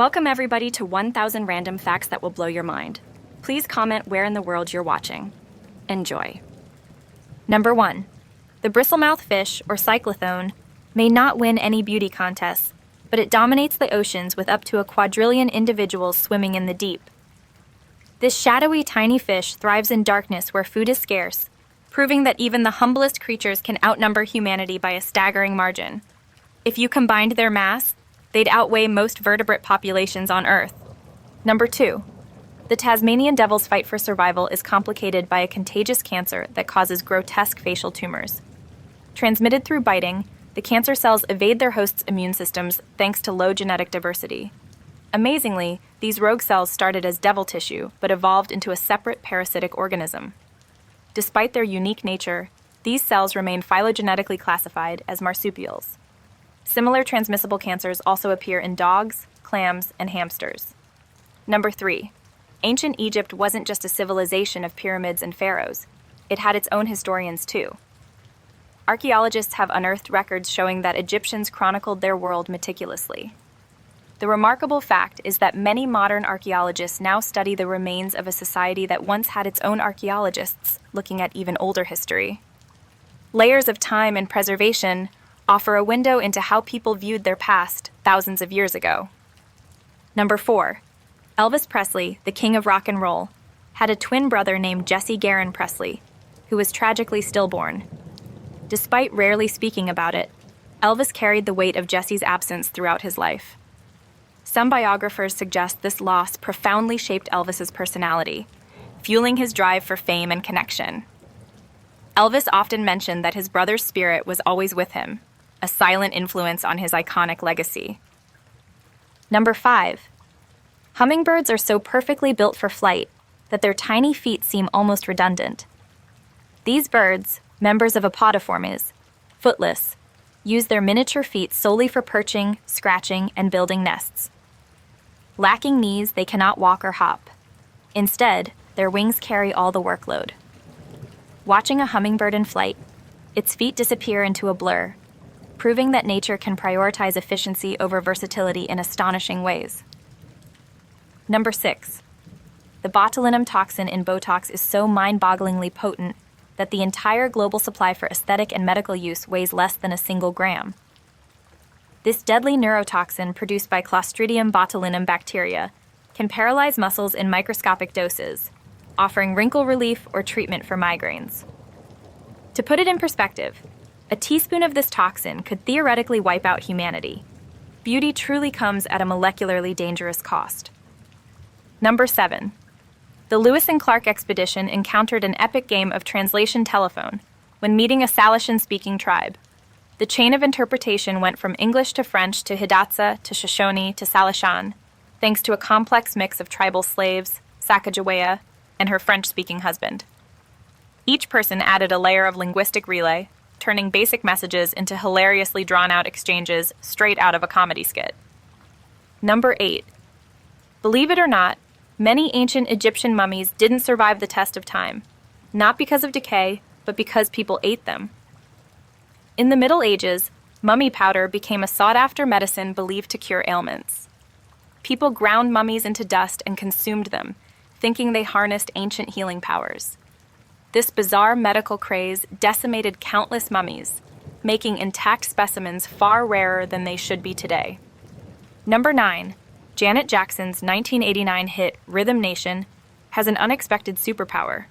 Welcome everybody to 1,000 random facts that will blow your mind. Please comment where in the world you're watching. Enjoy. Number 1. The bristlemouth fish, or cyclothone, may not win any beauty contests, but it dominates the oceans with up to a quadrillion individuals swimming in the deep. This shadowy tiny fish thrives in darkness where food is scarce, proving that even the humblest creatures can outnumber humanity by a staggering margin. If you combined their mass, they'd outweigh most vertebrate populations on Earth. Number 2. The Tasmanian devil's fight for survival is complicated by a contagious cancer that causes grotesque facial tumors. Transmitted through biting, the cancer cells evade their host's immune systems thanks to low genetic diversity. Amazingly, these rogue cells started as devil tissue but evolved into a separate parasitic organism. Despite their unique nature, these cells remain phylogenetically classified as marsupials. Similar transmissible cancers also appear in dogs, clams, and hamsters. Number 3. Ancient Egypt wasn't just a civilization of pyramids and pharaohs. It had its own historians too. Archaeologists have unearthed records showing that Egyptians chronicled their world meticulously. The remarkable fact is that many modern archaeologists now study the remains of a society that once had its own archaeologists looking at even older history. Layers of time and preservation offer a window into how people viewed their past thousands of years ago. Number 4. Elvis Presley, the king of rock and roll, had a twin brother named Jesse Garon Presley, who was tragically stillborn. Despite rarely speaking about it, Elvis carried the weight of Jesse's absence throughout his life. Some biographers suggest this loss profoundly shaped Elvis's personality, fueling his drive for fame and connection. Elvis often mentioned that his brother's spirit was always with him, a silent influence on his iconic legacy. Number 5. Hummingbirds are so perfectly built for flight that their tiny feet seem almost redundant. These birds, members of Apodiformes, footless, use their miniature feet solely for perching, scratching, and building nests. Lacking knees, they cannot walk or hop. Instead, their wings carry all the workload. Watching a hummingbird in flight, its feet disappear into a blur, proving that nature can prioritize efficiency over versatility in astonishing ways. Number 6. The botulinum toxin in Botox is so mind-bogglingly potent that the entire global supply for aesthetic and medical use weighs less than a single gram. This deadly neurotoxin produced by Clostridium botulinum bacteria can paralyze muscles in microscopic doses, offering wrinkle relief or treatment for migraines. To put it in perspective, a teaspoon of this toxin could theoretically wipe out humanity. Beauty truly comes at a molecularly dangerous cost. Number 7. The Lewis and Clark expedition encountered an epic game of translation telephone when meeting a Salishan-speaking tribe. The chain of interpretation went from English to French to Hidatsa to Shoshone to Salishan, thanks to a complex mix of tribal slaves, Sacagawea, and her French-speaking husband. Each person added a layer of linguistic relay, turning basic messages into hilariously drawn-out exchanges straight out of a comedy skit. Number 8. Believe it or not, many ancient Egyptian mummies didn't survive the test of time, not because of decay, but because people ate them. In the Middle Ages, mummy powder became a sought-after medicine believed to cure ailments. People ground mummies into dust and consumed them, thinking they harnessed ancient healing powers. This bizarre medical craze decimated countless mummies, making intact specimens far rarer than they should be today. Number 9. Janet Jackson's 1989 hit Rhythm Nation has an unexpected superpower.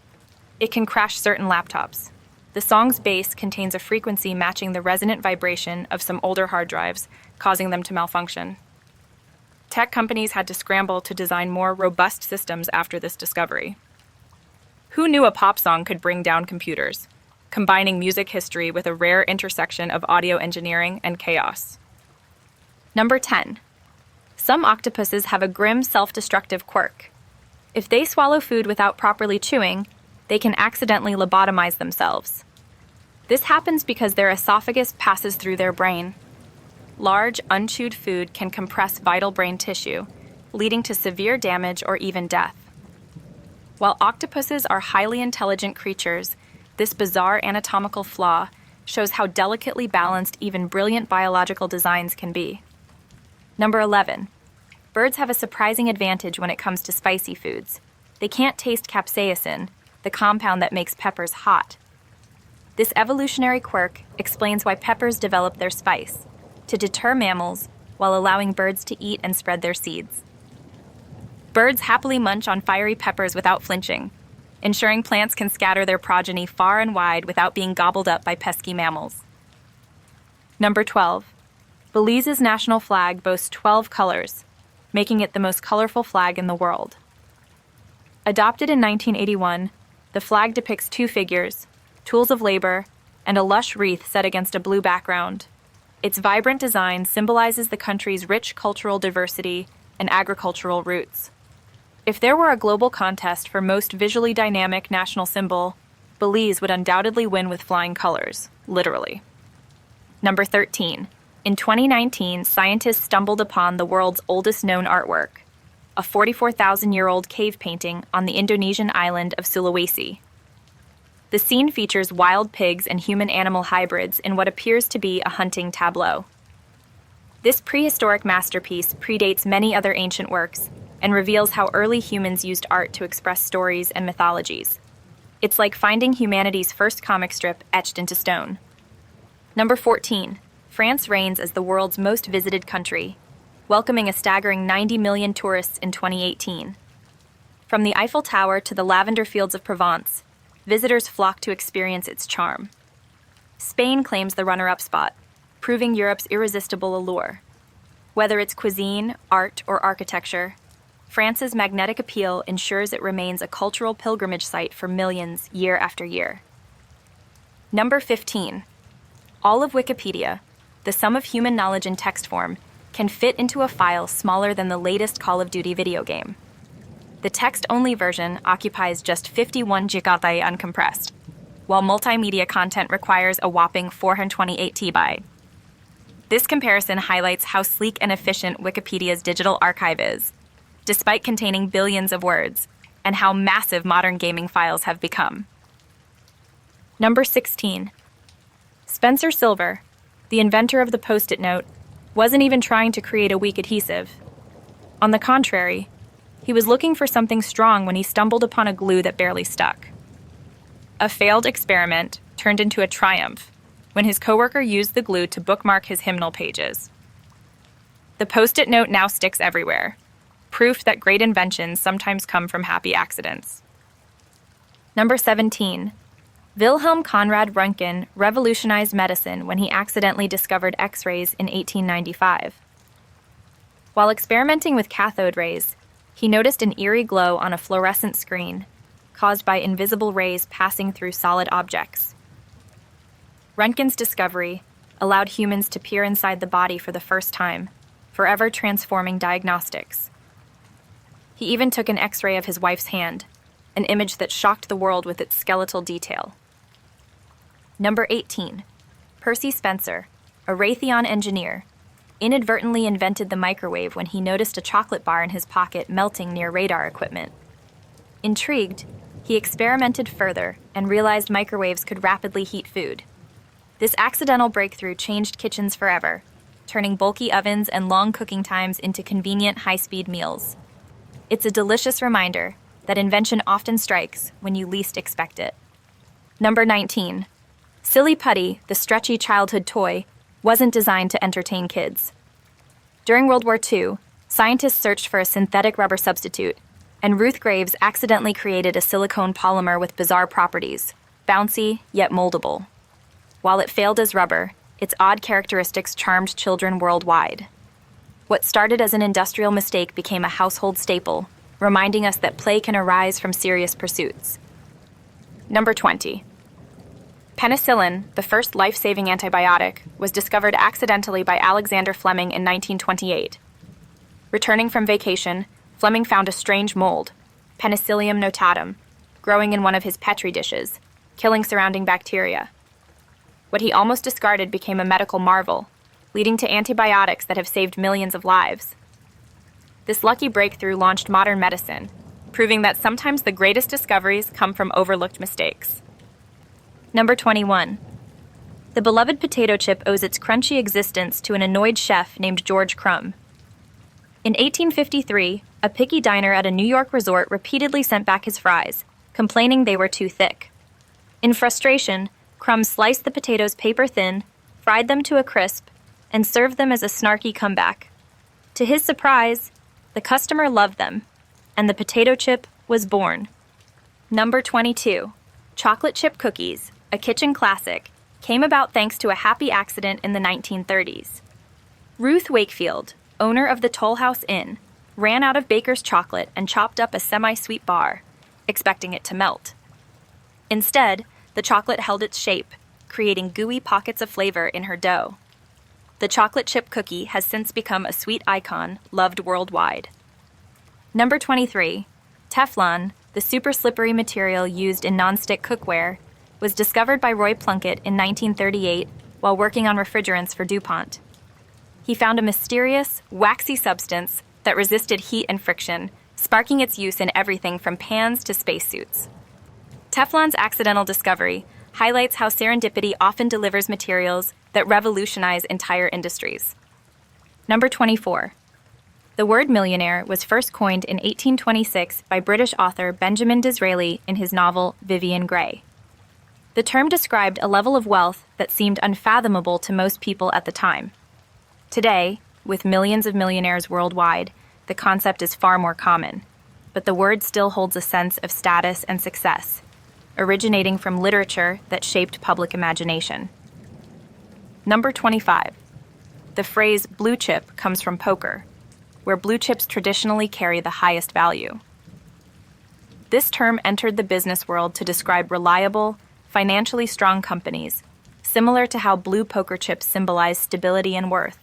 It can crash certain laptops. The song's bass contains a frequency matching the resonant vibration of some older hard drives, causing them to malfunction. Tech companies had to scramble to design more robust systems after this discovery. Who knew a pop song could bring down computers, combining music history with a rare intersection of audio engineering and chaos? Number 10. Some octopuses have a grim, self-destructive quirk. If they swallow food without properly chewing, they can accidentally lobotomize themselves. This happens because their esophagus passes through their brain. Large, unchewed food can compress vital brain tissue, leading to severe damage or even death. While octopuses are highly intelligent creatures, this bizarre anatomical flaw shows how delicately balanced even brilliant biological designs can be. Number 11. Birds have a surprising advantage when it comes to spicy foods. They can't taste capsaicin, the compound that makes peppers hot. This evolutionary quirk explains why peppers develop their spice, to deter mammals while allowing birds to eat and spread their seeds. Birds happily munch on fiery peppers without flinching, ensuring plants can scatter their progeny far and wide without being gobbled up by pesky mammals. Number 12. Belize's national flag boasts 12 colors, making it the most colorful flag in the world. Adopted in 1981, the flag depicts two figures, tools of labor, and a lush wreath set against a blue background. Its vibrant design symbolizes the country's rich cultural diversity and agricultural roots. If there were a global contest for most visually dynamic national symbol, Belize would undoubtedly win with flying colors, literally. Number 13. In 2019, scientists stumbled upon the world's oldest known artwork, a 44,000-year-old cave painting on the Indonesian island of Sulawesi. The scene features wild pigs and human-animal hybrids in what appears to be a hunting tableau. This prehistoric masterpiece predates many other ancient works and reveals how early humans used art to express stories and mythologies. It's like finding humanity's first comic strip etched into stone. Number 14. France reigns as the world's most visited country, welcoming a staggering 90 million tourists in 2018. From the Eiffel Tower to the lavender fields of Provence, visitors flock to experience its charm. Spain claims the runner-up spot, proving Europe's irresistible allure. Whether it's cuisine, art, or architecture, France's magnetic appeal ensures it remains a cultural pilgrimage site for millions year after year. Number 15. All of Wikipedia, the sum of human knowledge in text form, can fit into a file smaller than the latest Call of Duty video game. The text-only version occupies just 51 GB uncompressed, while multimedia content requires a whopping 428 TB. This comparison highlights how sleek and efficient Wikipedia's digital archive is, despite containing billions of words, and how massive modern gaming files have become. Number 16. Spencer Silver, the inventor of the Post-it note, wasn't even trying to create a weak adhesive. On the contrary, he was looking for something strong when he stumbled upon a glue that barely stuck. A failed experiment turned into a triumph when his coworker used the glue to bookmark his hymnal pages. The Post-it note now sticks everywhere, proof that great inventions sometimes come from happy accidents. Number 17. Wilhelm Conrad Röntgen revolutionized medicine when he accidentally discovered X-rays in 1895. While experimenting with cathode rays, he noticed an eerie glow on a fluorescent screen, caused by invisible rays passing through solid objects. Röntgen's discovery allowed humans to peer inside the body for the first time, forever transforming diagnostics. He even took an X-ray of his wife's hand, an image that shocked the world with its skeletal detail. Number 18. Percy Spencer, a Raytheon engineer, inadvertently invented the microwave when he noticed a chocolate bar in his pocket melting near radar equipment. Intrigued, he experimented further and realized microwaves could rapidly heat food. This accidental breakthrough changed kitchens forever, turning bulky ovens and long cooking times into convenient high-speed meals. It's a delicious reminder that invention often strikes when you least expect it. Number 19. Silly Putty, the stretchy childhood toy, wasn't designed to entertain kids. During World War II, scientists searched for a synthetic rubber substitute, and Ruth Graves accidentally created a silicone polymer with bizarre properties, bouncy yet moldable. While it failed as rubber, its odd characteristics charmed children worldwide. What started as an industrial mistake became a household staple, reminding us that play can arise from serious pursuits. Number 20. Penicillin, the first life-saving antibiotic, was discovered accidentally by Alexander Fleming in 1928. Returning from vacation, Fleming found a strange mold, Penicillium notatum, growing in one of his Petri dishes, killing surrounding bacteria. What he almost discarded became a medical marvel, leading to antibiotics that have saved millions of lives. This lucky breakthrough launched modern medicine, proving that sometimes the greatest discoveries come from overlooked mistakes. Number 21. The beloved potato chip owes its crunchy existence to an annoyed chef named George Crumb. In 1853, a picky diner at a New York resort repeatedly sent back his fries, complaining they were too thick. In frustration, Crumb sliced the potatoes paper thin, fried them to a crisp, and served them as a snarky comeback. To his surprise, the customer loved them, and the potato chip was born. Number 22. Chocolate chip cookies, a kitchen classic, came about thanks to a happy accident in the 1930s. Ruth Wakefield, owner of the Toll House Inn, ran out of baker's chocolate and chopped up a semi-sweet bar, expecting it to melt. Instead, the chocolate held its shape, creating gooey pockets of flavor in her dough. The chocolate chip cookie has since become a sweet icon loved worldwide. Number 23. Teflon, the super slippery material used in nonstick cookware, was discovered by Roy Plunkett in 1938 while working on refrigerants for DuPont. He found a mysterious, waxy substance that resisted heat and friction, sparking its use in everything from pans to spacesuits. Teflon's accidental discovery highlights how serendipity often delivers materials that revolutionize entire industries. Number 24. The word millionaire was first coined in 1826 by British author Benjamin Disraeli in his novel Vivian Grey. The term described a level of wealth that seemed unfathomable to most people at the time. Today, with millions of millionaires worldwide, the concept is far more common, but the word still holds a sense of status and success, originating from literature that shaped public imagination. Number 25. The phrase blue chip comes from poker, where blue chips traditionally carry the highest value. This term entered the business world to describe reliable, financially strong companies, similar to how blue poker chips symbolize stability and worth.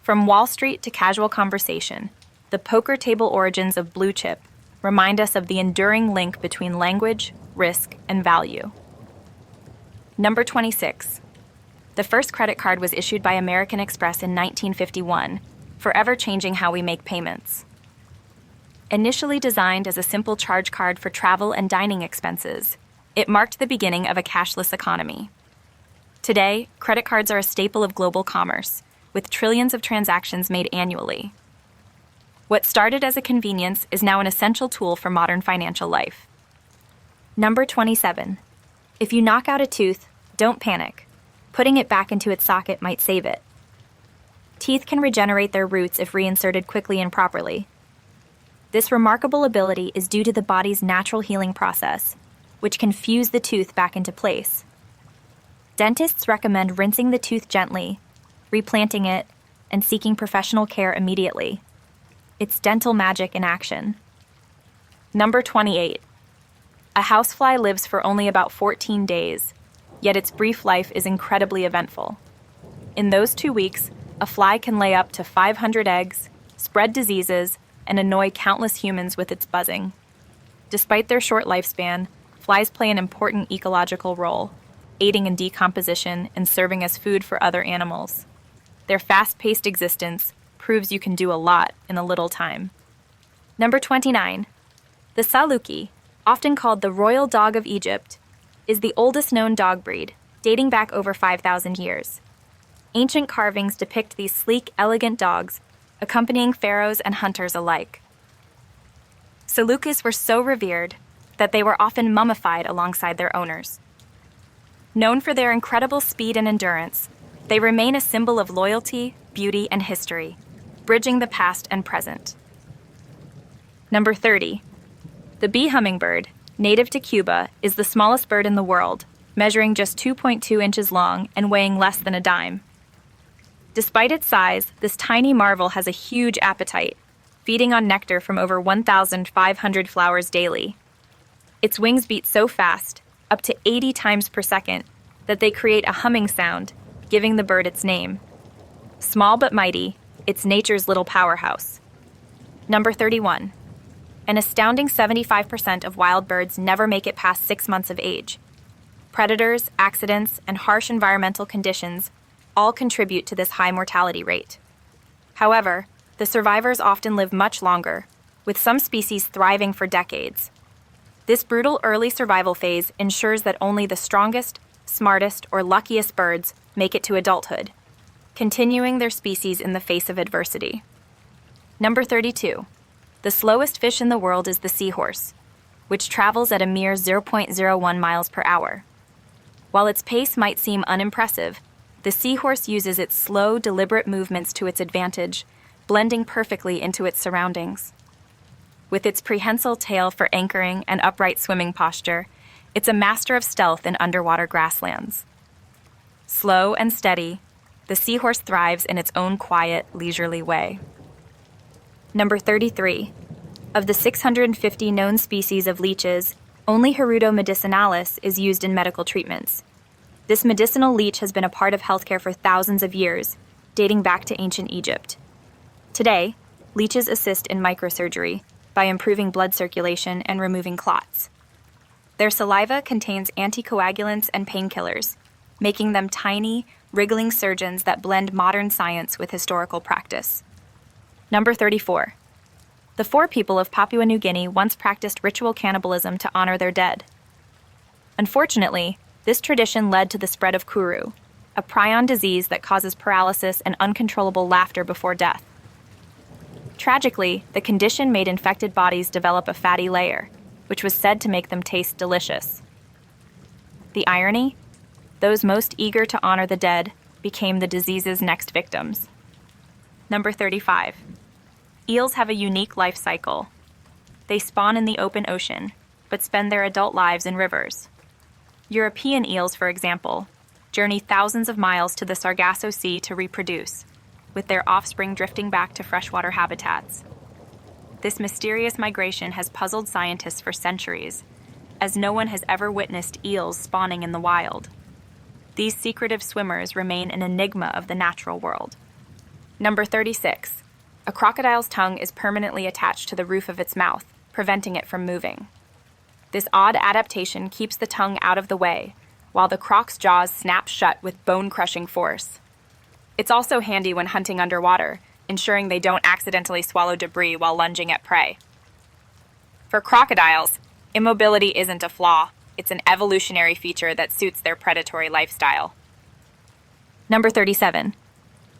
From Wall Street to casual conversation, the poker table origins of blue chip remind us of the enduring link between language, risk, and value. Number 26. The first credit card was issued by American Express in 1951, forever changing how we make payments. Initially designed as a simple charge card for travel and dining expenses, it marked the beginning of a cashless economy. Today, credit cards are a staple of global commerce, with trillions of transactions made annually. What started as a convenience is now an essential tool for modern financial life. Number 27. If you knock out a tooth, don't panic. Putting it back into its socket might save it. Teeth can regenerate their roots if reinserted quickly and properly. This remarkable ability is due to the body's natural healing process, which can fuse the tooth back into place. Dentists recommend rinsing the tooth gently, replanting it, and seeking professional care immediately. It's dental magic in action. Number 28. A housefly lives for only about 14 days, yet its brief life is incredibly eventful. In those 2 weeks, a fly can lay up to 500 eggs, spread diseases, and annoy countless humans with its buzzing. Despite their short lifespan, flies play an important ecological role, aiding in decomposition and serving as food for other animals. Their fast-paced existence proves you can do a lot in a little time. Number 29. The Saluki, often called the royal dog of Egypt, is the oldest known dog breed, dating back over 5,000 years. Ancient carvings depict these sleek, elegant dogs, accompanying pharaohs and hunters alike. Salukas were so revered that they were often mummified alongside their owners. Known for their incredible speed and endurance, they remain a symbol of loyalty, beauty, and history, bridging the past and present. Number 30. The bee hummingbird, native to Cuba, is the smallest bird in the world, measuring just 2.2 inches long and weighing less than a dime. Despite its size, this tiny marvel has a huge appetite, feeding on nectar from over 1,500 flowers daily. Its wings beat so fast, up to 80 times per second, that they create a humming sound, giving the bird its name. Small but mighty, it's nature's little powerhouse. Number 31. An astounding 75% of wild birds never make it past 6 months of age. Predators, accidents, and harsh environmental conditions all contribute to this high mortality rate. However, the survivors often live much longer, with some species thriving for decades. This brutal early survival phase ensures that only the strongest, smartest, or luckiest birds make it to adulthood, continuing their species in the face of adversity. Number 32. The slowest fish in the world is the seahorse, which travels at a mere 0.01 miles per hour. While its pace might seem unimpressive, the seahorse uses its slow, deliberate movements to its advantage, blending perfectly into its surroundings. With its prehensile tail for anchoring and upright swimming posture, it's a master of stealth in underwater grasslands. Slow and steady, the seahorse thrives in its own quiet, leisurely way. Number 33. Of the 650 known species of leeches, only Hirudo medicinalis is used in medical treatments. This medicinal leech has been a part of healthcare for thousands of years, dating back to ancient Egypt. Today, leeches assist in microsurgery by improving blood circulation and removing clots. Their saliva contains anticoagulants and painkillers, making them tiny, wriggling surgeons that blend modern science with historical practice. Number 34. The Fore people of Papua New Guinea once practiced ritual cannibalism to honor their dead. Unfortunately, this tradition led to the spread of kuru, a prion disease that causes paralysis and uncontrollable laughter before death. Tragically, the condition made infected bodies develop a fatty layer, which was said to make them taste delicious. The irony? Those most eager to honor the dead became the disease's next victims. Number 35. Eels have a unique life cycle. They spawn in the open ocean, but spend their adult lives in rivers. European eels, for example, journey thousands of miles to the Sargasso Sea to reproduce, with their offspring drifting back to freshwater habitats. This mysterious migration has puzzled scientists for centuries, as no one has ever witnessed eels spawning in the wild. These secretive swimmers remain an enigma of the natural world. Number 36. A crocodile's tongue is permanently attached to the roof of its mouth, preventing it from moving. This odd adaptation keeps the tongue out of the way, while the croc's jaws snap shut with bone-crushing force. It's also handy when hunting underwater, ensuring they don't accidentally swallow debris while lunging at prey. For crocodiles, immobility isn't a flaw. It's an evolutionary feature that suits their predatory lifestyle. Number 37.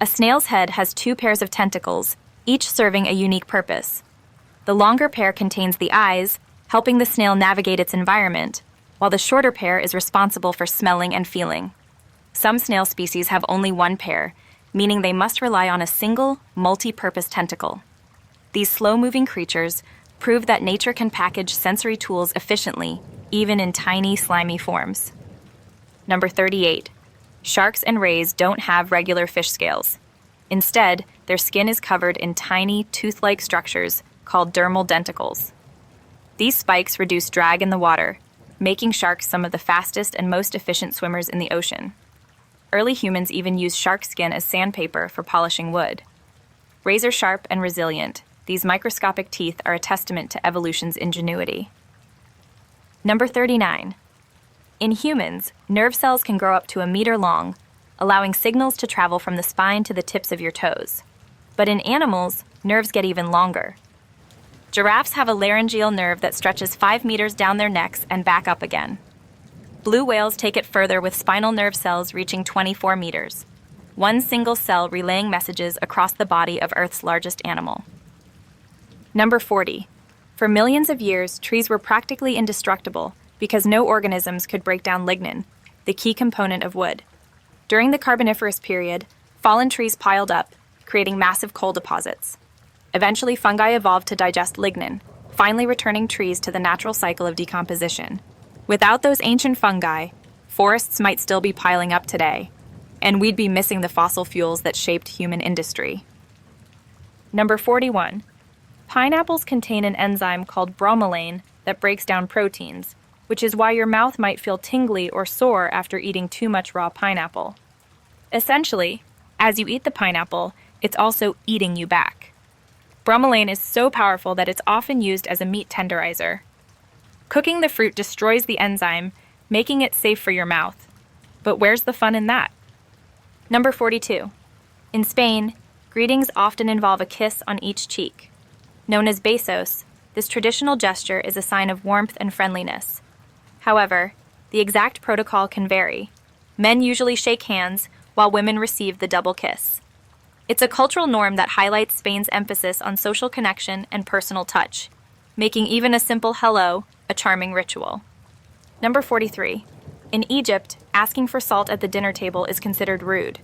A snail's head has 2 pairs of tentacles, each serving a unique purpose. The longer pair contains the eyes, helping the snail navigate its environment, while the shorter pair is responsible for smelling and feeling. Some snail species have only 1 pair, meaning they must rely on a single, multi-purpose tentacle. These slow-moving creatures prove that nature can package sensory tools efficiently, even in tiny, slimy forms. Number 38. Sharks and rays don't have regular fish scales. Instead, their skin is covered in tiny, tooth-like structures called dermal denticles. These spikes reduce drag in the water, making sharks some of the fastest and most efficient swimmers in the ocean. Early humans even used shark skin as sandpaper for polishing wood. Razor-sharp and resilient, these microscopic teeth are a testament to evolution's ingenuity. Number 39. In humans, nerve cells can grow up to 1 meter long, allowing signals to travel from the spine to the tips of your toes. But in animals, nerves get even longer. Giraffes have a laryngeal nerve that stretches 5 meters down their necks and back up again. Blue whales take it further with spinal nerve cells reaching 24 meters, one single cell relaying messages across the body of Earth's largest animal. Number 40. For millions of years, trees were practically indestructible because no organisms could break down lignin, the key component of wood. During the Carboniferous period, fallen trees piled up, creating massive coal deposits. Eventually, fungi evolved to digest lignin, finally returning trees to the natural cycle of decomposition. Without those ancient fungi, forests might still be piling up today, and we'd be missing the fossil fuels that shaped human industry. Number 41. Pineapples contain an enzyme called bromelain that breaks down proteins, which is why your mouth might feel tingly or sore after eating too much raw pineapple. Essentially, as you eat the pineapple, it's also eating you back. Bromelain is so powerful that it's often used as a meat tenderizer. Cooking the fruit destroys the enzyme, making it safe for your mouth. But where's the fun in that? Number 42. In Spain, greetings often involve a kiss on each cheek. Known as besos, this traditional gesture is a sign of warmth and friendliness. However, the exact protocol can vary. Men usually shake hands, while women receive the double kiss. It's a cultural norm that highlights Spain's emphasis on social connection and personal touch, making even a simple hello a charming ritual. Number 43. In Egypt, asking for salt at the dinner table is considered rude.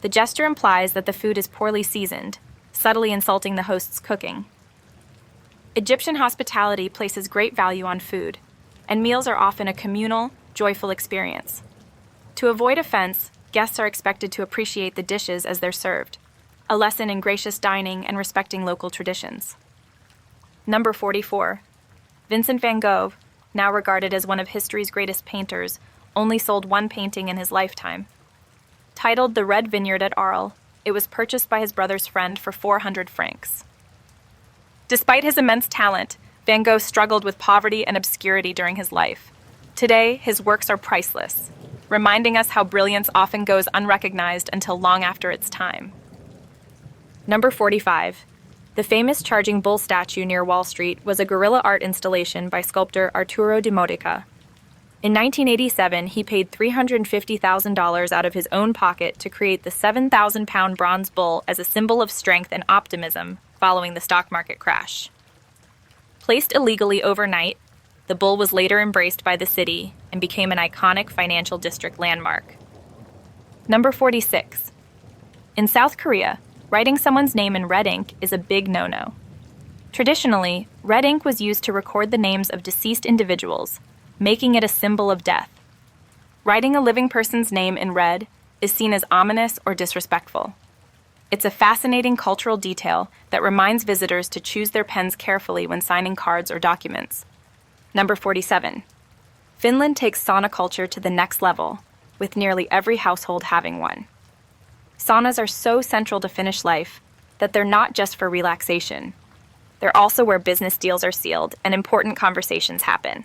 The gesture implies that the food is poorly seasoned, subtly insulting the host's cooking. Egyptian hospitality places great value on food, and meals are often a communal, joyful experience. To avoid offense, guests are expected to appreciate the dishes as they're served, a lesson in gracious dining and respecting local traditions. Number 44. Vincent van Gogh, now regarded as one of history's greatest painters, only sold one painting in his lifetime. Titled The Red Vineyard at Arles, it was purchased by his brother's friend for 400 francs. Despite his immense talent, Van Gogh struggled with poverty and obscurity during his life. Today, his works are priceless, reminding us how brilliance often goes unrecognized until long after its time. Number 45. The famous Charging Bull statue near Wall Street was a guerrilla art installation by sculptor Arturo de Modica. In 1987, he paid $350,000 out of his own pocket to create the 7,000-pound bronze bull as a symbol of strength and optimism following the stock market crash. Placed illegally overnight, the bull was later embraced by the city and became an iconic financial district landmark. Number 46. In South Korea, writing someone's name in red ink is a big no-no. Traditionally, red ink was used to record the names of deceased individuals, making it a symbol of death. Writing a living person's name in red is seen as ominous or disrespectful. It's a fascinating cultural detail that reminds visitors to choose their pens carefully when signing cards or documents. Number 47. Finland takes sauna culture to the next level, with nearly every household having one. Saunas are so central to Finnish life that they're not just for relaxation. They're also where business deals are sealed and important conversations happen.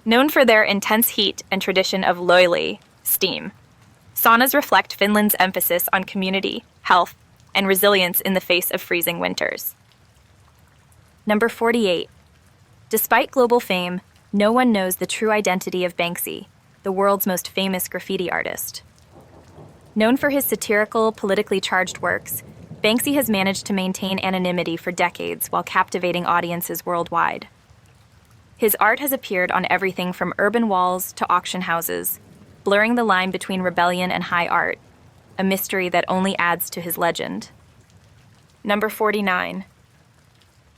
Known for their intense heat and tradition of loili, steam, saunas reflect Finland's emphasis on community, health, and resilience in the face of freezing winters. Number 48. Despite global fame, no one knows the true identity of Banksy, the world's most famous graffiti artist. Known for his satirical, politically charged works, Banksy has managed to maintain anonymity for decades while captivating audiences worldwide. His art has appeared on everything from urban walls to auction houses, blurring the line between rebellion and high art, a mystery that only adds to his legend. Number 49.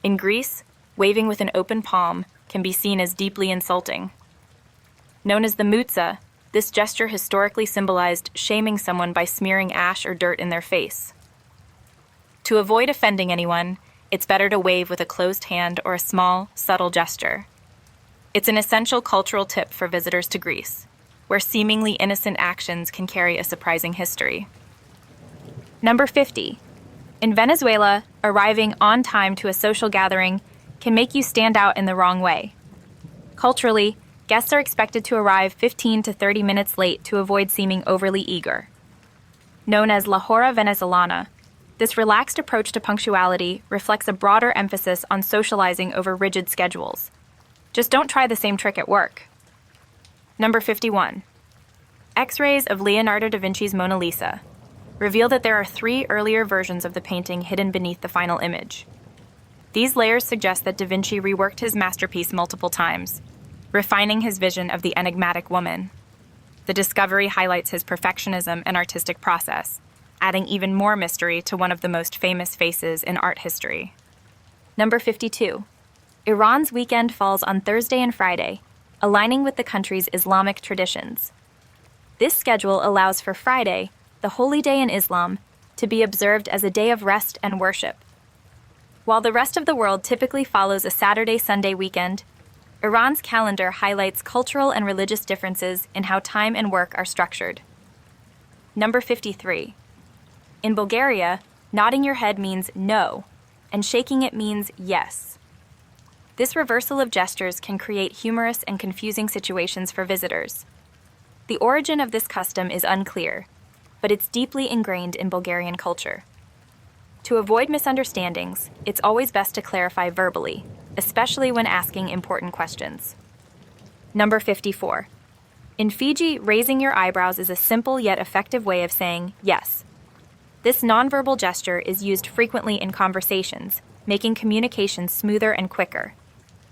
In Greece, waving with an open palm can be seen as deeply insulting. Known as the moutsa, this gesture historically symbolized shaming someone by smearing ash or dirt in their face. To avoid offending anyone, it's better to wave with a closed hand or a small, subtle gesture. It's an essential cultural tip for visitors to Greece, where seemingly innocent actions can carry a surprising history. Number 50. In Venezuela, arriving on time to a social gathering can make you stand out in the wrong way. Culturally, guests are expected to arrive 15 to 30 minutes late to avoid seeming overly eager. Known as La Hora Venezolana, this relaxed approach to punctuality reflects a broader emphasis on socializing over rigid schedules. Just don't try the same trick at work. Number 51. X-rays of Leonardo da Vinci's Mona Lisa reveal that there are 3 earlier versions of the painting hidden beneath the final image. These layers suggest that da Vinci reworked his masterpiece multiple times, refining his vision of the enigmatic woman. The discovery highlights his perfectionism and artistic process, adding even more mystery to one of the most famous faces in art history. Number 52. Iran's weekend falls on Thursday and Friday, aligning with the country's Islamic traditions. This schedule allows for Friday, the holy day in Islam, to be observed as a day of rest and worship. While the rest of the world typically follows a Saturday-Sunday weekend, Iran's calendar highlights cultural and religious differences in how time and work are structured. Number 53. In Bulgaria, nodding your head means no, and shaking it means yes. This reversal of gestures can create humorous and confusing situations for visitors. The origin of this custom is unclear, but it's deeply ingrained in Bulgarian culture. To avoid misunderstandings, it's always best to clarify verbally, especially when asking important questions. Number 54. In Fiji, raising your eyebrows is a simple yet effective way of saying yes. This nonverbal gesture is used frequently in conversations, making communication smoother and quicker.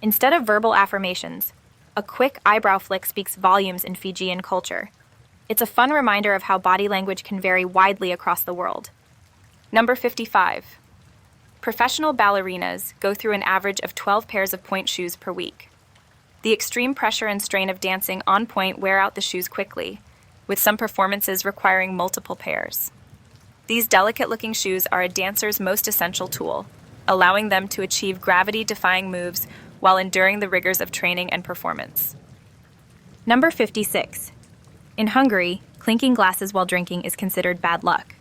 Instead of verbal affirmations, a quick eyebrow flick speaks volumes in Fijian culture. It's a fun reminder of how body language can vary widely across the world. Number 55. Professional ballerinas go through an average of 12 pairs of pointe shoes per week. The extreme pressure and strain of dancing on pointe wear out the shoes quickly, with some performances requiring multiple pairs. These delicate-looking shoes are a dancer's most essential tool, allowing them to achieve gravity-defying moves while enduring the rigors of training and performance. Number 56. In Hungary, clinking glasses while drinking is considered bad luck.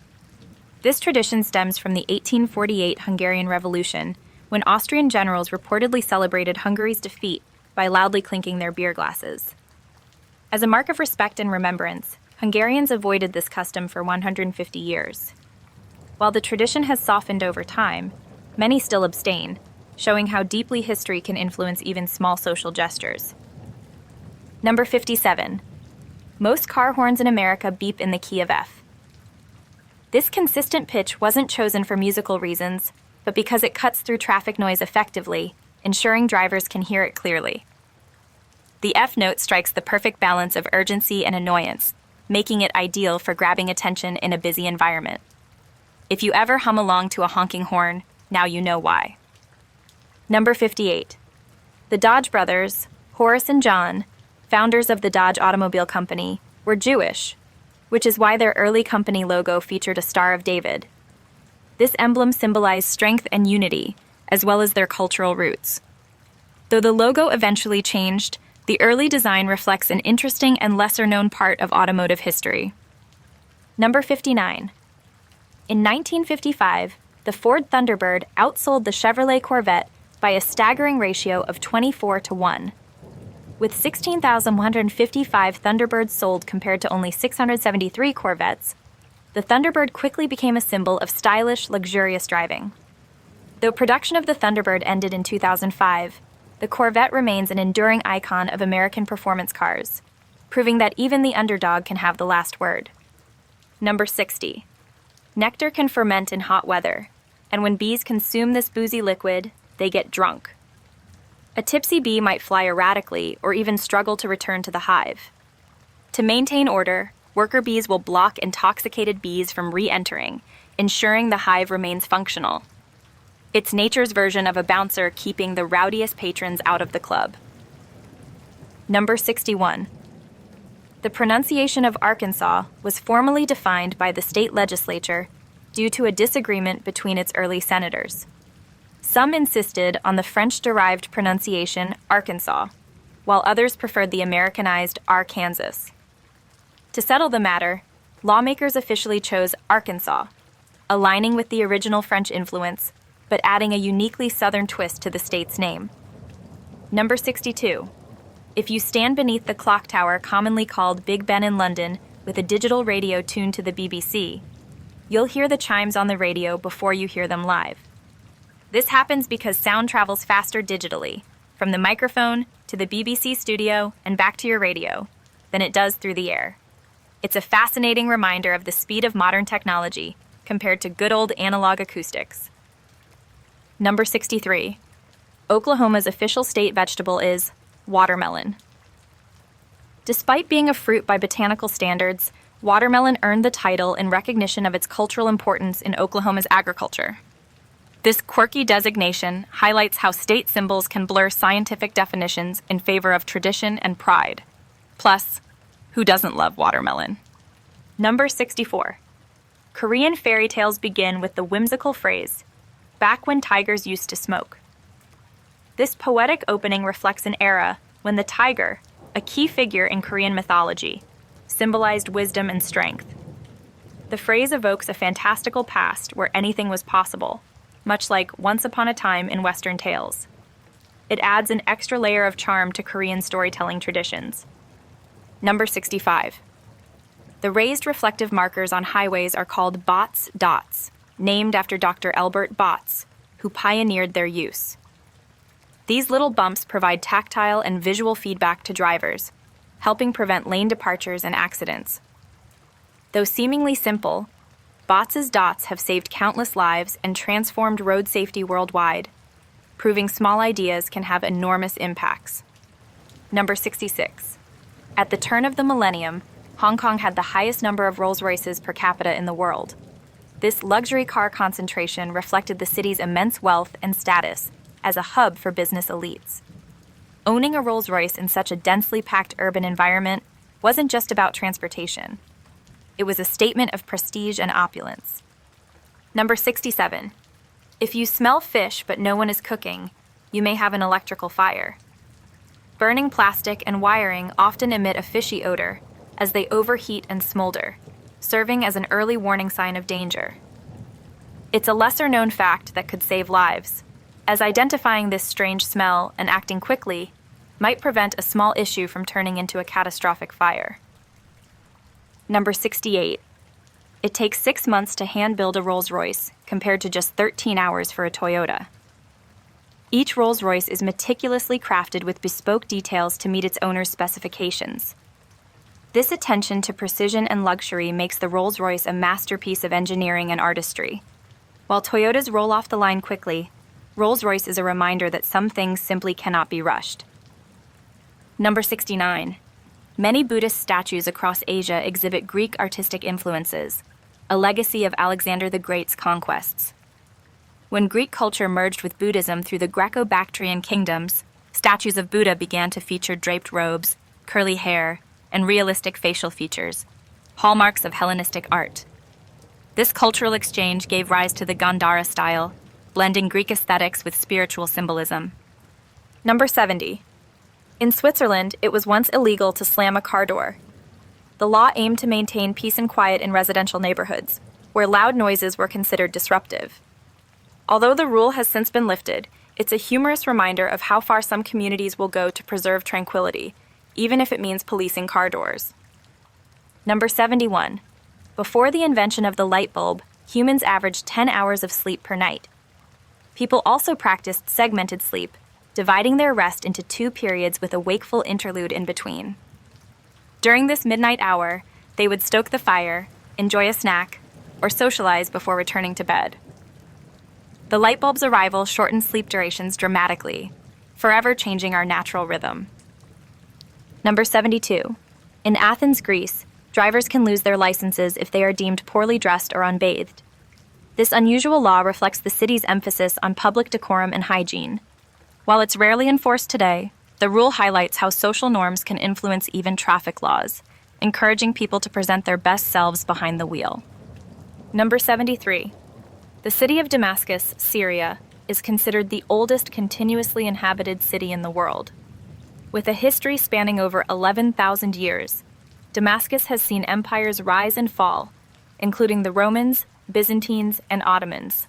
This tradition stems from the 1848 Hungarian Revolution, when Austrian generals reportedly celebrated Hungary's defeat by loudly clinking their beer glasses. As a mark of respect and remembrance, Hungarians avoided this custom for 150 years. While the tradition has softened over time, many still abstain, showing how deeply history can influence even small social gestures. Number 57. Most car horns in America beep in the key of F. This consistent pitch wasn't chosen for musical reasons, but because it cuts through traffic noise effectively, ensuring drivers can hear it clearly. The F note strikes the perfect balance of urgency and annoyance, making it ideal for grabbing attention in a busy environment. If you ever hum along to a honking horn, now you know why. Number 58. The Dodge brothers, Horace and John, founders of the Dodge Automobile Company, were Jewish, which is why their early company logo featured a Star of David. This emblem symbolized strength and unity, as well as their cultural roots. Though the logo eventually changed, the early design reflects an interesting and lesser-known part of automotive history. Number 59. In 1955, the Ford Thunderbird outsold the Chevrolet Corvette by a staggering ratio of 24-1. With 16,155 Thunderbirds sold compared to only 673 Corvettes, the Thunderbird quickly became a symbol of stylish, luxurious driving. Though production of the Thunderbird ended in 2005, the Corvette remains an enduring icon of American performance cars, proving that even the underdog can have the last word. Number 60. Nectar can ferment in hot weather, and when bees consume this boozy liquid, they get drunk. A tipsy bee might fly erratically or even struggle to return to the hive. To maintain order, worker bees will block intoxicated bees from re-entering, ensuring the hive remains functional. It's nature's version of a bouncer keeping the rowdiest patrons out of the club. Number 61. The pronunciation of Arkansas was formally defined by the state legislature due to a disagreement between its early senators. Some insisted on the French-derived pronunciation Arkansas, while others preferred the Americanized Arkansas. To settle the matter, lawmakers officially chose Arkansas, aligning with the original French influence, but adding a uniquely Southern twist to the state's name. Number 62. If you stand beneath the clock tower commonly called Big Ben in London with a digital radio tuned to the BBC, you'll hear the chimes on the radio before you hear them live. This happens because sound travels faster digitally, from the microphone to the BBC studio and back to your radio, than it does through the air. It's a fascinating reminder of the speed of modern technology compared to good old analog acoustics. Number 63. Oklahoma's official state vegetable is watermelon. Despite being a fruit by botanical standards, watermelon earned the title in recognition of its cultural importance in Oklahoma's agriculture. This quirky designation highlights how state symbols can blur scientific definitions in favor of tradition and pride. Plus, who doesn't love watermelon? Number 64. Korean fairy tales begin with the whimsical phrase, "Back when tigers used to smoke." This poetic opening reflects an era when the tiger, a key figure in Korean mythology, symbolized wisdom and strength. The phrase evokes a fantastical past where anything was possible, much like Once Upon a Time in Western tales. It adds an extra layer of charm to Korean storytelling traditions. Number 65. The raised reflective markers on highways are called Botts dots, named after Dr. Elbert Botts, who pioneered their use. These little bumps provide tactile and visual feedback to drivers, helping prevent lane departures and accidents. Though seemingly simple, Bots' dots have saved countless lives and transformed road safety worldwide, proving small ideas can have enormous impacts. Number 66. At the turn of the millennium, Hong Kong had the highest number of Rolls-Royces per capita in the world. This luxury car concentration reflected the city's immense wealth and status as a hub for business elites. Owning a Rolls-Royce in such a densely packed urban environment wasn't just about transportation. It was a statement of prestige and opulence. Number 67. If you smell fish but no one is cooking, you may have an electrical fire. Burning plastic and wiring often emit a fishy odor as they overheat and smolder, serving as an early warning sign of danger. It's a lesser-known fact that could save lives, as identifying this strange smell and acting quickly might prevent a small issue from turning into a catastrophic fire. Number 68. It takes 6 months to hand-build a Rolls-Royce, compared to just 13 hours for a Toyota. Each Rolls-Royce is meticulously crafted with bespoke details to meet its owner's specifications. This attention to precision and luxury makes the Rolls-Royce a masterpiece of engineering and artistry. While Toyotas roll off the line quickly, Rolls-Royce is a reminder that some things simply cannot be rushed. Number 69. Many Buddhist statues across Asia exhibit Greek artistic influences, a legacy of Alexander the Great's conquests. When Greek culture merged with Buddhism through the Greco-Bactrian kingdoms, statues of Buddha began to feature draped robes, curly hair, and realistic facial features, hallmarks of Hellenistic art. This cultural exchange gave rise to the Gandhara style, blending Greek aesthetics with spiritual symbolism. Number 70. In Switzerland, it was once illegal to slam a car door. The law aimed to maintain peace and quiet in residential neighborhoods, where loud noises were considered disruptive. Although the rule has since been lifted, it's a humorous reminder of how far some communities will go to preserve tranquility, even if it means policing car doors. Number 71. Before the invention of the light bulb, humans averaged 10 hours of sleep per night. People also practiced segmented sleep, dividing their rest into 2 periods with a wakeful interlude in between. During this midnight hour, they would stoke the fire, enjoy a snack, or socialize before returning to bed. The light bulb's arrival shortened sleep durations dramatically, forever changing our natural rhythm. Number 72. In Athens, Greece, drivers can lose their licenses if they are deemed poorly dressed or unbathed. This unusual law reflects the city's emphasis on public decorum and hygiene. While it's rarely enforced today, the rule highlights how social norms can influence even traffic laws, encouraging people to present their best selves behind the wheel. Number 73. The city of Damascus, Syria, is considered the oldest continuously inhabited city in the world. With a history spanning over 11,000 years, Damascus has seen empires rise and fall, including the Romans, Byzantines, and Ottomans.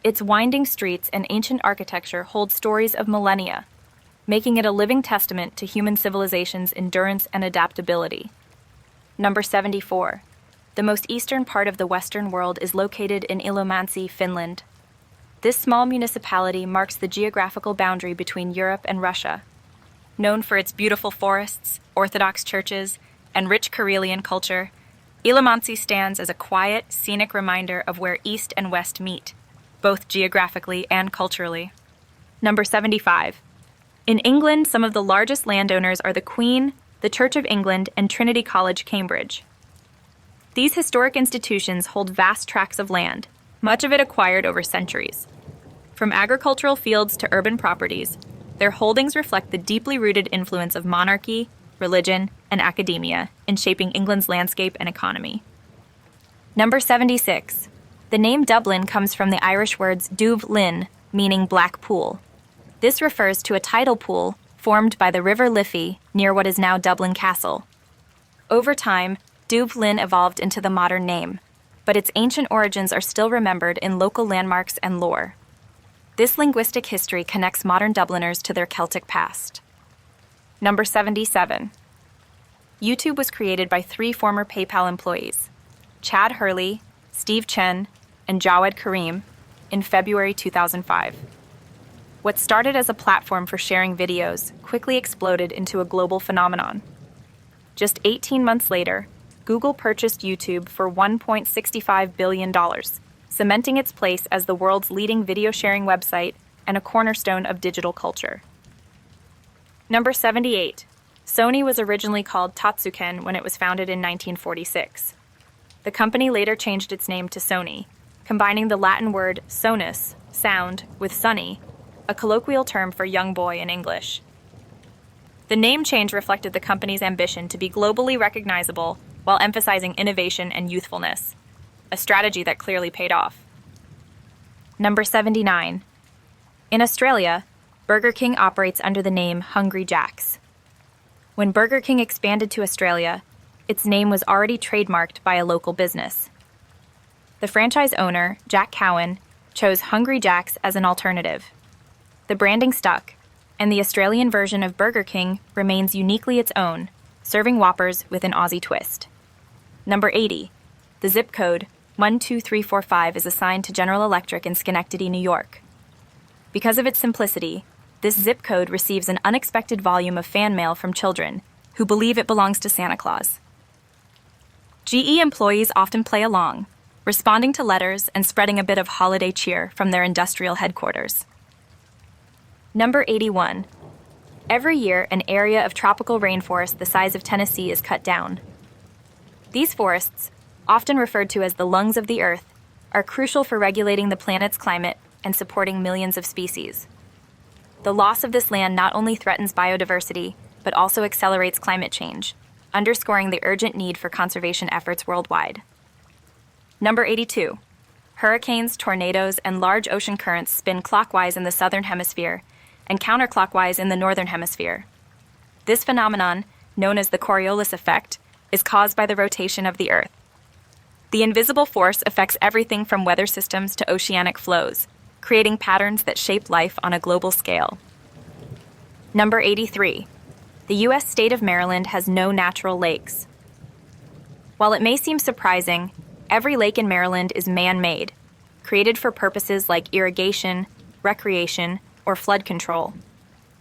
Its winding streets and ancient architecture hold stories of millennia, making it a living testament to human civilization's endurance and adaptability. Number 74. The most eastern part of the Western world is located in Ilomantsi, Finland. This small municipality marks the geographical boundary between Europe and Russia. Known for its beautiful forests, Orthodox churches, and rich Karelian culture, Ilomantsi stands as a quiet, scenic reminder of where East and West meet, both geographically and culturally. Number 75. In England, some of the largest landowners are the Queen, the Church of England, and Trinity College, Cambridge. These historic institutions hold vast tracts of land, much of it acquired over centuries. From agricultural fields to urban properties, their holdings reflect the deeply rooted influence of monarchy, religion, and academia in shaping England's landscape and economy. Number 76. The name Dublin comes from the Irish words Dubh Linn, meaning black pool. This refers to a tidal pool formed by the River Liffey near what is now Dublin Castle. Over time, Dubh Linn evolved into the modern name, but its ancient origins are still remembered in local landmarks and lore. This linguistic history connects modern Dubliners to their Celtic past. Number 77. YouTube was created by 3 former PayPal employees, Chad Hurley, Steve Chen, and Jawed Karim, in February 2005. What started as a platform for sharing videos quickly exploded into a global phenomenon. Just 18 months later, Google purchased YouTube for $1.65 billion, cementing its place as the world's leading video sharing website and a cornerstone of digital culture. Number 78. Sony was originally called Tatsuken when it was founded in 1946. The company later changed its name to Sony, combining the Latin word sonus, sound, with sunny, a colloquial term for young boy in English. The name change reflected the company's ambition to be globally recognizable while emphasizing innovation and youthfulness, a strategy that clearly paid off. Number 79. In Australia, Burger King operates under the name Hungry Jack's. When Burger King expanded to Australia, its name was already trademarked by a local business. The franchise owner, Jack Cowan, chose Hungry Jack's as an alternative. The branding stuck, and the Australian version of Burger King remains uniquely its own, serving Whoppers with an Aussie twist. Number 80. The zip code 12345 is assigned to General Electric in Schenectady, New York. Because of its simplicity, this zip code receives an unexpected volume of fan mail from children who believe it belongs to Santa Claus. GE employees often play along, responding to letters and spreading a bit of holiday cheer from their industrial headquarters. Number 81. Every year, an area of tropical rainforest the size of Tennessee is cut down. These forests, often referred to as the lungs of the Earth, are crucial for regulating the planet's climate and supporting millions of species. The loss of this land not only threatens biodiversity, but also accelerates climate change, underscoring the urgent need for conservation efforts worldwide. Number 82. Hurricanes, tornadoes, and large ocean currents spin clockwise in the southern hemisphere and counterclockwise in the northern hemisphere. This phenomenon, known as the Coriolis effect, is caused by the rotation of the Earth. The invisible force affects everything from weather systems to oceanic flows, creating patterns that shape life on a global scale. Number 83. The U.S. state of Maryland has no natural lakes. While it may seem surprising, every lake in Maryland is man-made, created for purposes like irrigation, recreation, or flood control.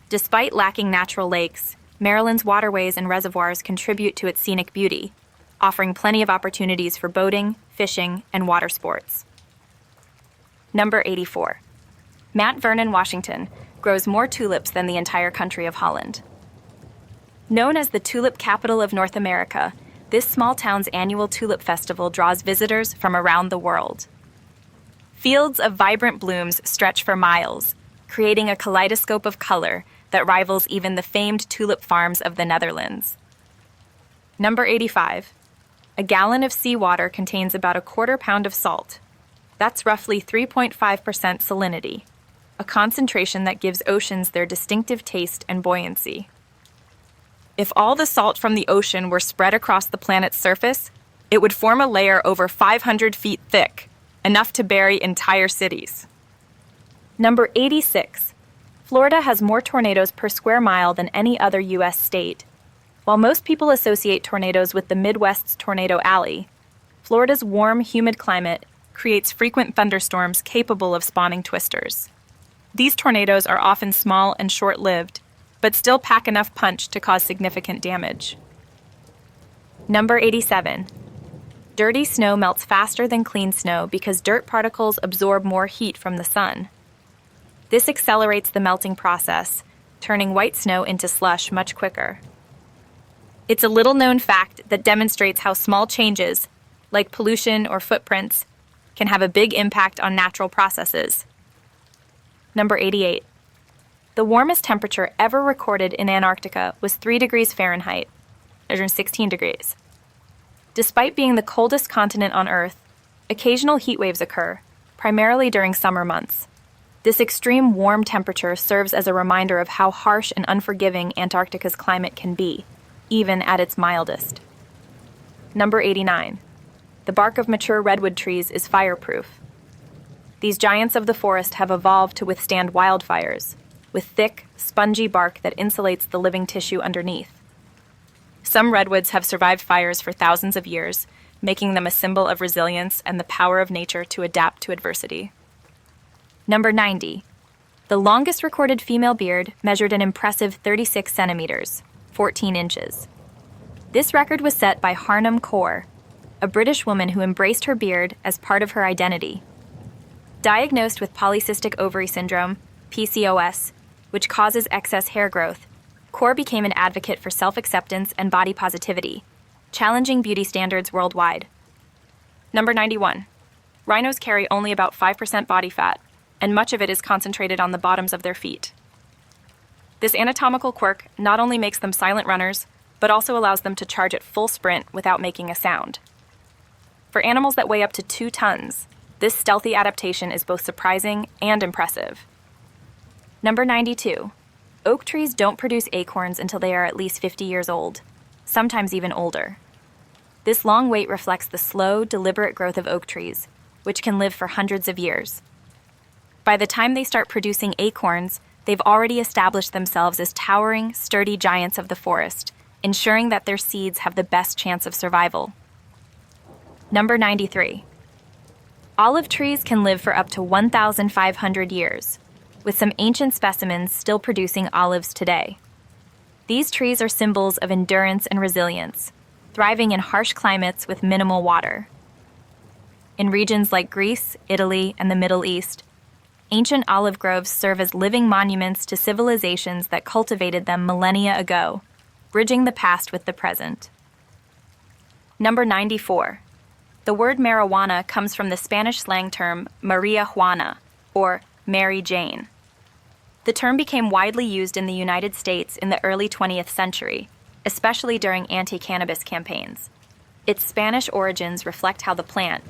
Despite lacking natural lakes, Maryland's waterways and reservoirs contribute to its scenic beauty, offering plenty of opportunities for boating, fishing, and water sports. Number 84. Mount Vernon, Washington, grows more tulips than the entire country of Holland. Known as the tulip capital of North America, this small town's annual tulip festival draws visitors from around the world. Fields of vibrant blooms stretch for miles, creating a kaleidoscope of color that rivals even the famed tulip farms of the Netherlands. Number 85. A gallon of seawater contains about a quarter pound of salt. That's roughly 3.5% salinity, a concentration that gives oceans their distinctive taste and buoyancy. If all the salt from the ocean were spread across the planet's surface, it would form a layer over 500 feet thick, enough to bury entire cities. Number 86. Florida has more tornadoes per square mile than any other U.S. state. While most people associate tornadoes with the Midwest's Tornado Alley, Florida's warm, humid climate creates frequent thunderstorms capable of spawning twisters. These tornadoes are often small and short-lived, but still pack enough punch to cause significant damage. Number 87. Dirty snow melts faster than clean snow because dirt particles absorb more heat from the sun. This accelerates the melting process, turning white snow into slush much quicker. It's a little-known fact that demonstrates how small changes, like pollution or footprints, can have a big impact on natural processes. Number 88. The warmest temperature ever recorded in Antarctica was 3 degrees Fahrenheit, measuring 16 degrees. Despite being the coldest continent on Earth, occasional heat waves occur, primarily during summer months. This extreme warm temperature serves as a reminder of how harsh and unforgiving Antarctica's climate can be, even at its mildest. Number 89. The bark of mature redwood trees is fireproof. These giants of the forest have evolved to withstand wildfires, with thick, spongy bark that insulates the living tissue underneath. Some redwoods have survived fires for thousands of years, making them a symbol of resilience and the power of nature to adapt to adversity. Number 90. The longest recorded female beard measured an impressive 36 centimeters, 14 inches. This record was set by Harnum Kaur, a British woman who embraced her beard as part of her identity. Diagnosed with polycystic ovary syndrome, PCOS, which causes excess hair growth, Kaur became an advocate for self-acceptance and body positivity, challenging beauty standards worldwide. Number 91. Rhinos carry only about 5% body fat, and much of it is concentrated on the bottoms of their feet. This anatomical quirk not only makes them silent runners, but also allows them to charge at full sprint without making a sound. For animals that weigh up to 2 tons, this stealthy adaptation is both surprising and impressive. Number 92. Oak trees don't produce acorns until they are at least 50 years old, sometimes even older. This long wait reflects the slow, deliberate growth of oak trees, which can live for hundreds of years. By the time they start producing acorns, they've already established themselves as towering, sturdy giants of the forest, ensuring that their seeds have the best chance of survival. Number 93. Olive trees can live for up to 1,500 years, with some ancient specimens still producing olives today. These trees are symbols of endurance and resilience, thriving in harsh climates with minimal water. In regions like Greece, Italy, and the Middle East, ancient olive groves serve as living monuments to civilizations that cultivated them millennia ago, bridging the past with the present. Number 94. The word marijuana comes from the Spanish slang term Maria Juana, or Mary Jane. The term became widely used in the United States in the early 20th century, especially during anti-cannabis campaigns. Its Spanish origins reflect how the plant,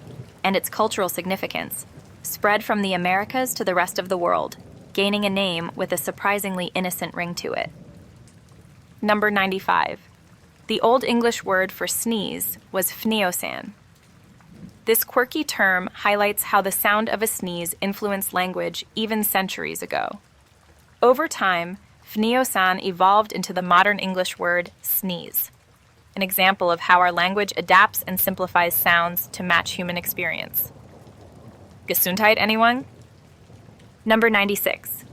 and its cultural significance, spread from the Americas to the rest of the world, gaining a name with a surprisingly innocent ring to it. Number 95. The Old English word for sneeze was fneosan. This quirky term highlights how the sound of a sneeze influenced language even centuries ago. Over time, fneosan evolved into the modern English word sneeze, an example of how our language adapts and simplifies sounds to match human experience. Gesundheit, anyone? Number 96.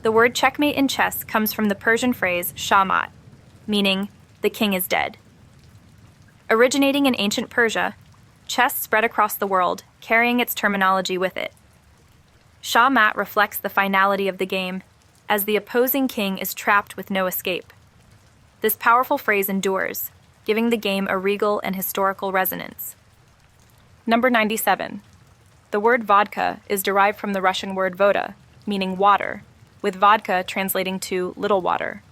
The word checkmate in chess comes from the Persian phrase shahmat, meaning the king is dead. Originating in ancient Persia, chess spread across the world, carrying its terminology with it. Shahmat reflects the finality of the game, as the opposing king is trapped with no escape. This powerful phrase endures, giving the game a regal and historical resonance. Number 97. The word vodka is derived from the Russian word voda, meaning water, with vodka translating to little water.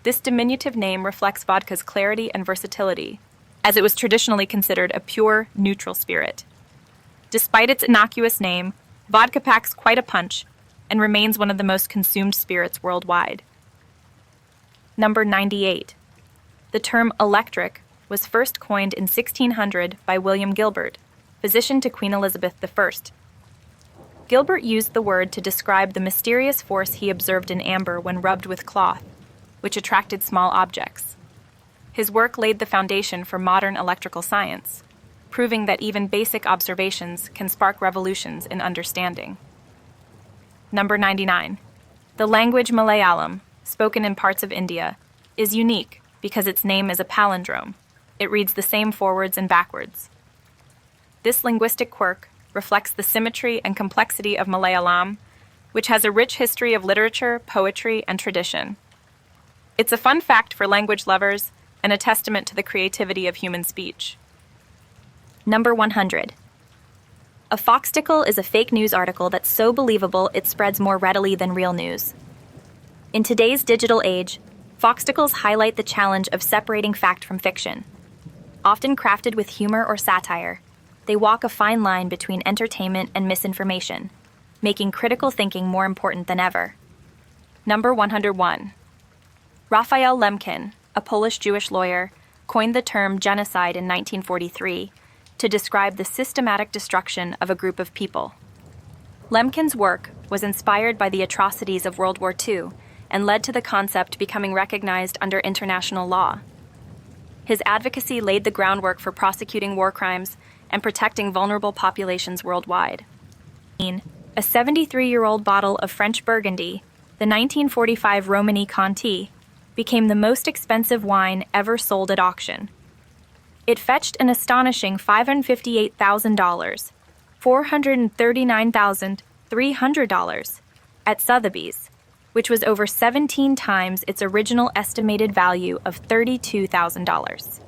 This diminutive name reflects vodka's clarity and versatility, as it was traditionally considered a pure, neutral spirit. Despite its innocuous name, vodka packs quite a punch and remains one of the most consumed spirits worldwide. Number 98. The term electric was first coined in 1600 by William Gilbert, physician to Queen Elizabeth I. Gilbert used the word to describe the mysterious force he observed in amber when rubbed with cloth, which attracted small objects. His work laid the foundation for modern electrical science, proving that even basic observations can spark revolutions in understanding. Number 99. The language Malayalam, spoken in parts of India, is unique because its name is a palindrome. It reads the same forwards and backwards. This linguistic quirk reflects the symmetry and complexity of Malayalam, which has a rich history of literature, poetry, and tradition. It's a fun fact for language lovers and a testament to the creativity of human speech. Number 100. A foxticle is a fake news article that's so believable it spreads more readily than real news. In today's digital age, foxticles highlight the challenge of separating fact from fiction. Often crafted with humor or satire, they walk a fine line between entertainment and misinformation, making critical thinking more important than ever. Number 101. Raphael Lemkin, a Polish Jewish lawyer, coined the term genocide in 1943 to describe the systematic destruction of a group of people. Lemkin's work was inspired by the atrocities of World War II and led to the concept becoming recognized under international law. His advocacy laid the groundwork for prosecuting war crimes and protecting vulnerable populations worldwide. A 73-year-old bottle of French Burgundy, the 1945 Romani Conti, became the most expensive wine ever sold at auction, It fetched an astonishing $558,000, $439,300 at Sotheby's, which was over 17 times its original estimated value of $32,000.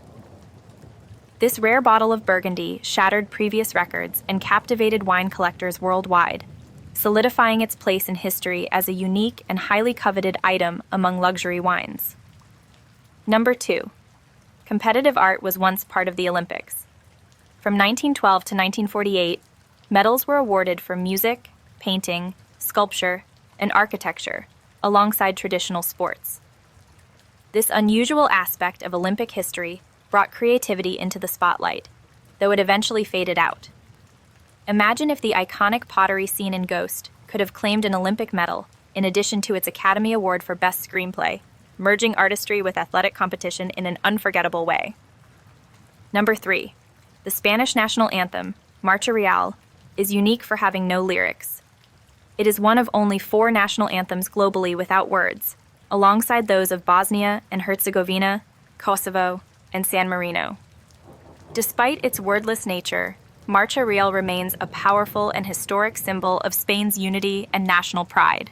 This rare bottle of Burgundy shattered previous records and captivated wine collectors worldwide, solidifying its place in history as a unique and highly coveted item among luxury wines. Number 2. Competitive art was once part of the Olympics. From 1912 to 1948, medals were awarded for music, painting, sculpture, and architecture, alongside traditional sports. This unusual aspect of Olympic history brought creativity into the spotlight, though it eventually faded out. Imagine if the iconic pottery scene in Ghost could have claimed an Olympic medal in addition to its Academy Award for Best Screenplay, merging artistry with athletic competition in an unforgettable way. Number 3. The Spanish national anthem, Marcha Real, is unique for having no lyrics. It is one of only 4 national anthems globally without words, alongside those of Bosnia and Herzegovina, Kosovo, and San Marino. Despite its wordless nature, Marcha Real remains a powerful and historic symbol of Spain's unity and national pride.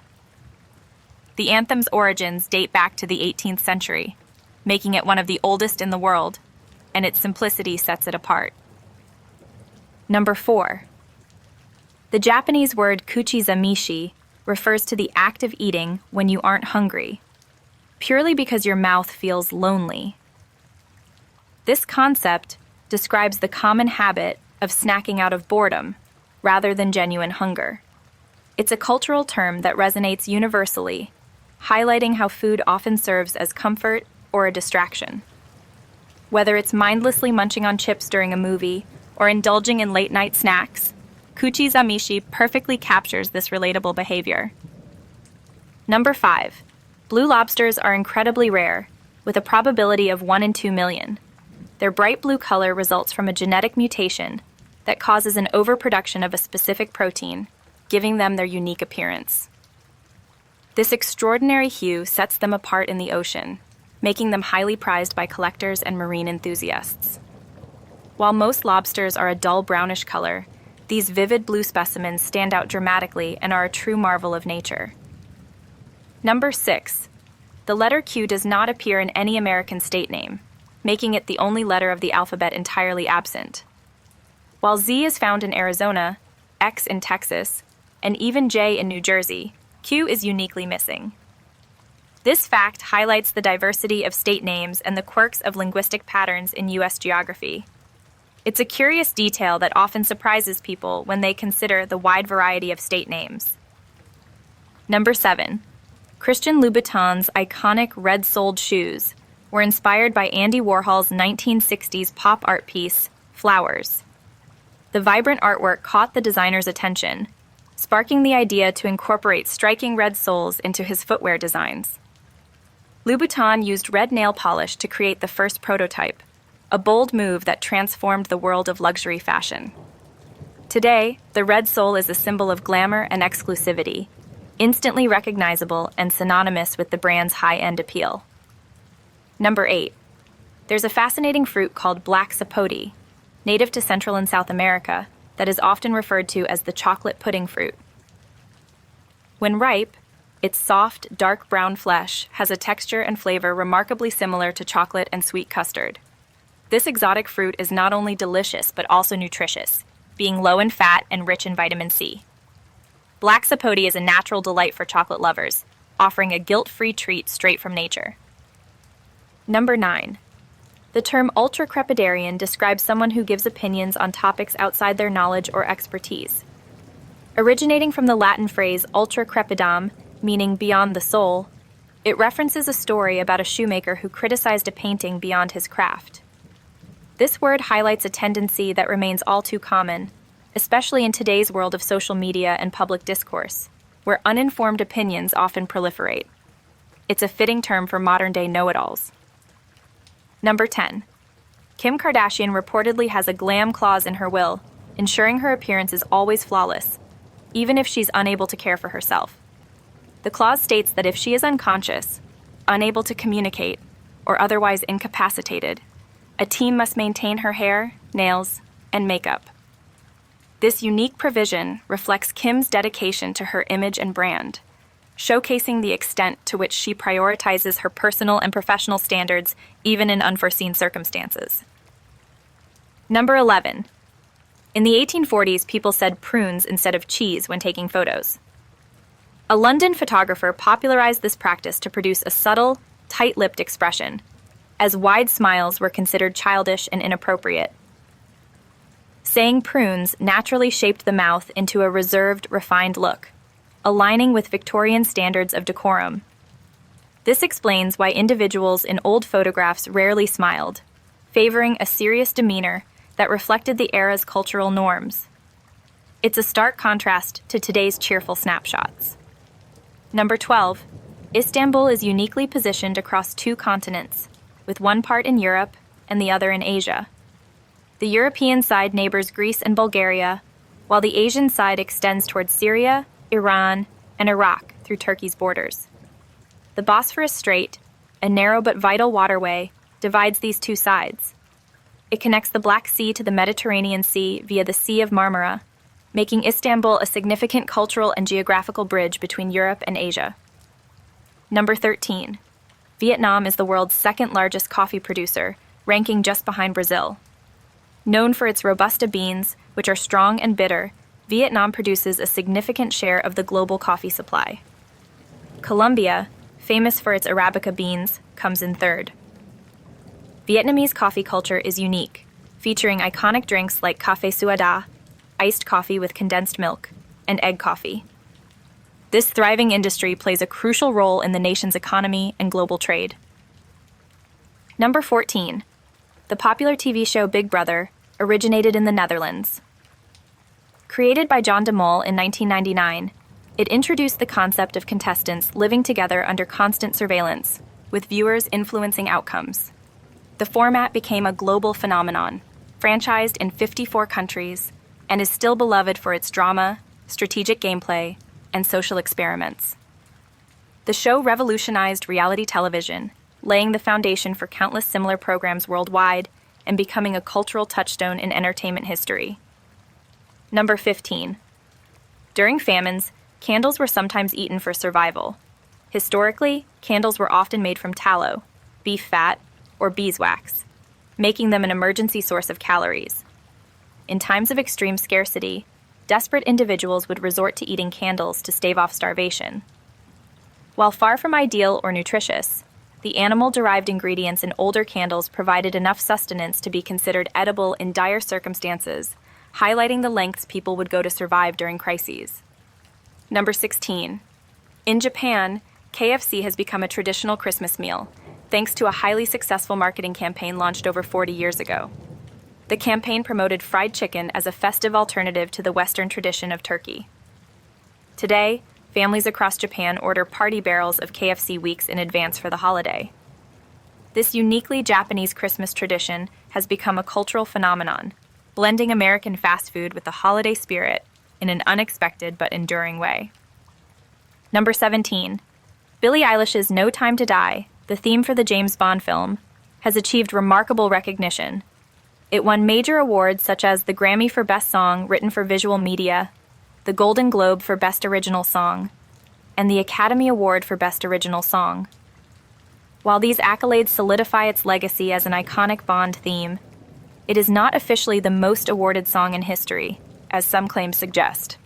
The anthem's origins date back to the 18th century, making it one of the oldest in the world, and its simplicity sets it apart. Number 4. The Japanese word kuchizamishi refers to the act of eating when you aren't hungry, purely because your mouth feels lonely. This concept describes the common habit of snacking out of boredom rather than genuine hunger. It's a cultural term that resonates universally, highlighting how food often serves as comfort or a distraction. Whether it's mindlessly munching on chips during a movie or indulging in late-night snacks, kuchizamishi perfectly captures this relatable behavior. Number 5. Blue lobsters are incredibly rare, with a probability of 1 in 2 million. Their bright blue color results from a genetic mutation that causes an overproduction of a specific protein, giving them their unique appearance. This extraordinary hue sets them apart in the ocean, making them highly prized by collectors and marine enthusiasts. While most lobsters are a dull brownish color, these vivid blue specimens stand out dramatically and are a true marvel of nature. Number 6. The letter Q does not appear in any American state name, making it the only letter of the alphabet entirely absent. While Z is found in Arizona, X in Texas, and even J in New Jersey, Q is uniquely missing. This fact highlights the diversity of state names and the quirks of linguistic patterns in U.S. geography. It's a curious detail that often surprises people when they consider the wide variety of state names. Number 7. Christian Louboutin's iconic red-soled shoes were inspired by Andy Warhol's 1960s pop art piece, Flowers. The vibrant artwork caught the designer's attention, sparking the idea to incorporate striking red soles into his footwear designs. Louboutin used red nail polish to create the first prototype, a bold move that transformed the world of luxury fashion. Today, the red sole is a symbol of glamour and exclusivity, instantly recognizable and synonymous with the brand's high-end appeal. Number 8. There's a fascinating fruit called black sapote, native to Central and South America, that is often referred to as the chocolate pudding fruit. When ripe, its soft, dark brown flesh has a texture and flavor remarkably similar to chocolate and sweet custard. This exotic fruit is not only delicious but also nutritious, being low in fat and rich in vitamin C. Black sapote is a natural delight for chocolate lovers, offering a guilt-free treat straight from nature. Number 9. The term ultra-crepidarian describes someone who gives opinions on topics outside their knowledge or expertise. Originating from the Latin phrase ultra crepidam, meaning beyond the soul, it references a story about a shoemaker who criticized a painting beyond his craft. This word highlights a tendency that remains all too common, especially in today's world of social media and public discourse, where uninformed opinions often proliferate. It's a fitting term for modern-day know-it-alls. Number 10. Kim Kardashian reportedly has a glam clause in her will, ensuring her appearance is always flawless, even if she's unable to care for herself. The clause states that if she is unconscious, unable to communicate, or otherwise incapacitated, a team must maintain her hair, nails, and makeup. This unique provision reflects Kim's dedication to her image and brand, showcasing the extent to which she prioritizes her personal and professional standards even in unforeseen circumstances. Number 11. In the 1840s, people said prunes instead of cheese when taking photos. A London photographer popularized this practice to produce a subtle, tight-lipped expression, as wide smiles were considered childish and inappropriate. Saying prunes naturally shaped the mouth into a reserved, refined look, aligning with Victorian standards of decorum. This explains why individuals in old photographs rarely smiled, favoring a serious demeanor that reflected the era's cultural norms. It's a stark contrast to today's cheerful snapshots. Number 12. Istanbul is uniquely positioned across two continents, with one part in Europe and the other in Asia. The European side neighbors Greece and Bulgaria, while the Asian side extends towards Syria, Iran, and Iraq through Turkey's borders. The Bosphorus Strait, a narrow but vital waterway, divides these two sides. It connects the Black Sea to the Mediterranean Sea via the Sea of Marmara, making Istanbul a significant cultural and geographical bridge between Europe and Asia. Number 13. Vietnam is the world's second largest coffee producer, ranking just behind Brazil. Known for its Robusta beans, which are strong and bitter, Vietnam produces a significant share of the global coffee supply. Colombia, famous for its Arabica beans, comes in third. Vietnamese coffee culture is unique, featuring iconic drinks like café suada, iced coffee with condensed milk, and egg coffee. This thriving industry plays a crucial role in the nation's economy and global trade. Number 14. The popular TV show Big Brother originated in the Netherlands. Created by John de Mol in 1999, it introduced the concept of contestants living together under constant surveillance, with viewers influencing outcomes. The format became a global phenomenon, franchised in 54 countries, and is still beloved for its drama, strategic gameplay, and social experiments. The show revolutionized reality television, laying the foundation for countless similar programs worldwide and becoming a cultural touchstone in entertainment history. Number 15. During famines, candles were sometimes eaten for survival. Historically, candles were often made from tallow, beef fat, or beeswax, making them an emergency source of calories. In times of extreme scarcity, desperate individuals would resort to eating candles to stave off starvation. While far from ideal or nutritious, the animal-derived ingredients in older candles provided enough sustenance to be considered edible in dire circumstances, highlighting the lengths people would go to survive during crises. Number 16. In Japan, KFC has become a traditional Christmas meal, thanks to a highly successful marketing campaign launched over 40 years ago. The campaign promoted fried chicken as a festive alternative to the Western tradition of turkey. Today, families across Japan order party barrels of KFC weeks in advance for the holiday. This uniquely Japanese Christmas tradition has become a cultural phenomenon, blending American fast food with the holiday spirit in an unexpected but enduring way. Number 17. Billie Eilish's No Time to Die, the theme for the James Bond film, has achieved remarkable recognition. It won major awards such as the Grammy for Best Song Written for Visual Media, the Golden Globe for Best Original Song, and the Academy Award for Best Original Song. While these accolades solidify its legacy as an iconic Bond theme, it is not officially the most awarded song in history, as some claims suggest.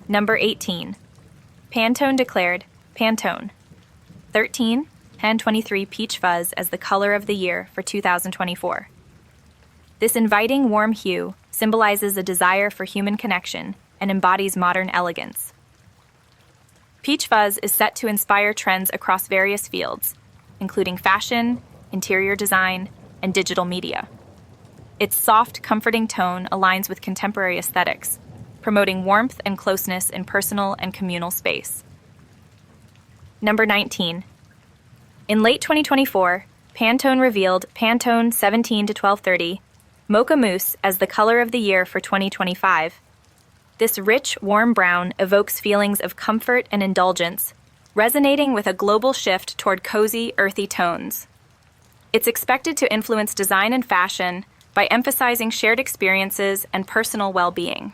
Number 18. Pantone declared Pantone 13-1023 Peach Fuzz as the color of the year for 2024. This inviting, warm hue symbolizes a desire for human connection and embodies modern elegance. Peach Fuzz is set to inspire trends across various fields, including fashion, interior design, and digital media. Its soft, comforting tone aligns with contemporary aesthetics, promoting warmth and closeness in personal and communal space. Number 19. In late 2024, Pantone revealed Pantone 17-1230 Mocha Mousse as the color of the year for 2025. This rich, warm brown evokes feelings of comfort and indulgence, resonating with a global shift toward cozy, earthy tones. It's expected to influence design and fashion by emphasizing shared experiences and personal well-being.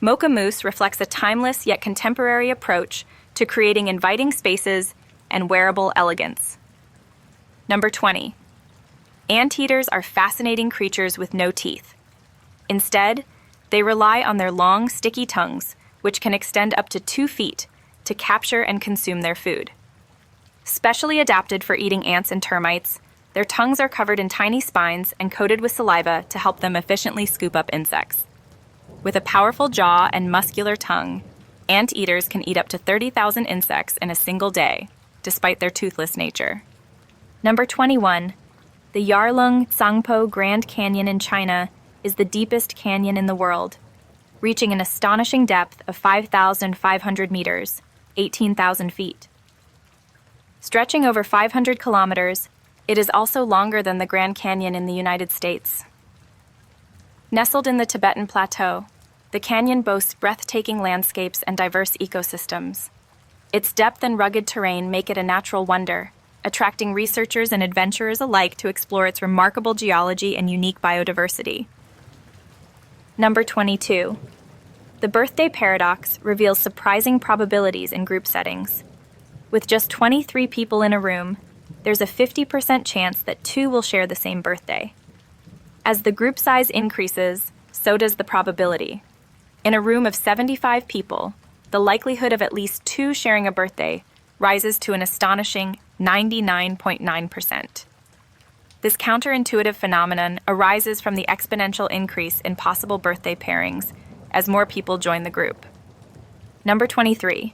Mocha Mousse reflects a timeless yet contemporary approach to creating inviting spaces and wearable elegance. Number 20. Anteaters are fascinating creatures with no teeth. Instead, they rely on their long, sticky tongues, which can extend up to 2 feet, to capture and consume their food. Specially adapted for eating ants and termites, their tongues are covered in tiny spines and coated with saliva to help them efficiently scoop up insects. With a powerful jaw and muscular tongue, anteaters can eat up to 30,000 insects in a single day, despite their toothless nature. Number 21. The Yarlung Tsangpo Grand Canyon in China is the deepest canyon in the world, reaching an astonishing depth of 5,500 meters, 18,000 feet. Stretching over 500 kilometers, it is also longer than the Grand Canyon in the United States. Nestled in the Tibetan Plateau, the canyon boasts breathtaking landscapes and diverse ecosystems. Its depth and rugged terrain make it a natural wonder, attracting researchers and adventurers alike to explore its remarkable geology and unique biodiversity. Number 22. The birthday paradox reveals surprising probabilities in group settings. With just 23 people in a room, there's a 50% chance that 2 will share the same birthday. As the group size increases, so does the probability. In a room of 75 people, the likelihood of at least 2 sharing a birthday rises to an astonishing 99.9%. This counterintuitive phenomenon arises from the exponential increase in possible birthday pairings as more people join the group. Number 23.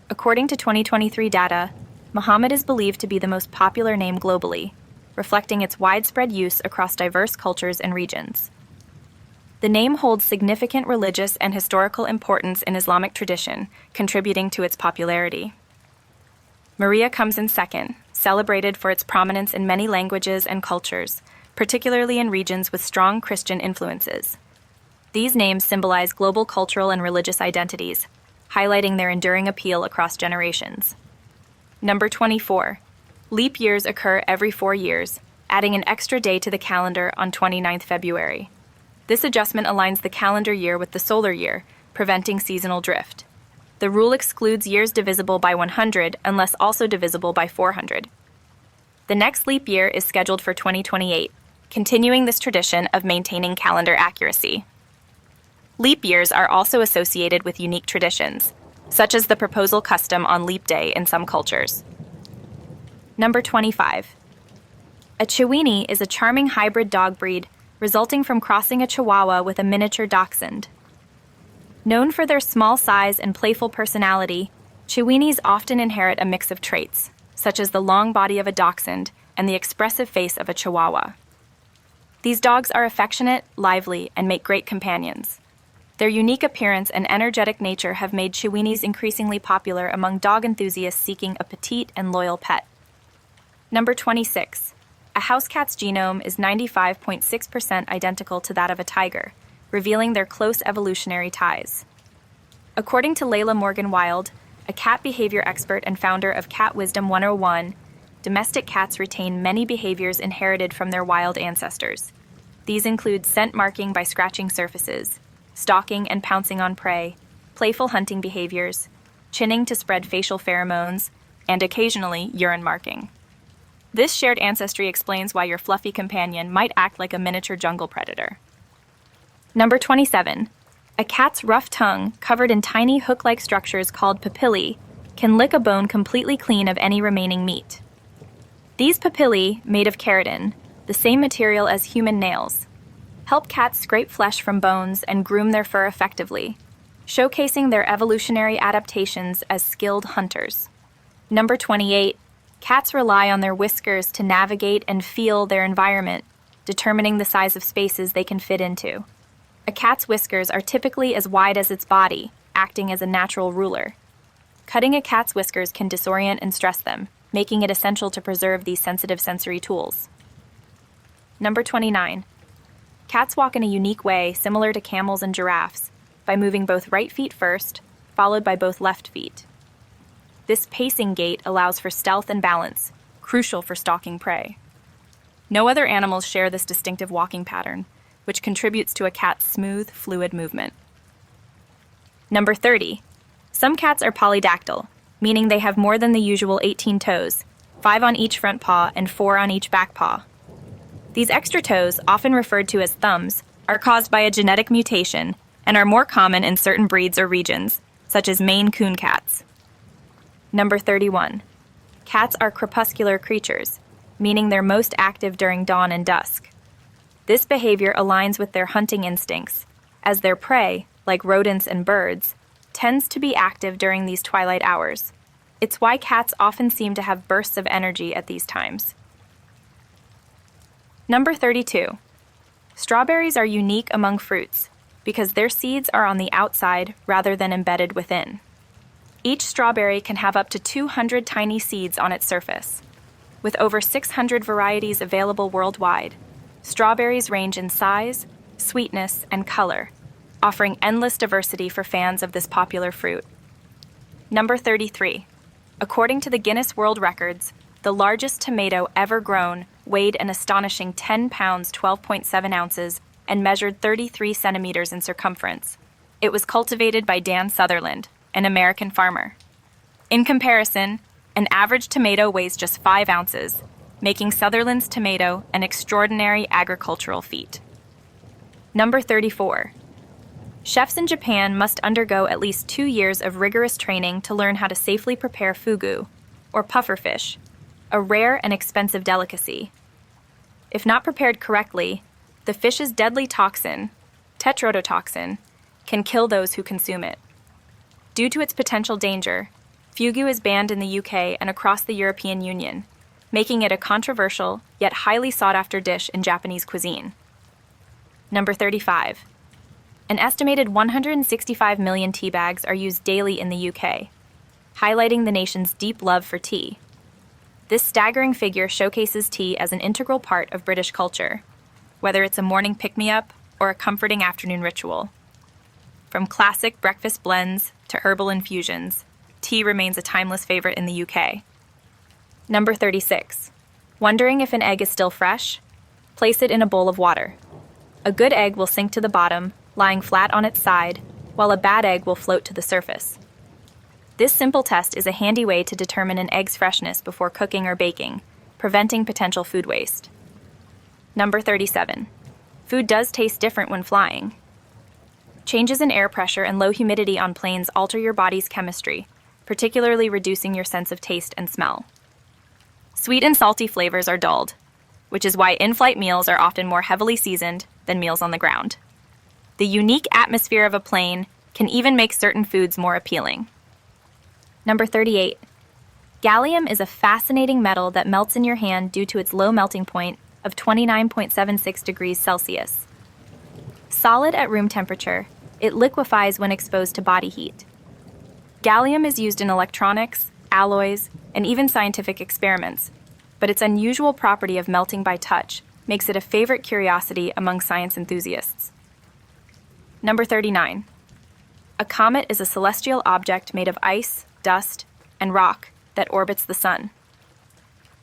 According to 2023 data, Muhammad is believed to be the most popular name globally, reflecting its widespread use across diverse cultures and regions. The name holds significant religious and historical importance in Islamic tradition, contributing to its popularity. Maria comes in second, celebrated for its prominence in many languages and cultures, particularly in regions with strong Christian influences. These names symbolize global cultural and religious identities, highlighting their enduring appeal across generations. Number 24. Leap years occur every 4 years, adding an extra day to the calendar on 29th February. This adjustment aligns the calendar year with the solar year, preventing seasonal drift. The rule excludes years divisible by 100 unless also divisible by 400. The next leap year is scheduled for 2028, continuing this tradition of maintaining calendar accuracy. Leap years are also associated with unique traditions, such as the proposal custom on Leap Day in some cultures. Number 25. A Chiweenie is a charming hybrid dog breed resulting from crossing a Chihuahua with a miniature dachshund. Known for their small size and playful personality, Chiweenies often inherit a mix of traits, such as the long body of a dachshund and the expressive face of a Chihuahua. These dogs are affectionate, lively, and make great companions. Their unique appearance and energetic nature have made Chiweenies increasingly popular among dog enthusiasts seeking a petite and loyal pet. Number 26. A house cat's genome is 95.6% identical to that of a tiger, revealing their close evolutionary ties. According to Layla Morgan-Wild, a cat behavior expert and founder of Cat Wisdom 101, domestic cats retain many behaviors inherited from their wild ancestors. These include scent marking by scratching surfaces, stalking and pouncing on prey, playful hunting behaviors, chinning to spread facial pheromones, and occasionally urine marking. This shared ancestry explains why your fluffy companion might act like a miniature jungle predator. Number 27. A cat's rough tongue, covered in tiny hook-like structures called papillae, can lick a bone completely clean of any remaining meat. These papillae, made of keratin, the same material as human nails, help cats scrape flesh from bones and groom their fur effectively, showcasing their evolutionary adaptations as skilled hunters. Number 28. Cats rely on their whiskers to navigate and feel their environment, determining the size of spaces they can fit into. A cat's whiskers are typically as wide as its body, acting as a natural ruler. Cutting a cat's whiskers can disorient and stress them, making it essential to preserve these sensitive sensory tools. Number 29. Cats walk in a unique way similar to camels and giraffes, by moving both right feet first, followed by both left feet. This pacing gait allows for stealth and balance, crucial for stalking prey. No other animals share this distinctive walking pattern, which contributes to a cat's smooth, fluid movement. Number 30. Some cats are polydactyl, meaning they have more than the usual 18 toes, 5 on each front paw and 4 on each back paw. These extra toes, often referred to as thumbs, are caused by a genetic mutation and are more common in certain breeds or regions, such as Maine Coon cats. Number 31. Cats are crepuscular creatures, meaning they're most active during dawn and dusk. This behavior aligns with their hunting instincts, as their prey, like rodents and birds, tends to be active during these twilight hours. It's why cats often seem to have bursts of energy at these times. Number 32. Strawberries are unique among fruits because their seeds are on the outside rather than embedded within. Each strawberry can have up to 200 tiny seeds on its surface. With over 600 varieties available worldwide, strawberries range in size, sweetness, and color, offering endless diversity for fans of this popular fruit. Number 33. According to the Guinness World Records, the largest tomato ever grown weighed an astonishing 10 pounds 12.7 ounces and measured 33 centimeters in circumference. It was cultivated by Dan Sutherland, an American farmer. In comparison, an average tomato weighs just 5 ounces, making Sutherland's tomato an extraordinary agricultural feat. Number 34. Chefs in Japan must undergo at least 2 years of rigorous training to learn how to safely prepare fugu, or pufferfish, a rare and expensive delicacy. If not prepared correctly, the fish's deadly toxin, tetrodotoxin, can kill those who consume it. Due to its potential danger, fugu is banned in the UK and across the European Union, making it a controversial yet highly sought-after dish in Japanese cuisine. Number 35. An estimated 165 million tea bags are used daily in the UK, highlighting the nation's deep love for tea. This staggering figure showcases tea as an integral part of British culture, whether it's a morning pick-me-up or a comforting afternoon ritual. From classic breakfast blends to herbal infusions, tea remains a timeless favorite in the UK. Number 36. Wondering if an egg is still fresh? Place it in a bowl of water. A good egg will sink to the bottom, lying flat on its side, while a bad egg will float to the surface. This simple test is a handy way to determine an egg's freshness before cooking or baking, preventing potential food waste. Number 37. Food does taste different when flying. Changes in air pressure and low humidity on planes alter your body's chemistry, particularly reducing your sense of taste and smell. Sweet and salty flavors are dulled, which is why in-flight meals are often more heavily seasoned than meals on the ground. The unique atmosphere of a plane can even make certain foods more appealing. Number 38. Gallium is a fascinating metal that melts in your hand due to its low melting point of 29.76 degrees Celsius. Solid at room temperature, it liquefies when exposed to body heat. Gallium is used in electronics, alloys, and even scientific experiments, but its unusual property of melting by touch makes it a favorite curiosity among science enthusiasts. Number 39. A comet is a celestial object made of ice, dust, and rock that orbits the sun.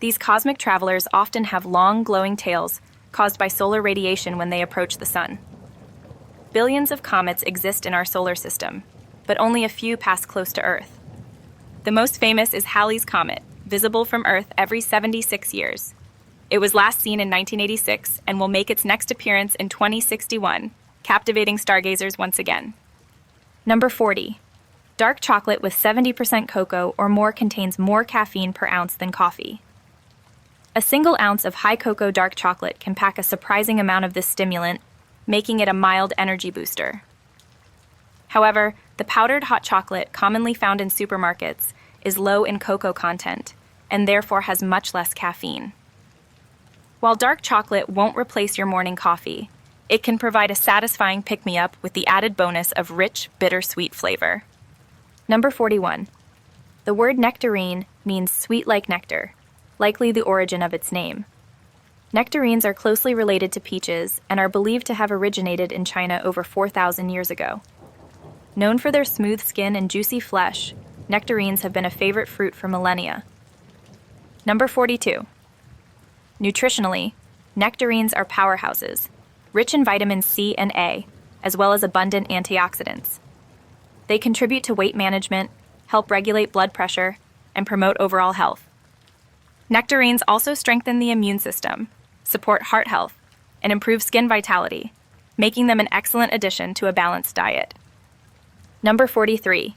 These cosmic travelers often have long, glowing tails caused by solar radiation when they approach the sun. Billions of comets exist in our solar system, but only a few pass close to Earth. The most famous is Halley's Comet, visible from Earth every 76 years. It was last seen in 1986 and will make its next appearance in 2061, captivating stargazers once again. Number 40. Dark chocolate with 70% cocoa or more contains more caffeine per ounce than coffee. A single ounce of high cocoa dark chocolate can pack a surprising amount of this stimulant, making it a mild energy booster. However, the powdered hot chocolate commonly found in supermarkets is low in cocoa content and therefore has much less caffeine. While dark chocolate won't replace your morning coffee, it can provide a satisfying pick-me-up with the added bonus of rich, bittersweet flavor. Number 41. The word nectarine means sweet like nectar, likely the origin of its name. Nectarines are closely related to peaches and are believed to have originated in China over 4,000 years ago. Known for their smooth skin and juicy flesh, nectarines have been a favorite fruit for millennia. Number 42. Nutritionally, Nectarines are powerhouses, rich in vitamins C and A, as well as abundant antioxidants. They contribute to weight management, help regulate blood pressure, and promote overall health. Nectarines also strengthen the immune system, support heart health, and improve skin vitality, making them an excellent addition to a balanced diet. Number 43.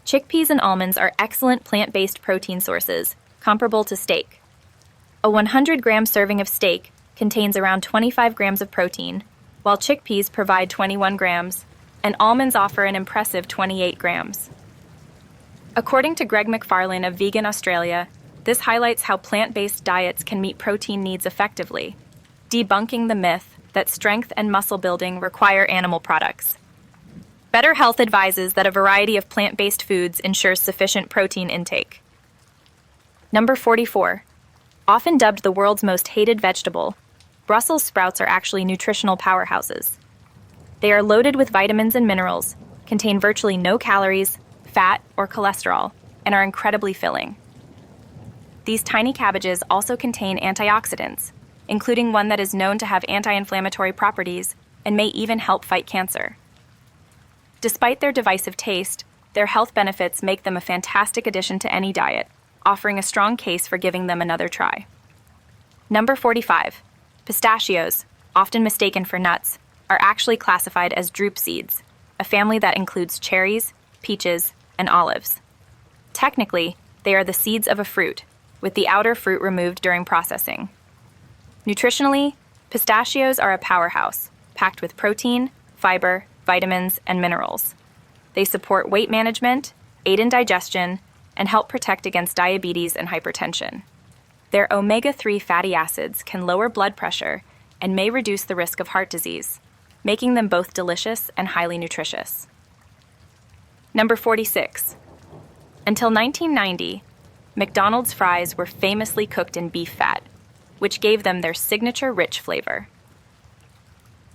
Chickpeas and almonds are excellent plant-based protein sources, comparable to steak. A 100-gram serving of steak contains around 25 grams of protein, while chickpeas provide 21 grams, and almonds offer an impressive 28 grams. According to Greg McFarlane of Vegan Australia, this highlights how plant-based diets can meet protein needs effectively, debunking the myth that strength and muscle building require animal products. Better Health advises that a variety of plant-based foods ensures sufficient protein intake. Number 44. Often dubbed the world's most hated vegetable, Brussels sprouts are actually nutritional powerhouses. They are loaded with vitamins and minerals, contain virtually no calories, fat, or cholesterol, and are incredibly filling. These tiny cabbages also contain antioxidants, including one that is known to have anti-inflammatory properties and may even help fight cancer. Despite their divisive taste, their health benefits make them a fantastic addition to any diet, offering a strong case for giving them another try. Number 45. Pistachios, often mistaken for nuts, are actually classified as drupe seeds, a family that includes cherries, peaches, and olives. Technically, they are the seeds of a fruit, with the outer fruit removed during processing. Nutritionally, pistachios are a powerhouse, packed with protein, fiber, vitamins, and minerals. They support weight management, aid in digestion, and help protect against diabetes and hypertension. Their omega-3 fatty acids can lower blood pressure and may reduce the risk of heart disease, making them both delicious and highly nutritious. Number 46. Until 1990, McDonald's fries were famously cooked in beef fat, which gave them their signature rich flavor.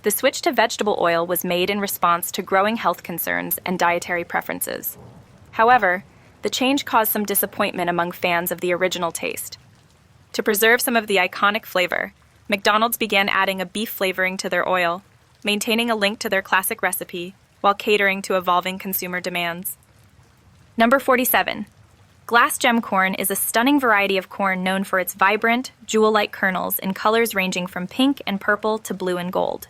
The switch to vegetable oil was made in response to growing health concerns and dietary preferences. However, the change caused some disappointment among fans of the original taste. To preserve some of the iconic flavor, McDonald's began adding a beef flavoring to their oil, maintaining a link to their classic recipe while catering to evolving consumer demands. Number 47. Glass gem corn is a stunning variety of corn known for its vibrant, jewel-like kernels in colors ranging from pink and purple to blue and gold.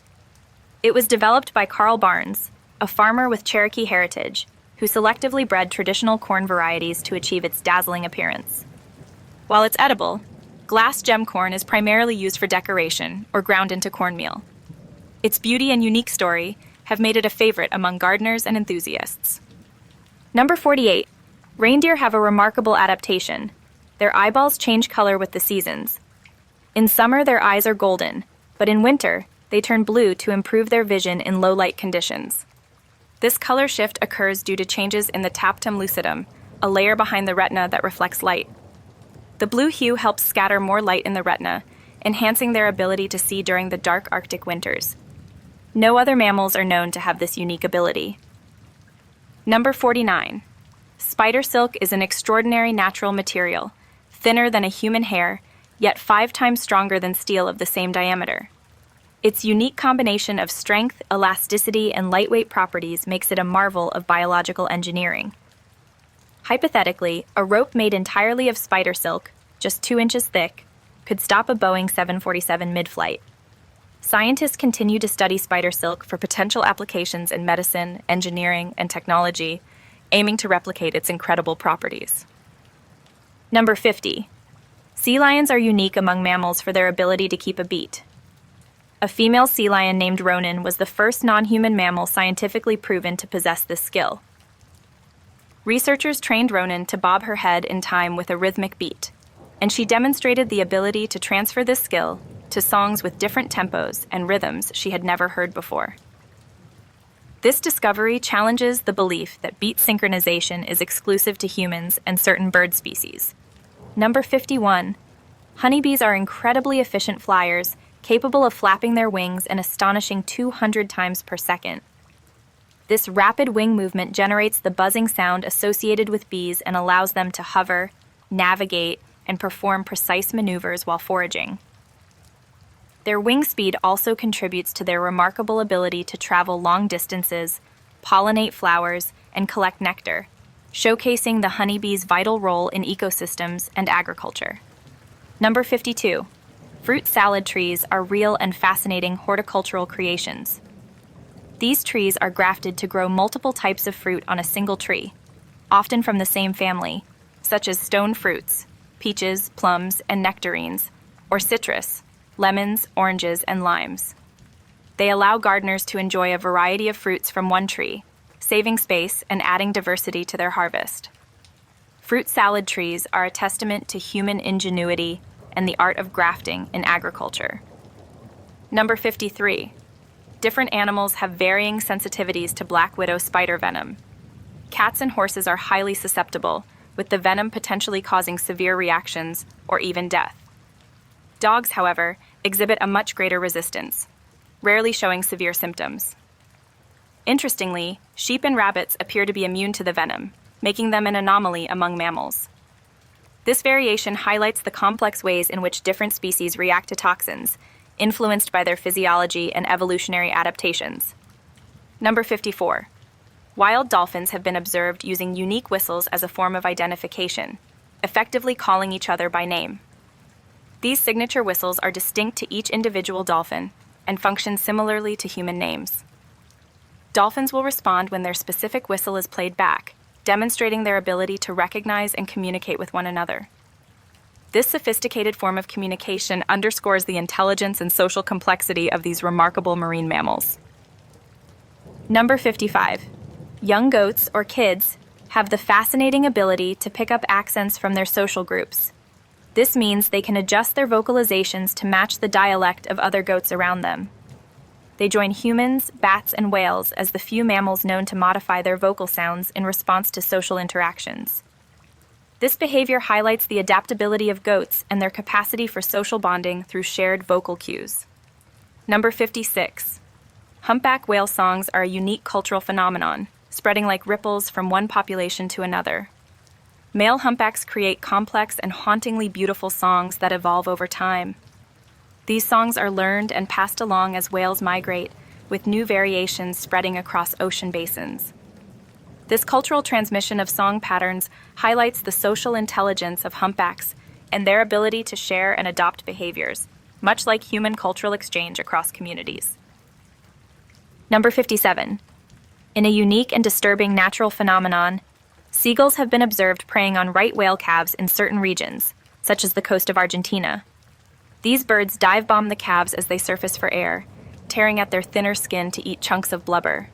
It was developed by Carl Barnes, a farmer with Cherokee heritage, who selectively bred traditional corn varieties to achieve its dazzling appearance. While it's edible, glass gem corn is primarily used for decoration or ground into cornmeal. Its beauty and unique story have made it a favorite among gardeners and enthusiasts. Number 48. Reindeer have a remarkable adaptation. Their eyeballs change color with the seasons. In summer, their eyes are golden, but in winter, they turn blue to improve their vision in low-light conditions. This color shift occurs due to changes in the tapetum lucidum, a layer behind the retina that reflects light. The blue hue helps scatter more light in the retina, enhancing their ability to see during the dark Arctic winters. No other mammals are known to have this unique ability. Number 49. Spider silk is an extraordinary natural material, thinner than a human hair, yet 5 times stronger than steel of the same diameter. Its unique combination of strength, elasticity, and lightweight properties makes it a marvel of biological engineering. Hypothetically, a rope made entirely of spider silk, just 2 inches thick, could stop a Boeing 747 mid-flight. Scientists continue to study spider silk for potential applications in medicine, engineering, and technology, aiming to replicate its incredible properties. Number 50. Sea lions are unique among mammals for their ability to keep a beat. A female sea lion named Ronan was the first non-human mammal scientifically proven to possess this skill. Researchers trained Ronan to bob her head in time with a rhythmic beat, and she demonstrated the ability to transfer this skill to songs with different tempos and rhythms she had never heard before. This discovery challenges the belief that beat synchronization is exclusive to humans and certain bird species. Number 51. Honeybees are incredibly efficient flyers, capable of flapping their wings an astonishing 200 times per second. This rapid wing movement generates the buzzing sound associated with bees and allows them to hover, navigate, and perform precise maneuvers while foraging. Their wing speed also contributes to their remarkable ability to travel long distances, pollinate flowers, and collect nectar, showcasing the honeybee's vital role in ecosystems and agriculture. Number 52. Fruit salad trees are real and fascinating horticultural creations. These trees are grafted to grow multiple types of fruit on a single tree, often from the same family, such as stone fruits, peaches, plums, and nectarines, or citrus, lemons, oranges, and limes. They allow gardeners to enjoy a variety of fruits from one tree, saving space and adding diversity to their harvest. Fruit salad trees are a testament to human ingenuity and the art of grafting in agriculture. Number 53. Different animals have varying sensitivities to black widow spider venom. Cats and horses are highly susceptible, with the venom potentially causing severe reactions or even death. Dogs, however, exhibit a much greater resistance, rarely showing severe symptoms. Interestingly, sheep and rabbits appear to be immune to the venom, making them an anomaly among mammals. This variation highlights the complex ways in which different species react to toxins, influenced by their physiology and evolutionary adaptations. Number 54. Wild dolphins have been observed using unique whistles as a form of identification, effectively calling each other by name. These signature whistles are distinct to each individual dolphin and function similarly to human names. Dolphins will respond when their specific whistle is played back, demonstrating their ability to recognize and communicate with one another. This sophisticated form of communication underscores the intelligence and social complexity of these remarkable marine mammals. Number 55. Young goats, or kids, have the fascinating ability to pick up accents from their social groups. This means they can adjust their vocalizations to match the dialect of other goats around them. They join humans, bats, and whales as the few mammals known to modify their vocal sounds in response to social interactions. This behavior highlights the adaptability of goats and their capacity for social bonding through shared vocal cues. Number 56. Humpback whale songs are a unique cultural phenomenon, spreading like ripples from one population to another. Male humpbacks create complex and hauntingly beautiful songs that evolve over time. These songs are learned and passed along as whales migrate, with new variations spreading across ocean basins. This cultural transmission of song patterns highlights the social intelligence of humpbacks and their ability to share and adopt behaviors, much like human cultural exchange across communities. Number 57. In a unique and disturbing natural phenomenon, seagulls have been observed preying on right whale calves in certain regions, such as the coast of Argentina. These birds dive-bomb the calves as they surface for air, tearing at their thinner skin to eat chunks of blubber.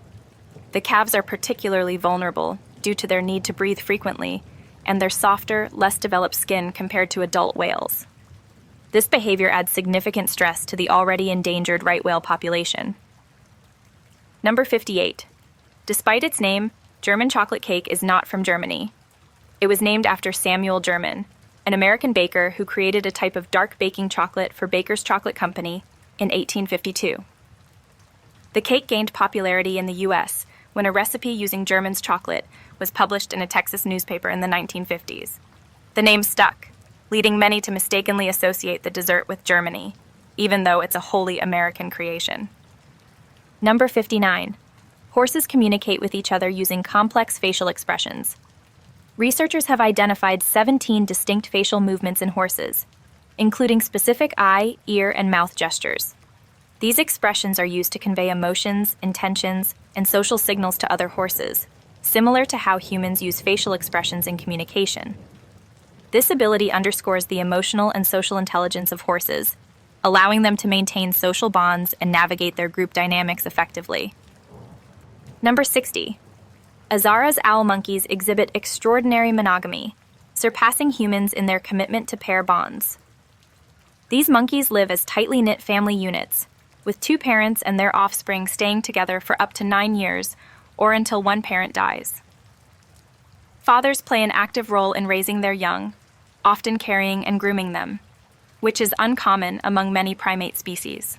The calves are particularly vulnerable due to their need to breathe frequently and their softer, less developed skin compared to adult whales. This behavior adds significant stress to the already endangered right whale population. Number 58. Despite its name, German chocolate cake is not from Germany. It was named after Samuel German, an American baker who created a type of dark baking chocolate for Baker's Chocolate Company in 1852. The cake gained popularity in the U.S. when a recipe using German's chocolate was published in a Texas newspaper in the 1950s. The name stuck, leading many to mistakenly associate the dessert with Germany, even though it's a wholly American creation. Number 59. Horses communicate with each other using complex facial expressions. Researchers have identified 17 distinct facial movements in horses, including specific eye, ear, and mouth gestures. These expressions are used to convey emotions, intentions, and social signals to other horses, similar to how humans use facial expressions in communication. This ability underscores the emotional and social intelligence of horses, allowing them to maintain social bonds and navigate their group dynamics effectively. Number 60. Azara's owl monkeys exhibit extraordinary monogamy, surpassing humans in their commitment to pair bonds. These monkeys live as tightly knit family units, with two parents and their offspring staying together for up to 9 years or until one parent dies. Fathers play an active role in raising their young, often carrying and grooming them, which is uncommon among many primate species.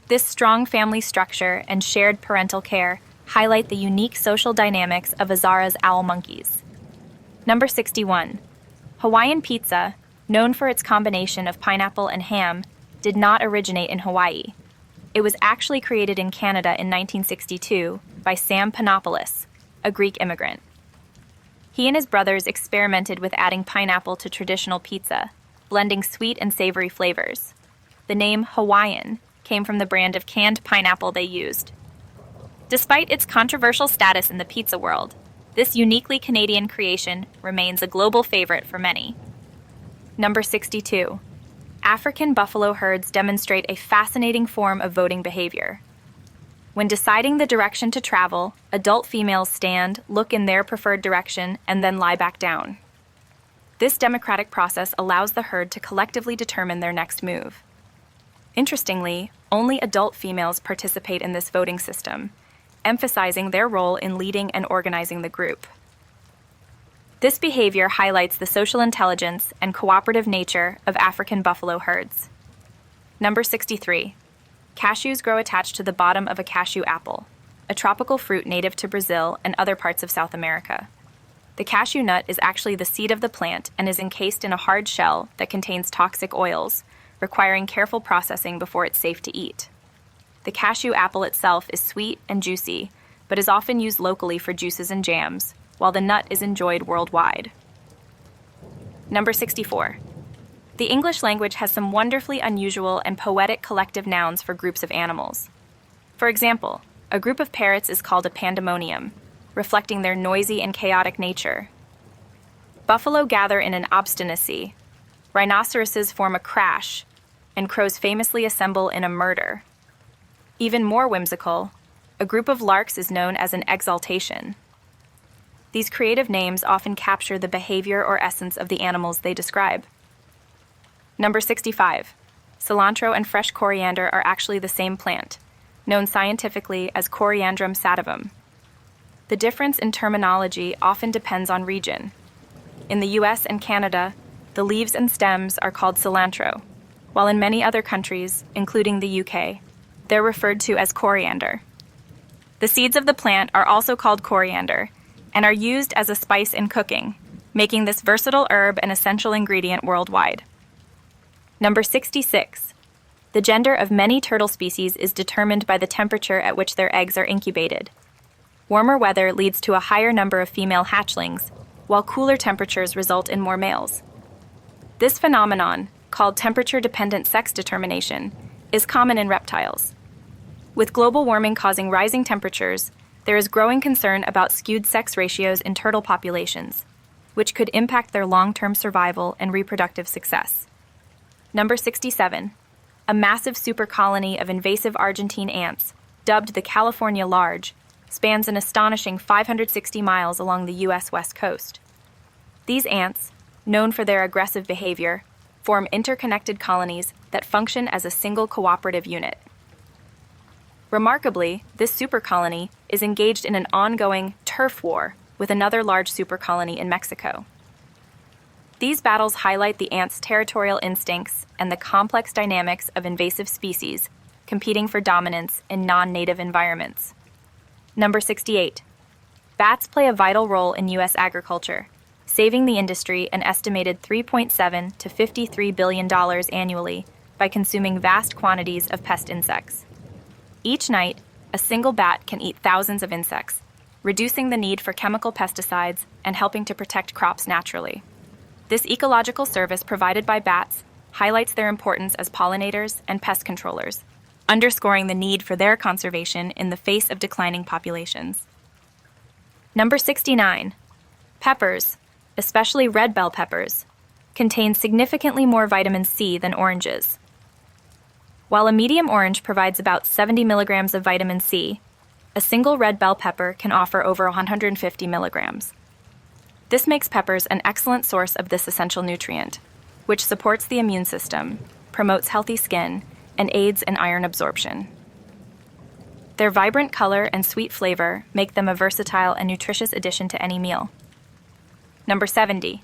This strong family structure and shared parental care highlight the unique social dynamics of Azara's owl monkeys. Number 61. Hawaiian pizza, known for its combination of pineapple and ham, did not originate in Hawaii. It was actually created in Canada in 1962 by Sam Panopoulos, a Greek immigrant. He and his brothers experimented with adding pineapple to traditional pizza, blending sweet and savory flavors. The name Hawaiian came from the brand of canned pineapple they used. Despite its controversial status in the pizza world, this uniquely Canadian creation remains a global favorite for many. Number 62. African buffalo herds demonstrate a fascinating form of voting behavior. When deciding the direction to travel, adult females stand, look in their preferred direction, and then lie back down. This democratic process allows the herd to collectively determine their next move. Interestingly, only adult females participate in this voting system, emphasizing their role in leading and organizing the group. This behavior highlights the social intelligence and cooperative nature of African buffalo herds. Number 63. Cashews grow attached to the bottom of a cashew apple, a tropical fruit native to Brazil and other parts of South America. The cashew nut is actually the seed of the plant and is encased in a hard shell that contains toxic oils, requiring careful processing before it's safe to eat. The cashew apple itself is sweet and juicy, but is often used locally for juices and jams, while the nut is enjoyed worldwide. Number 64. The English language has some wonderfully unusual and poetic collective nouns for groups of animals. For example, a group of parrots is called a pandemonium, reflecting their noisy and chaotic nature. Buffalo gather in an obstinacy, rhinoceroses form a crash, and crows famously assemble in a murder. Even more whimsical, a group of larks is known as an exaltation. These creative names often capture the behavior or essence of the animals they describe. Number 65. Cilantro and fresh coriander are actually the same plant, known scientifically as Coriandrum sativum. The difference in terminology often depends on region. In the US and Canada, the leaves and stems are called cilantro, while in many other countries, including the UK, they're referred to as coriander. The seeds of the plant are also called coriander and are used as a spice in cooking, making this versatile herb an essential ingredient worldwide. Number 66. The gender of many turtle species is determined by the temperature at which their eggs are incubated. Warmer weather leads to a higher number of female hatchlings, while cooler temperatures result in more males. This phenomenon, called temperature-dependent sex determination, is common in reptiles. With global warming causing rising temperatures, there is growing concern about skewed sex ratios in turtle populations, which could impact their long-term survival and reproductive success. Number 67. A massive supercolony of invasive Argentine ants, dubbed the California Large, spans an astonishing 560 miles along the U.S. West Coast. These ants, known for their aggressive behavior, form interconnected colonies that function as a single cooperative unit. Remarkably, this supercolony is engaged in an ongoing turf war with another large supercolony in Mexico. These battles highlight the ants' territorial instincts and the complex dynamics of invasive species competing for dominance in non-native environments. Number 68. Bats play a vital role in U.S. agriculture, saving the industry an estimated $3.7 to $53 billion annually by consuming vast quantities of pest insects. Each night, a single bat can eat thousands of insects, reducing the need for chemical pesticides and helping to protect crops naturally. This ecological service provided by bats highlights their importance as pollinators and pest controllers, underscoring the need for their conservation in the face of declining populations. Number 69. Peppers, especially red bell peppers, contain significantly more vitamin C than oranges. While a medium orange provides about 70 milligrams of vitamin C, a single red bell pepper can offer over 150 milligrams. This makes peppers an excellent source of this essential nutrient, which supports the immune system, promotes healthy skin, and aids in iron absorption. Their vibrant color and sweet flavor make them a versatile and nutritious addition to any meal. Number 70.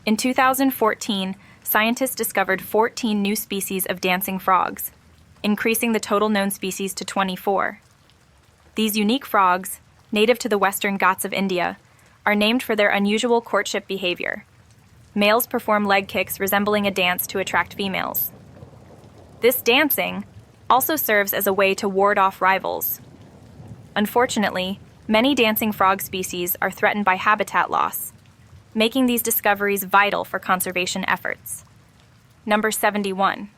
In 2014, scientists discovered 14 new species of dancing frogs, increasing the total known species to 24. These unique frogs, native to the western Ghats of India, are named for their unusual courtship behavior. Males perform leg kicks resembling a dance to attract females. This dancing also serves as a way to ward off rivals. Unfortunately, many dancing frog species are threatened by habitat loss, making these discoveries vital for conservation efforts. Number 71.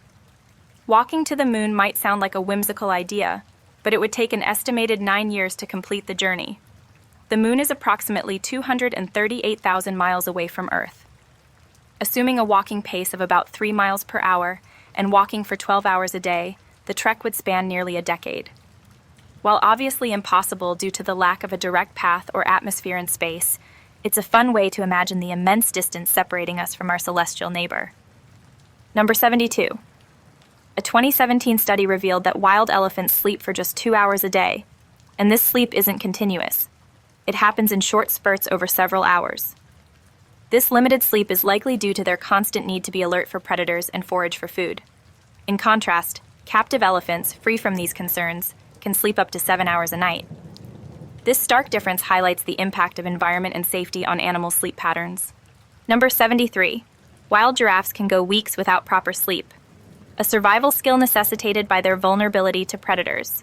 Walking to the moon might sound like a whimsical idea, but it would take an estimated 9 years to complete the journey. The moon is approximately 238,000 miles away from Earth. Assuming a walking pace of about 3 miles per hour and walking for 12 hours a day, the trek would span nearly a decade. While obviously impossible due to the lack of a direct path or atmosphere in space, it's a fun way to imagine the immense distance separating us from our celestial neighbor. Number 72. A 2017 study revealed that wild elephants sleep for just 2 hours a day, and this sleep isn't continuous. It happens in short spurts over several hours. This limited sleep is likely due to their constant need to be alert for predators and forage for food. In contrast, captive elephants, free from these concerns, can sleep up to 7 hours a night. This stark difference highlights the impact of environment and safety on animal sleep patterns. Number 73. Wild giraffes can go weeks without proper sleep, a survival skill necessitated by their vulnerability to predators.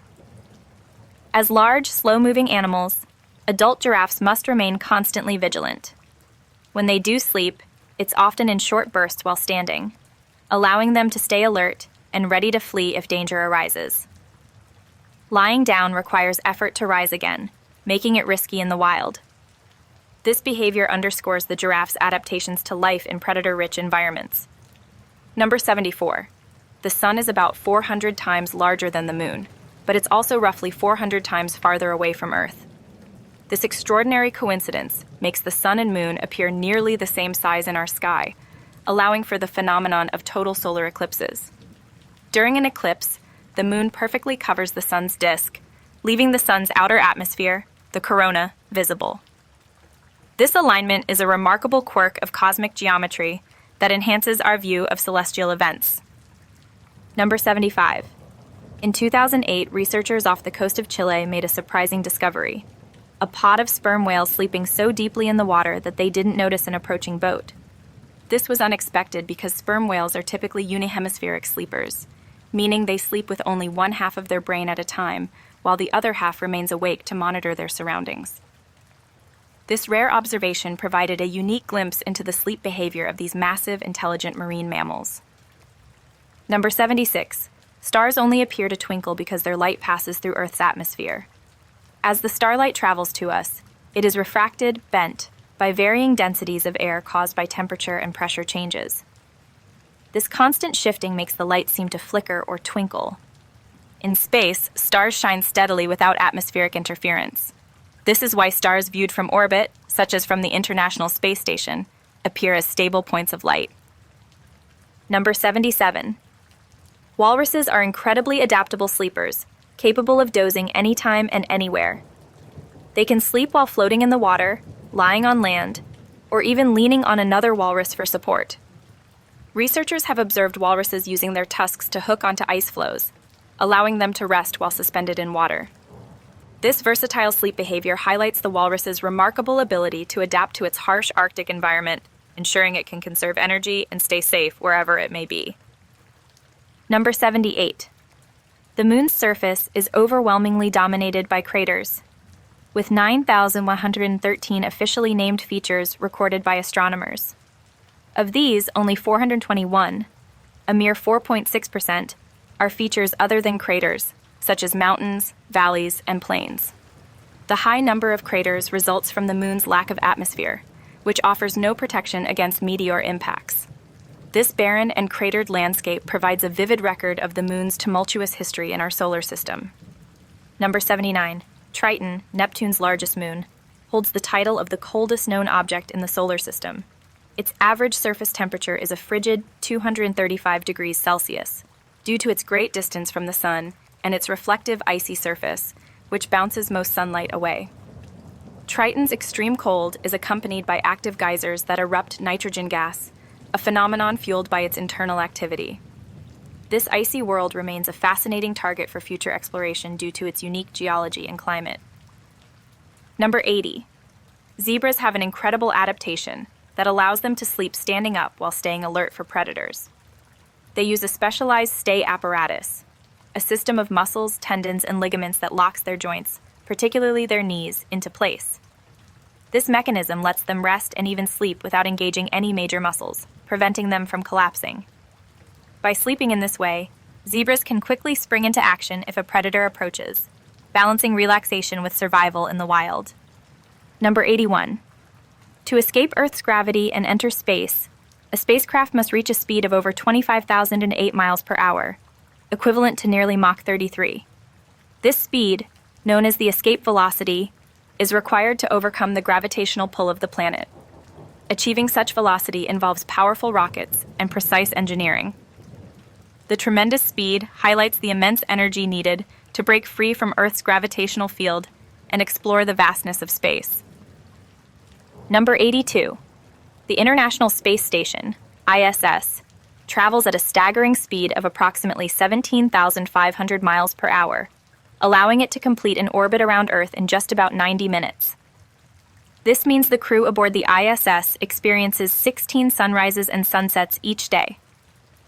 As large, slow-moving animals, adult giraffes must remain constantly vigilant. When they do sleep, it's often in short bursts while standing, allowing them to stay alert and ready to flee if danger arises. Lying down requires effort to rise again, making it risky in the wild. This behavior underscores the giraffe's adaptations to life in predator-rich environments. Number 74. The sun is about 400 times larger than the moon, but it's also roughly 400 times farther away from Earth. This extraordinary coincidence makes the sun and moon appear nearly the same size in our sky, allowing for the phenomenon of total solar eclipses. During an eclipse, the moon perfectly covers the sun's disk, leaving the sun's outer atmosphere, the corona, visible. This alignment is a remarkable quirk of cosmic geometry that enhances our view of celestial events. Number 75. In 2008, researchers off the coast of Chile made a surprising discovery: a pod of sperm whales sleeping so deeply in the water that they didn't notice an approaching boat. This was unexpected because sperm whales are typically unihemispheric sleepers, meaning they sleep with only one half of their brain at a time, while the other half remains awake to monitor their surroundings. This rare observation provided a unique glimpse into the sleep behavior of these massive, intelligent marine mammals. Number 76. Stars only appear to twinkle because their light passes through Earth's atmosphere. As the starlight travels to us, it is refracted, bent, by varying densities of air caused by temperature and pressure changes. This constant shifting makes the light seem to flicker or twinkle. In space, stars shine steadily without atmospheric interference. This is why stars viewed from orbit, such as from the International Space Station, appear as stable points of light. Number 77. Walruses are incredibly adaptable sleepers, capable of dozing anytime and anywhere. They can sleep while floating in the water, lying on land, or even leaning on another walrus for support. Researchers have observed walruses using their tusks to hook onto ice floes, allowing them to rest while suspended in water. This versatile sleep behavior highlights the walrus's remarkable ability to adapt to its harsh Arctic environment, ensuring it can conserve energy and stay safe wherever it may be. Number 78. The moon's surface is overwhelmingly dominated by craters, with 9,113 officially named features recorded by astronomers. Of these, only 421, a mere 4.6%, are features other than craters, such as mountains, valleys, and plains. The high number of craters results from the moon's lack of atmosphere, which offers no protection against meteor impacts. This barren and cratered landscape provides a vivid record of the moon's tumultuous history in our solar system. Number 79. Triton, Neptune's largest moon, holds the title of the coldest known object in the solar system. Its average surface temperature is a frigid 235 degrees Celsius, due to its great distance from the sun and its reflective icy surface, which bounces most sunlight away. Triton's extreme cold is accompanied by active geysers that erupt nitrogen gas, a phenomenon fueled by its internal activity. This icy world remains a fascinating target for future exploration due to its unique geology and climate. Number 80. Zebras have an incredible adaptation that allows them to sleep standing up while staying alert for predators. They use a specialized stay apparatus, a system of muscles, tendons, and ligaments that locks their joints, particularly their knees, into place. This mechanism lets them rest and even sleep without engaging any major muscles, preventing them from collapsing. By sleeping in this way, zebras can quickly spring into action if a predator approaches, balancing relaxation with survival in the wild. Number 81. To escape Earth's gravity and enter space, a spacecraft must reach a speed of over 25,008 miles per hour, equivalent to nearly Mach 33. This speed, known as the escape velocity, is required to overcome the gravitational pull of the planet. Achieving such velocity involves powerful rockets and precise engineering. The tremendous speed highlights the immense energy needed to break free from Earth's gravitational field and explore the vastness of space. Number 82. The International Space Station, ISS, travels at a staggering speed of approximately 17,500 miles per hour, allowing it to complete an orbit around Earth in just about 90 minutes. This means the crew aboard the ISS experiences 16 sunrises and sunsets each day.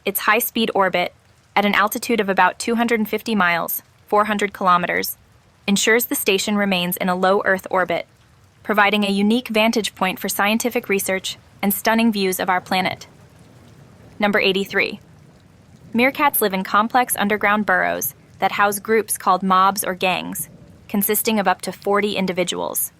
Its high-speed orbit, at an altitude of about 250 miles, 400 kilometers, ensures the station remains in a low Earth orbit, providing a unique vantage point for scientific research and stunning views of our planet. Number 83. Meerkats live in complex underground burrows that house groups called mobs or gangs, consisting of up to 40 individuals.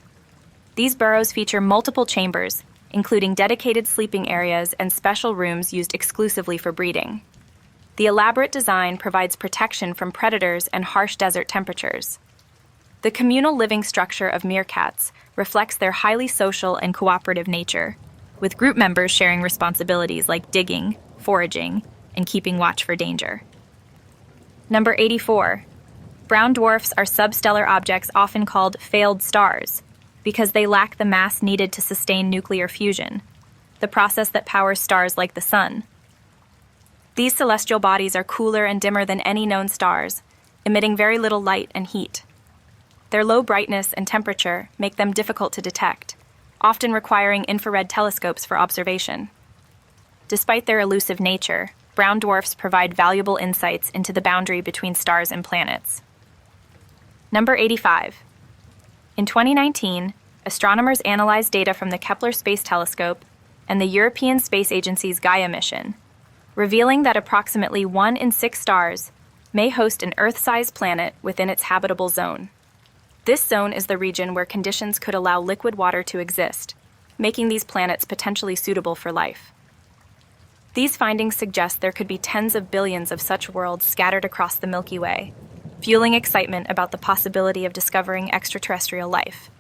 These burrows feature multiple chambers, including dedicated sleeping areas and special rooms used exclusively for breeding. The elaborate design provides protection from predators and harsh desert temperatures. The communal living structure of meerkats reflects their highly social and cooperative nature, with group members sharing responsibilities like digging, foraging, and keeping watch for danger. Number 84. Brown dwarfs are substellar objects often called failed stars because they lack the mass needed to sustain nuclear fusion, the process that powers stars like the Sun. These celestial bodies are cooler and dimmer than any known stars, emitting very little light and heat. Their low brightness and temperature make them difficult to detect, often requiring infrared telescopes for observation. Despite their elusive nature, brown dwarfs provide valuable insights into the boundary between stars and planets. Number 85. In 2019, astronomers analyzed data from the Kepler Space Telescope and the European Space Agency's Gaia mission, revealing that approximately 1 in 6 stars may host an Earth-sized planet within its habitable zone. This zone is the region where conditions could allow liquid water to exist, making these planets potentially suitable for life. These findings suggest there could be tens of billions of such worlds scattered across the Milky Way, fueling excitement about the possibility of discovering extraterrestrial life.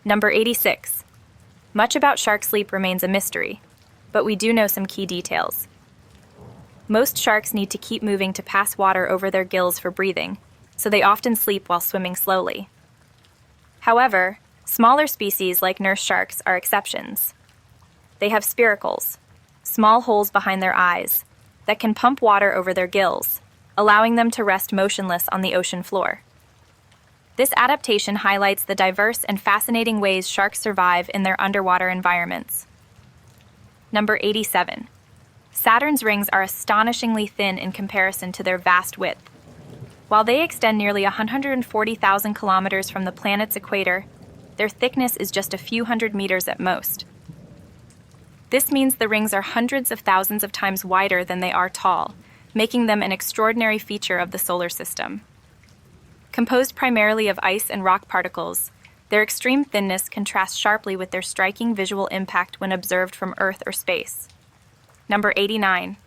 Number 86. Much about shark sleep remains a mystery, but we do know some key details. Most sharks need to keep moving to pass water over their gills for breathing, so they often sleep while swimming slowly. However, smaller species like nurse sharks are exceptions. They have spiracles, small holes behind their eyes, that can pump water over their gills, allowing them to rest motionless on the ocean floor. This adaptation highlights the diverse and fascinating ways sharks survive in their underwater environments. Number 87. Saturn's rings are astonishingly thin in comparison to their vast width. While they extend nearly 140,000 kilometers from the planet's equator, their thickness is just a few hundred meters at most. This means the rings are hundreds of thousands of times wider than they are tall, making them an extraordinary feature of the solar system. Composed primarily of ice and rock particles, their extreme thinness contrasts sharply with their striking visual impact when observed from Earth or space. Number 89.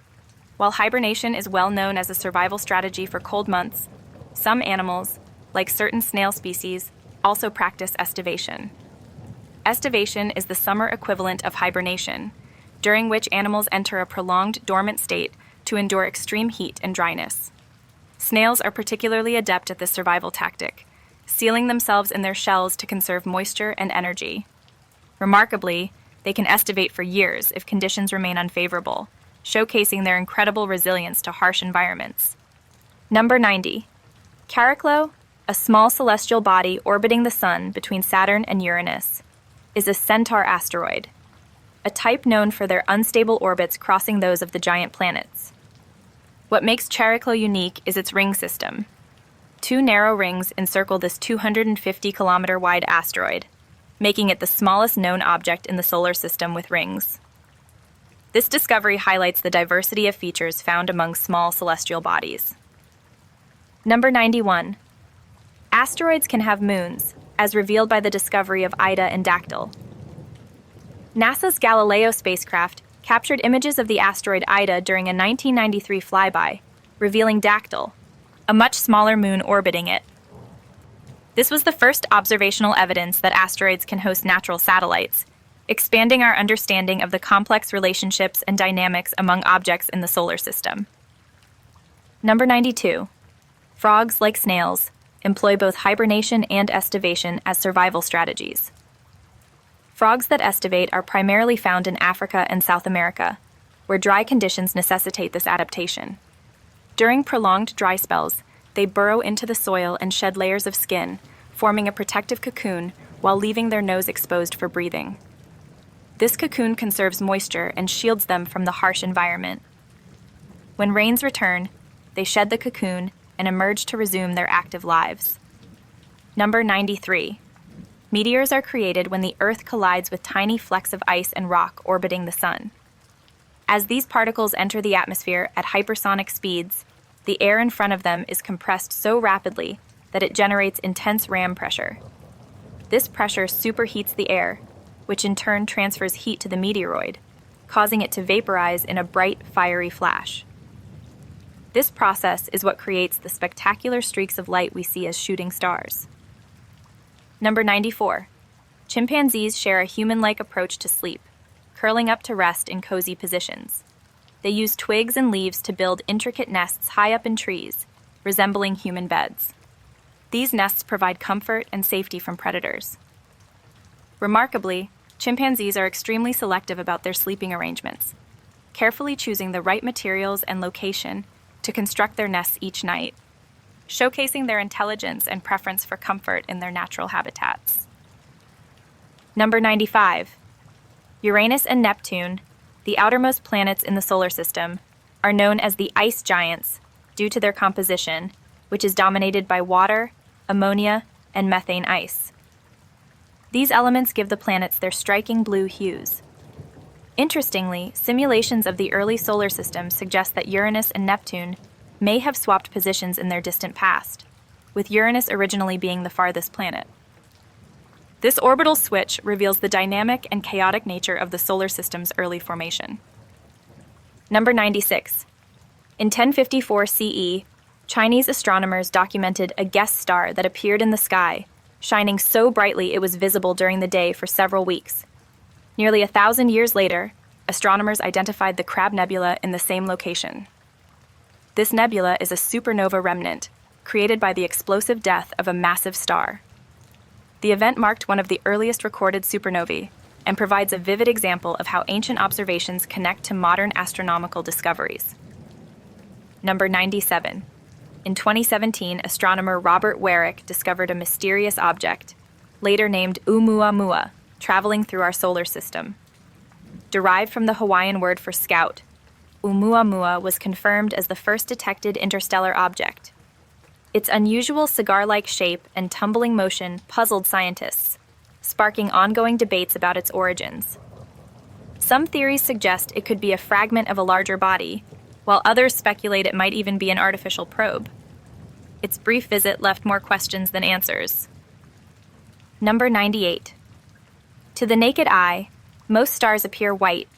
While hibernation is well known as a survival strategy for cold months, some animals, like certain snail species, also practice estivation. Estivation is the summer equivalent of hibernation, during which animals enter a prolonged dormant state to endure extreme heat and dryness. Snails are particularly adept at this survival tactic, sealing themselves in their shells to conserve moisture and energy. Remarkably, they can estivate for years if conditions remain unfavorable, showcasing their incredible resilience to harsh environments. Number 90. Chariklo, a small celestial body orbiting the Sun between Saturn and Uranus, is a Centaur asteroid, a type known for their unstable orbits crossing those of the giant planets. What makes Chariklo unique is its ring system. 2 narrow rings encircle this 250-kilometer-wide asteroid, making it the smallest known object in the solar system with rings. This discovery highlights the diversity of features found among small celestial bodies. Number 91. Asteroids can have moons, as revealed by the discovery of Ida and Dactyl. NASA's Galileo spacecraft captured images of the asteroid Ida during a 1993 flyby, revealing Dactyl, a much smaller moon orbiting it. This was the first observational evidence that asteroids can host natural satellites, expanding our understanding of the complex relationships and dynamics among objects in the solar system. Number 92. Frogs, like snails, employ both hibernation and estivation as survival strategies. Frogs that estivate are primarily found in Africa and South America, where dry conditions necessitate this adaptation. During prolonged dry spells, they burrow into the soil and shed layers of skin, forming a protective cocoon while leaving their nose exposed for breathing. This cocoon conserves moisture and shields them from the harsh environment. When rains return, they shed the cocoon and emerge to resume their active lives. Number 93. Meteors are created when the Earth collides with tiny flecks of ice and rock orbiting the Sun. As these particles enter the atmosphere at hypersonic speeds, the air in front of them is compressed so rapidly that it generates intense ram pressure. This pressure superheats the air, which in turn transfers heat to the meteoroid, causing it to vaporize in a bright, fiery flash. This process is what creates the spectacular streaks of light we see as shooting stars. Number 94. Chimpanzees share a human-like approach to sleep, curling up to rest in cozy positions. They use twigs and leaves to build intricate nests high up in trees, resembling human beds. These nests provide comfort and safety from predators. Remarkably, chimpanzees are extremely selective about their sleeping arrangements, carefully choosing the right materials and location to construct their nests each night, showcasing their intelligence and preference for comfort in their natural habitats. Number 95. Uranus and Neptune, the outermost planets in the solar system, are known as the ice giants due to their composition, which is dominated by water, ammonia, and methane ice. These elements give the planets their striking blue hues. Interestingly, simulations of the early solar system suggest that Uranus and Neptune may have swapped positions in their distant past, with Uranus originally being the farthest planet. This orbital switch reveals the dynamic and chaotic nature of the solar system's early formation. Number 96. In 1054 CE, Chinese astronomers documented a guest star that appeared in the sky, shining so brightly it was visible during the day for several weeks. Nearly 1,000 years later, astronomers identified the Crab Nebula in the same location. This nebula is a supernova remnant, created by the explosive death of a massive star. The event marked one of the earliest recorded supernovae and provides a vivid example of how ancient observations connect to modern astronomical discoveries. Number 97. In 2017, astronomer Robert Warwick discovered a mysterious object, later named Oumuamua, traveling through our solar system. Derived from the Hawaiian word for scout, Oumuamua was confirmed as the first detected interstellar object. Its unusual cigar-like shape and tumbling motion puzzled scientists, sparking ongoing debates about its origins. Some theories suggest it could be a fragment of a larger body, while others speculate it might even be an artificial probe. Its brief visit left more questions than answers. Number 98. To the naked eye, most stars appear white,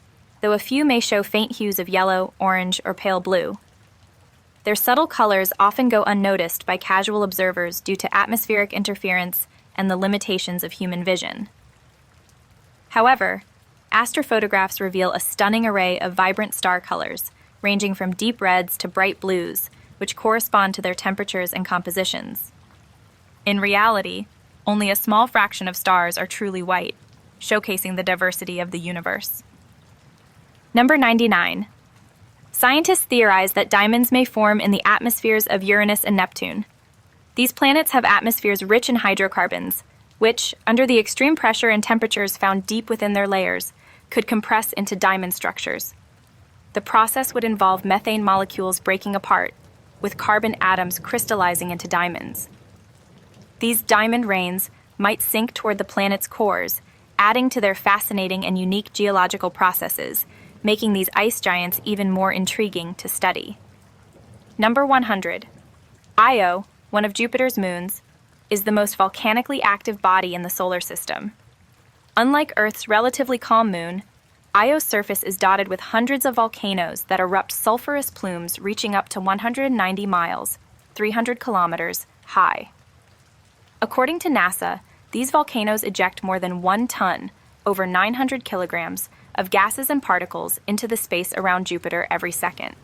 though a few may show faint hues of yellow, orange, or pale blue. Their subtle colors often go unnoticed by casual observers due to atmospheric interference and the limitations of human vision. However, astrophotographs reveal a stunning array of vibrant star colors, ranging from deep reds to bright blues, which correspond to their temperatures and compositions. In reality, only a small fraction of stars are truly white, showcasing the diversity of the universe. Number 99. Scientists theorize that diamonds may form in the atmospheres of Uranus and Neptune. These planets have atmospheres rich in hydrocarbons, which, under the extreme pressure and temperatures found deep within their layers, could compress into diamond structures. The process would involve methane molecules breaking apart, with carbon atoms crystallizing into diamonds. These diamond rains might sink toward the planet's cores, adding to their fascinating and unique geological processes, making these ice giants even more intriguing to study. Number 100. Io, one of Jupiter's moons, is the most volcanically active body in the solar system. Unlike Earth's relatively calm moon, Io's surface is dotted with hundreds of volcanoes that erupt sulfurous plumes reaching up to 190 miles, 300 kilometers, high. According to NASA, these volcanoes eject more than 1 ton, over 900 kilograms, of gases and particles into the space around Jupiter every second.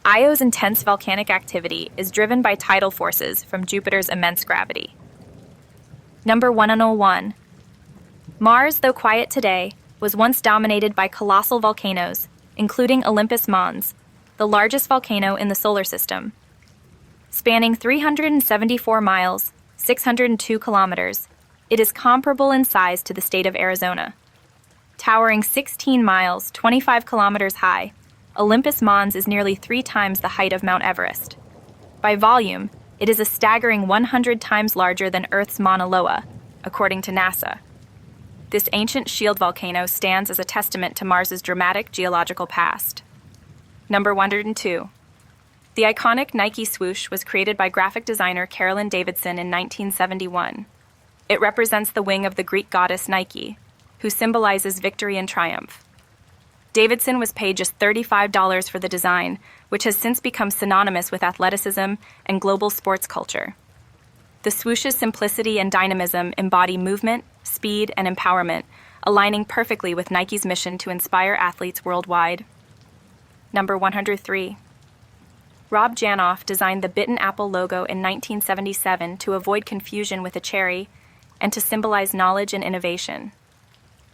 Io's intense volcanic activity is driven by tidal forces from Jupiter's immense gravity. Number 101. Mars, though quiet today, was once dominated by colossal volcanoes, including Olympus Mons, the largest volcano in the solar system. Spanning 374 miles, 602 kilometers, it is comparable in size to the state of Arizona. Towering 16 miles, 25 kilometers high, Olympus Mons is nearly 3 times the height of Mount Everest. By volume, it is a staggering 100 times larger than Earth's Mauna Loa, according to NASA. This ancient shield volcano stands as a testament to Mars's dramatic geological past. Number 102. The iconic Nike swoosh was created by graphic designer Carolyn Davidson in 1971. It represents the wing of the Greek goddess Nike, who symbolizes victory and triumph. Davidson was paid just $35 for the design, which has since become synonymous with athleticism and global sports culture. The swoosh's simplicity and dynamism embody movement, speed, and empowerment, aligning perfectly with Nike's mission to inspire athletes worldwide. Number 103. Rob Janoff designed the Bitten Apple logo in 1977 to avoid confusion with a cherry and to symbolize knowledge and innovation.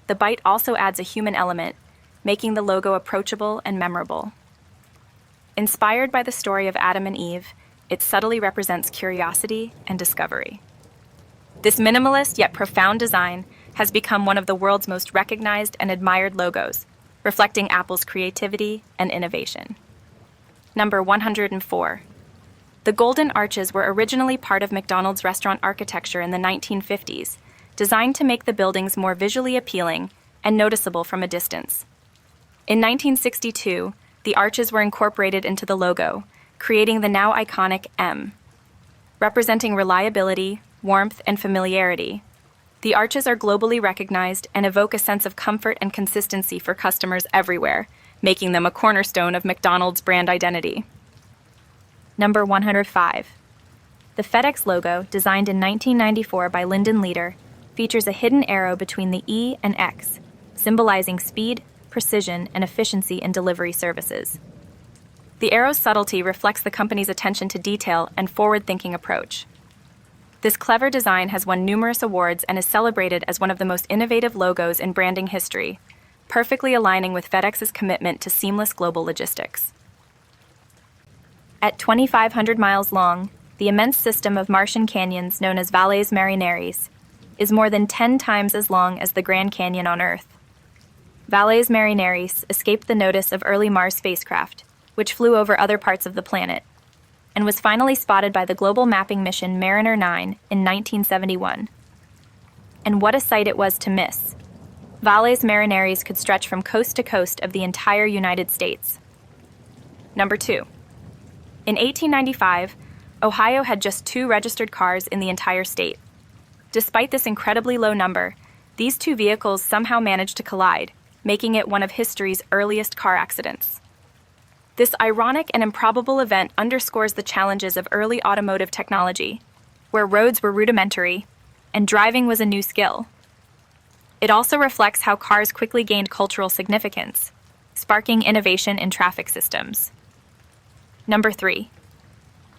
The bite also adds a human element, making the logo approachable and memorable. Inspired by the story of Adam and Eve, it subtly represents curiosity and discovery. This minimalist yet profound design has become one of the world's most recognized and admired logos, reflecting Apple's creativity and innovation. Number 104. The golden arches were originally part of McDonald's restaurant architecture in the 1950s, designed to make the buildings more visually appealing and noticeable from a distance. In 1962, the arches were incorporated into the logo, creating the now iconic M. Representing reliability, warmth, and familiarity, the arches are globally recognized and evoke a sense of comfort and consistency for customers everywhere, making them a cornerstone of McDonald's brand identity. Number 105. The FedEx logo, designed in 1994 by Lyndon Leader, features a hidden arrow between the E and X, symbolizing speed, precision, and efficiency in delivery services. The arrow's subtlety reflects the company's attention to detail and forward-thinking approach. This clever design has won numerous awards and is celebrated as one of the most innovative logos in branding history, perfectly aligning with FedEx's commitment to seamless global logistics. At 2,500 miles long, the immense system of Martian canyons known as Valles Marineris is more than 10 times as long as the Grand Canyon on Earth. Valles Marineris escaped the notice of early Mars spacecraft, which flew over other parts of the planet, and was finally spotted by the global mapping mission Mariner 9 in 1971. And what a sight it was to miss! Valles Marineris could stretch from coast to coast of the entire United States. Number 2. In 1895, Ohio had just 2 registered cars in the entire state. Despite this incredibly low number, these 2 vehicles somehow managed to collide, making it one of history's earliest car accidents. This ironic and improbable event underscores the challenges of early automotive technology, where roads were rudimentary and driving was a new skill. It also reflects how cars quickly gained cultural significance, sparking innovation in traffic systems. Number 3.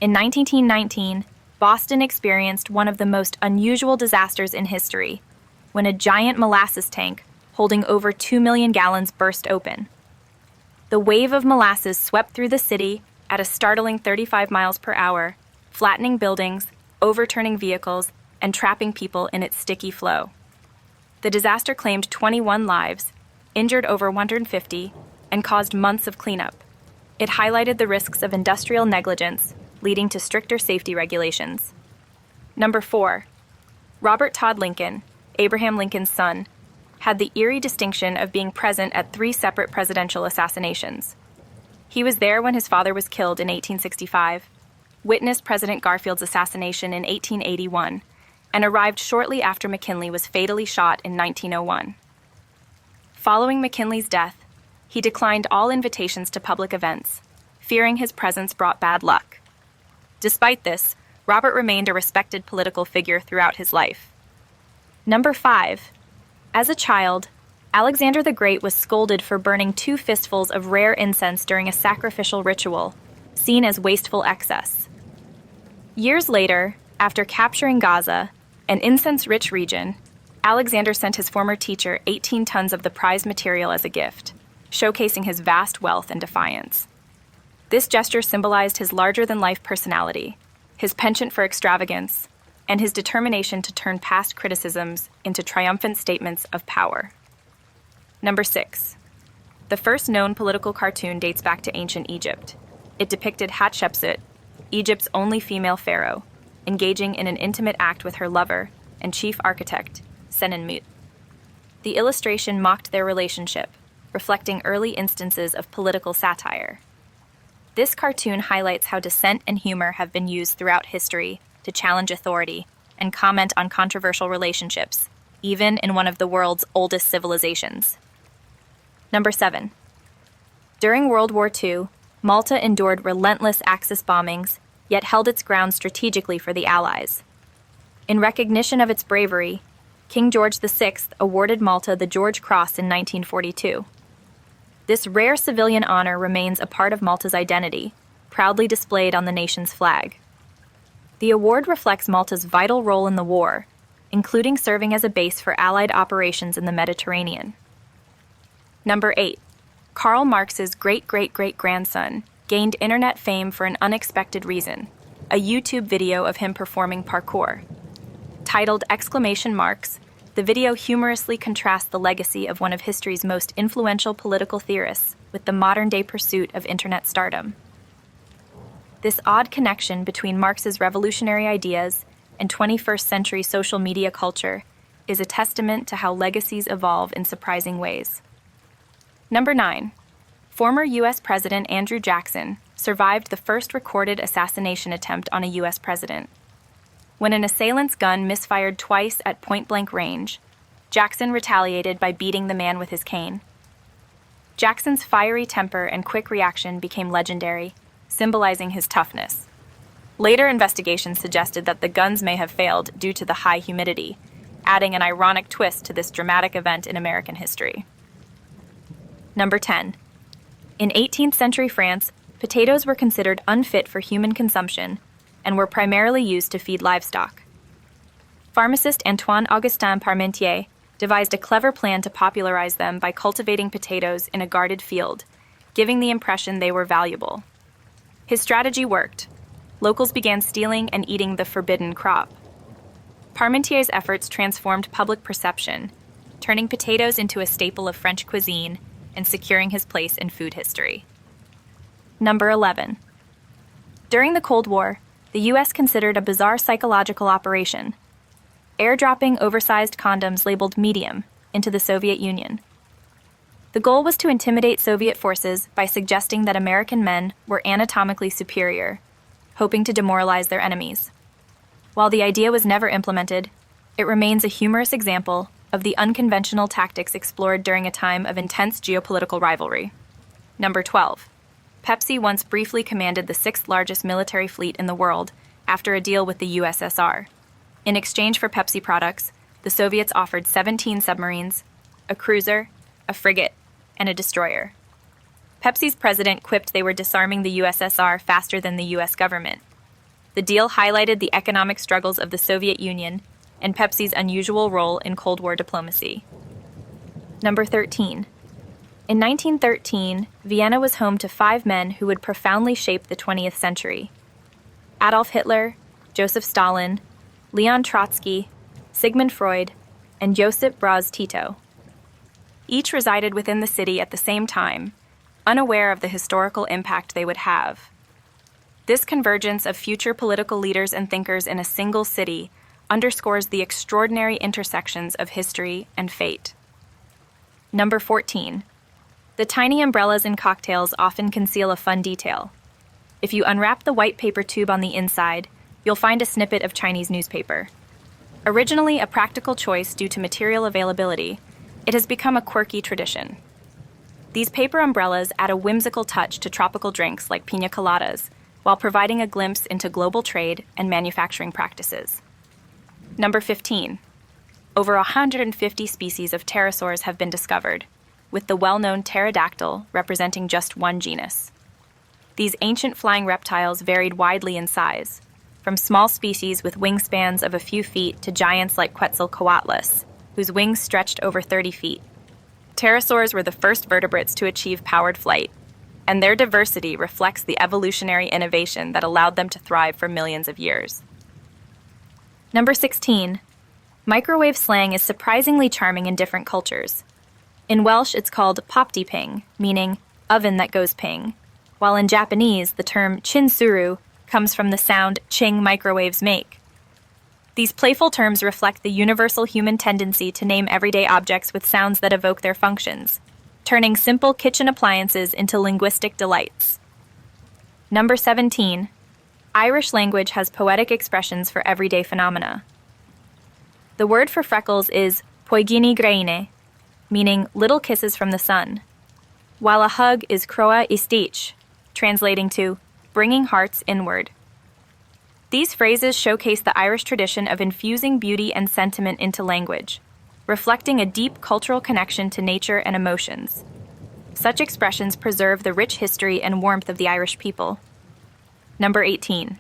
In 1919, Boston experienced one of the most unusual disasters in history, when a giant molasses tank holding over 2 million gallons burst open. The wave of molasses swept through the city at a startling 35 miles per hour, flattening buildings, overturning vehicles, and trapping people in its sticky flow. The disaster claimed 21 lives, injured over 150, and caused months of cleanup. It highlighted the risks of industrial negligence, leading to stricter safety regulations. Number 4. Robert Todd Lincoln, Abraham Lincoln's son, had the eerie distinction of being present at 3 separate presidential assassinations. He was there when his father was killed in 1865, witnessed President Garfield's assassination in 1881, and arrived shortly after McKinley was fatally shot in 1901. Following McKinley's death, he declined all invitations to public events, fearing his presence brought bad luck. Despite this, Robert remained a respected political figure throughout his life. Number 5. As a child, Alexander the Great was scolded for burning 2 fistfuls of rare incense during a sacrificial ritual, seen as wasteful excess. Years later, after capturing Gaza, an incense-rich region, Alexander sent his former teacher 18 tons of the prized material as a gift, showcasing his vast wealth and defiance. This gesture symbolized his larger-than-life personality, his penchant for extravagance, and his determination to turn past criticisms into triumphant statements of power. Number 6. The first known political cartoon dates back to ancient Egypt. It depicted Hatshepsut, Egypt's only female pharaoh, engaging in an intimate act with her lover and chief architect, Senenmut. The illustration mocked their relationship, reflecting early instances of political satire. This cartoon highlights how dissent and humor have been used throughout history to challenge authority and comment on controversial relationships, even in one of the world's oldest civilizations. Number 7. During World War II, Malta endured relentless Axis bombings, yet held its ground strategically for the Allies. In recognition of its bravery, King George VI awarded Malta the George Cross in 1942. This rare civilian honor remains a part of Malta's identity, proudly displayed on the nation's flag. The award reflects Malta's vital role in the war, including serving as a base for Allied operations in the Mediterranean. Number 8. Karl Marx's great-great-great-grandson gained internet fame for an unexpected reason, a YouTube video of him performing parkour. Titled "!Marx," the video humorously contrasts the legacy of one of history's most influential political theorists with the modern-day pursuit of internet stardom. This odd connection between Marx's revolutionary ideas and 21st century social media culture is a testament to how legacies evolve in surprising ways. Number 9. Former U.S. President Andrew Jackson survived the first recorded assassination attempt on a U.S. president. When an assailant's gun misfired twice at point-blank range, Jackson retaliated by beating the man with his cane. Jackson's fiery temper and quick reaction became legendary, symbolizing his toughness. Later investigations suggested that the guns may have failed due to the high humidity, adding an ironic twist to this dramatic event in American history. Number 10. In 18th century France, potatoes were considered unfit for human consumption and were primarily used to feed livestock. Pharmacist Antoine-Augustin Parmentier devised a clever plan to popularize them by cultivating potatoes in a guarded field, giving the impression they were valuable. His strategy worked. Locals began stealing and eating the forbidden crop. Parmentier's efforts transformed public perception, turning potatoes into a staple of French cuisine and securing his place in food history. Number 11. During the Cold War, the U.S. considered a bizarre psychological operation, airdropping oversized condoms labeled medium into the Soviet Union. The goal was to intimidate Soviet forces by suggesting that American men were anatomically superior, hoping to demoralize their enemies. While the idea was never implemented, it remains a humorous example of the unconventional tactics explored during a time of intense geopolitical rivalry. Number 12. Pepsi once briefly commanded the 6th largest military fleet in the world after a deal with the USSR. In exchange for Pepsi products, the Soviets offered 17 submarines, a cruiser, a frigate, and a destroyer. Pepsi's president quipped they were disarming the USSR faster than the US government. The deal highlighted the economic struggles of the Soviet Union and Pepsi's unusual role in Cold War diplomacy. Number 13. In 1913, Vienna was home to 5 men who would profoundly shape the 20th century: Adolf Hitler, Joseph Stalin, Leon Trotsky, Sigmund Freud, and Josip Broz Tito. Each resided within the city at the same time, unaware of the historical impact they would have. This convergence of future political leaders and thinkers in a single city underscores the extraordinary intersections of history and fate. Number 14. The tiny umbrellas in cocktails often conceal a fun detail. If you unwrap the white paper tube on the inside, you'll find a snippet of Chinese newspaper. Originally a practical choice due to material availability, it has become a quirky tradition. These paper umbrellas add a whimsical touch to tropical drinks like piña coladas, while providing a glimpse into global trade and manufacturing practices. Number 15. Over 150 species of pterosaurs have been discovered, with the well-known pterodactyl representing just one genus. These ancient flying reptiles varied widely in size, from small species with wingspans of a few feet to giants like Quetzalcoatlus, whose wings stretched over 30 feet. Pterosaurs were the first vertebrates to achieve powered flight, and their diversity reflects the evolutionary innovation that allowed them to thrive for millions of years. Number 16. Microwave slang is surprisingly charming in different cultures. In Welsh, it's called popdi-ping, meaning oven that goes ping, while in Japanese, the term chinsuru comes from the sound ching microwaves make. These playful terms reflect the universal human tendency to name everyday objects with sounds that evoke their functions, turning simple kitchen appliances into linguistic delights. Number 17. Irish language has poetic expressions for everyday phenomena. The word for freckles is poigini graine, meaning little kisses from the sun, while a hug is croa istich, translating to bringing hearts inward. These phrases showcase the Irish tradition of infusing beauty and sentiment into language, reflecting a deep cultural connection to nature and emotions. Such expressions preserve the rich history and warmth of the Irish people. Number 18.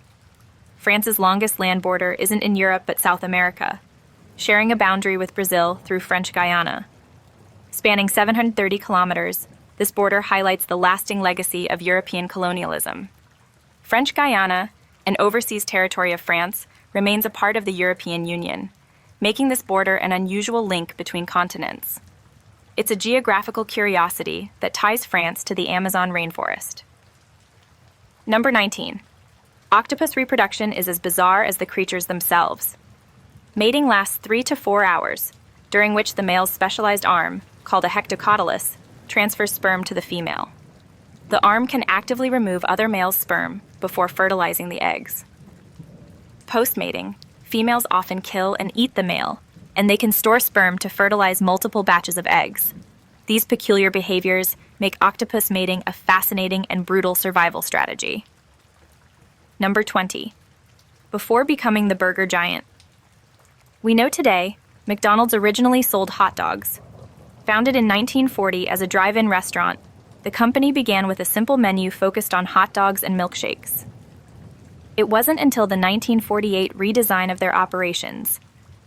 France's longest land border isn't in Europe but South America, sharing a boundary with Brazil through French Guiana. Spanning 730 kilometers, this border highlights the lasting legacy of European colonialism. French Guiana, an overseas territory of France, remains a part of the European Union, making this border an unusual link between continents. It's a geographical curiosity that ties France to the Amazon rainforest. Number 19. Octopus reproduction is as bizarre as the creatures themselves. Mating lasts 3 to 4 hours, during which the male's specialized arm, called a hectocotylus, transfers sperm to the female. The arm can actively remove other males' sperm before fertilizing the eggs. Post-mating, females often kill and eat the male, and they can store sperm to fertilize multiple batches of eggs. These peculiar behaviors make octopus mating a fascinating and brutal survival strategy. Number 20. Before becoming the burger giant. We know today, McDonald's originally sold hot dogs. Founded in 1940 as a drive-in restaurant, the company began with a simple menu focused on hot dogs and milkshakes. It wasn't until the 1948 redesign of their operations,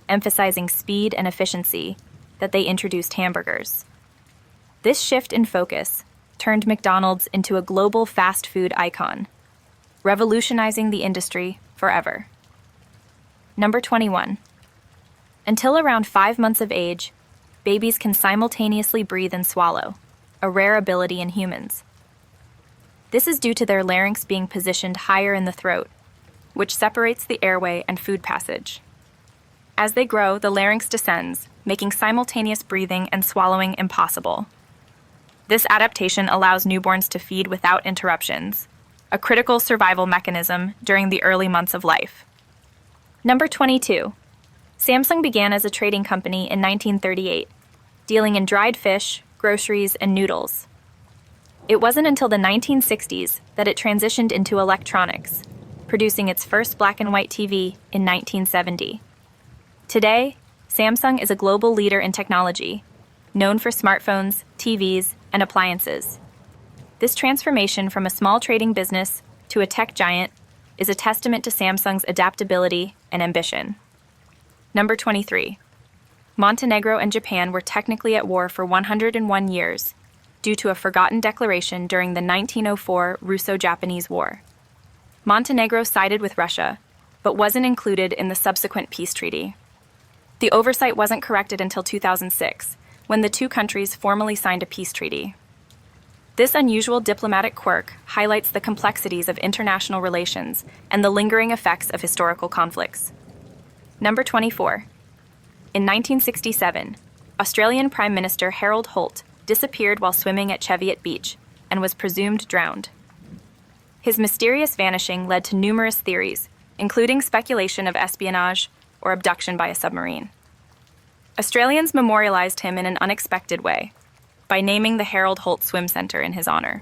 emphasizing speed and efficiency, that they introduced hamburgers. This shift in focus turned McDonald's into a global fast food icon, revolutionizing the industry forever. Number 21. Until around 5 months of age, babies can simultaneously breathe and swallow, a rare ability in humans. This is due to their larynx being positioned higher in the throat, which separates the airway and food passage. As they grow, the larynx descends, making simultaneous breathing and swallowing impossible. This adaptation allows newborns to feed without interruptions, a critical survival mechanism during the early months of life. Number 22. Samsung began as a trading company in 1938, dealing in dried fish, groceries, and noodles. It wasn't until the 1960s that it transitioned into electronics, producing its first black and white TV in 1970. Today, Samsung is a global leader in technology, known for smartphones, TVs, and appliances. This transformation from a small trading business to a tech giant is a testament to Samsung's adaptability and ambition. Number 23. Montenegro and Japan were technically at war for 101 years due to a forgotten declaration during the 1904 Russo-Japanese War. Montenegro sided with Russia, but wasn't included in the subsequent peace treaty. The oversight wasn't corrected until 2006, when the two countries formally signed a peace treaty. This unusual diplomatic quirk highlights the complexities of international relations and the lingering effects of historical conflicts. Number 24. In 1967, Australian Prime Minister Harold Holt disappeared while swimming at Cheviot Beach and was presumed drowned. His mysterious vanishing led to numerous theories, including speculation of espionage or abduction by a submarine. Australians memorialized him in an unexpected way, by naming the Harold Holt Swim Center in his honor.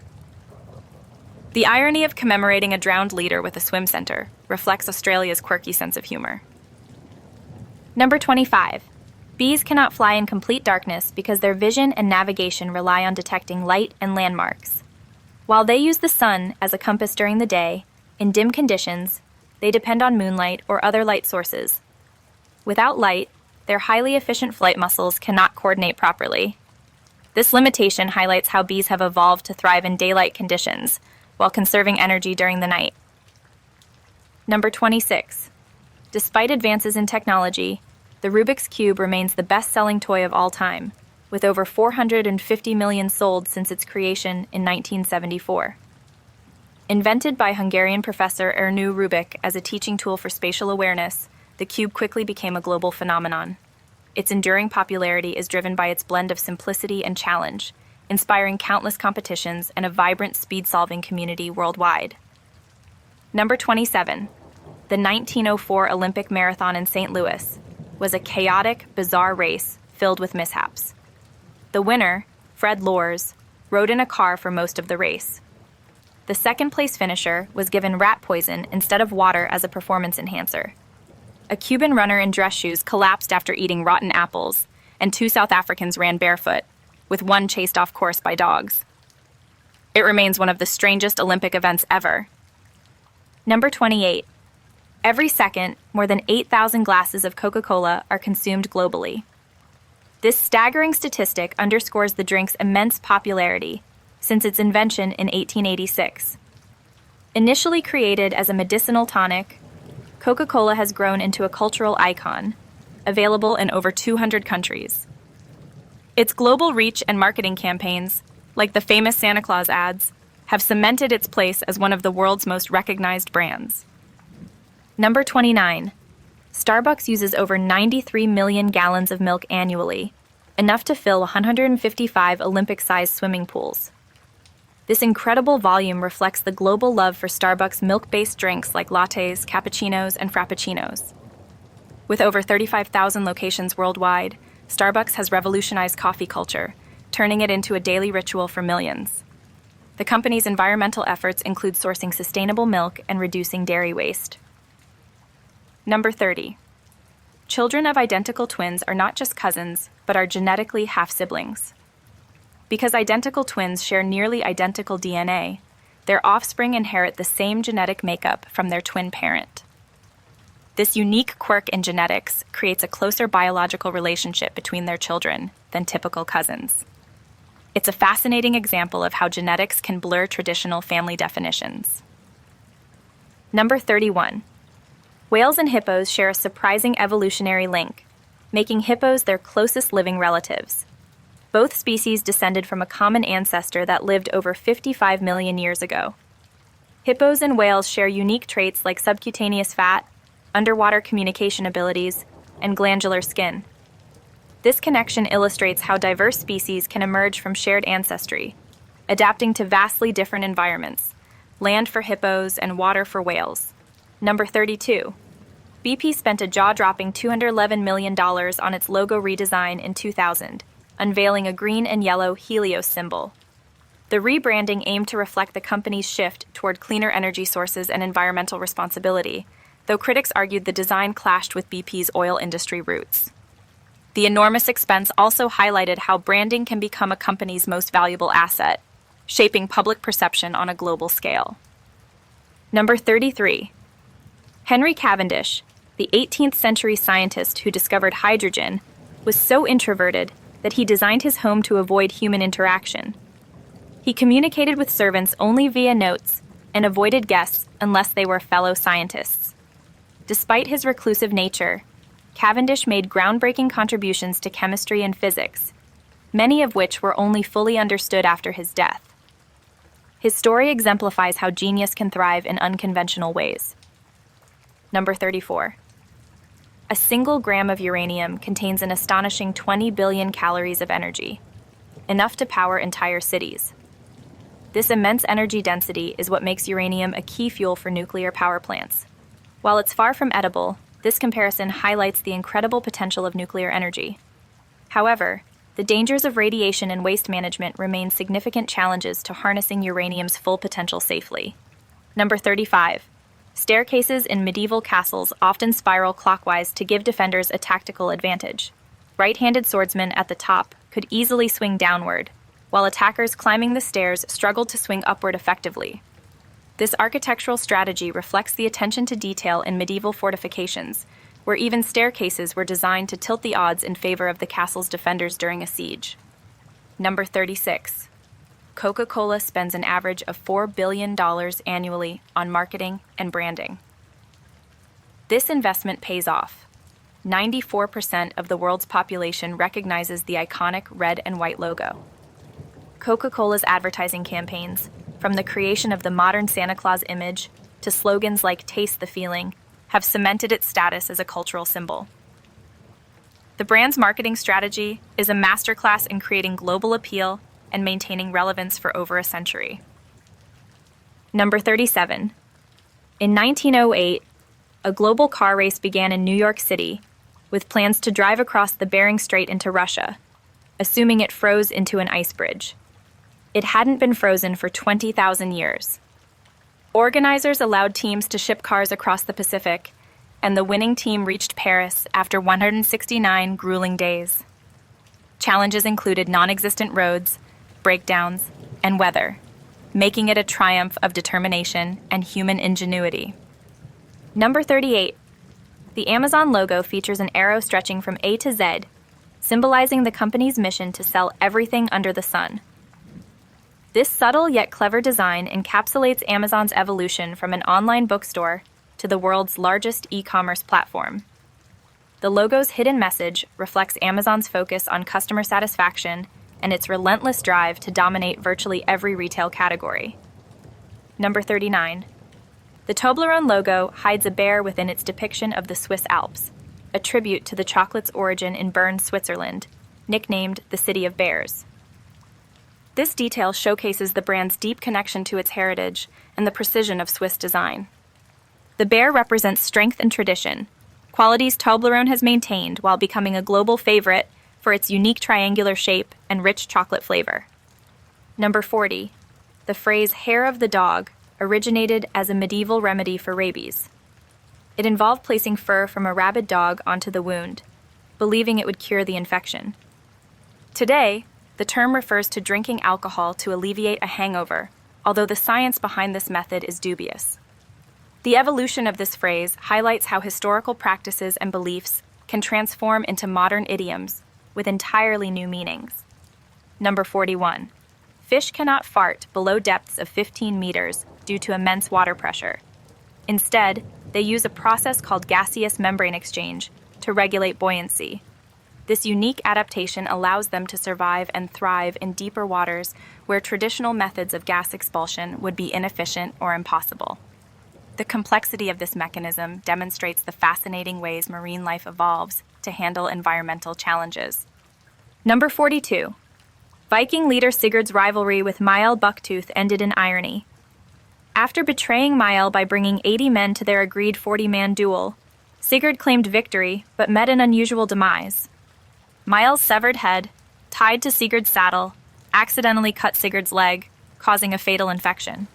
The irony of commemorating a drowned leader with a swim center reflects Australia's quirky sense of humor. Number 25. Bees cannot fly in complete darkness because their vision and navigation rely on detecting light and landmarks. While they use the sun as a compass during the day, in dim conditions, they depend on moonlight or other light sources. Without light, their highly efficient flight muscles cannot coordinate properly. This limitation highlights how bees have evolved to thrive in daylight conditions, while conserving energy during the night. Number 26. Despite advances in technology, the Rubik's Cube remains the best-selling toy of all time, with over 450 million sold since its creation in 1974. Invented by Hungarian professor Ernő Rubik as a teaching tool for spatial awareness, the cube quickly became a global phenomenon. Its enduring popularity is driven by its blend of simplicity and challenge, inspiring countless competitions and a vibrant speed-solving community worldwide. Number 27. The 1904 Olympic Marathon in St. Louis was a chaotic, bizarre race filled with mishaps. The winner, Fred Loers, rode in a car for most of the race. The second-place finisher was given rat poison instead of water as a performance enhancer. A Cuban runner in dress shoes collapsed after eating rotten apples, and 2 South Africans ran barefoot, with one chased off course by dogs. It remains one of the strangest Olympic events ever. Number 28. Every second, more than 8,000 glasses of Coca-Cola are consumed globally. This staggering statistic underscores the drink's immense popularity since its invention in 1886. Initially created as a medicinal tonic, Coca-Cola has grown into a cultural icon, available in over 200 countries. Its global reach and marketing campaigns, like the famous Santa Claus ads, have cemented its place as one of the world's most recognized brands. Number 29. Starbucks uses over 93 million gallons of milk annually, enough to fill 155 Olympic-sized swimming pools. This incredible volume reflects the global love for Starbucks milk-based drinks like lattes, cappuccinos, and frappuccinos. With over 35,000 locations worldwide, Starbucks has revolutionized coffee culture, turning it into a daily ritual for millions. The company's environmental efforts include sourcing sustainable milk and reducing dairy waste. Number 30. Children of identical twins are not just cousins, but are genetically half-siblings. Because identical twins share nearly identical DNA, their offspring inherit the same genetic makeup from their twin parent. This unique quirk in genetics creates a closer biological relationship between their children than typical cousins. It's a fascinating example of how genetics can blur traditional family definitions. Number 31. Whales and hippos share a surprising evolutionary link, making hippos their closest living relatives. Both species descended from a common ancestor that lived over 55 million years ago. Hippos and whales share unique traits like subcutaneous fat, underwater communication abilities, and glandular skin. This connection illustrates how diverse species can emerge from shared ancestry, adapting to vastly different environments, land for hippos and water for whales. Number 32. BP spent a jaw-dropping $211 million on its logo redesign in 2000, unveiling a green and yellow Helios symbol. The rebranding aimed to reflect the company's shift toward cleaner energy sources and environmental responsibility, though critics argued the design clashed with BP's oil industry roots. The enormous expense also highlighted how branding can become a company's most valuable asset, shaping public perception on a global scale. Number 33. Henry Cavendish, the 18th century scientist who discovered hydrogen, was so introverted that he designed his home to avoid human interaction. He communicated with servants only via notes and avoided guests unless they were fellow scientists. Despite his reclusive nature, Cavendish made groundbreaking contributions to chemistry and physics, many of which were only fully understood after his death. His story exemplifies how genius can thrive in unconventional ways. Number 34. A single gram of uranium contains an astonishing 20 billion calories of energy, enough to power entire cities. This immense energy density is what makes uranium a key fuel for nuclear power plants. While it's far from edible, this comparison highlights the incredible potential of nuclear energy. However, the dangers of radiation and waste management remain significant challenges to harnessing uranium's full potential safely. Number 35. Staircases in medieval castles often spiral clockwise to give defenders a tactical advantage. Right-handed swordsmen at the top could easily swing downward, while attackers climbing the stairs struggled to swing upward effectively. This architectural strategy reflects the attention to detail in medieval fortifications, where even staircases were designed to tilt the odds in favor of the castle's defenders during a siege. Number 36. Coca-Cola spends an average of $4 billion annually on marketing and branding. This investment pays off. 94% of the world's population recognizes the iconic red and white logo. Coca-Cola's advertising campaigns, from the creation of the modern Santa Claus image to slogans like "Taste the Feeling," have cemented its status as a cultural symbol. The brand's marketing strategy is a masterclass in creating global appeal and maintaining relevance for over a century. Number 37. In 1908, a global car race began in New York City, with plans to drive across the Bering Strait into Russia, assuming it froze into an ice bridge. It hadn't been frozen for 20,000 years. Organizers allowed teams to ship cars across the Pacific, and the winning team reached Paris after 169 grueling days. Challenges included non-existent roads, breakdowns, and weather, making it a triumph of determination and human ingenuity. Number 38. The Amazon logo features an arrow stretching from A to Z, symbolizing the company's mission to sell everything under the sun. This subtle yet clever design encapsulates Amazon's evolution from an online bookstore to the world's largest e-commerce platform. The logo's hidden message reflects Amazon's focus on customer satisfaction and its relentless drive to dominate virtually every retail category. Number 39. The Toblerone logo hides a bear within its depiction of the Swiss Alps, a tribute to the chocolate's origin in Bern, Switzerland, nicknamed the City of Bears. This detail showcases the brand's deep connection to its heritage and the precision of Swiss design. The bear represents strength and tradition, qualities Toblerone has maintained while becoming a global favorite for its unique triangular shape and rich chocolate flavor. Number 40. The phrase "hair of the dog" originated as a medieval remedy for rabies. It involved placing fur from a rabid dog onto the wound, believing it would cure the infection. Today, the term refers to drinking alcohol to alleviate a hangover, although the science behind this method is dubious. The evolution of this phrase highlights how historical practices and beliefs can transform into modern idioms with entirely new meanings. Number 41. Fish cannot fart below depths of 15 meters due to immense water pressure. Instead, they use a process called gaseous membrane exchange to regulate buoyancy. This unique adaptation allows them to survive and thrive in deeper waters where traditional methods of gas expulsion would be inefficient or impossible. The complexity of this mechanism demonstrates the fascinating ways marine life evolves to handle environmental challenges. Number 42. Viking leader Sigurd's rivalry with Mael Bucktooth ended in irony. After betraying Mael by bringing 80 men to their agreed 40-man duel, Sigurd claimed victory but met an unusual demise. Mael's severed head, tied to Sigurd's saddle, accidentally cut Sigurd's leg, causing a fatal infection.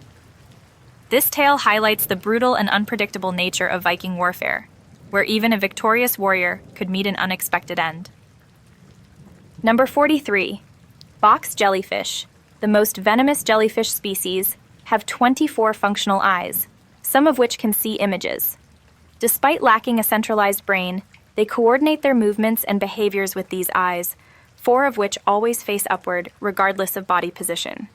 This tale highlights the brutal and unpredictable nature of Viking warfare, where even a victorious warrior could meet an unexpected end. Number 43. Box jellyfish, the most venomous jellyfish species, have 24 functional eyes, some of which can see images. Despite lacking a centralized brain, they coordinate their movements and behaviors with these eyes, 4 of which always face upward regardless of body position.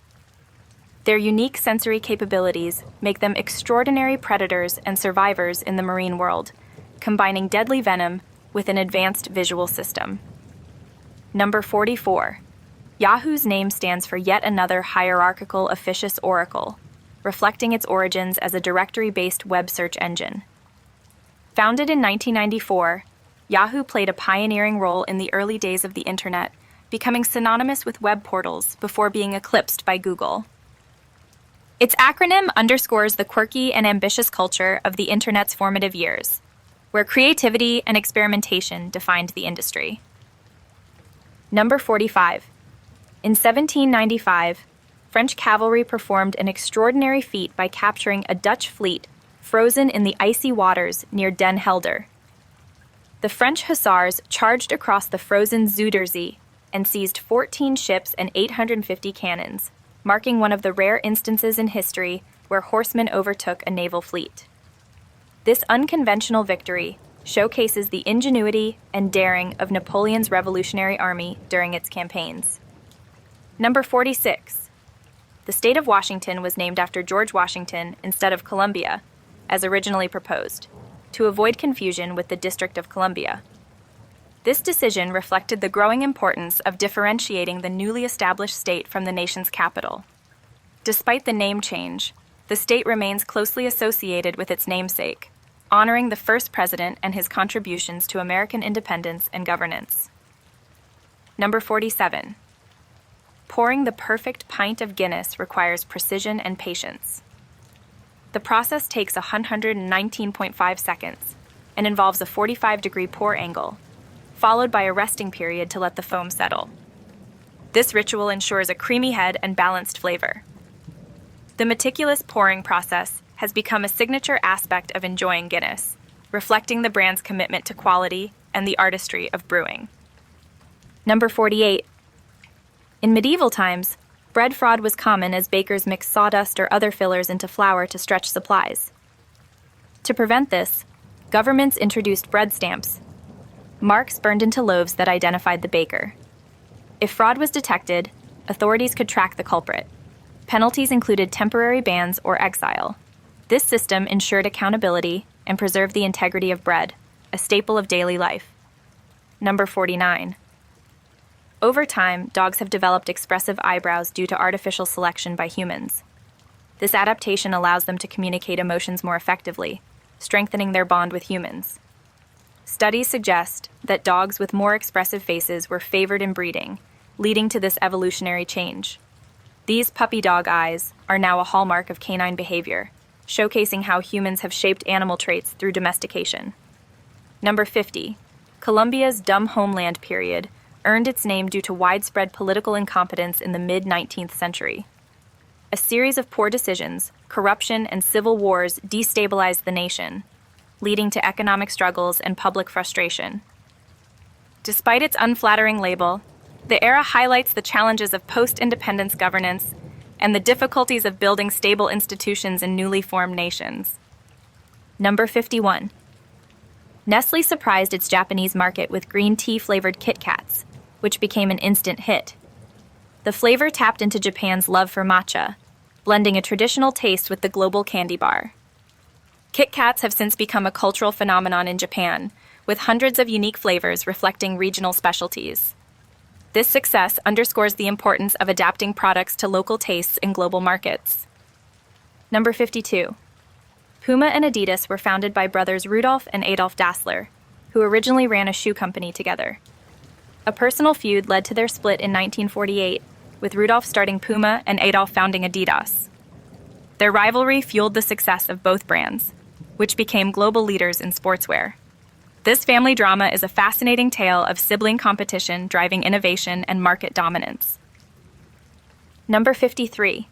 Their unique sensory capabilities make them extraordinary predators and survivors in the marine world, combining deadly venom with an advanced visual system. Number 44. Yahoo's name stands for yet another hierarchical officious oracle, reflecting its origins as a directory-based web search engine. Founded in 1994, Yahoo played a pioneering role in the early days of the Internet, becoming synonymous with web portals before being eclipsed by Google. Its acronym underscores the quirky and ambitious culture of the Internet's formative years, where creativity and experimentation defined the industry. Number 45. In 1795, French cavalry performed an extraordinary feat by capturing a Dutch fleet frozen in the icy waters near Den Helder. The French hussars charged across the frozen Zuiderzee and seized 14 ships and 850 cannons, marking one of the rare instances in history where horsemen overtook a naval fleet. This unconventional victory showcases the ingenuity and daring of Napoleon's Revolutionary Army during its campaigns. Number 46. The state of Washington was named after George Washington instead of Columbia, as originally proposed, to avoid confusion with the District of Columbia. This decision reflected the growing importance of differentiating the newly established state from the nation's capital. Despite the name change, the state remains closely associated with its namesake, honoring the first president and his contributions to American independence and governance. Number 47. Pouring the perfect pint of Guinness requires precision and patience. The process takes 119.5 seconds and involves a 45-degree pour angle, followed by a resting period to let the foam settle. This ritual ensures a creamy head and balanced flavor. The meticulous pouring process has become a signature aspect of enjoying Guinness, reflecting the brand's commitment to quality and the artistry of brewing. Number 48. In medieval times, bread fraud was common as bakers mixed sawdust or other fillers into flour to stretch supplies. To prevent this, governments introduced bread stamps, marks burned into loaves that identified the baker. If fraud was detected, authorities could track the culprit. Penalties included temporary bans or exile. This system ensured accountability and preserved the integrity of bread, a staple of daily life. Number 49. Over time, dogs have developed expressive eyebrows due to artificial selection by humans. This adaptation allows them to communicate emotions more effectively, strengthening their bond with humans. Studies suggest that dogs with more expressive faces were favored in breeding, leading to this evolutionary change. These puppy dog eyes are now a hallmark of canine behavior, showcasing how humans have shaped animal traits through domestication. Number 50. Colombia's dumb homeland period earned its name due to widespread political incompetence in the mid-19th century. A series of poor decisions, corruption, and civil wars destabilized the nation, leading to economic struggles and public frustration. Despite its unflattering label, the era highlights the challenges of post-independence governance and the difficulties of building stable institutions in newly formed nations. Number 51. Nestle surprised its Japanese market with green tea-flavored Kit Kats, which became an instant hit. The flavor tapped into Japan's love for matcha, blending a traditional taste with the global candy bar. Kit Kats have since become a cultural phenomenon in Japan, with hundreds of unique flavors reflecting regional specialties. This success underscores the importance of adapting products to local tastes in global markets. Number 52. Puma and Adidas were founded by brothers Rudolf and Adolf Dassler, who originally ran a shoe company together. A personal feud led to their split in 1948, with Rudolf starting Puma and Adolf founding Adidas. Their rivalry fueled the success of both brands, which became global leaders in sportswear. This family drama is a fascinating tale of sibling competition driving innovation and market dominance. Number 53.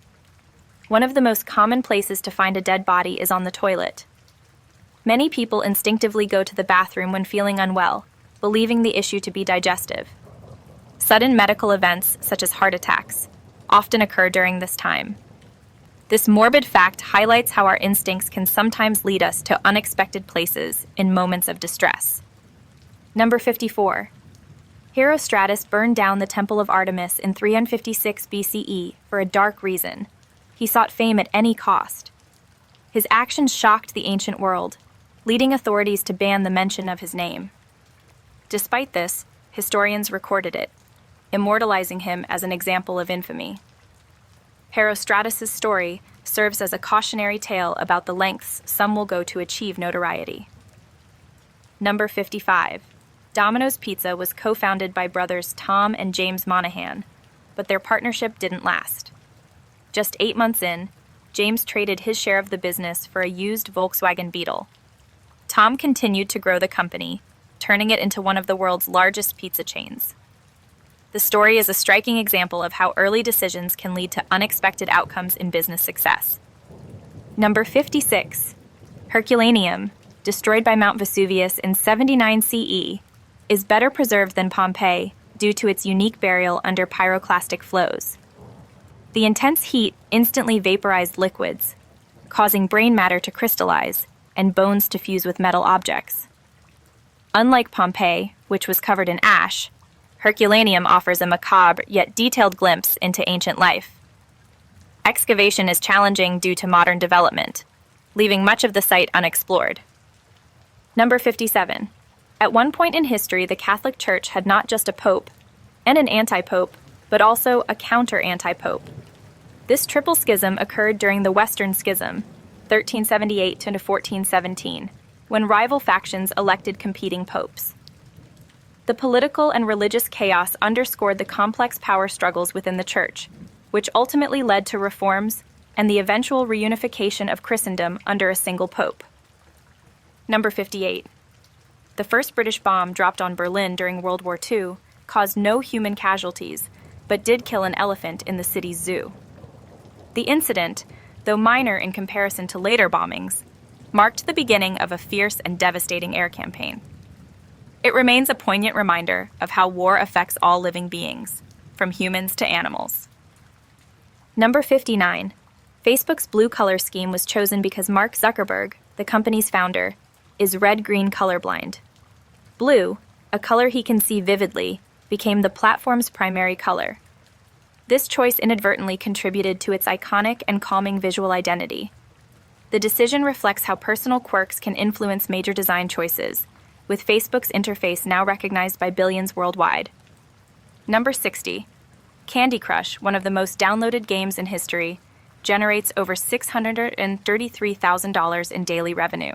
One of the most common places to find a dead body is on the toilet. Many people instinctively go to the bathroom when feeling unwell, believing the issue to be digestive. Sudden medical events, such as heart attacks, often occur during this time. This morbid fact highlights how our instincts can sometimes lead us to unexpected places in moments of distress. Number 54. Herostratus burned down the Temple of Artemis in 356 BCE for a dark reason. He sought fame at any cost. His actions shocked the ancient world, leading authorities to ban the mention of his name. Despite this, historians recorded it, immortalizing him as an example of infamy. Herostratus's story serves as a cautionary tale about the lengths some will go to achieve notoriety. Number 55. Domino's Pizza was co-founded by brothers Tom and James Monahan, but their partnership didn't last. Just 8 months in, James traded his share of the business for a used Volkswagen Beetle. Tom continued to grow the company, turning it into one of the world's largest pizza chains. The story is a striking example of how early decisions can lead to unexpected outcomes in business success. Number 56. Herculaneum, destroyed by Mount Vesuvius in 79 CE, is better preserved than Pompeii due to its unique burial under pyroclastic flows. The intense heat instantly vaporized liquids, causing brain matter to crystallize and bones to fuse with metal objects. Unlike Pompeii, which was covered in ash, Herculaneum offers a macabre yet detailed glimpse into ancient life. Excavation is challenging due to modern development, leaving much of the site unexplored. Number 57. At one point in history, the Catholic Church had not just a pope and an anti-pope, but also a counter-anti-pope. This triple schism occurred during the Western Schism, 1378 to 1417, when rival factions elected competing popes. The political and religious chaos underscored the complex power struggles within the Church, which ultimately led to reforms and the eventual reunification of Christendom under a single pope. Number 58. The first British bomb dropped on Berlin during World War II caused no human casualties, but did kill an elephant in the city's zoo. The incident, though minor in comparison to later bombings, marked the beginning of a fierce and devastating air campaign. It remains a poignant reminder of how war affects all living beings, from humans to animals. Number 59. Facebook's blue color scheme was chosen because Mark Zuckerberg, the company's founder, is red-green colorblind. Blue, a color he can see vividly, became the platform's primary color. This choice inadvertently contributed to its iconic and calming visual identity. The decision reflects how personal quirks can influence major design choices, with Facebook's interface now recognized by billions worldwide. Number 60. Candy Crush, one of the most downloaded games in history, generates over $633,000 in daily revenue.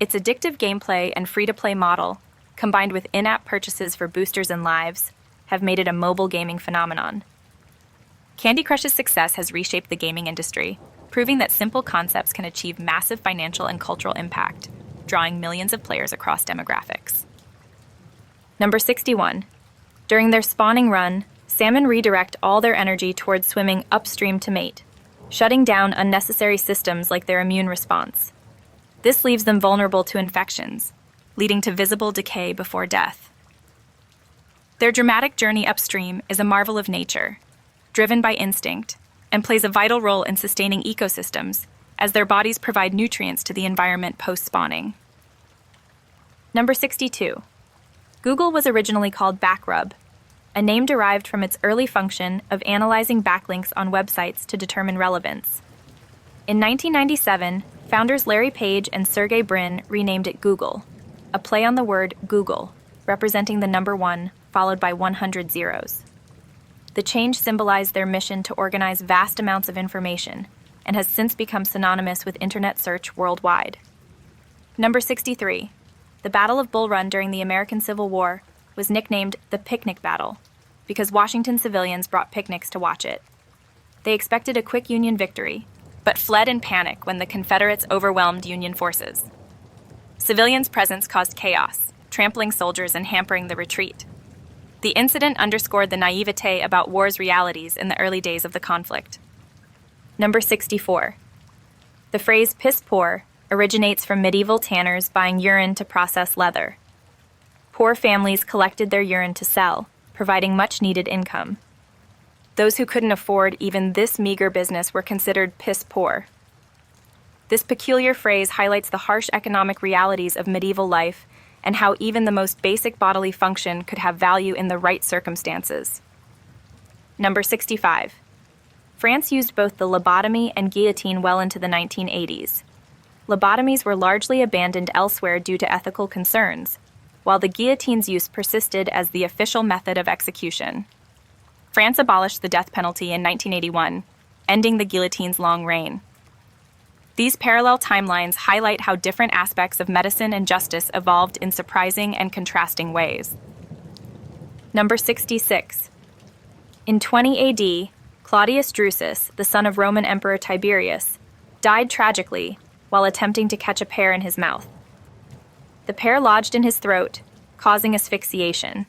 Its addictive gameplay and free-to-play model, combined with in-app purchases for boosters and lives, have made it a mobile gaming phenomenon. Candy Crush's success has reshaped the gaming industry, proving that simple concepts can achieve massive financial and cultural impact, drawing millions of players across demographics. Number 61. During their spawning run, salmon redirect all their energy towards swimming upstream to mate, shutting down unnecessary systems like their immune response. This leaves them vulnerable to infections, leading to visible decay before death. Their dramatic journey upstream is a marvel of nature, driven by instinct, and plays a vital role in sustaining ecosystems as their bodies provide nutrients to the environment post-spawning. Number 62. Google was originally called Backrub, a name derived from its early function of analyzing backlinks on websites to determine relevance. In 1997, founders Larry Page and Sergey Brin renamed it Google, a play on the word Google, representing the number 1 followed by 100 zeros. The change symbolized their mission to organize vast amounts of information and has since become synonymous with internet search worldwide. Number 63. The Battle of Bull Run during the American Civil War was nicknamed the Picnic Battle because Washington civilians brought picnics to watch it. They expected a quick Union victory, but fled in panic when the Confederates overwhelmed Union forces. Civilians' presence caused chaos, trampling soldiers and hampering the retreat. The incident underscored the naivete about war's realities in the early days of the conflict. Number 64. The phrase piss poor originates from medieval tanners buying urine to process leather. Poor families collected their urine to sell, providing much-needed income. Those who couldn't afford even this meager business were considered piss poor. This peculiar phrase highlights the harsh economic realities of medieval life and how even the most basic bodily function could have value in the right circumstances. Number 65. France used both the lobotomy and guillotine well into the 1980s. Lobotomies were largely abandoned elsewhere due to ethical concerns, while the guillotine's use persisted as the official method of execution. France abolished the death penalty in 1981, ending the guillotine's long reign. These parallel timelines highlight how different aspects of medicine and justice evolved in surprising and contrasting ways. Number 66. In 20 AD, Claudius Drusus, the son of Roman Emperor Tiberius, died tragically while attempting to catch a pear in his mouth. The pear lodged in his throat, causing asphyxiation.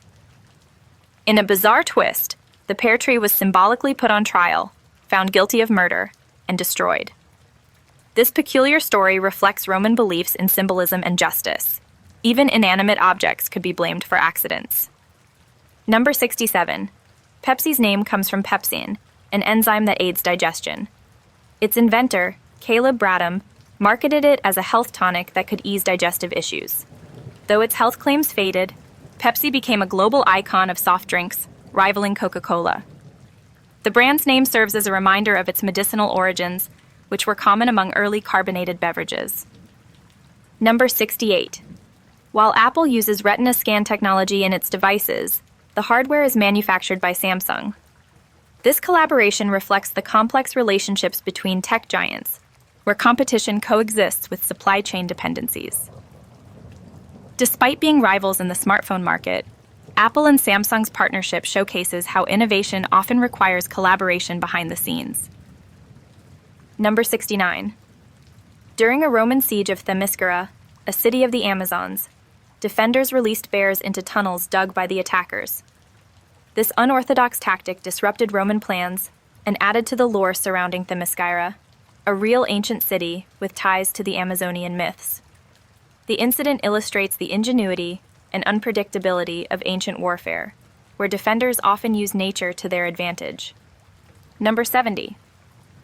In a bizarre twist, the pear tree was symbolically put on trial, found guilty of murder, and destroyed. This peculiar story reflects Roman beliefs in symbolism and justice. Even inanimate objects could be blamed for accidents. Number 67. Pepsi's name comes from pepsin, an enzyme that aids digestion. Its inventor, Caleb Bradham, marketed it as a health tonic that could ease digestive issues. Though its health claims faded, Pepsi became a global icon of soft drinks, rivaling Coca-Cola. The brand's name serves as a reminder of its medicinal origins, which were common among early carbonated beverages. Number 68. While Apple uses Retina scan technology in its devices, the hardware is manufactured by Samsung. This collaboration reflects the complex relationships between tech giants, where competition coexists with supply chain dependencies. Despite being rivals in the smartphone market, Apple and Samsung's partnership showcases how innovation often requires collaboration behind the scenes. Number 69. During a Roman siege of Themyscira, a city of the Amazons, defenders released bears into tunnels dug by the attackers. This unorthodox tactic disrupted Roman plans and added to the lore surrounding Themyscira, a real ancient city with ties to the Amazonian myths. The incident illustrates the ingenuity and unpredictability of ancient warfare, where defenders often use nature to their advantage. Number 70.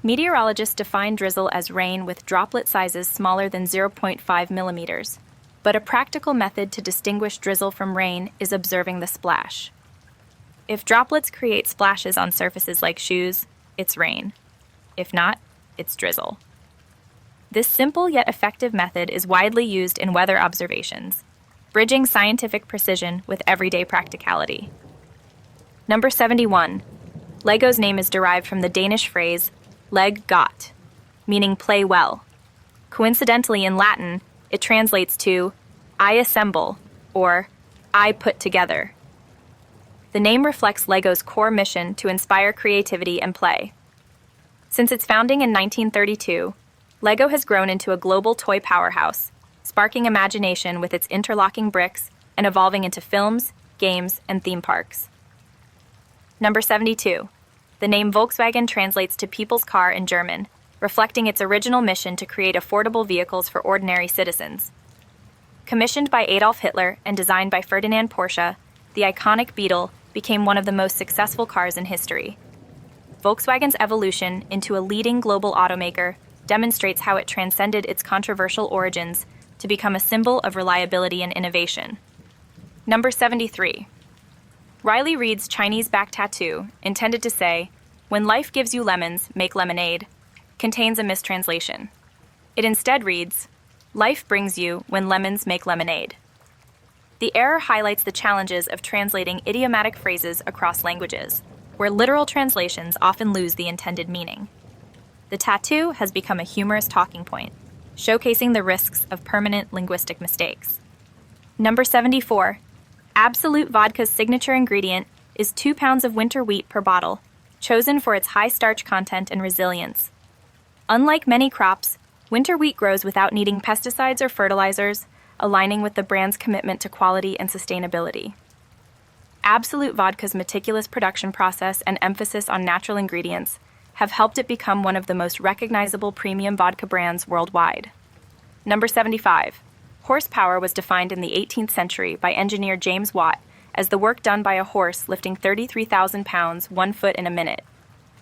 Meteorologists define drizzle as rain with droplet sizes smaller than 0.5 millimeters, but a practical method to distinguish drizzle from rain is observing the splash. If droplets create splashes on surfaces like shoes, it's rain. If not, it's drizzle. This simple yet effective method is widely used in weather observations, bridging scientific precision with everyday practicality. Number 71. Lego's name is derived from the Danish phrase leg godt, meaning play well. Coincidentally, in Latin, it translates to I assemble or I put together. The name reflects Lego's core mission to inspire creativity and play. Since its founding in 1932, Lego has grown into a global toy powerhouse, sparking imagination with its interlocking bricks and evolving into films, games, and theme parks. Number 72. The name Volkswagen translates to people's car in German, reflecting its original mission to create affordable vehicles for ordinary citizens. Commissioned by Adolf Hitler and designed by Ferdinand Porsche, the iconic Beetle became one of the most successful cars in history. Volkswagen's evolution into a leading global automaker demonstrates how it transcended its controversial origins to become a symbol of reliability and innovation. Number 73. Riley Reid's Chinese back tattoo, intended to say, "When life gives you lemons, make lemonade," contains a mistranslation. It instead reads, "Life brings you when lemons make lemonade." The error highlights the challenges of translating idiomatic phrases across languages, where literal translations often lose the intended meaning. The tattoo has become a humorous talking point, showcasing the risks of permanent linguistic mistakes. Number 74. Absolute Vodka's signature ingredient is 2 pounds of winter wheat per bottle, chosen for its high starch content and resilience. Unlike many crops, winter wheat grows without needing pesticides or fertilizers, aligning with the brand's commitment to quality and sustainability. Absolute Vodka's meticulous production process and emphasis on natural ingredients have helped it become one of the most recognizable premium vodka brands worldwide. Number 75. Horsepower was defined in the 18th century by engineer James Watt as the work done by a horse lifting 33,000 pounds 1 foot in a minute.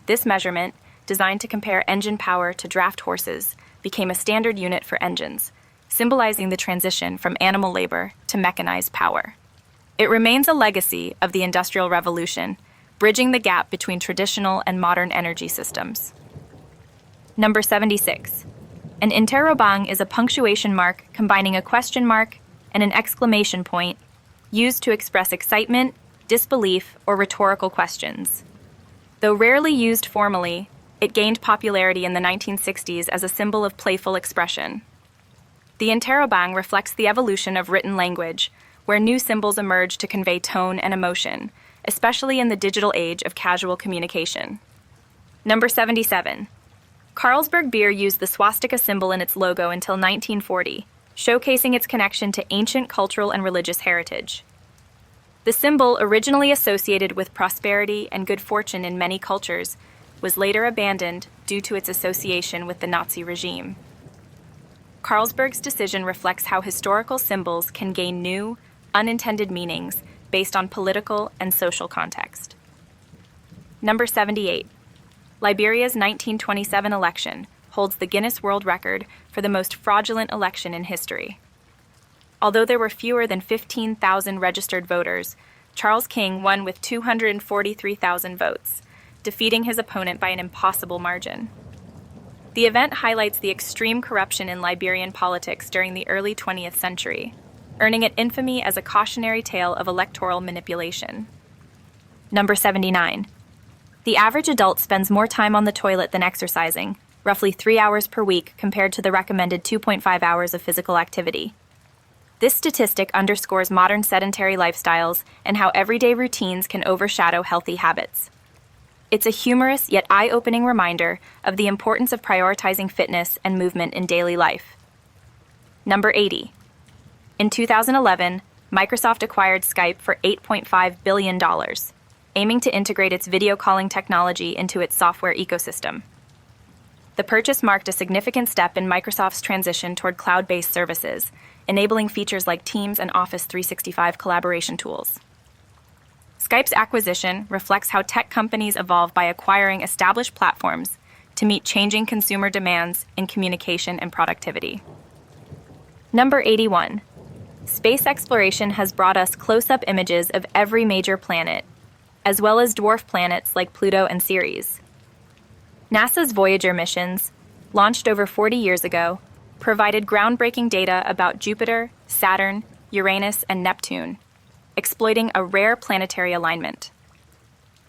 This measurement, designed to compare engine power to draft horses, became a standard unit for engines, symbolizing the transition from animal labor to mechanized power. It remains a legacy of the Industrial Revolution, bridging the gap between traditional and modern energy systems. Number 76. An interrobang is a punctuation mark combining a question mark and an exclamation point used to express excitement, disbelief, or rhetorical questions. Though rarely used formally, it gained popularity in the 1960s as a symbol of playful expression. The interrobang reflects the evolution of written language, where new symbols emerge to convey tone and emotion, especially in the digital age of casual communication. Number 77. Carlsberg beer used the swastika symbol in its logo until 1940, showcasing its connection to ancient cultural and religious heritage. The symbol, originally associated with prosperity and good fortune in many cultures, was later abandoned due to its association with the Nazi regime. Carlsberg's decision reflects how historical symbols can gain new, unintended meanings based on political and social context. Number 78. Liberia's 1927 election holds the Guinness World Record for the most fraudulent election in history. Although there were fewer than 15,000 registered voters, Charles King won with 243,000 votes, defeating his opponent by an impossible margin. The event highlights the extreme corruption in Liberian politics during the early 20th century, earning it infamy as a cautionary tale of electoral manipulation. Number 79. The average adult spends more time on the toilet than exercising, roughly 3 hours per week compared to the recommended 2.5 hours of physical activity. This statistic underscores modern sedentary lifestyles and how everyday routines can overshadow healthy habits. It's a humorous yet eye-opening reminder of the importance of prioritizing fitness and movement in daily life. Number 80. In 2011, Microsoft acquired Skype for $8.5 billion, aiming to integrate its video calling technology into its software ecosystem. The purchase marked a significant step in Microsoft's transition toward cloud-based services, enabling features like Teams and Office 365 collaboration tools. Skype's acquisition reflects how tech companies evolve by acquiring established platforms to meet changing consumer demands in communication and productivity. Number 81. Space exploration has brought us close-up images of every major planet, as well as dwarf planets like Pluto and Ceres. NASA's Voyager missions, launched over 40 years ago, provided groundbreaking data about Jupiter, Saturn, Uranus, and Neptune, exploiting a rare planetary alignment.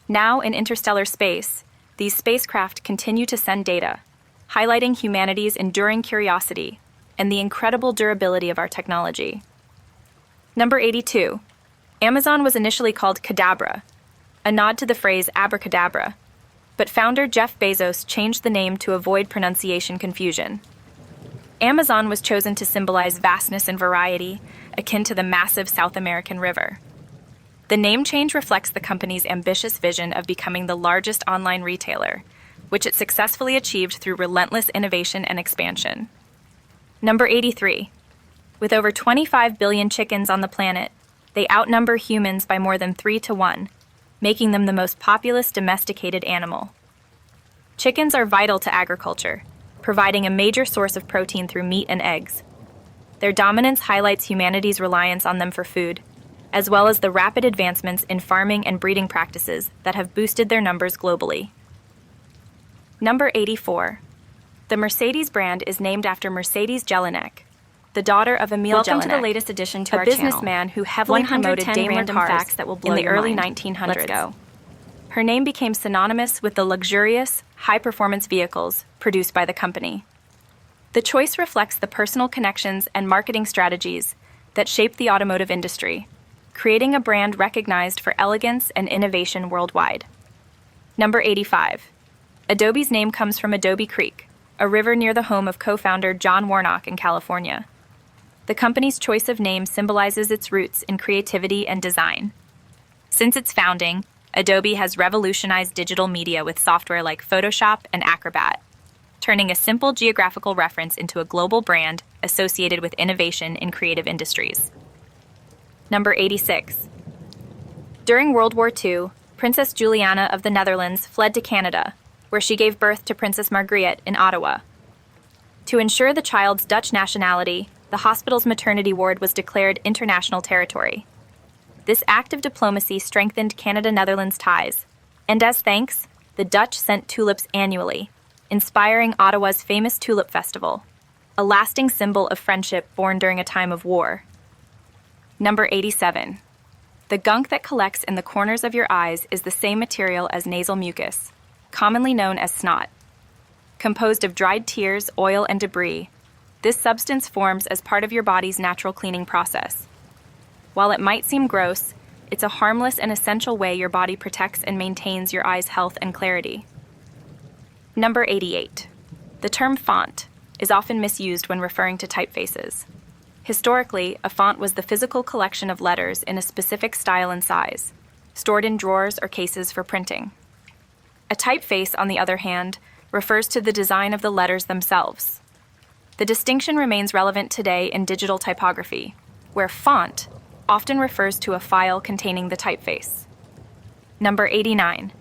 Now in interstellar space, these spacecraft continue to send data, highlighting humanity's enduring curiosity and the incredible durability of our technology. Number 82. Amazon was initially called Cadabra, a nod to the phrase abracadabra, but founder Jeff Bezos changed the name to avoid pronunciation confusion. Amazon was chosen to symbolize vastness and variety, akin to the massive South American river. The name change reflects the company's ambitious vision of becoming the largest online retailer, which it successfully achieved through relentless innovation and expansion. Number 83. With over 25 billion chickens on the planet, they outnumber humans by more than 3 to 1, making them the most populous domesticated animal. Chickens are vital to agriculture, providing a major source of protein through meat and eggs. Their dominance highlights humanity's reliance on them for food, as well as the rapid advancements in farming and breeding practices that have boosted their numbers globally. Number 84. The Mercedes brand is named after Mercedes Jelinek, the daughter of Emil Welcome Jelinek, to the latest addition to a our businessman channel. who heavily promoted 110 Daimler random cars facts that will blow in the your early mind. 1900s. Let's go. Her name became synonymous with the luxurious, high-performance vehicles produced by the company. The choice reflects the personal connections and marketing strategies that shaped the automotive industry, creating a brand recognized for elegance and innovation worldwide. Number 85. Adobe's name comes from Adobe Creek, a river near the home of co-founder John Warnock in California. The company's choice of name symbolizes its roots in creativity and design. Since its founding, Adobe has revolutionized digital media with software like Photoshop and Acrobat, turning a simple geographical reference into a global brand associated with innovation in creative industries. Number 86. During World War II, Princess Juliana of the Netherlands fled to Canada, where she gave birth to Princess Margriet in Ottawa. To ensure the child's Dutch nationality, the hospital's maternity ward was declared international territory. This act of diplomacy strengthened Canada-Netherlands ties, and as thanks, the Dutch sent tulips annually, inspiring Ottawa's famous Tulip Festival, a lasting symbol of friendship born during a time of war. Number 87. The gunk that collects in the corners of your eyes is the same material as nasal mucus, commonly known as snot. Composed of dried tears, oil, and debris, this substance forms as part of your body's natural cleaning process. While it might seem gross, it's a harmless and essential way your body protects and maintains your eye's health and clarity. Number 88. The term font is often misused when referring to typefaces. Historically, a font was the physical collection of letters in a specific style and size, stored in drawers or cases for printing. A typeface, on the other hand, refers to the design of the letters themselves. The distinction remains relevant today in digital typography, where font often refers to a file containing the typeface. Number 89.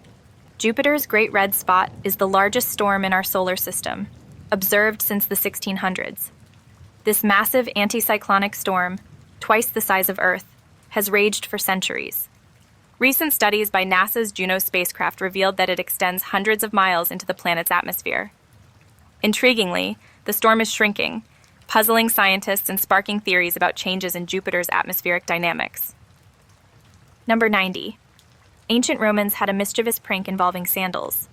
Jupiter's Great Red Spot is the largest storm in our solar system, observed since the 1600s. This massive anticyclonic storm, twice the size of Earth, has raged for centuries. Recent studies by NASA's Juno spacecraft revealed that it extends hundreds of miles into the planet's atmosphere. Intriguingly, the storm is shrinking, puzzling scientists and sparking theories about changes in Jupiter's atmospheric dynamics. Number 90. Ancient Romans had a mischievous prank involving sandals.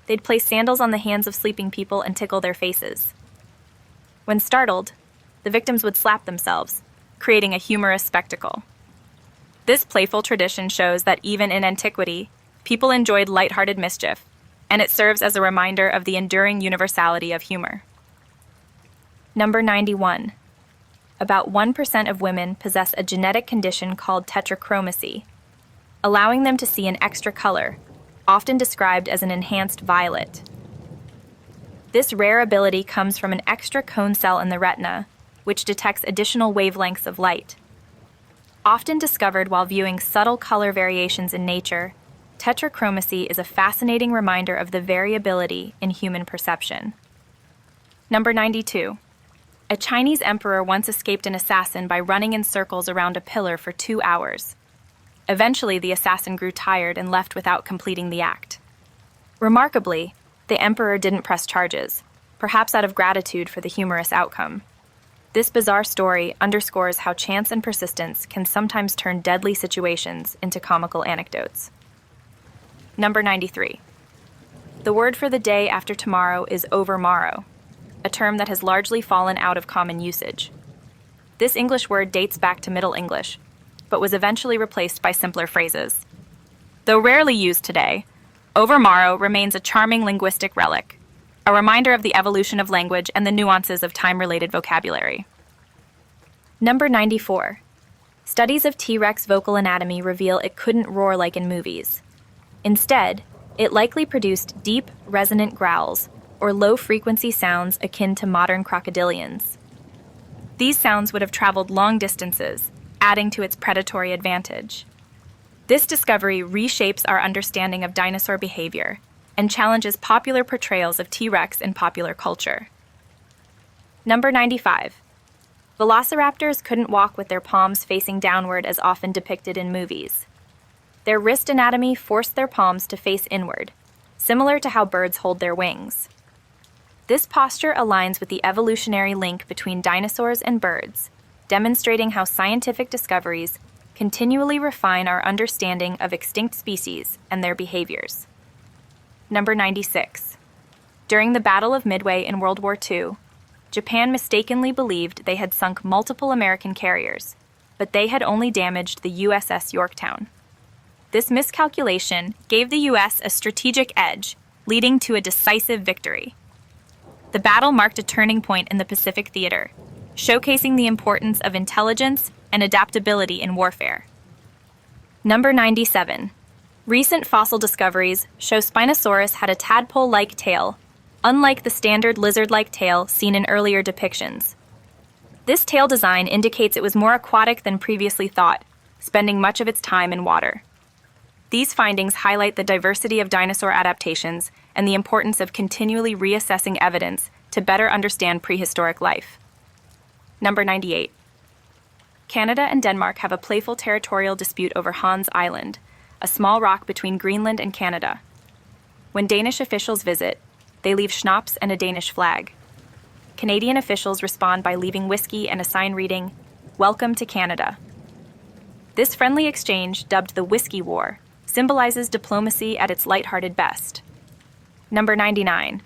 They'd place sandals on the hands of sleeping people and tickle their faces. When startled, the victims would slap themselves, creating a humorous spectacle. This playful tradition shows that even in antiquity, people enjoyed lighthearted mischief, and it serves as a reminder of the enduring universality of humor. Number 91. About 1% of women possess a genetic condition called tetrachromacy, allowing them to see an extra color, often described as an enhanced violet. This rare ability comes from an extra cone cell in the retina, which detects additional wavelengths of light. Often discovered while viewing subtle color variations in nature, tetrachromacy is a fascinating reminder of the variability in human perception. Number 92. A Chinese emperor once escaped an assassin by running in circles around a pillar for 2 hours. Eventually, the assassin grew tired and left without completing the act. Remarkably, the emperor didn't press charges, perhaps out of gratitude for the humorous outcome. This bizarre story underscores how chance and persistence can sometimes turn deadly situations into comical anecdotes. Number 93. The word for the day after tomorrow is overmorrow, a term that has largely fallen out of common usage. This English word dates back to Middle English, but was eventually replaced by simpler phrases. Though rarely used today, overmorrow remains a charming linguistic relic, a reminder of the evolution of language and the nuances of time-related vocabulary. Number 94. Studies of T-Rex vocal anatomy reveal it couldn't roar like in movies. Instead, it likely produced deep, resonant growls, or low-frequency sounds akin to modern crocodilians. These sounds would have traveled long distances, adding to its predatory advantage. This discovery reshapes our understanding of dinosaur behavior and challenges popular portrayals of T-Rex in popular culture. Number 95. Velociraptors couldn't walk with their palms facing downward as often depicted in movies. Their wrist anatomy forced their palms to face inward, similar to how birds hold their wings. This posture aligns with the evolutionary link between dinosaurs and birds, demonstrating how scientific discoveries continually refine our understanding of extinct species and their behaviors. Number 96. During the Battle of Midway in World War II, Japan mistakenly believed they had sunk multiple American carriers, but they had only damaged the USS Yorktown. This miscalculation gave the U.S. a strategic edge, leading to a decisive victory. The battle marked a turning point in the Pacific theater, showcasing the importance of intelligence and adaptability in warfare. Number 97. Recent fossil discoveries show Spinosaurus had a tadpole-like tail, unlike the standard lizard-like tail seen in earlier depictions. This tail design indicates it was more aquatic than previously thought, spending much of its time in water. These findings highlight the diversity of dinosaur adaptations and the importance of continually reassessing evidence to better understand prehistoric life. Number 98. Canada and Denmark have a playful territorial dispute over Hans Island, a small rock between Greenland and Canada. When Danish officials visit, they leave schnapps and a Danish flag. Canadian officials respond by leaving whiskey and a sign reading, "Welcome to Canada." This friendly exchange, dubbed the Whiskey War, symbolizes diplomacy at its lighthearted best. Number 99.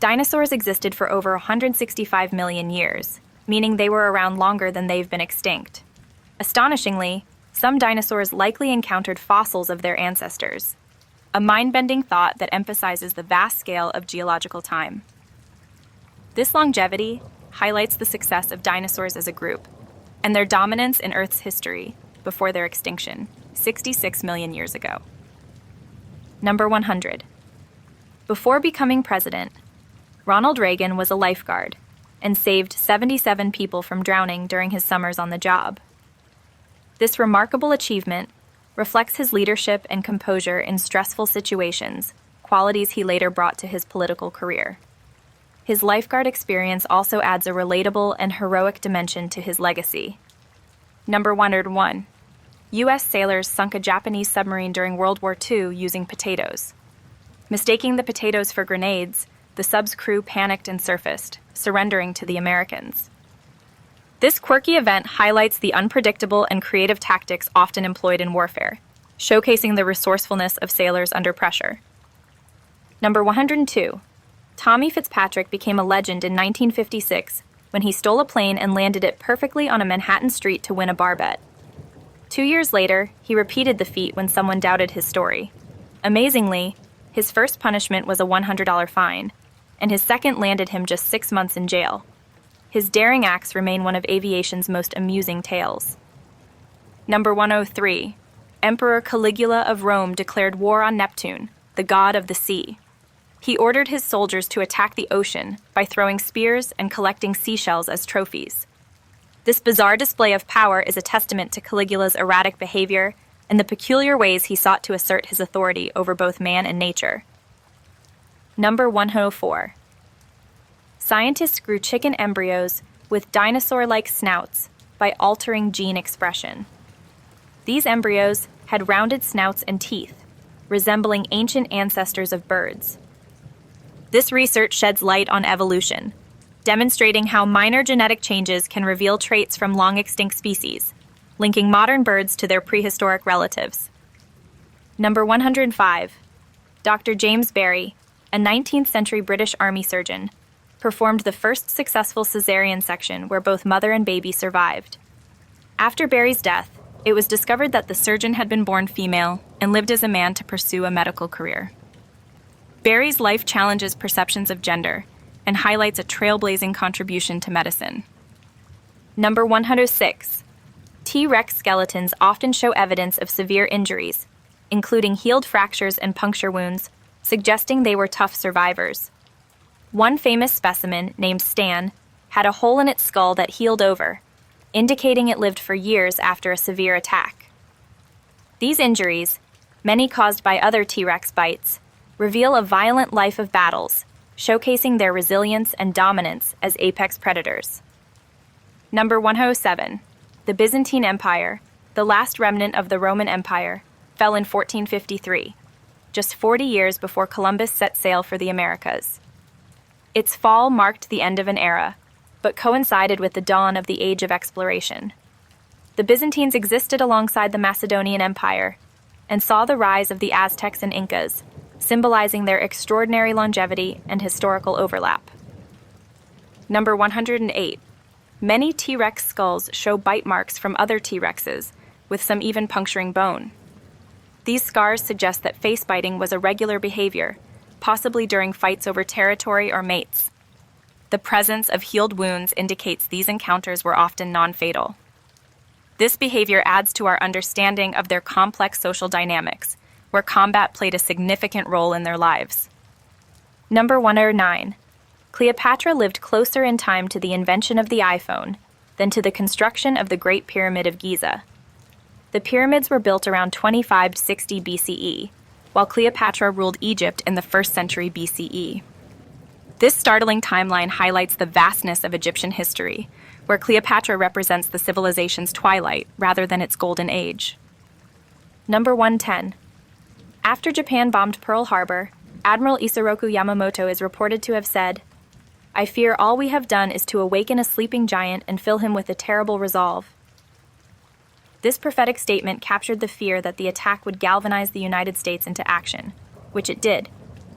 Dinosaurs existed for over 165 million years, meaning they were around longer than they've been extinct. Astonishingly, some dinosaurs likely encountered fossils of their ancestors, a mind-bending thought that emphasizes the vast scale of geological time. This longevity highlights the success of dinosaurs as a group and their dominance in Earth's history before their extinction, 66 million years ago. Number 100. Before becoming president, Ronald Reagan was a lifeguard and saved 77 people from drowning during his summers on the job. This remarkable achievement reflects his leadership and composure in stressful situations, qualities he later brought to his political career. His lifeguard experience also adds a relatable and heroic dimension to his legacy. Number 101. U.S. sailors sunk a Japanese submarine during World War II using potatoes. Mistaking the potatoes for grenades, the sub's crew panicked and surfaced, surrendering to the Americans. This quirky event highlights the unpredictable and creative tactics often employed in warfare, showcasing the resourcefulness of sailors under pressure. Number 102. Tommy Fitzpatrick became a legend in 1956 when he stole a plane and landed it perfectly on a Manhattan street to win a bar bet. 2 years later, he repeated the feat when someone doubted his story. Amazingly, his first punishment was a $100 fine, and his second landed him just 6 months in jail. His daring acts remain one of aviation's most amusing tales. Number 103. Emperor Caligula of Rome declared war on Neptune, the god of the sea. He ordered his soldiers to attack the ocean by throwing spears and collecting seashells as trophies. This bizarre display of power is a testament to Caligula's erratic behavior and the peculiar ways he sought to assert his authority over both man and nature. Number 104. Scientists grew chicken embryos with dinosaur-like snouts by altering gene expression. These embryos had rounded snouts and teeth, resembling ancient ancestors of birds. This research sheds light on evolution, demonstrating how minor genetic changes can reveal traits from long-extinct species, linking modern birds to their prehistoric relatives. Number 105. Dr. James Barry, a 19th-century British Army surgeon, performed the first successful cesarean section where both mother and baby survived. After Barry's death, it was discovered that the surgeon had been born female and lived as a man to pursue a medical career. Barry's life challenges perceptions of gender and highlights a trailblazing contribution to medicine. Number 106. T-Rex skeletons often show evidence of severe injuries, including healed fractures and puncture wounds, suggesting they were tough survivors. One famous specimen, named Stan, had a hole in its skull that healed over, indicating it lived for years after a severe attack. These injuries, many caused by other T-Rex bites, reveal a violent life of battles, showcasing their resilience and dominance as apex predators. Number 107. The Byzantine Empire, the last remnant of the Roman Empire, fell in 1453, just 40 years before Columbus set sail for the Americas. Its fall marked the end of an era, but coincided with the dawn of the Age of Exploration. The Byzantines existed alongside the Macedonian Empire and saw the rise of the Aztecs and Incas, symbolizing their extraordinary longevity and historical overlap. Number 108. Many T-Rex skulls show bite marks from other T-Rexes, with some even puncturing bone. These scars suggest that face biting was a regular behavior, possibly during fights over territory or mates. The presence of healed wounds indicates these encounters were often non-fatal. This behavior adds to our understanding of their complex social dynamics, where combat played a significant role in their lives. Number 109. Cleopatra lived closer in time to the invention of the iPhone than to the construction of the Great Pyramid of Giza. The pyramids were built around 2560 BCE, while Cleopatra ruled Egypt in the 1st century BCE. This startling timeline highlights the vastness of Egyptian history, where Cleopatra represents the civilization's twilight rather than its golden age. Number 110. After Japan bombed Pearl Harbor, Admiral Isoroku Yamamoto is reported to have said, "I fear all we have done is to awaken a sleeping giant and fill him with a terrible resolve." This prophetic statement captured the fear that the attack would galvanize the United States into action, which it did,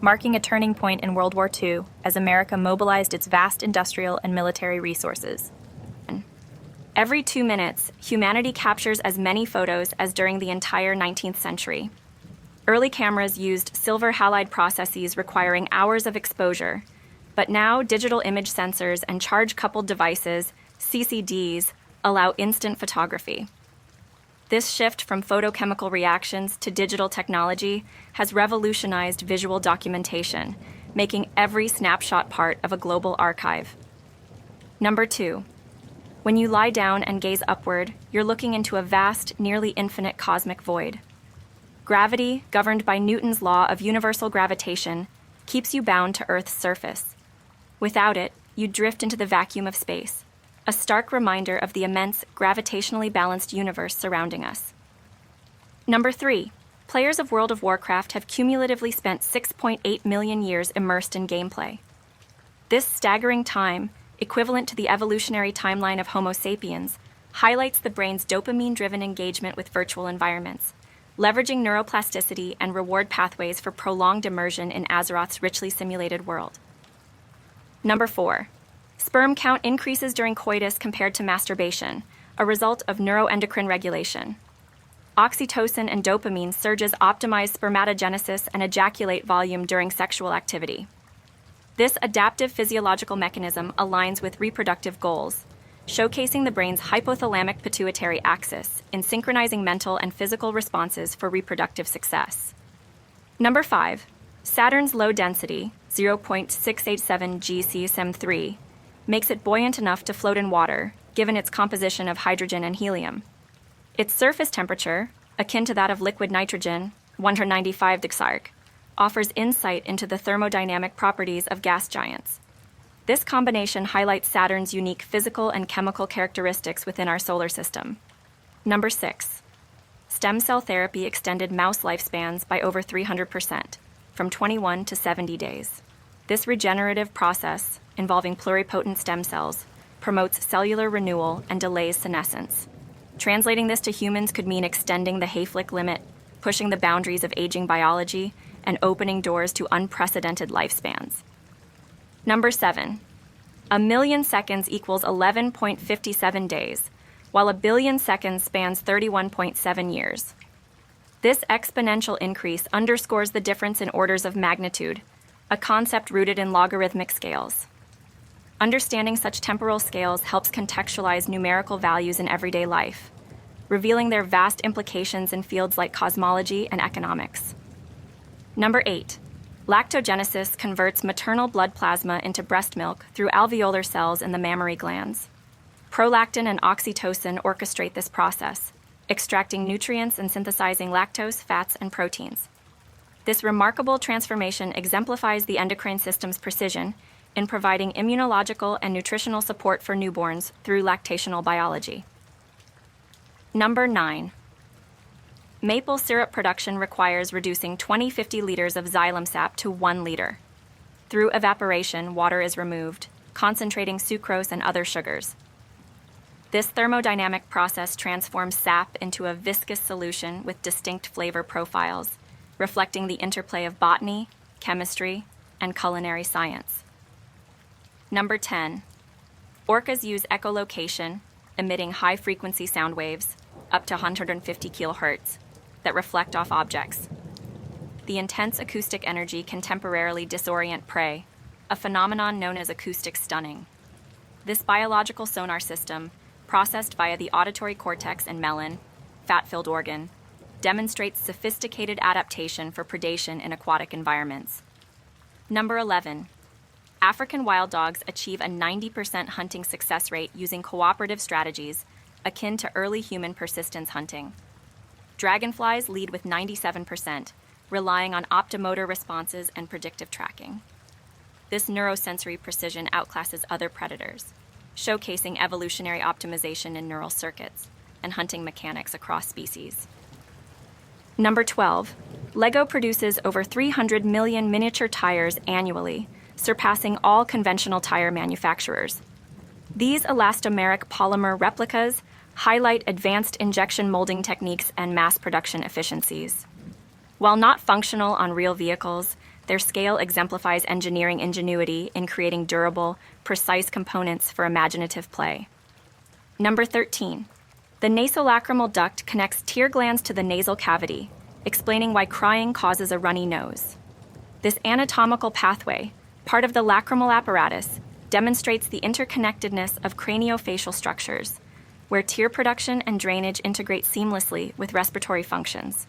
marking a turning point in World War II as America mobilized its vast industrial and military resources. Every 2 minutes, humanity captures as many photos as during the entire 19th century. Early cameras used silver halide processes requiring hours of exposure, but now digital image sensors and charge-coupled devices, CCDs, allow instant photography. This shift from photochemical reactions to digital technology has revolutionized visual documentation, making every snapshot part of a global archive. Number 2. When you lie down and gaze upward, you're looking into a vast, nearly infinite cosmic void. Gravity, governed by Newton's law of universal gravitation, keeps you bound to Earth's surface. Without it, you'd drift into the vacuum of space, a stark reminder of the immense, gravitationally balanced universe surrounding us. Number 3. Players of World of Warcraft have cumulatively spent 6.8 million years immersed in gameplay. This staggering time, equivalent to the evolutionary timeline of Homo sapiens, highlights the brain's dopamine-driven engagement with virtual environments, leveraging neuroplasticity and reward pathways for prolonged immersion in Azeroth's richly simulated world. Number 4. Sperm count increases during coitus compared to masturbation, a result of neuroendocrine regulation. Oxytocin and dopamine surges optimize spermatogenesis and ejaculate volume during sexual activity. This adaptive physiological mechanism aligns with reproductive goals, showcasing the brain's hypothalamic pituitary axis in synchronizing mental and physical responses for reproductive success. Number 5. Saturn's low density, 0.687 GCSM3, makes it buoyant enough to float in water, given its composition of hydrogen and helium. Its surface temperature, akin to that of liquid nitrogen, 195 degxarc, offers insight into the thermodynamic properties of gas giants. This combination highlights Saturn's unique physical and chemical characteristics within our solar system. Number 6. Stem cell therapy extended mouse lifespans by over 300%, from 21 to 70 days. This regenerative process, involving pluripotent stem cells, promotes cellular renewal and delays senescence. Translating this to humans could mean extending the Hayflick limit, pushing the boundaries of aging biology, and opening doors to unprecedented lifespans. Number 7. A million seconds equals 11.57 days, while a billion seconds spans 31.7 years. This exponential increase underscores the difference in orders of magnitude, a concept rooted in logarithmic scales. Understanding such temporal scales helps contextualize numerical values in everyday life, revealing their vast implications in fields like cosmology and economics. Number 8. Lactogenesis converts maternal blood plasma into breast milk through alveolar cells in the mammary glands. Prolactin and oxytocin orchestrate this process, extracting nutrients and synthesizing lactose, fats, and proteins. This remarkable transformation exemplifies the endocrine system's precision in providing immunological and nutritional support for newborns through lactational biology. Number 9. Maple syrup production requires reducing 20-50 liters of xylem sap to 1 liter. Through evaporation, water is removed, concentrating sucrose and other sugars. This thermodynamic process transforms sap into a viscous solution with distinct flavor profiles, reflecting the interplay of botany, chemistry, and culinary science. Number 10. Orcas use echolocation, emitting high-frequency sound waves, up to 150 kHz, that reflect off objects. The intense acoustic energy can temporarily disorient prey, a phenomenon known as acoustic stunning. This biological sonar system, processed via the auditory cortex and melon, fat-filled organ, demonstrates sophisticated adaptation for predation in aquatic environments. Number 11. African wild dogs achieve a 90% hunting success rate using cooperative strategies akin to early human persistence hunting. Dragonflies lead with 97%, relying on optomotor responses and predictive tracking. This neurosensory precision outclasses other predators, showcasing evolutionary optimization in neural circuits and hunting mechanics across species. Number 12. Lego produces over 300 million miniature tires annually, surpassing all conventional tire manufacturers. These elastomeric polymer replicas highlight advanced injection molding techniques and mass production efficiencies. While not functional on real vehicles, their scale exemplifies engineering ingenuity in creating durable, precise components for imaginative play. Number 13. The nasolacrimal duct connects tear glands to the nasal cavity, explaining why crying causes a runny nose. This anatomical pathway, part of the lacrimal apparatus, demonstrates the interconnectedness of craniofacial structures, where tear production and drainage integrate seamlessly with respiratory functions.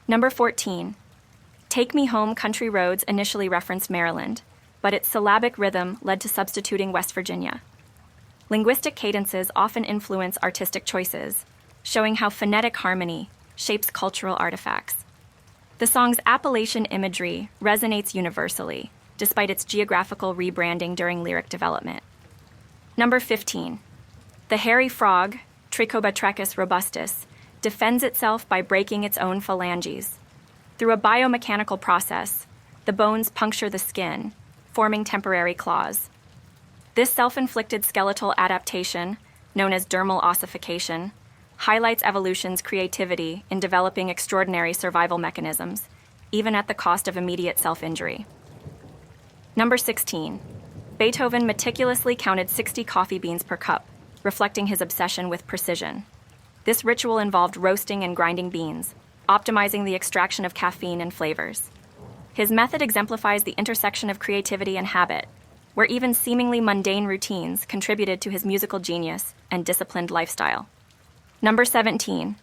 Number 14. Take Me Home Country Roads initially referenced Maryland, but its syllabic rhythm led to substituting West Virginia. Linguistic cadences often influence artistic choices, showing how phonetic harmony shapes cultural artifacts. The song's Appalachian imagery resonates universally, despite its geographical rebranding during lyric development. Number 15. The hairy frog, Trichobatrachus robustus, defends itself by breaking its own phalanges. Through a biomechanical process, the bones puncture the skin, forming temporary claws. This self-inflicted skeletal adaptation, known as dermal ossification, highlights evolution's creativity in developing extraordinary survival mechanisms, even at the cost of immediate self-injury. Number 16. Beethoven meticulously counted 60 coffee beans per cup, reflecting his obsession with precision. This ritual involved roasting and grinding beans, optimizing the extraction of caffeine and flavors. His method exemplifies the intersection of creativity and habit, where even seemingly mundane routines contributed to his musical genius and disciplined lifestyle. Number 17.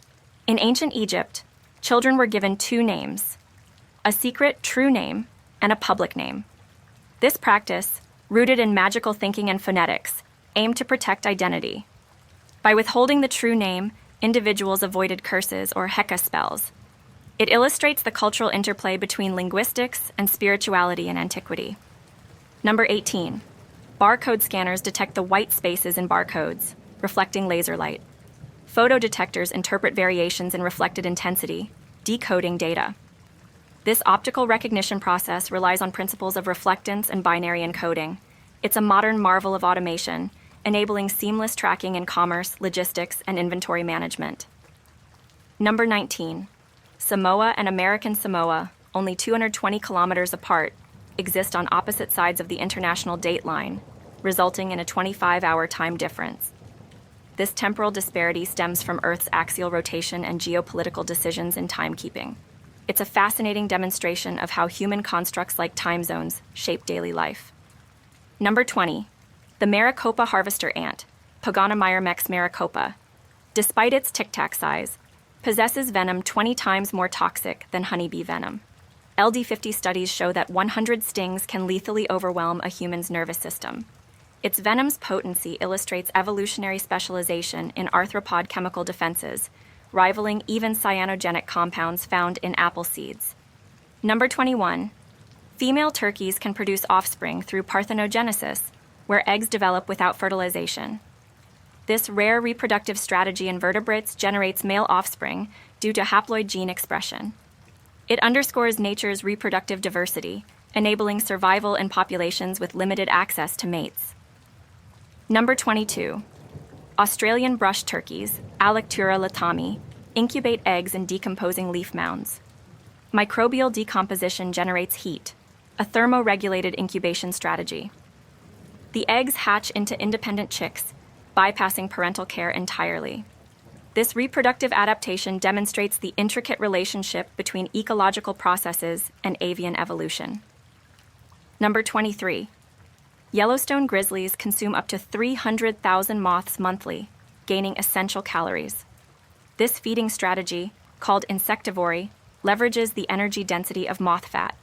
In ancient Egypt, children were given two names: a secret true name and a public name. This practice, rooted in magical thinking and phonetics, aimed to protect identity. By withholding the true name, individuals avoided curses or Heka spells. It illustrates the cultural interplay between linguistics and spirituality in antiquity. Number 18. Barcode scanners detect the white spaces in barcodes, reflecting laser light. Photodetectors interpret variations in reflected intensity, decoding data. This optical recognition process relies on principles of reflectance and binary encoding. It's a modern marvel of automation, enabling seamless tracking in commerce, logistics, and inventory management. Number 19. Samoa and American Samoa, only 220 kilometers apart, exist on opposite sides of the international date line, resulting in a 25-hour time difference. This temporal disparity stems from Earth's axial rotation and geopolitical decisions in timekeeping. It's a fascinating demonstration of how human constructs like time zones shape daily life. Number 20. The Maricopa harvester ant, Pogonomyrmex maricopa, despite its tic-tac size, possesses venom 20 times more toxic than honeybee venom. LD50 studies show that 100 stings can lethally overwhelm a human's nervous system. Its venom's potency illustrates evolutionary specialization in arthropod chemical defenses, rivaling even cyanogenic compounds found in apple seeds. Number 21. Female turkeys can produce offspring through parthenogenesis, where eggs develop without fertilization. This rare reproductive strategy in vertebrates generates male offspring due to haploid gene expression. It underscores nature's reproductive diversity, enabling survival in populations with limited access to mates. Number 22. Australian brush turkeys, Alectura latami, incubate eggs in decomposing leaf mounds. Microbial decomposition generates heat, a thermoregulated incubation strategy. The eggs hatch into independent chicks, bypassing parental care entirely. This reproductive adaptation demonstrates the intricate relationship between ecological processes and avian evolution. Number 23. Yellowstone grizzlies consume up to 300,000 moths monthly, gaining essential calories. This feeding strategy, called insectivory, leverages the energy density of moth fat.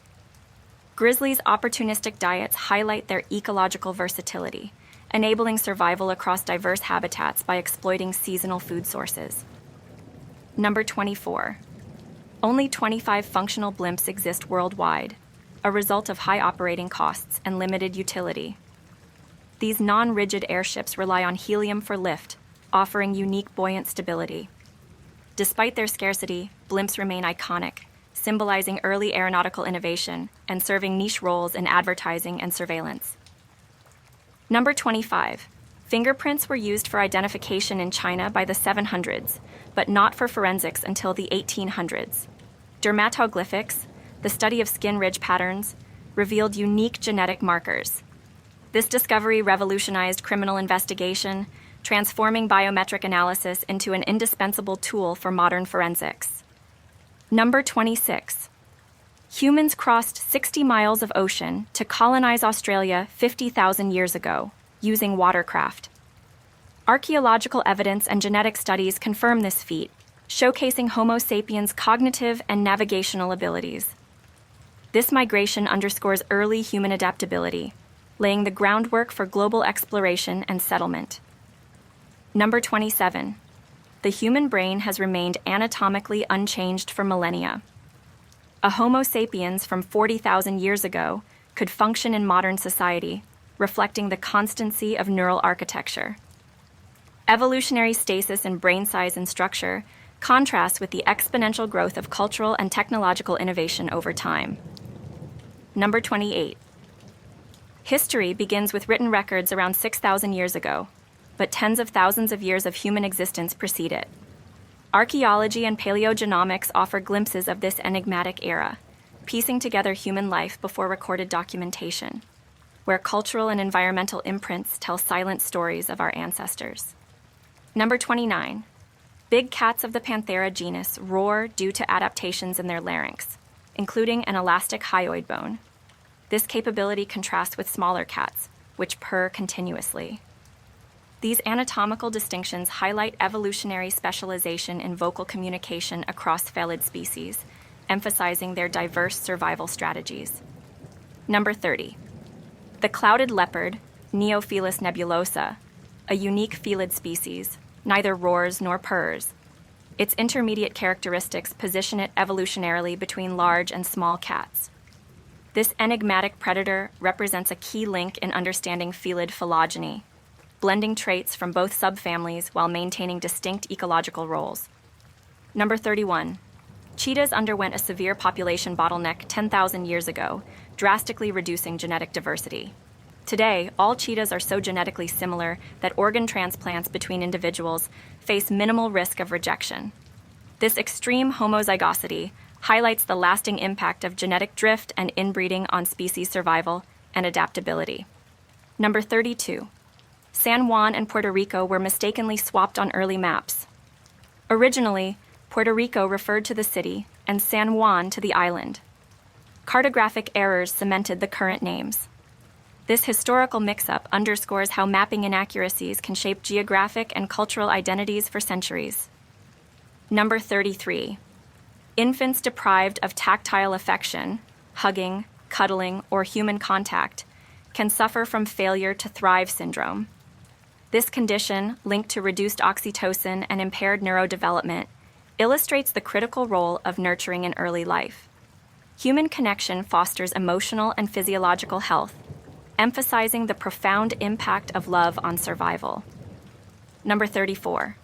Grizzlies' opportunistic diets highlight their ecological versatility, enabling survival across diverse habitats by exploiting seasonal food sources. Number 24. Only 25 functional blimps exist worldwide, a result of high operating costs and limited utility. These non-rigid airships rely on helium for lift, offering unique buoyant stability. Despite their scarcity, blimps remain iconic, symbolizing early aeronautical innovation and serving niche roles in advertising and surveillance. Number 25. Fingerprints were used for identification in China by the 700s, but not for forensics until the 1800s. Dermatoglyphics, the study of skin ridge patterns, revealed unique genetic markers. This discovery revolutionized criminal investigation, transforming biometric analysis into an indispensable tool for modern forensics. Number 26. Humans crossed 60 miles of ocean to colonize Australia 50,000 years ago, using watercraft. Archaeological evidence and genetic studies confirm this feat, showcasing Homo sapiens' cognitive and navigational abilities. This migration underscores early human adaptability, laying the groundwork for global exploration and settlement. Number 27. The human brain has remained anatomically unchanged for millennia. A Homo sapiens from 40,000 years ago could function in modern society, reflecting the constancy of neural architecture. Evolutionary stasis in brain size and structure contrasts with the exponential growth of cultural and technological innovation over time. Number 28. History begins with written records around 6,000 years ago, but tens of thousands of years of human existence precede it. Archaeology and paleogenomics offer glimpses of this enigmatic era, piecing together human life before recorded documentation, where cultural and environmental imprints tell silent stories of our ancestors. Number 29. Big cats of the Panthera genus roar due to adaptations in their larynx, including an elastic hyoid bone. This capability contrasts with smaller cats, which purr continuously. These anatomical distinctions highlight evolutionary specialization in vocal communication across felid species, emphasizing their diverse survival strategies. Number 30. The clouded leopard, Neophelis nebulosa, a unique felid species, neither roars nor purrs. Its intermediate characteristics position it evolutionarily between large and small cats. This enigmatic predator represents a key link in understanding felid phylogeny, blending traits from both subfamilies while maintaining distinct ecological roles. Number 31. Cheetahs underwent a severe population bottleneck 10,000 years ago, drastically reducing genetic diversity. Today, all cheetahs are so genetically similar that organ transplants between individuals face minimal risk of rejection. This extreme homozygosity highlights the lasting impact of genetic drift and inbreeding on species survival and adaptability. Number 32. San Juan and Puerto Rico were mistakenly swapped on early maps. Originally, Puerto Rico referred to the city and San Juan to the island. Cartographic errors cemented the current names. This historical mix-up underscores how mapping inaccuracies can shape geographic and cultural identities for centuries. Number 33. Infants deprived of tactile affection, hugging, cuddling, or human contact, can suffer from failure to thrive syndrome. This condition, linked to reduced oxytocin and impaired neurodevelopment, illustrates the critical role of nurturing in early life. Human connection fosters emotional and physiological health, emphasizing the profound impact of love on survival. Number 34.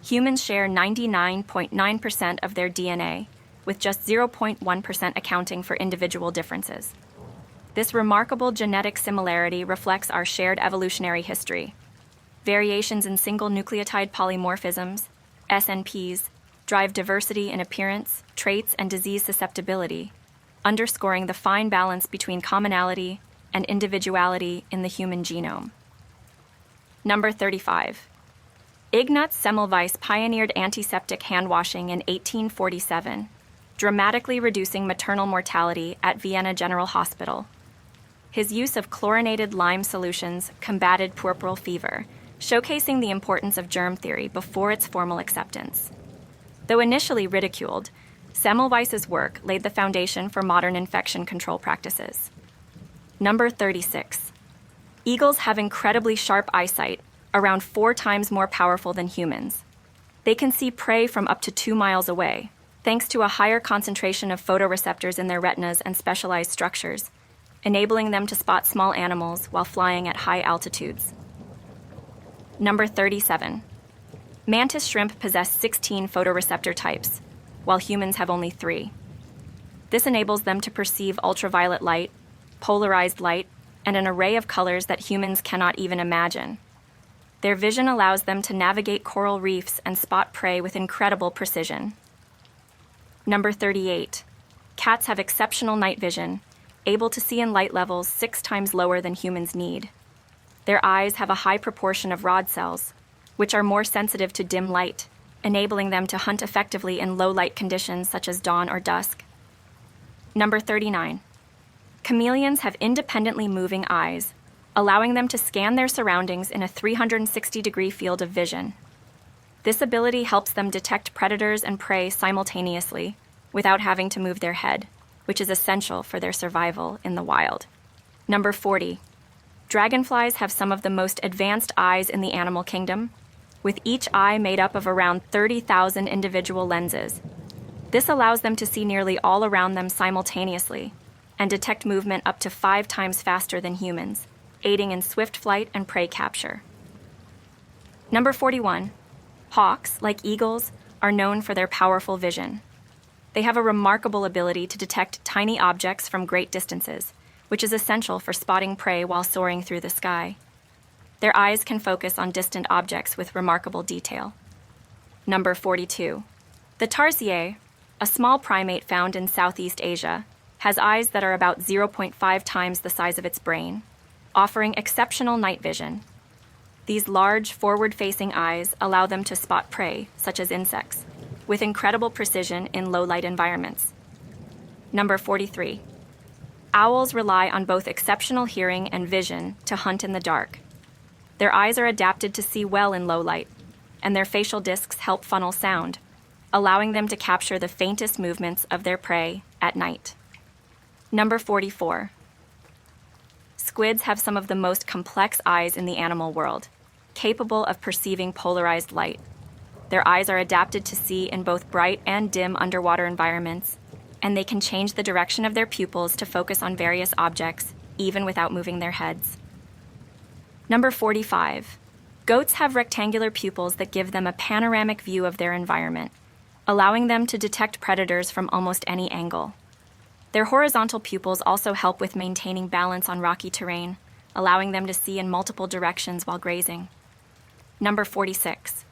Humans share 99.9% of their DNA, with just 0.1% accounting for individual differences. This remarkable genetic similarity reflects our shared evolutionary history. Variations in single nucleotide polymorphisms, SNPs, drive diversity in appearance, traits, and disease susceptibility, underscoring the fine balance between commonality and individuality in the human genome. Number 35. Ignaz Semmelweis pioneered antiseptic hand-washing in 1847, dramatically reducing maternal mortality at Vienna General Hospital. His use of chlorinated lime solutions combated puerperal fever, showcasing the importance of germ theory before its formal acceptance. Though initially ridiculed, Semmelweis's work laid the foundation for modern infection control practices. Number 36. Eagles have incredibly sharp eyesight, around 4 times more powerful than humans. They can see prey from up to 2 miles away, thanks to a higher concentration of photoreceptors in their retinas and specialized structures, enabling them to spot small animals while flying at high altitudes. Number 37. Mantis shrimp possess 16 photoreceptor types, while humans have only 3. This enables them to perceive ultraviolet light, polarized light, and an array of colors that humans cannot even imagine. Their vision allows them to navigate coral reefs and spot prey with incredible precision. Number 38. Cats have exceptional night vision, able to see in light levels 6 times lower than humans need. Their eyes have a high proportion of rod cells, which are more sensitive to dim light, enabling them to hunt effectively in low-light conditions such as dawn or dusk. Number 39. Chameleons have independently moving eyes, allowing them to scan their surroundings in a 360-degree field of vision. This ability helps them detect predators and prey simultaneously without having to move their head, which is essential for their survival in the wild. Number 40. Dragonflies have some of the most advanced eyes in the animal kingdom, with each eye made up of around 30,000 individual lenses. This allows them to see nearly all around them simultaneously and detect movement up to 5 times faster than humans, aiding in swift flight and prey capture. Number 41. Hawks, like eagles, are known for their powerful vision. They have a remarkable ability to detect tiny objects from great distances, which is essential for spotting prey while soaring through the sky. Their eyes can focus on distant objects with remarkable detail. Number 42. The tarsier, a small primate found in Southeast Asia, has eyes that are about 0.5 times the size of its brain, offering exceptional night vision. These large, forward-facing eyes allow them to spot prey, such as insects, with incredible precision in low-light environments. Number 43. Owls rely on both exceptional hearing and vision to hunt in the dark. Their eyes are adapted to see well in low light, and their facial discs help funnel sound, allowing them to capture the faintest movements of their prey at night. Number 44. Squids have some of the most complex eyes in the animal world, capable of perceiving polarized light. Their eyes are adapted to see in both bright and dim underwater environments, and they can change the direction of their pupils to focus on various objects, even without moving their heads. Number 45. Goats have rectangular pupils that give them a panoramic view of their environment, allowing them to detect predators from almost any angle. Their horizontal pupils also help with maintaining balance on rocky terrain, allowing them to see in multiple directions while grazing. Number 46.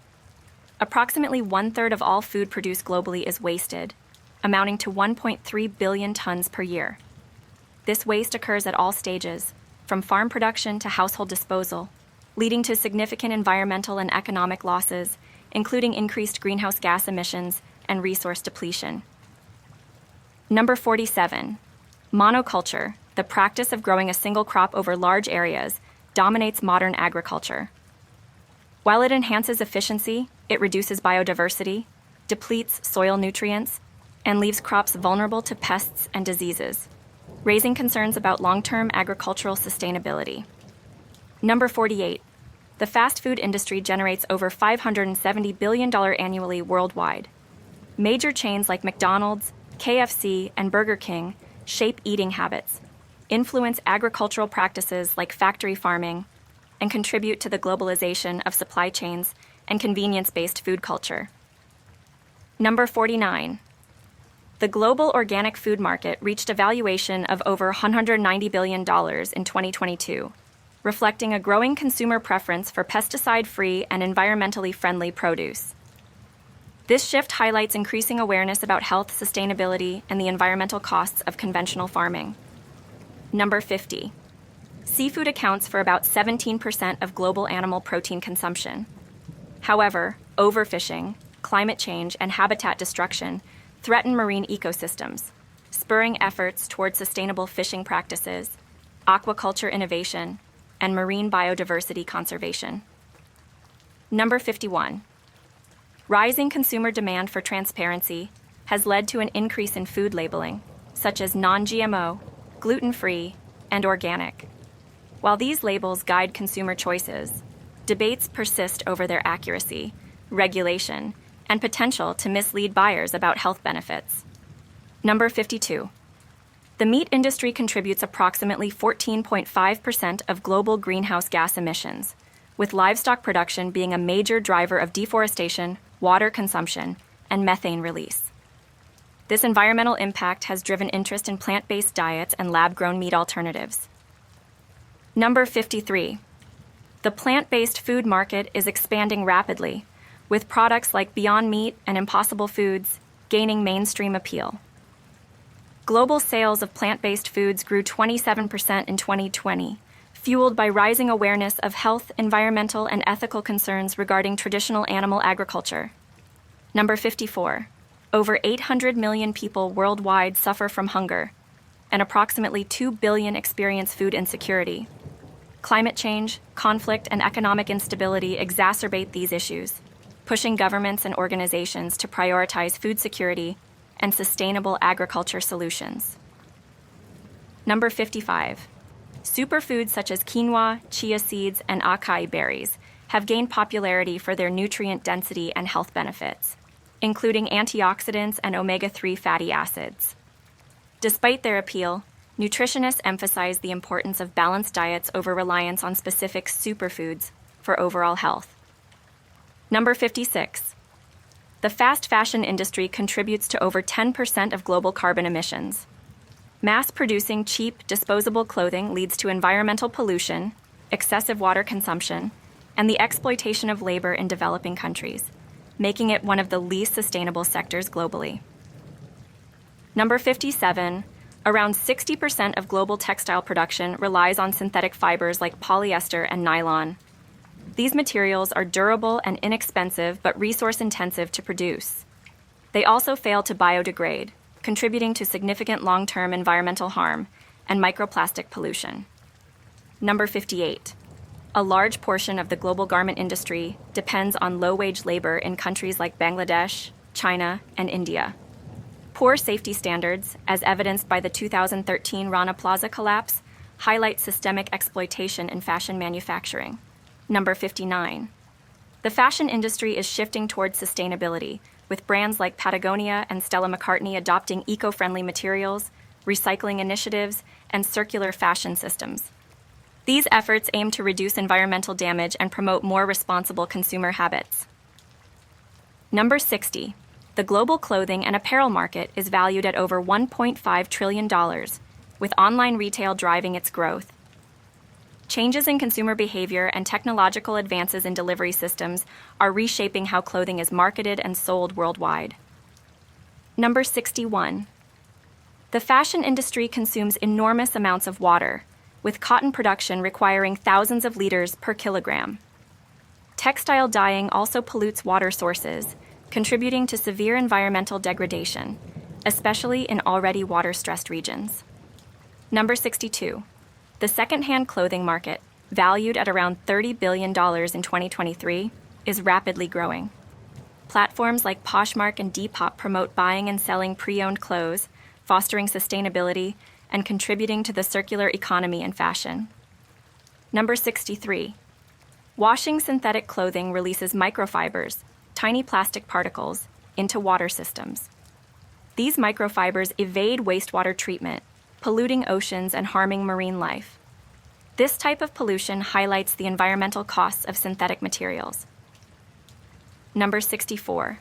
Approximately 1/3 of all food produced globally is wasted, amounting to 1.3 billion tons per year. This waste occurs at all stages, from farm production to household disposal, leading to significant environmental and economic losses, including increased greenhouse gas emissions and resource depletion. Number 47. Monoculture, the practice of growing a single crop over large areas, dominates modern agriculture. While it enhances efficiency, it reduces biodiversity, depletes soil nutrients, and leaves crops vulnerable to pests and diseases, raising concerns about long-term agricultural sustainability. Number 48. The fast food industry generates over $570 billion annually worldwide. Major chains like McDonald's, KFC, and Burger King shape eating habits, influence agricultural practices like factory farming, and contribute to the globalization of supply chains and convenience-based food culture. Number 49. The global organic food market reached a valuation of over $190 billion in 2022, reflecting a growing consumer preference for pesticide-free and environmentally friendly produce. This shift highlights increasing awareness about health, sustainability, and the environmental costs of conventional farming. Number 50. Seafood accounts for about 17% of global animal protein consumption. However, overfishing, climate change, and habitat destruction threaten marine ecosystems, spurring efforts toward sustainable fishing practices, aquaculture innovation, and marine biodiversity conservation. Number 51. Rising consumer demand for transparency has led to an increase in food labeling, such as non-GMO, gluten-free, and organic. While these labels guide consumer choices, debates persist over their accuracy, regulation, and potential to mislead buyers about health benefits. Number 52. The meat industry contributes approximately 14.5% of global greenhouse gas emissions, with livestock production being a major driver of deforestation, water consumption, and methane release. This environmental impact has driven interest in plant-based diets and lab-grown meat alternatives. Number 53. The plant-based food market is expanding rapidly, with products like Beyond Meat and Impossible Foods gaining mainstream appeal. Global sales of plant-based foods grew 27% in 2020, fueled by rising awareness of health, environmental, and ethical concerns regarding traditional animal agriculture. Number 54. Over 800 million people worldwide suffer from hunger, and approximately 2 billion experience food insecurity. Climate change, conflict, and economic instability exacerbate these issues, pushing governments and organizations to prioritize food security and sustainable agriculture solutions. Number 55. Superfoods such as quinoa, chia seeds, and acai berries have gained popularity for their nutrient density and health benefits, including antioxidants and omega-3 fatty acids. Despite their appeal, nutritionists emphasize the importance of balanced diets over reliance on specific superfoods for overall health. Number 56. The fast fashion industry contributes to over 10% of global carbon emissions. Mass-producing cheap, disposable clothing leads to environmental pollution, excessive water consumption, and the exploitation of labor in developing countries, making it one of the least sustainable sectors globally. Number 57. Around 60% of global textile production relies on synthetic fibers like polyester and nylon. These materials are durable and inexpensive but resource-intensive to produce. They also fail to biodegrade, contributing to significant long-term environmental harm and microplastic pollution. Number 58. A large portion of the global garment industry depends on low-wage labor in countries like Bangladesh, China, and India. Poor safety standards, as evidenced by the 2013 Rana Plaza collapse, highlight systemic exploitation in fashion manufacturing. Number 59. The fashion industry is shifting towards sustainability, with brands like Patagonia and Stella McCartney adopting eco-friendly materials, recycling initiatives, and circular fashion systems. These efforts aim to reduce environmental damage and promote more responsible consumer habits. Number 60. The global clothing and apparel market is valued at over $1.5 trillion, with online retail driving its growth. Changes in consumer behavior and technological advances in delivery systems are reshaping how clothing is marketed and sold worldwide. Number 61. The fashion industry consumes enormous amounts of water, with cotton production requiring thousands of liters per kilogram. Textile dyeing also pollutes water sources, contributing to severe environmental degradation, especially in already water-stressed regions. Number 62. The second-hand clothing market, valued at around $30 billion in 2023, is rapidly growing. Platforms like Poshmark and Depop promote buying and selling pre-owned clothes, fostering sustainability, and contributing to the circular economy in fashion. Number 63. Washing synthetic clothing releases microfibers, tiny plastic particles, into water systems. These microfibers evade wastewater treatment, polluting oceans and harming marine life. This type of pollution highlights the environmental costs of synthetic materials. Number 64.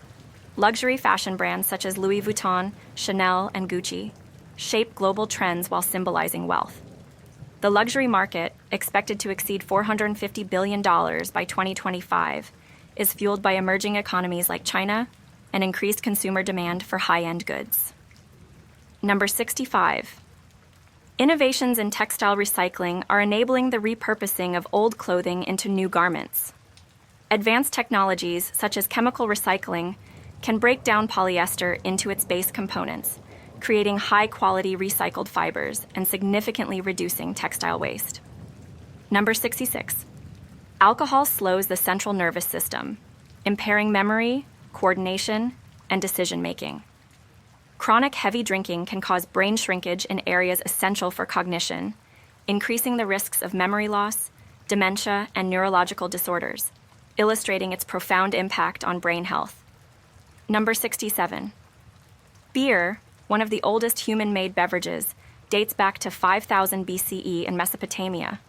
Luxury fashion brands such as Louis Vuitton, Chanel, and Gucci shape global trends while symbolizing wealth. The luxury market, expected to exceed $450 billion by 2025, is fueled by emerging economies like China and increased consumer demand for high-end goods. Number 65. Innovations in textile recycling are enabling the repurposing of old clothing into new garments. Advanced technologies, such as chemical recycling, can break down polyester into its base components, creating high-quality recycled fibers and significantly reducing textile waste. Number 66. Alcohol slows the central nervous system, impairing memory, coordination, and decision-making. Chronic heavy drinking can cause brain shrinkage in areas essential for cognition, increasing the risks of memory loss, dementia, and neurological disorders, illustrating its profound impact on brain health. Number 67. Beer, one of the oldest human-made beverages, dates back to 5000 BCE in Mesopotamia.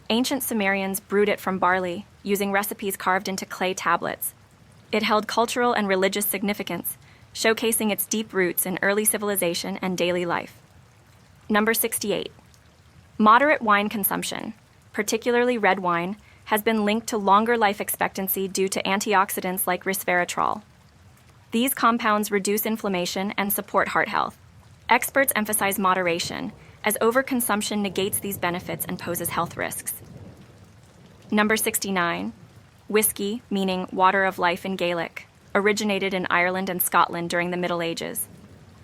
Ancient Sumerians brewed it from barley, using recipes carved into clay tablets. It held cultural and religious significance, showcasing its deep roots in early civilization and daily life. Number 68. Moderate wine consumption, particularly red wine, has been linked to longer life expectancy due to antioxidants like resveratrol. These compounds reduce inflammation and support heart health. Experts emphasize moderation, as overconsumption negates these benefits and poses health risks. Number 69. Whiskey, meaning water of life in Gaelic, originated in Ireland and Scotland during the Middle Ages.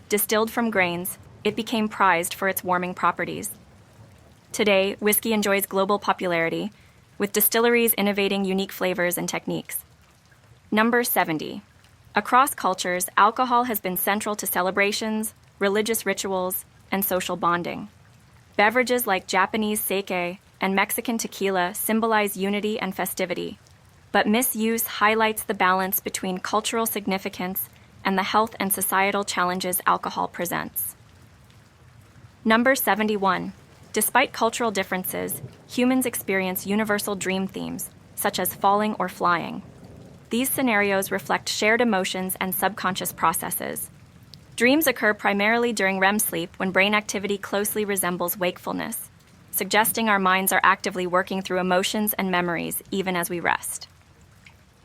Distilled from grains, it became prized for its warming properties. Today, whiskey enjoys global popularity, with distilleries innovating unique flavors and techniques. Number 70. Across cultures, alcohol has been central to celebrations, religious rituals, and social bonding. Beverages like Japanese sake and Mexican tequila symbolize unity and festivity, but misuse highlights the balance between cultural significance and the health and societal challenges alcohol presents. Number 71. Despite cultural differences, humans experience universal dream themes, such as falling or flying. These scenarios reflect shared emotions and subconscious processes. Dreams occur primarily during REM sleep when brain activity closely resembles wakefulness, suggesting our minds are actively working through emotions and memories even as we rest.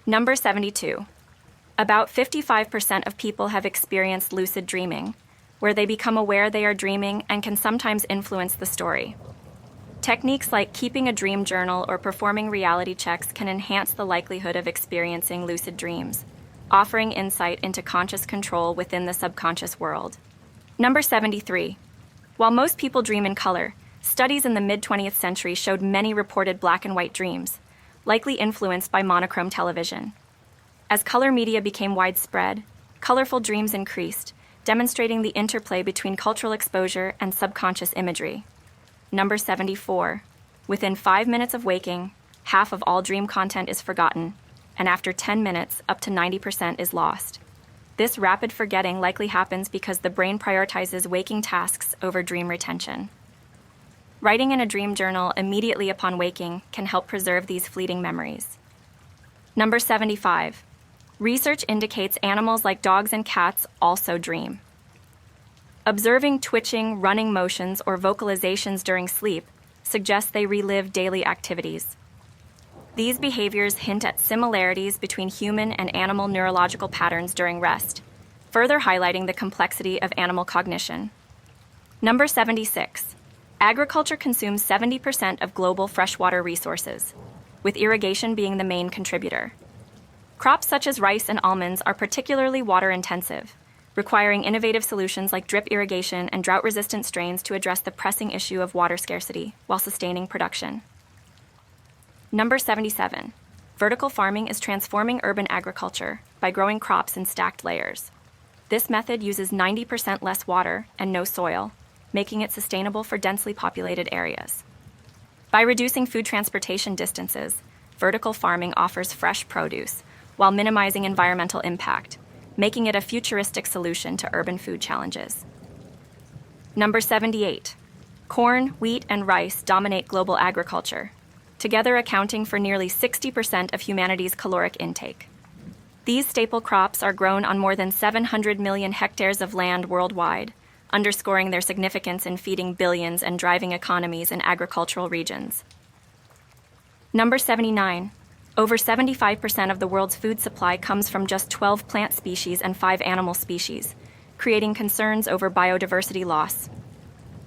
Number 72. About 55% of people have experienced lucid dreaming, where they become aware they are dreaming and can sometimes influence the story. Techniques like keeping a dream journal or performing reality checks can enhance the likelihood of experiencing lucid dreams, offering insight into conscious control within the subconscious world. Number 73. While most people dream in color, studies in the mid-20th century showed many reported black and white dreams, likely influenced by monochrome television. As color media became widespread, colorful dreams increased, demonstrating the interplay between cultural exposure and subconscious imagery. Number 74. Within 5 minutes of waking, half of all dream content is forgotten, and after 10 minutes, up to 90% is lost. This rapid forgetting likely happens because the brain prioritizes waking tasks over dream retention. Writing in a dream journal immediately upon waking can help preserve these fleeting memories. Number 75. Research indicates animals like dogs and cats also dream. Observing twitching, running motions, or vocalizations during sleep suggests they relive daily activities. These behaviors hint at similarities between human and animal neurological patterns during rest, further highlighting the complexity of animal cognition. Number 76. Agriculture consumes 70% of global freshwater resources, with irrigation being the main contributor. Crops such as rice and almonds are particularly water-intensive, requiring innovative solutions like drip irrigation and drought-resistant strains to address the pressing issue of water scarcity while sustaining production. Number 77. Vertical farming is transforming urban agriculture by growing crops in stacked layers. This method uses 90% less water and no soil, making it sustainable for densely populated areas. By reducing food transportation distances, vertical farming offers fresh produce while minimizing environmental impact, making it a futuristic solution to urban food challenges. Number 78. Corn, wheat, and rice dominate global agriculture, together accounting for nearly 60% of humanity's caloric intake. These staple crops are grown on more than 700 million hectares of land worldwide, underscoring their significance in feeding billions and driving economies in agricultural regions. Number 79. Over 75% of the world's food supply comes from just 12 plant species and 5 animal species, creating concerns over biodiversity loss.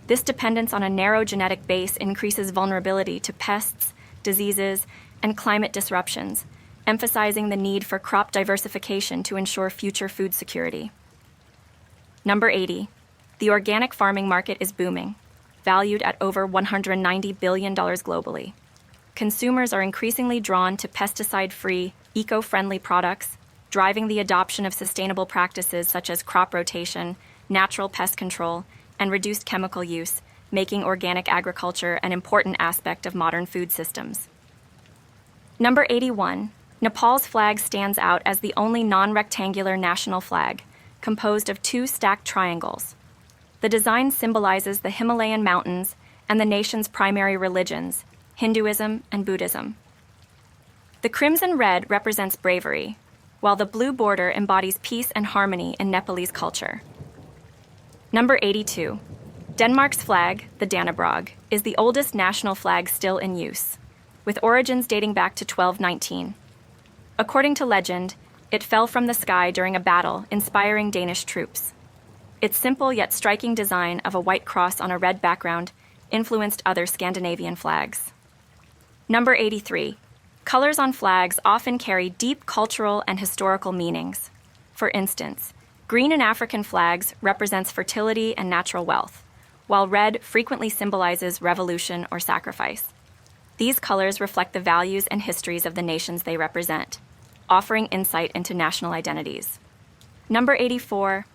This dependence on a narrow genetic base increases vulnerability to pests, diseases, and climate disruptions, emphasizing the need for crop diversification to ensure future food security. Number 80. The organic farming market is booming, valued at over $190 billion globally. Consumers are increasingly drawn to pesticide-free, eco-friendly products, driving the adoption of sustainable practices such as crop rotation, natural pest control, and reduced chemical use, making organic agriculture an important aspect of modern food systems. Number 81. Nepal's flag stands out as the only non-rectangular national flag, composed of 2 stacked triangles. The design symbolizes the Himalayan mountains and the nation's primary religions, Hinduism and Buddhism. The crimson red represents bravery, while the blue border embodies peace and harmony in Nepalese culture. Number 82. Denmark's flag, the Dannebrog, is the oldest national flag still in use. with origins dating back to 1219. According to legend, it fell from the sky during a battle, inspiring Danish troops. Its simple yet striking design of a white cross on a red background influenced other Scandinavian flags. Number 83. Colors on flags often carry deep cultural and historical meanings. For instance, green in African flags represents fertility and natural wealth, while red frequently symbolizes revolution or sacrifice. These colors reflect the values and histories of the nations they represent, offering insight into national identities. Number 84.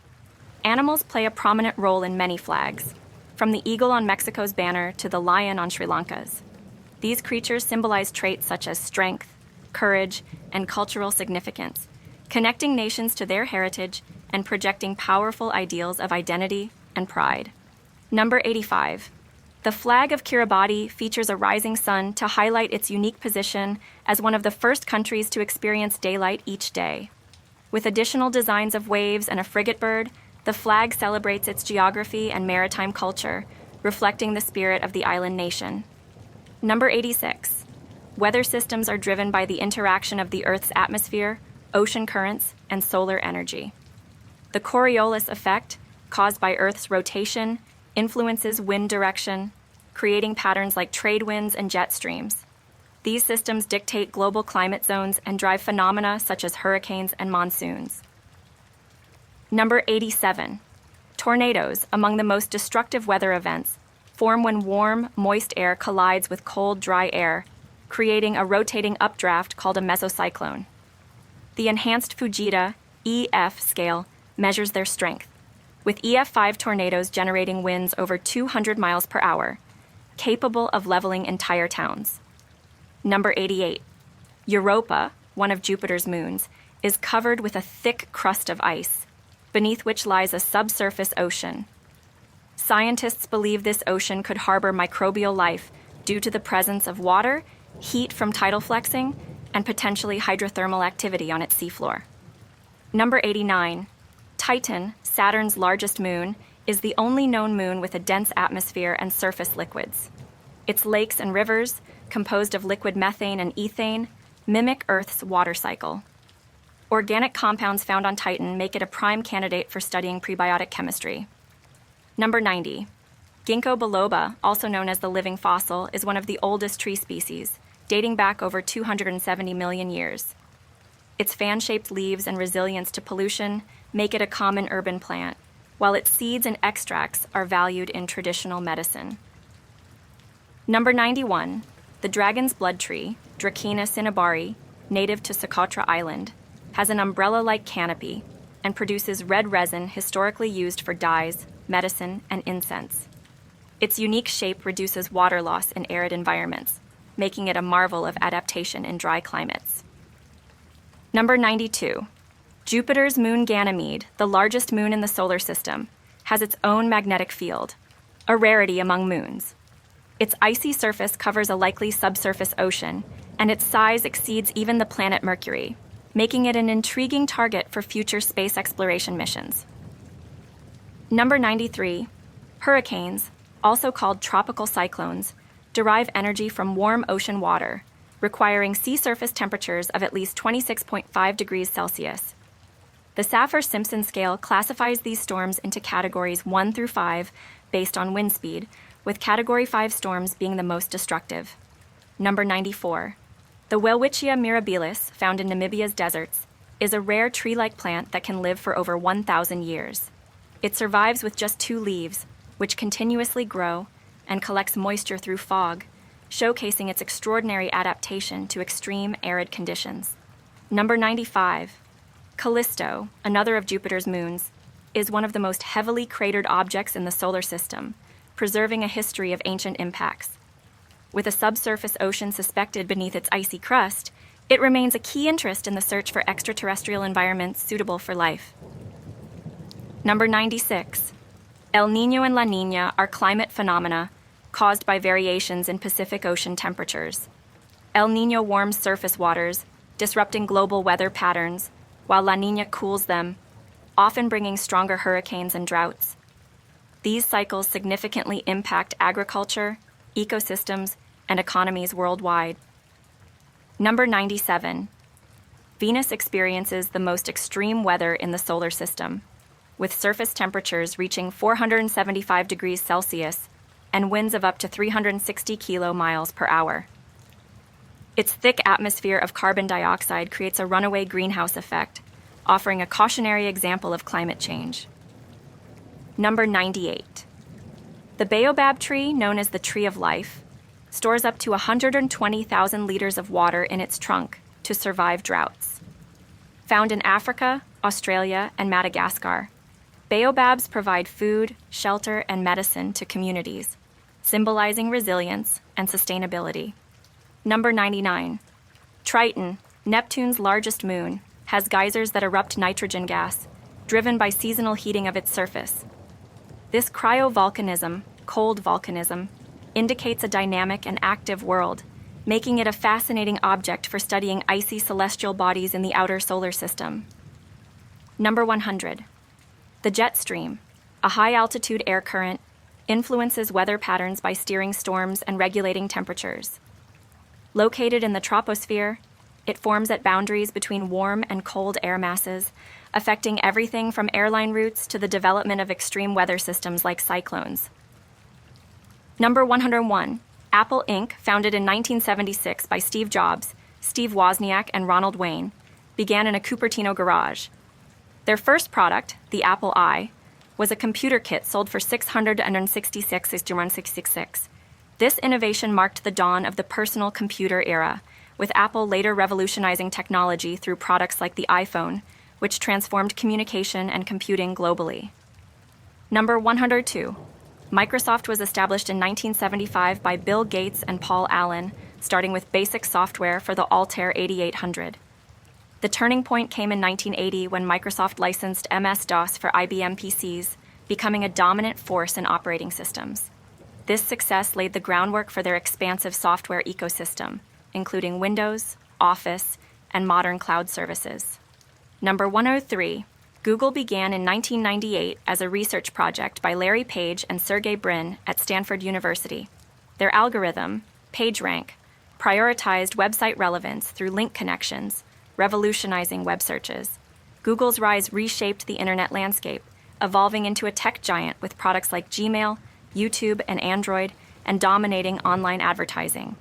Animals play a prominent role in many flags, from the eagle on Mexico's banner to the lion on Sri Lanka's. These creatures symbolize traits such as strength, courage, and cultural significance, connecting nations to their heritage and projecting powerful ideals of identity and pride. Number 85. The flag of Kiribati features a rising sun to highlight its unique position as one of the first countries to experience daylight each day. With additional designs of waves and a frigate bird, the flag celebrates its geography and maritime culture, reflecting the spirit of the island nation. Number 86. Weather systems are driven by the interaction of the Earth's atmosphere, ocean currents, and solar energy. The Coriolis effect, caused by Earth's rotation, influences wind direction, creating patterns like trade winds and jet streams. These systems dictate global climate zones and drive phenomena such as hurricanes and monsoons. Number 87. Tornadoes, among the most destructive weather events, form when warm, moist air collides with cold, dry air, creating a rotating updraft called a mesocyclone. The enhanced Fujita EF scale measures their strength, with EF5 tornadoes generating winds over 200 miles per hour, capable of leveling entire towns. Number 88. Europa, one of Jupiter's moons, is covered with a thick crust of ice, beneath which lies a subsurface ocean. Scientists believe this ocean could harbor microbial life due to the presence of water, heat from tidal flexing, and potentially hydrothermal activity on its seafloor. Number 89. Titan, Saturn's largest moon, is the only known moon with a dense atmosphere and surface liquids. Its lakes and rivers, composed of liquid methane and ethane, mimic Earth's water cycle. Organic compounds found on Titan make it a prime candidate for studying prebiotic chemistry. Number 90. Ginkgo biloba, also known as the living fossil, is one of the oldest tree species, dating back over 270 million years. Its fan-shaped leaves and resilience to pollution make it a common urban plant, while its seeds and extracts are valued in traditional medicine. Number 91. The dragon's blood tree, Dracaena cinnabari, native to Socotra Island, has an umbrella-like canopy and produces red resin historically used for dyes, medicine, and incense. Its unique shape reduces water loss in arid environments, making it a marvel of adaptation in dry climates. Number 92. Jupiter's moon Ganymede, the largest moon in the solar system, has its own magnetic field, a rarity among moons. Its icy surface covers a likely subsurface ocean, and its size exceeds even the planet Mercury, making it an intriguing target for future space exploration missions. Number 93. Hurricanes, also called tropical cyclones, derive energy from warm ocean water, requiring sea surface temperatures of at least 26.5 degrees Celsius. The Saffir-Simpson scale classifies these storms into categories 1 through 5 based on wind speed, with Category 5 storms being the most destructive. Number 94. The Welwitschia mirabilis, found in Namibia's deserts, is a rare tree-like plant that can live for over 1,000 years. It survives with just 2 leaves, which continuously grow and collects moisture through fog, showcasing its extraordinary adaptation to extreme arid conditions. Number 95. Callisto, another of Jupiter's moons, is one of the most heavily cratered objects in the solar system, preserving a history of ancient impacts. With a subsurface ocean suspected beneath its icy crust, it remains a key interest in the search for extraterrestrial environments suitable for life. Number 96. El Niño and La Niña are climate phenomena caused by variations in Pacific Ocean temperatures. El Niño warms surface waters, disrupting global weather patterns, while La Niña cools them, often bringing stronger hurricanes and droughts. These cycles significantly impact agriculture, ecosystems, and economies worldwide, Number 97. Venus experiences the most extreme weather in the solar system, with surface temperatures reaching 475 degrees Celsius and winds of up to 360 kilometers per hour. Its thick atmosphere of carbon dioxide creates a runaway greenhouse effect, offering a cautionary example of climate change. Number 98. The baobab tree, known as the tree of life, stores up to 120,000 liters of water in its trunk to survive droughts. Found in Africa, Australia, and Madagascar, baobabs provide food, shelter, and medicine to communities, symbolizing resilience and sustainability. Number 99. Triton, Neptune's largest moon, has geysers that erupt nitrogen gas, driven by seasonal heating of its surface. This cryovolcanism, cold volcanism, indicates a dynamic and active world, making it a fascinating object for studying icy celestial bodies in the outer solar system. Number 100. The jet stream, a high-altitude air current, influences weather patterns by steering storms and regulating temperatures. Located in the troposphere, it forms at boundaries between warm and cold air masses, affecting everything from airline routes to the development of extreme weather systems like cyclones. Number 101. Apple Inc., founded in 1976 by Steve Jobs, Steve Wozniak, and Ronald Wayne, began in a Cupertino garage. Their first product, the Apple I, was a computer kit sold for $666. This innovation marked the dawn of the personal computer era, with Apple later revolutionizing technology through products like the iPhone, which transformed communication and computing globally. Number 102. Microsoft was established in 1975 by Bill Gates and Paul Allen, starting with basic software for the Altair 8800. The turning point came in 1980 when Microsoft licensed MS-DOS for IBM PCs, becoming a dominant force in operating systems. This success laid the groundwork for their expansive software ecosystem, including Windows, Office, and modern cloud services. Number 103. Google began in 1998 as a research project by Larry Page and Sergey Brin at Stanford University. Their algorithm, PageRank, prioritized website relevance through link connections, revolutionizing web searches. Google's rise reshaped the internet landscape, evolving into a tech giant with products like Gmail, YouTube, and Android, and dominating online advertising.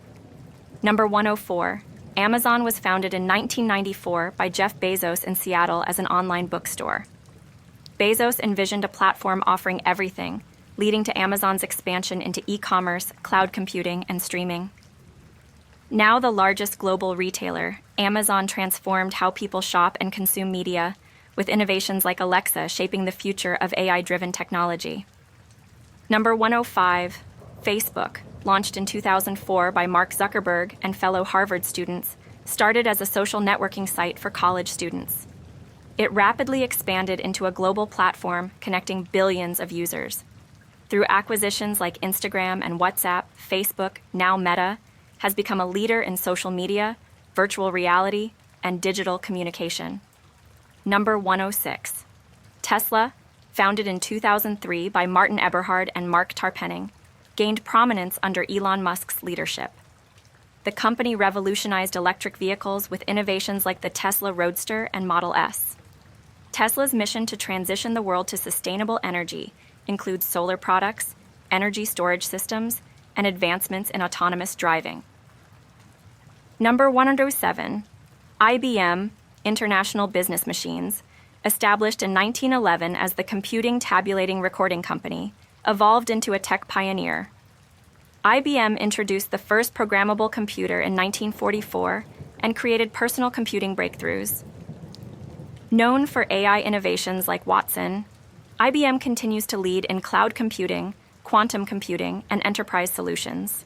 Number 104. Amazon was founded in 1994 by Jeff Bezos in Seattle as an online bookstore. Bezos envisioned a platform offering everything, leading to Amazon's expansion into e-commerce, cloud computing, and streaming. Now the largest global retailer, Amazon transformed how people shop and consume media, with innovations like Alexa shaping the future of AI-driven technology. Number 105. Facebook, launched in 2004 by Mark Zuckerberg and fellow Harvard students, started as a social networking site for college students. It rapidly expanded into a global platform connecting billions of users. Through acquisitions like Instagram and WhatsApp, Facebook, now Meta, has become a leader in social media, virtual reality, and digital communication. Number 106. Tesla, founded in 2003 by Martin Eberhard and Mark Tarpenning, gained prominence under Elon Musk's leadership. The company revolutionized electric vehicles with innovations like the Tesla Roadster and Model S. Tesla's mission to transition the world to sustainable energy includes solar products, energy storage systems, and advancements in autonomous driving. Number 107. IBM, International Business Machines, established in 1911 as the Computing Tabulating Recording Company, evolved into a tech pioneer. IBM introduced the first programmable computer in 1944 and created personal computing breakthroughs. Known for AI innovations like Watson, IBM continues to lead in cloud computing, quantum computing, and enterprise solutions.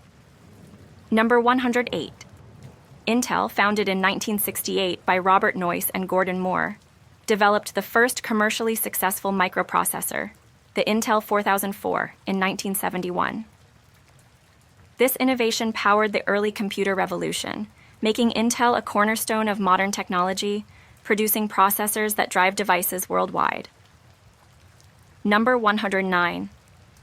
Number 108. Intel, founded in 1968 by Robert Noyce and Gordon Moore, developed the first commercially successful microprocessor, the Intel 4004, in 1971. This innovation powered the early computer revolution, making Intel a cornerstone of modern technology, producing processors that drive devices worldwide. Number 109.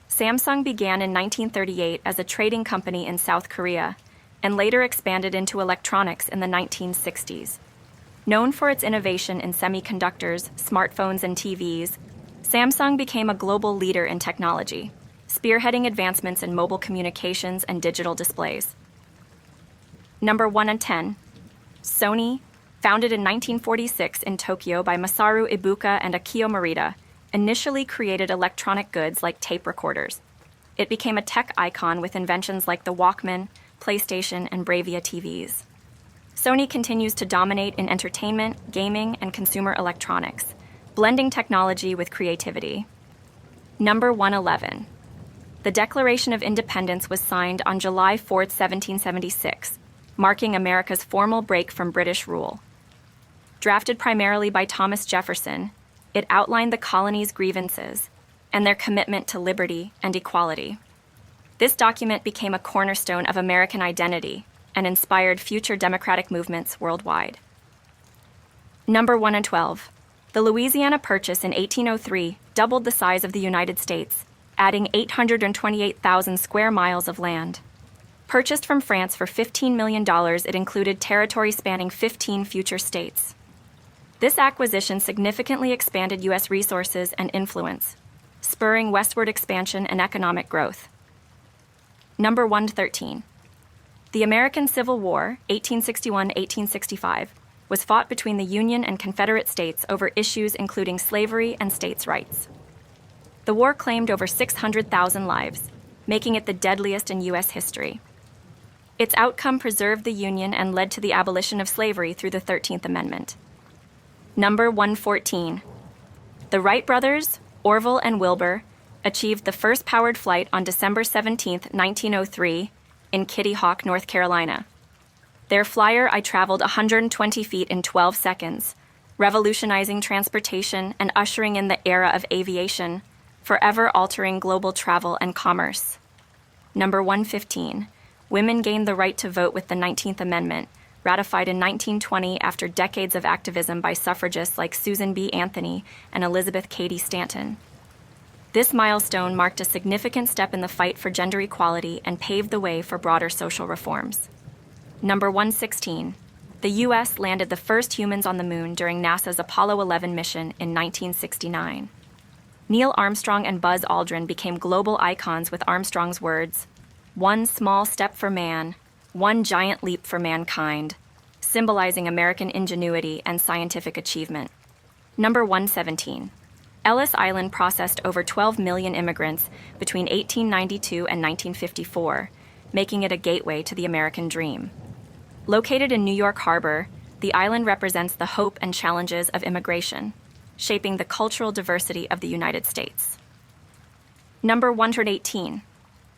Samsung began in 1938 as a trading company in South Korea, and later expanded into electronics in the 1960s. Known for its innovation in semiconductors, smartphones, and TVs, Samsung became a global leader in technology, spearheading advancements in mobile communications and digital displays. Number 1 and 10. Sony, founded in 1946 in Tokyo by Masaru Ibuka and Akio Morita, initially created electronic goods like tape recorders. It became a tech icon with inventions like the Walkman, PlayStation, and Bravia TVs. Sony continues to dominate in entertainment, gaming, and consumer electronics, blending technology with creativity. Number 111. The Declaration of Independence was signed on July 4, 1776, marking America's formal break from British rule. Drafted primarily by Thomas Jefferson, it outlined the colony's grievances and their commitment to liberty and equality. This document became a cornerstone of American identity and inspired future democratic movements worldwide. Number 112. The Louisiana Purchase in 1803 doubled the size of the United States, adding 828,000 square miles of land. Purchased from France for $15 million, it included territory spanning 15 future states. This acquisition significantly expanded U.S. resources and influence, spurring westward expansion and economic growth. Number 113. The American Civil War, 1861-1865, was fought between the Union and Confederate states over issues including slavery and states' rights. The war claimed over 600,000 lives, making it the deadliest in U.S. history. Its outcome preserved the Union and led to the abolition of slavery through the 13th Amendment. Number 114. The Wright brothers, Orville and Wilbur, achieved the first powered flight on December 17, 1903, in Kitty Hawk, North Carolina. Their flyer I traveled 120 feet in 12 seconds, revolutionizing transportation and ushering in the era of aviation, forever altering global travel and commerce. Number 115. Women gained the right to vote with the 19th Amendment, ratified in 1920 after decades of activism by suffragists like Susan B. Anthony and Elizabeth Cady Stanton. This milestone marked a significant step in the fight for gender equality and paved the way for broader social reforms. Number 116. The U.S. landed the first humans on the moon during NASA's Apollo 11 mission in 1969. Neil Armstrong and Buzz Aldrin became global icons with Armstrong's words, "One small step for man, one giant leap for mankind," symbolizing American ingenuity and scientific achievement. Number 117. Ellis Island processed over 12 million immigrants between 1892 and 1954, making it a gateway to the American dream. Located in New York Harbor, the island represents the hope and challenges of immigration, shaping the cultural diversity of the United States. Number 118.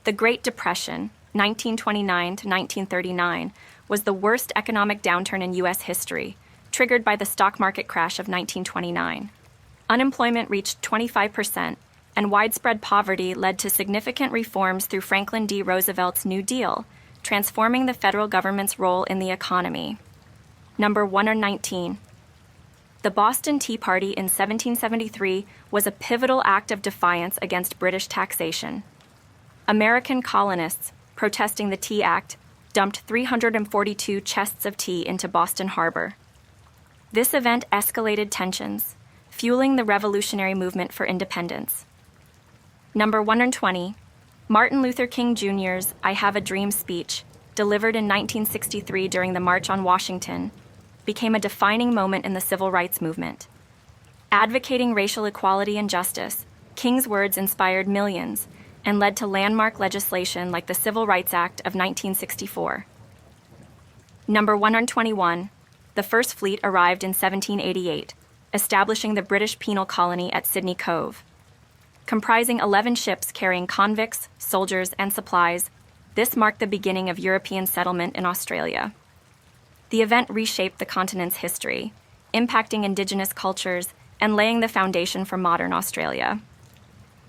The Great Depression, 1929 to 1939, was the worst economic downturn in U.S. history, triggered by the stock market crash of 1929. Unemployment reached 25%, and widespread poverty led to significant reforms through Franklin D. Roosevelt's New Deal, transforming the federal government's role in the economy. Number 119. The Boston Tea Party in 1773 was a pivotal act of defiance against British taxation. American colonists, protesting the Tea Act, dumped 342 chests of tea into Boston Harbor. This event escalated tensions, fueling the revolutionary movement for independence. Number 120. Martin Luther King Jr.'s I Have a Dream speech, delivered in 1963 during the March on Washington, became a defining moment in the civil rights movement. Advocating racial equality and justice, King's words inspired millions and led to landmark legislation like the Civil Rights Act of 1964. Number 121. The first fleet arrived in 1788, establishing the British penal colony at Sydney Cove. Comprising 11 ships carrying convicts, soldiers, and supplies, this marked the beginning of European settlement in Australia. The event reshaped the continent's history, impacting indigenous cultures and laying the foundation for modern Australia.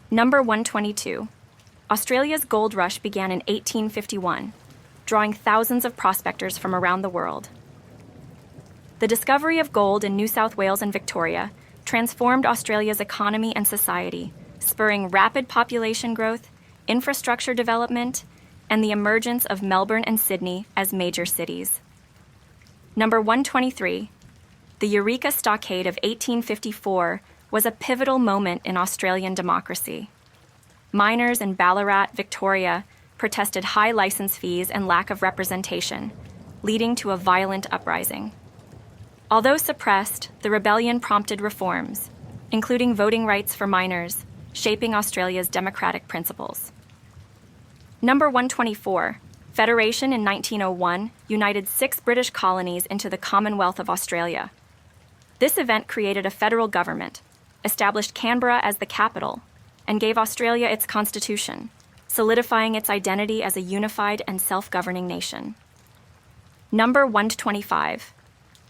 Number 122. Australia's gold rush began in 1851, drawing thousands of prospectors from around the world. The discovery of gold in New South Wales and Victoria transformed Australia's economy and society, spurring rapid population growth, infrastructure development, and the emergence of Melbourne and Sydney as major cities. Number 123. The Eureka Stockade of 1854 was a pivotal moment in Australian democracy. Miners in Ballarat, Victoria, protested high license fees and lack of representation, leading to a violent uprising. Although suppressed, the rebellion prompted reforms, including voting rights for miners, shaping Australia's democratic principles. Number 124. Federation in 1901 united 6 British colonies into the Commonwealth of Australia. This event created a federal government, established Canberra as the capital, and gave Australia its constitution, solidifying its identity as a unified and self-governing nation. Number 125.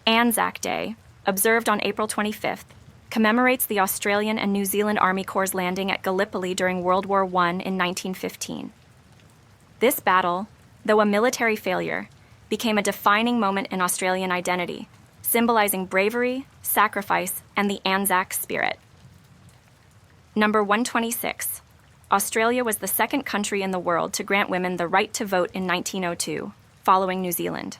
Anzac Day, observed on April 25th, commemorates the Australian and New Zealand Army Corps' landing at Gallipoli during World War I in 1915. This battle, though a military failure, became a defining moment in Australian identity, symbolizing bravery, sacrifice, and the Anzac spirit. Number 126. Australia was the second country in the world to grant women the right to vote in 1902, following New Zealand.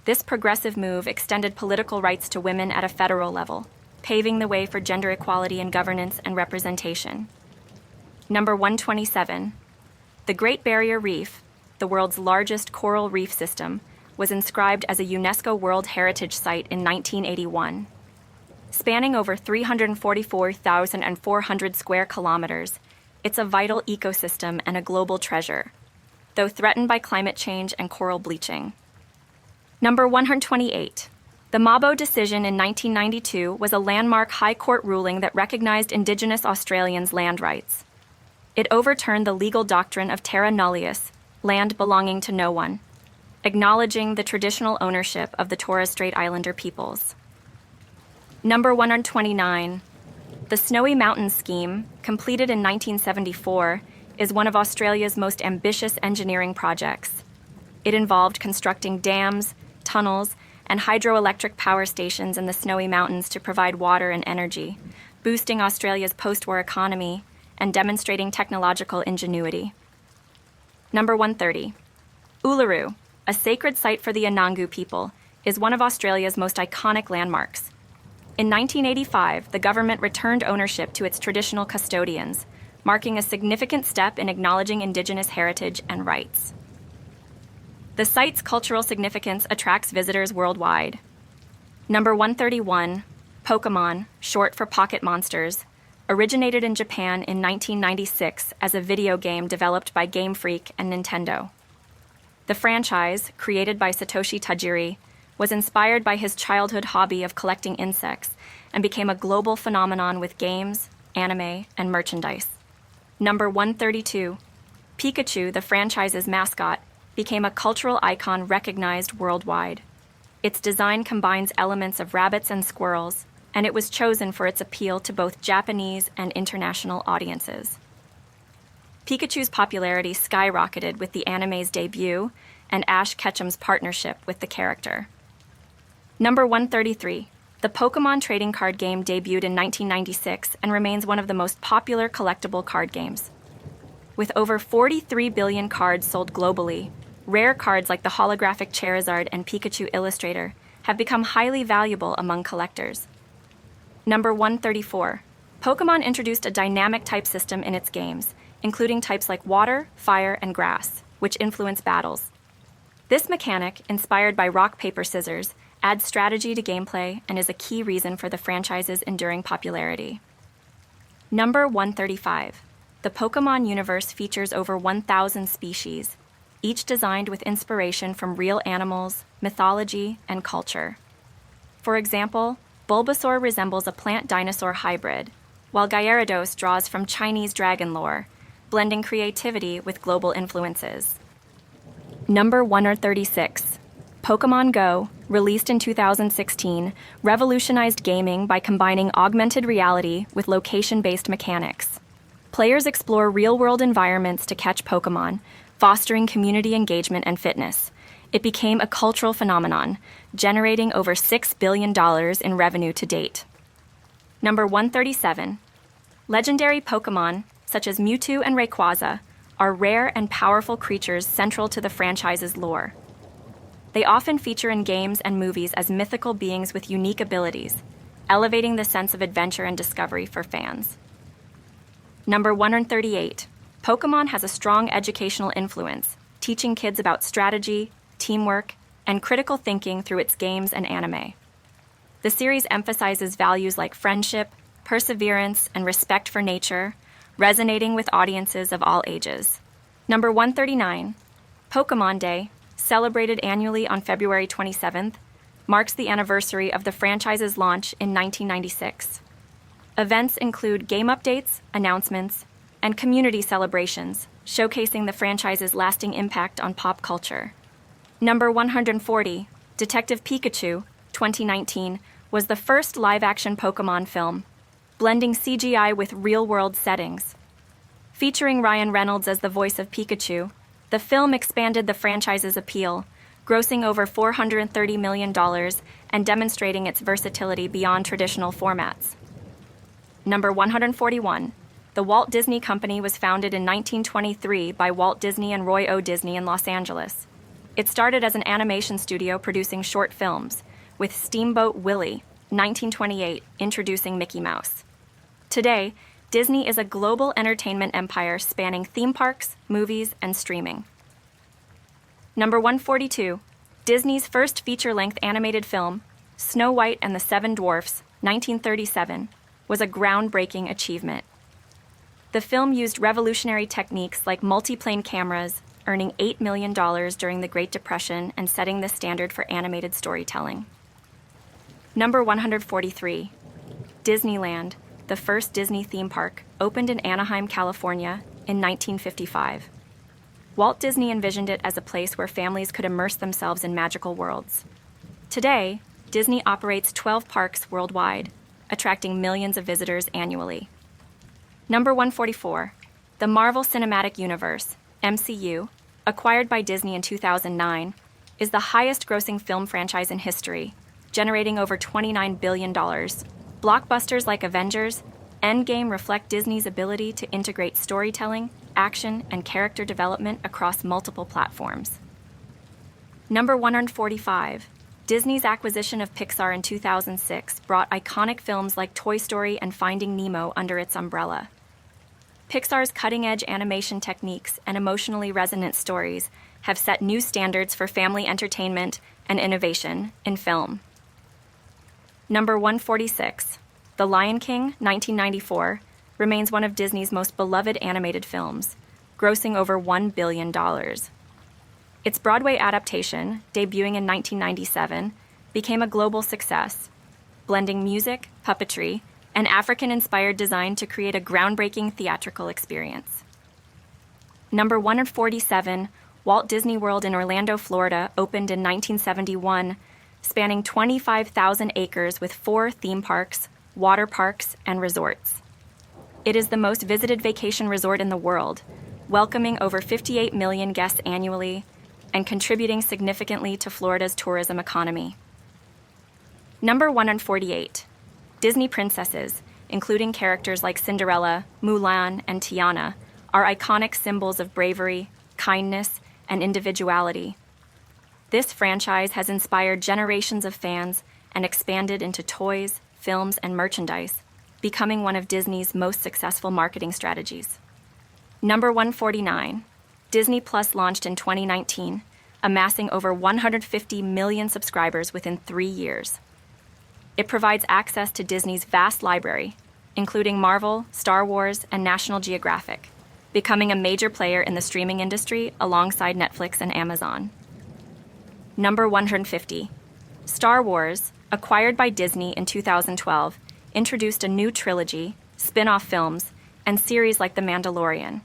This progressive move extended political rights to women at a federal level, paving the way for gender equality in governance and representation. Number 127. The Great Barrier Reef, the world's largest coral reef system, was inscribed as a UNESCO World Heritage Site in 1981. Spanning over 344,400 square kilometers, it's a vital ecosystem and a global treasure, though threatened by climate change and coral bleaching. Number 128. The Mabo decision in 1992 was a landmark High Court ruling that recognized Indigenous Australians' land rights. It overturned the legal doctrine of terra nullius, land belonging to no one, acknowledging the traditional ownership of the Torres Strait Islander peoples. Number 129. The Snowy Mountains scheme, completed in 1974, is one of Australia's most ambitious engineering projects. It involved constructing dams, tunnels, and hydroelectric power stations in the Snowy Mountains to provide water and energy, boosting Australia's post-war economy and demonstrating technological ingenuity. Number 130. Uluru, a sacred site for the Anangu people, is one of Australia's most iconic landmarks. In 1985, the government returned ownership to its traditional custodians, marking a significant step in acknowledging Indigenous heritage and rights. The site's cultural significance attracts visitors worldwide. Number 131, Pokémon, short for Pocket Monsters, originated in Japan in 1996 as a video game developed by Game Freak and Nintendo. The franchise, created by Satoshi Tajiri, was inspired by his childhood hobby of collecting insects and became a global phenomenon with games, anime, and merchandise. Number 132, Pikachu, the franchise's mascot, became a cultural icon recognized worldwide. Its design combines elements of rabbits and squirrels, and it was chosen for its appeal to both Japanese and international audiences. Pikachu's popularity skyrocketed with the anime's debut and Ash Ketchum's partnership with the character. Number 133. The Pokémon trading card game debuted in 1996 and remains one of the most popular collectible card games. With over 43 billion cards sold globally, rare cards like the holographic Charizard and Pikachu Illustrator have become highly valuable among collectors. Number 134. Pokémon introduced a dynamic type system in its games, including types like water, fire, and grass, which influence battles. This mechanic, inspired by rock, paper, scissors, adds strategy to gameplay and is a key reason for the franchise's enduring popularity. Number 135. The Pokémon universe features over 1,000 species, each designed with inspiration from real animals, mythology, and culture. For example, Bulbasaur resembles a plant-dinosaur hybrid, while Gyarados draws from Chinese dragon lore, blending creativity with global influences. Number 136. Pokémon Go, released in 2016, revolutionized gaming by combining augmented reality with location-based mechanics. Players explore real-world environments to catch Pokémon, fostering community engagement and fitness. It became a cultural phenomenon, generating over $6 billion in revenue to date. Number 137. Legendary Pokémon, such as Mewtwo and Rayquaza, are rare and powerful creatures central to the franchise's lore. They often feature in games and movies as mythical beings with unique abilities, elevating the sense of adventure and discovery for fans. Number 138. Pokémon has a strong educational influence, teaching kids about strategy, teamwork, and critical thinking through its games and anime. The series emphasizes values like friendship, perseverance, and respect for nature, resonating with audiences of all ages. Number 139. Pokémon Day, celebrated annually on February 27th, marks the anniversary of the franchise's launch in 1996. Events include game updates, announcements, and community celebrations, showcasing the franchise's lasting impact on pop culture. Number 140, Detective Pikachu, 2019, was the first live-action Pokémon film, blending CGI with real-world settings. Featuring Ryan Reynolds as the voice of Pikachu, the film expanded the franchise's appeal, grossing over $430 million and demonstrating its versatility beyond traditional formats. Number 141. The Walt Disney Company was founded in 1923 by Walt Disney and Roy O. Disney in Los Angeles. It started as an animation studio producing short films, with Steamboat Willie, 1928, introducing Mickey Mouse. Today, Disney is a global entertainment empire spanning theme parks, movies, and streaming. Number 142. Disney's first feature-length animated film, Snow White and the Seven Dwarfs, 1937, was a groundbreaking achievement. The film used revolutionary techniques like multiplane cameras, earning $8 million during the Great Depression and setting the standard for animated storytelling. Number 143. Disneyland, the first Disney theme park, opened in Anaheim, California in 1955. Walt Disney envisioned it as a place where families could immerse themselves in magical worlds. Today, Disney operates 12 parks worldwide, attracting millions of visitors annually. Number 144. The Marvel Cinematic Universe, MCU, acquired by Disney in 2009, is the highest-grossing film franchise in history, generating over $29 billion. Blockbusters like Avengers, Endgame reflect Disney's ability to integrate storytelling, action, and character development across multiple platforms. Number 145. Disney's acquisition of Pixar in 2006 brought iconic films like Toy Story and Finding Nemo under its umbrella. Pixar's cutting-edge animation techniques and emotionally resonant stories have set new standards for family entertainment and innovation in film. Number 146. The Lion King, 1994, remains one of Disney's most beloved animated films, grossing over $1 billion. Its Broadway adaptation, debuting in 1997, became a global success, blending music, puppetry, and African-inspired design to create a groundbreaking theatrical experience. Number 147, Walt Disney World in Orlando, Florida, opened in 1971, spanning 25,000 acres with 4 theme parks, water parks, and resorts. It is the most visited vacation resort in the world, welcoming over 58 million guests annually and contributing significantly to Florida's tourism economy. Number 148. Disney princesses, including characters like Cinderella, Mulan, and Tiana, are iconic symbols of bravery, kindness, and individuality. This franchise has inspired generations of fans and expanded into toys, films, and merchandise, becoming one of Disney's most successful marketing strategies. Number 149. Disney Plus launched in 2019, amassing over 150 million subscribers within 3 years. It provides access to Disney's vast library, including Marvel, Star Wars, and National Geographic, becoming a major player in the streaming industry alongside Netflix and Amazon. Number 150. Star Wars, acquired by Disney in 2012, introduced a new trilogy, spin-off films, and series like The Mandalorian.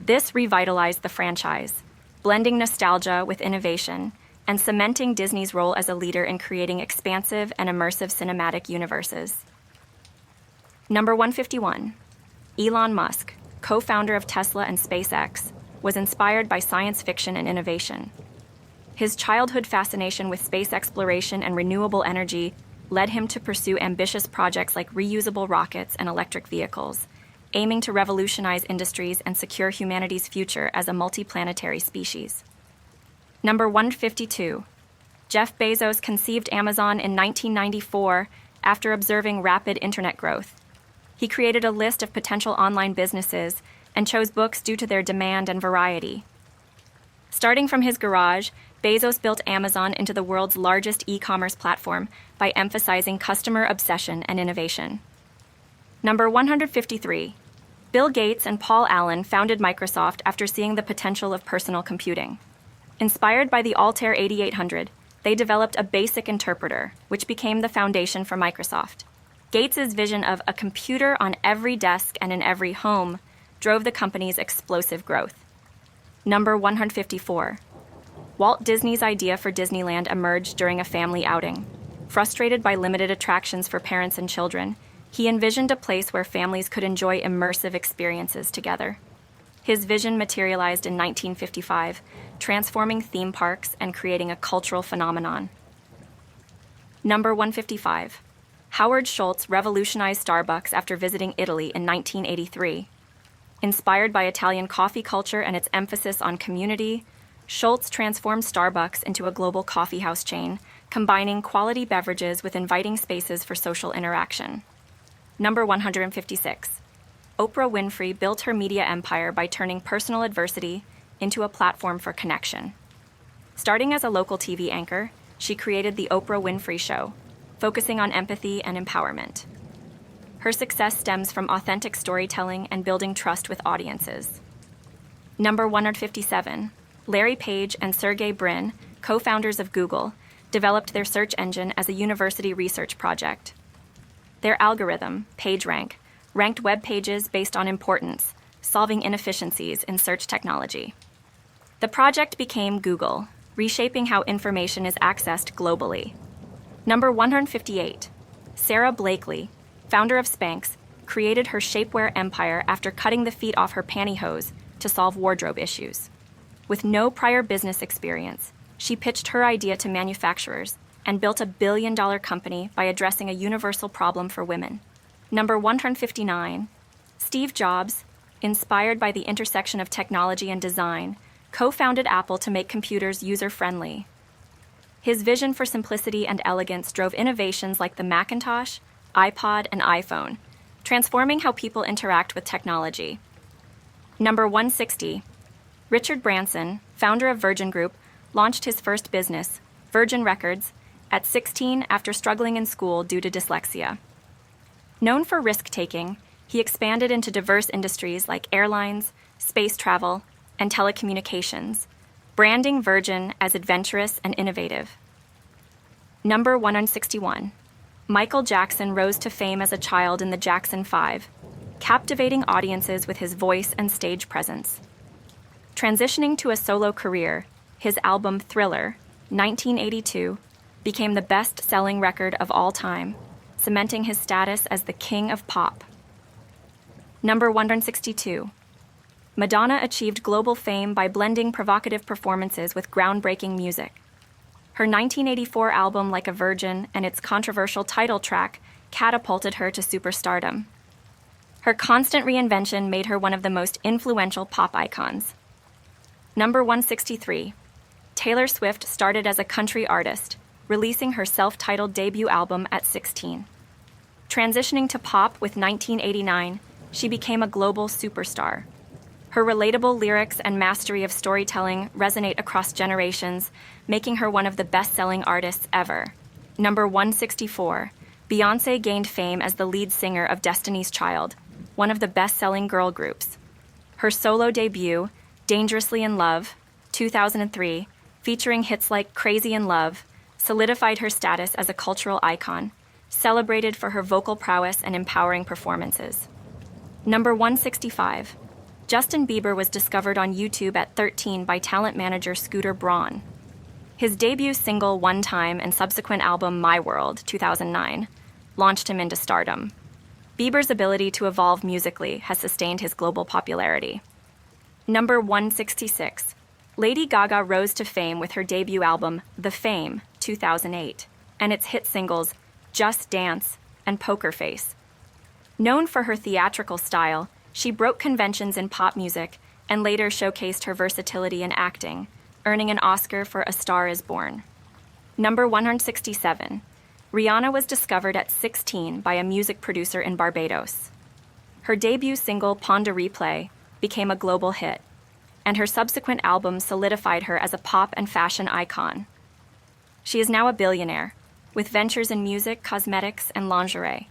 This revitalized the franchise, blending nostalgia with innovation and cementing Disney's role as a leader in creating expansive and immersive cinematic universes. Number 151. Elon Musk, co-founder of Tesla and SpaceX, was inspired by science fiction and innovation. His childhood fascination with space exploration and renewable energy led him to pursue ambitious projects like reusable rockets and electric vehicles, aiming to revolutionize industries and secure humanity's future as a multiplanetary species. Number 152. Jeff Bezos conceived Amazon in 1994 after observing rapid internet growth. He created a list of potential online businesses and chose books due to their demand and variety. Starting from his garage, Bezos built Amazon into the world's largest e-commerce platform by emphasizing customer obsession and innovation. Number 153. Bill Gates and Paul Allen founded Microsoft after seeing the potential of personal computing. Inspired by the Altair 8800, they developed a basic interpreter, which became the foundation for Microsoft. Gates's vision of a computer on every desk and in every home drove the company's explosive growth. Number 154. Walt Disney's idea for Disneyland emerged during a family outing. Frustrated by limited attractions for parents and children, he envisioned a place where families could enjoy immersive experiences together. His vision materialized in 1955, transforming theme parks and creating a cultural phenomenon. Number 155. Howard Schultz revolutionized Starbucks after visiting Italy in 1983. Inspired by Italian coffee culture and its emphasis on community, Schultz transformed Starbucks into a global coffeehouse chain, combining quality beverages with inviting spaces for social interaction. Number 156. Oprah Winfrey built her media empire by turning personal adversity into a platform for connection. Starting as a local TV anchor, she created The Oprah Winfrey Show, focusing on empathy and empowerment. Her success stems from authentic storytelling and building trust with audiences. Number 157. Larry Page and Sergey Brin, co-founders of Google, developed their search engine as a university research project. Their algorithm, PageRank, ranked web pages based on importance, solving inefficiencies in search technology. The project became Google, reshaping how information is accessed globally. Number 158. Sarah Blakely, founder of Spanx, created her shapewear empire after cutting the feet off her pantyhose to solve wardrobe issues. With no prior business experience, she pitched her idea to manufacturers and built a billion-dollar company by addressing a universal problem for women. Number 159. Steve Jobs, inspired by the intersection of technology and design, co-founded Apple to make computers user-friendly. His vision for simplicity and elegance drove innovations like the Macintosh, iPod, and iPhone, transforming how people interact with technology. Number 160. Richard Branson, founder of Virgin Group, launched his first business, Virgin Records, at 16 after struggling in school due to dyslexia. Known for risk-taking, he expanded into diverse industries like airlines, space travel, and telecommunications, branding Virgin as adventurous and innovative. Number 161. Michael Jackson rose to fame as a child in the Jackson 5, captivating audiences with his voice and stage presence. Transitioning to a solo career, his album Thriller, 1982, became the best-selling record of all time, cementing his status as the king of pop. Number 162. Madonna achieved global fame by blending provocative performances with groundbreaking music. Her 1984 album Like a Virgin and its controversial title track catapulted her to superstardom. Her constant reinvention made her one of the most influential pop icons. Number 163. Taylor Swift started as a country artist, releasing her self-titled debut album at 16. Transitioning to pop with 1989, she became a global superstar. Her relatable lyrics and mastery of storytelling resonate across generations, making her one of the best-selling artists ever. Number 164. Beyoncé gained fame as the lead singer of Destiny's Child, one of the best-selling girl groups. Her solo debut, Dangerously in Love, 2003, featuring hits like Crazy in Love, solidified her status as a cultural icon, celebrated for her vocal prowess and empowering performances. Number 165. Justin Bieber was discovered on YouTube at 13 by talent manager Scooter Braun. His debut single One Time and subsequent album My World, 2009, launched him into stardom. Bieber's ability to evolve musically has sustained his global popularity. Number 166. Lady Gaga rose to fame with her debut album, The Fame, 2008, and its hit singles, Just Dance and Poker Face. Known for her theatrical style, She broke conventions in pop music and later showcased her versatility in acting, earning an Oscar for A Star is Born. Number 167. Rihanna was discovered at 16 by a music producer in Barbados. Her debut single, Pon de Replay, became a global hit, and her subsequent album solidified her as a pop and fashion icon. She is now a billionaire, with ventures in music, cosmetics, and lingerie.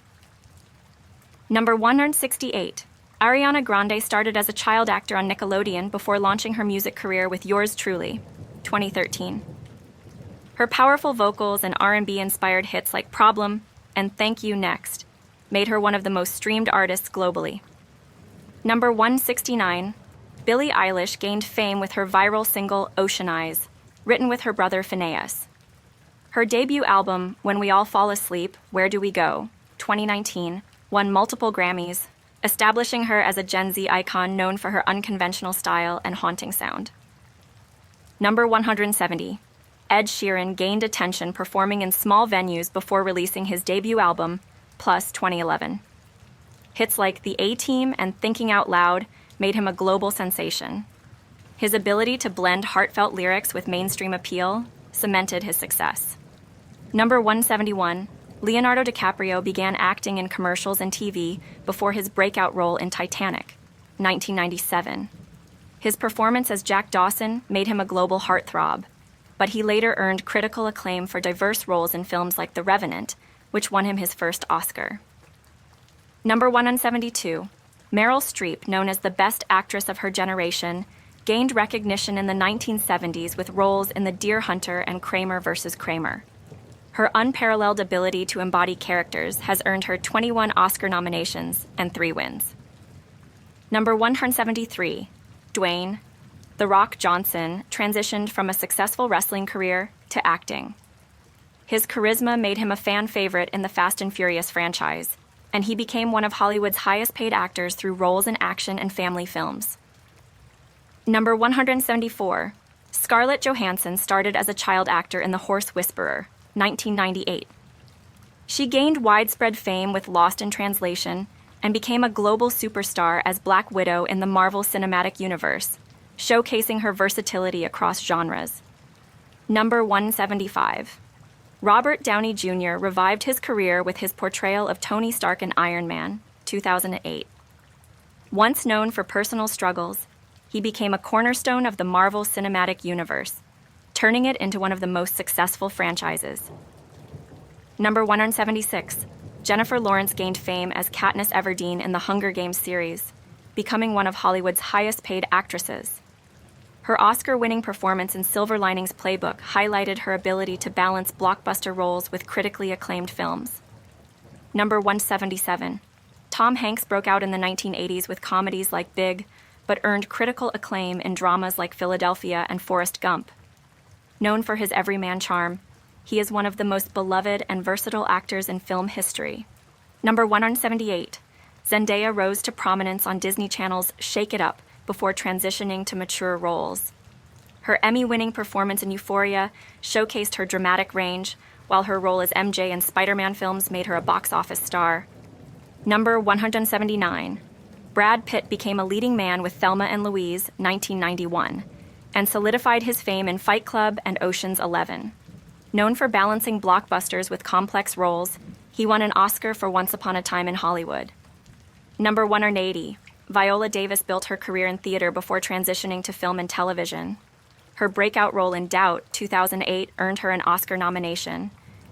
Number 168. Ariana Grande started as a child actor on Nickelodeon before launching her music career with Yours Truly, 2013. Her powerful vocals and R&B-inspired hits like Problem and Thank You Next made her one of the most streamed artists globally. Number 169. Billie Eilish gained fame with her viral single Ocean Eyes, written with her brother Phineas. Her debut album, When We All Fall Asleep, Where Do We Go, 2019, won multiple Grammys, establishing her as a Gen Z icon known for her unconventional style and haunting sound. Number 170. Ed Sheeran gained attention performing in small venues before releasing his debut album, Plus 2011. Hits like The A-Team and Thinking Out Loud made him a global sensation. His ability to blend heartfelt lyrics with mainstream appeal cemented his success. Number 171. Leonardo DiCaprio began acting in commercials and TV before his breakout role in Titanic, 1997. His performance as Jack Dawson made him a global heartthrob, but he later earned critical acclaim for diverse roles in films like The Revenant, which won him his first Oscar. Number 172. Meryl Streep, known as the best actress of her generation, gained recognition in the 1970s with roles in The Deer Hunter and Kramer vs. Kramer. Her unparalleled ability to embody characters has earned her 21 Oscar nominations and 3 wins. Number 173. Dwayne "The Rock" Johnson transitioned from a successful wrestling career to acting. His charisma made him a fan favorite in the Fast and Furious franchise, and he became one of Hollywood's highest-paid actors through roles in action and family films. Number 174. Scarlett Johansson started as a child actor in The Horse Whisperer, 1998. She gained widespread fame with Lost in Translation and became a global superstar as Black Widow in the Marvel Cinematic Universe, showcasing her versatility across genres. Number 175. Robert Downey Jr. revived his career with his portrayal of Tony Stark in Iron Man, 2008. Once known for personal struggles, he became a cornerstone of the Marvel Cinematic Universe, turning it into one of the most successful franchises. Number 176. Jennifer Lawrence gained fame as Katniss Everdeen in the Hunger Games series, becoming one of Hollywood's highest-paid actresses. Her Oscar-winning performance in Silver Linings Playbook highlighted her ability to balance blockbuster roles with critically acclaimed films. Number 177. Tom Hanks broke out in the 1980s with comedies like Big, but earned critical acclaim in dramas like Philadelphia and Forrest Gump. Known for his everyman charm, he is one of the most beloved and versatile actors in film history. Number 178. Zendaya rose to prominence on Disney Channel's Shake It Up before transitioning to mature roles. Her Emmy-winning performance in Euphoria showcased her dramatic range, while her role as MJ in Spider-Man films made her a box office star. Number 179. Brad Pitt became a leading man with Thelma and Louise, 1991, and solidified his fame in Fight Club and Ocean's 11. Known for balancing blockbusters with complex roles, he won an Oscar for Once Upon a Time in Hollywood. Number 180. Viola Davis built her career in theater before transitioning to film and television. Her breakout role in Doubt, 2008, earned her an Oscar nomination,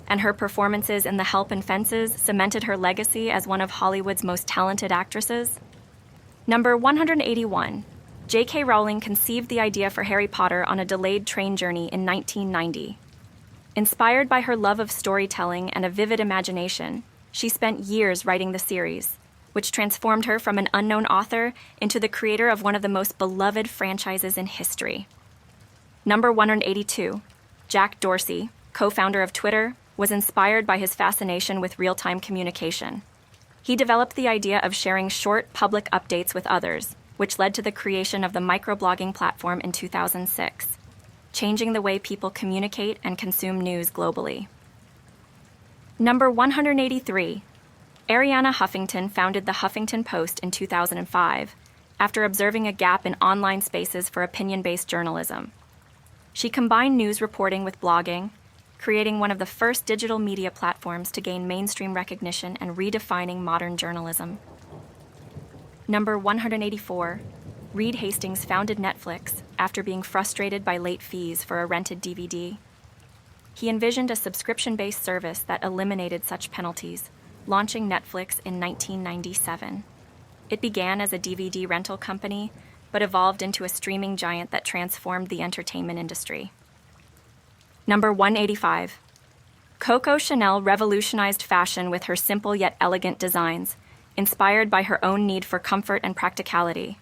and her performances in The Help and Fences cemented her legacy as one of Hollywood's most talented actresses. Number 181. J.K. Rowling conceived the idea for Harry Potter on a delayed train journey in 1990. Inspired by her love of storytelling and a vivid imagination, she spent years writing the series, which transformed her from an unknown author into the creator of one of the most beloved franchises in history. Number 182. Jack Dorsey, co-founder of Twitter, was inspired by his fascination with real-time communication. He developed the idea of sharing short, public updates with others, which led to the creation of the microblogging platform in 2006, changing the way people communicate and consume news globally. Number 183. Ariana Huffington founded the Huffington Post in 2005 after observing a gap in online spaces for opinion-based journalism. She combined news reporting with blogging, creating one of the first digital media platforms to gain mainstream recognition and redefining modern journalism. Number 184. Reed Hastings founded Netflix after being frustrated by late fees for a rented DVD. He envisioned a subscription-based service that eliminated such penalties, launching Netflix in 1997. It began as a DVD rental company, but evolved into a streaming giant that transformed the entertainment industry. Number 185. Coco Chanel revolutionized fashion with her simple yet elegant designs, inspired by her own need for comfort and practicality.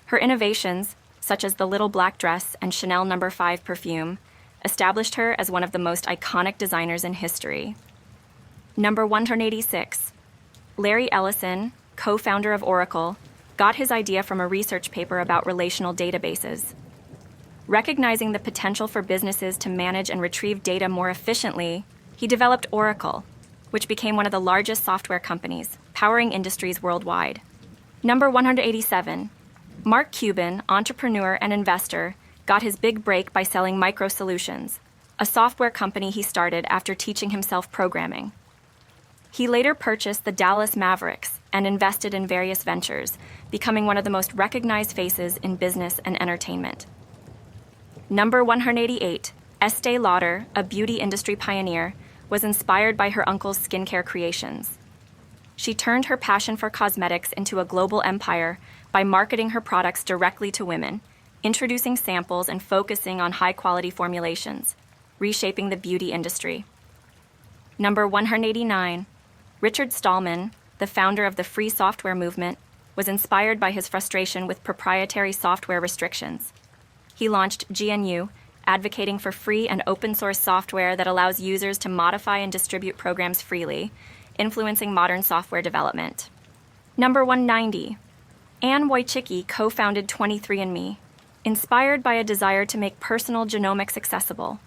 Her innovations, such as the little black dress and Chanel No. 5 perfume, established her as one of the most iconic designers in history. Number 186. Larry Ellison, co-founder of Oracle, got his idea from a research paper about relational databases. Recognizing the potential for businesses to manage and retrieve data more efficiently, he developed Oracle, which became one of the largest software companies, powering industries worldwide. Number 187. Mark Cuban, entrepreneur and investor, got his big break by selling Micro Solutions, a software company he started after teaching himself programming. He later purchased the Dallas Mavericks and invested in various ventures, becoming one of the most recognized faces in business and entertainment. Number 188. Estee Lauder, a beauty industry pioneer, was inspired by her uncle's skincare creations. She turned her passion for cosmetics into a global empire by marketing her products directly to women, introducing samples and focusing on high-quality formulations, reshaping the beauty industry. Number 189. Richard Stallman, the founder of the free software movement, was inspired by his frustration with proprietary software restrictions. He launched GNU, advocating for free and open-source software that allows users to modify and distribute programs freely, influencing modern software development. Number 190. Anne Wojcicki co-founded 23andMe, inspired by a desire to make personal genomics accessible.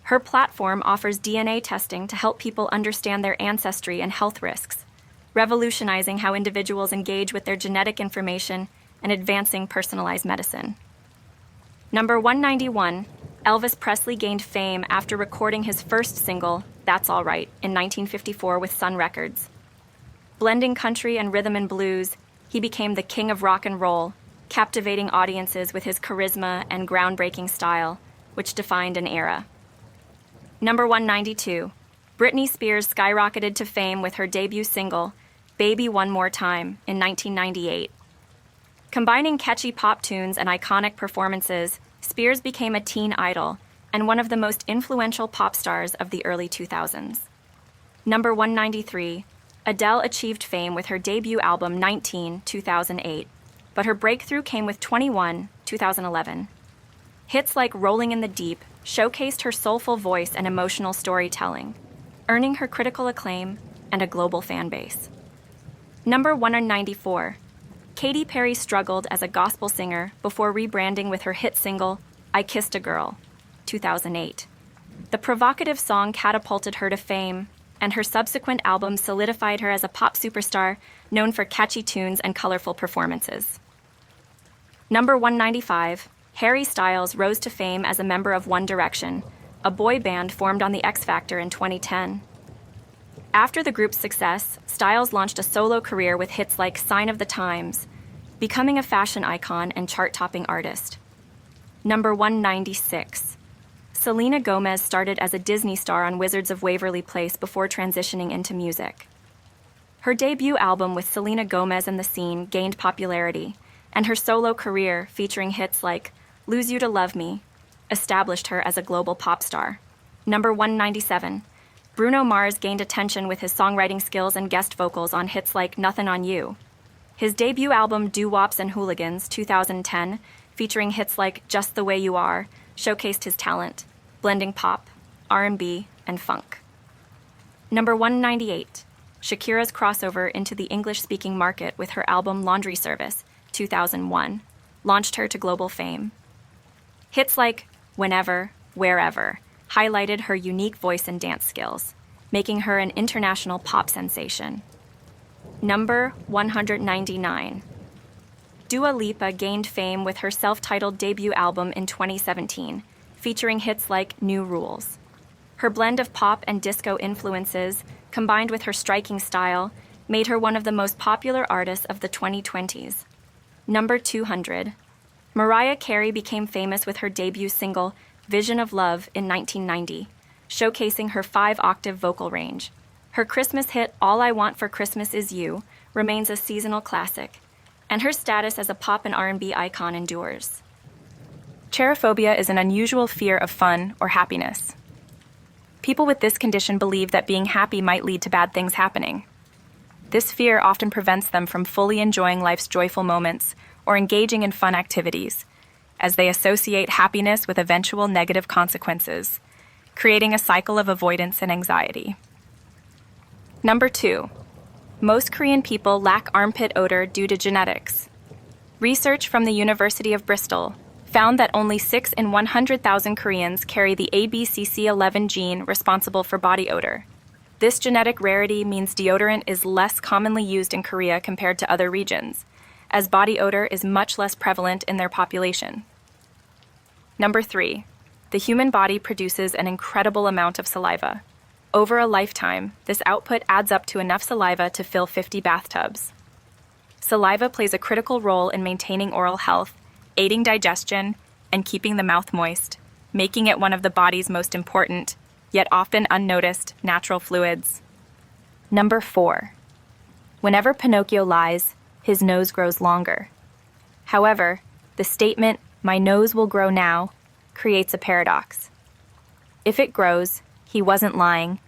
Her platform offers DNA testing to help people understand their ancestry and health risks, revolutionizing how individuals engage with their genetic information and advancing personalized medicine. Number 191. Elvis Presley gained fame after recording his first single, That's All Right, in 1954 with Sun Records. Blending country and rhythm and blues, he became the king of rock and roll, captivating audiences with his charisma and groundbreaking style, which defined an era. Number 192. Britney Spears skyrocketed to fame with her debut single, Baby One More Time, in 1998. Combining catchy pop tunes and iconic performances, Spears became a teen idol and one of the most influential pop stars of the early 2000s. Number 193. Adele achieved fame with her debut album 19, 2008, but her breakthrough came with 21, 2011. Hits like Rolling in the Deep showcased her soulful voice and emotional storytelling, earning her critical acclaim and a global fan base. Number 194. Katy Perry struggled as a gospel singer before rebranding with her hit single, I Kissed a Girl, 2008. The provocative song catapulted her to fame, and her subsequent album solidified her as a pop superstar known for catchy tunes and colorful performances. Number 195. Harry Styles rose to fame as a member of One Direction, a boy band formed on The X Factor in 2010. After the group's success, Styles launched a solo career with hits like Sign of the Times, becoming a fashion icon and chart-topping artist. Number 196. Selena Gomez started as a Disney star on Wizards of Waverly Place before transitioning into music. Her debut album with Selena Gomez and the Scene gained popularity, and her solo career, featuring hits like Lose You to Love Me, established her as a global pop star. Number 197. Bruno Mars gained attention with his songwriting skills and guest vocals on hits like Nothin' on You. His debut album Doo-Wops and Hooligans, 2010, featuring hits like Just the Way You Are, showcased his talent, blending pop, R&B, and funk. Number 198. Shakira's crossover into the English-speaking market with her album Laundry Service, 2001, launched her to global fame. Hits like Whenever, Wherever highlighted her unique voice and dance skills, making her an international pop sensation. Number 199. Dua Lipa gained fame with her self-titled debut album in 2017, featuring hits like New Rules. Her blend of pop and disco influences, combined with her striking style, made her one of the most popular artists of the 2020s. Number 200. Mariah Carey became famous with her debut single, Vision of Love, in 1990, showcasing her 5-octave vocal range. Her Christmas hit, All I Want for Christmas Is You, remains a seasonal classic, and her status as a pop and R&B icon endures. Cherophobia is an unusual fear of fun or happiness. People with this condition believe that being happy might lead to bad things happening. This fear often prevents them from fully enjoying life's joyful moments or engaging in fun activities, as they associate happiness with eventual negative consequences, creating a cycle of avoidance and anxiety. Number 2. Most Korean people lack armpit odor due to genetics. Research from the University of Bristol found that only 6 in 100,000 Koreans carry the ABCC11 gene responsible for body odor. This genetic rarity means deodorant is less commonly used in Korea compared to other regions, as body odor is much less prevalent in their population. Number 3. The human body produces an incredible amount of saliva. Over a lifetime, this output adds up to enough saliva to fill 50 bathtubs. Saliva plays a critical role in maintaining oral health, aiding digestion, and keeping the mouth moist, making it one of the body's most important, yet often unnoticed, natural fluids. Number 4. Whenever Pinocchio lies, his nose grows longer. However, the statement, "My nose will grow now," creates a paradox. If it grows, he wasn't lying,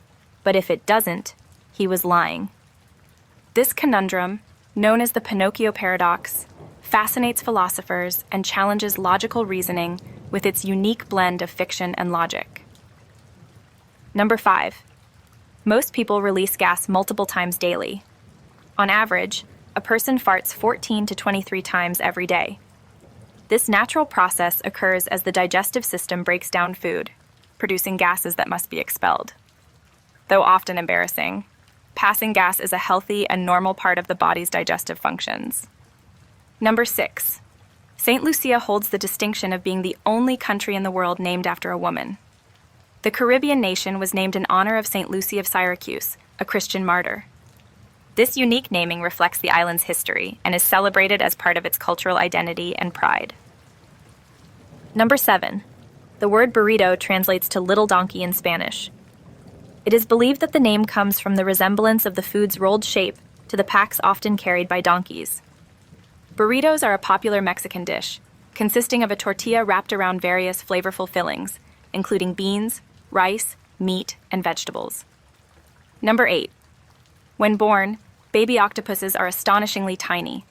but if it doesn't, he was lying. This conundrum, known as the Pinocchio paradox, fascinates philosophers and challenges logical reasoning with its unique blend of fiction and logic. Number 5. Most people release gas multiple times daily. On average, a person farts 14 to 23 times every day. This natural process occurs as the digestive system breaks down food, producing gases that must be expelled. Though often embarrassing, passing gas is a healthy and normal part of the body's digestive functions. Number 6. St. Lucia holds the distinction of being the only country in the world named after a woman. The Caribbean nation was named in honor of St. Lucy of Syracuse, a Christian martyr. This unique naming reflects the island's history and is celebrated as part of its cultural identity and pride. Number 7. The word burrito translates to little donkey in Spanish. It is believed that the name comes from the resemblance of the food's rolled shape to the packs often carried by donkeys. Burritos are a popular Mexican dish, consisting of a tortilla wrapped around various flavorful fillings, including beans, rice, meat, and vegetables. Number 8. When born, baby octopuses are astonishingly tiny,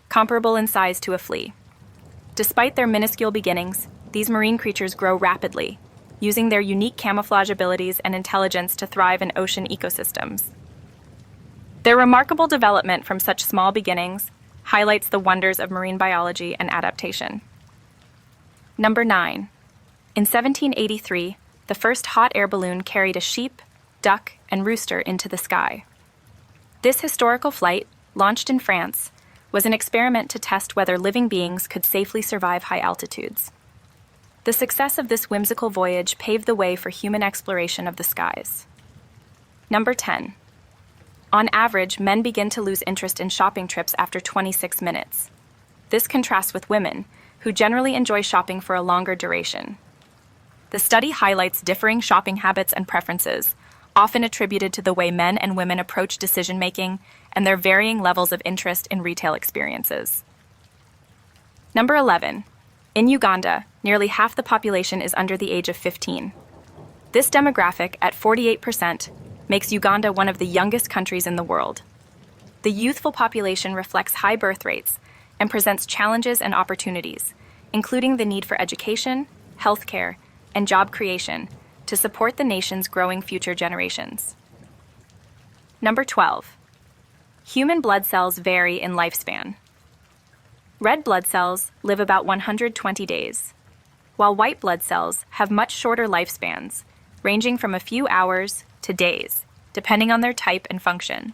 comparable in size to a flea. Despite their minuscule beginnings, these marine creatures grow rapidly, using their unique camouflage abilities and intelligence to thrive in ocean ecosystems. Their remarkable development from such small beginnings highlights the wonders of marine biology and adaptation. Number 9. In 1783, the first hot air balloon carried a sheep, duck, and rooster into the sky. This historical flight, launched in France, was an experiment to test whether living beings could safely survive high altitudes. The success of this whimsical voyage paved the way for human exploration of the skies. Number 10. On average, men begin to lose interest in shopping trips after 26 minutes. This contrasts with women, who generally enjoy shopping for a longer duration. The study highlights differing shopping habits and preferences, often attributed to the way men and women approach decision-making and their varying levels of interest in retail experiences. Number 11. In Uganda, nearly half the population is under the age of 15. This demographic, at 48%, makes Uganda one of the youngest countries in the world. The youthful population reflects high birth rates and presents challenges and opportunities, including the need for education, healthcare, and job creation to support the nation's growing future generations. Number 12. Human blood cells vary in lifespan. Red blood cells live about 120 days, while white blood cells have much shorter lifespans, ranging from a few hours to days, depending on their type and function.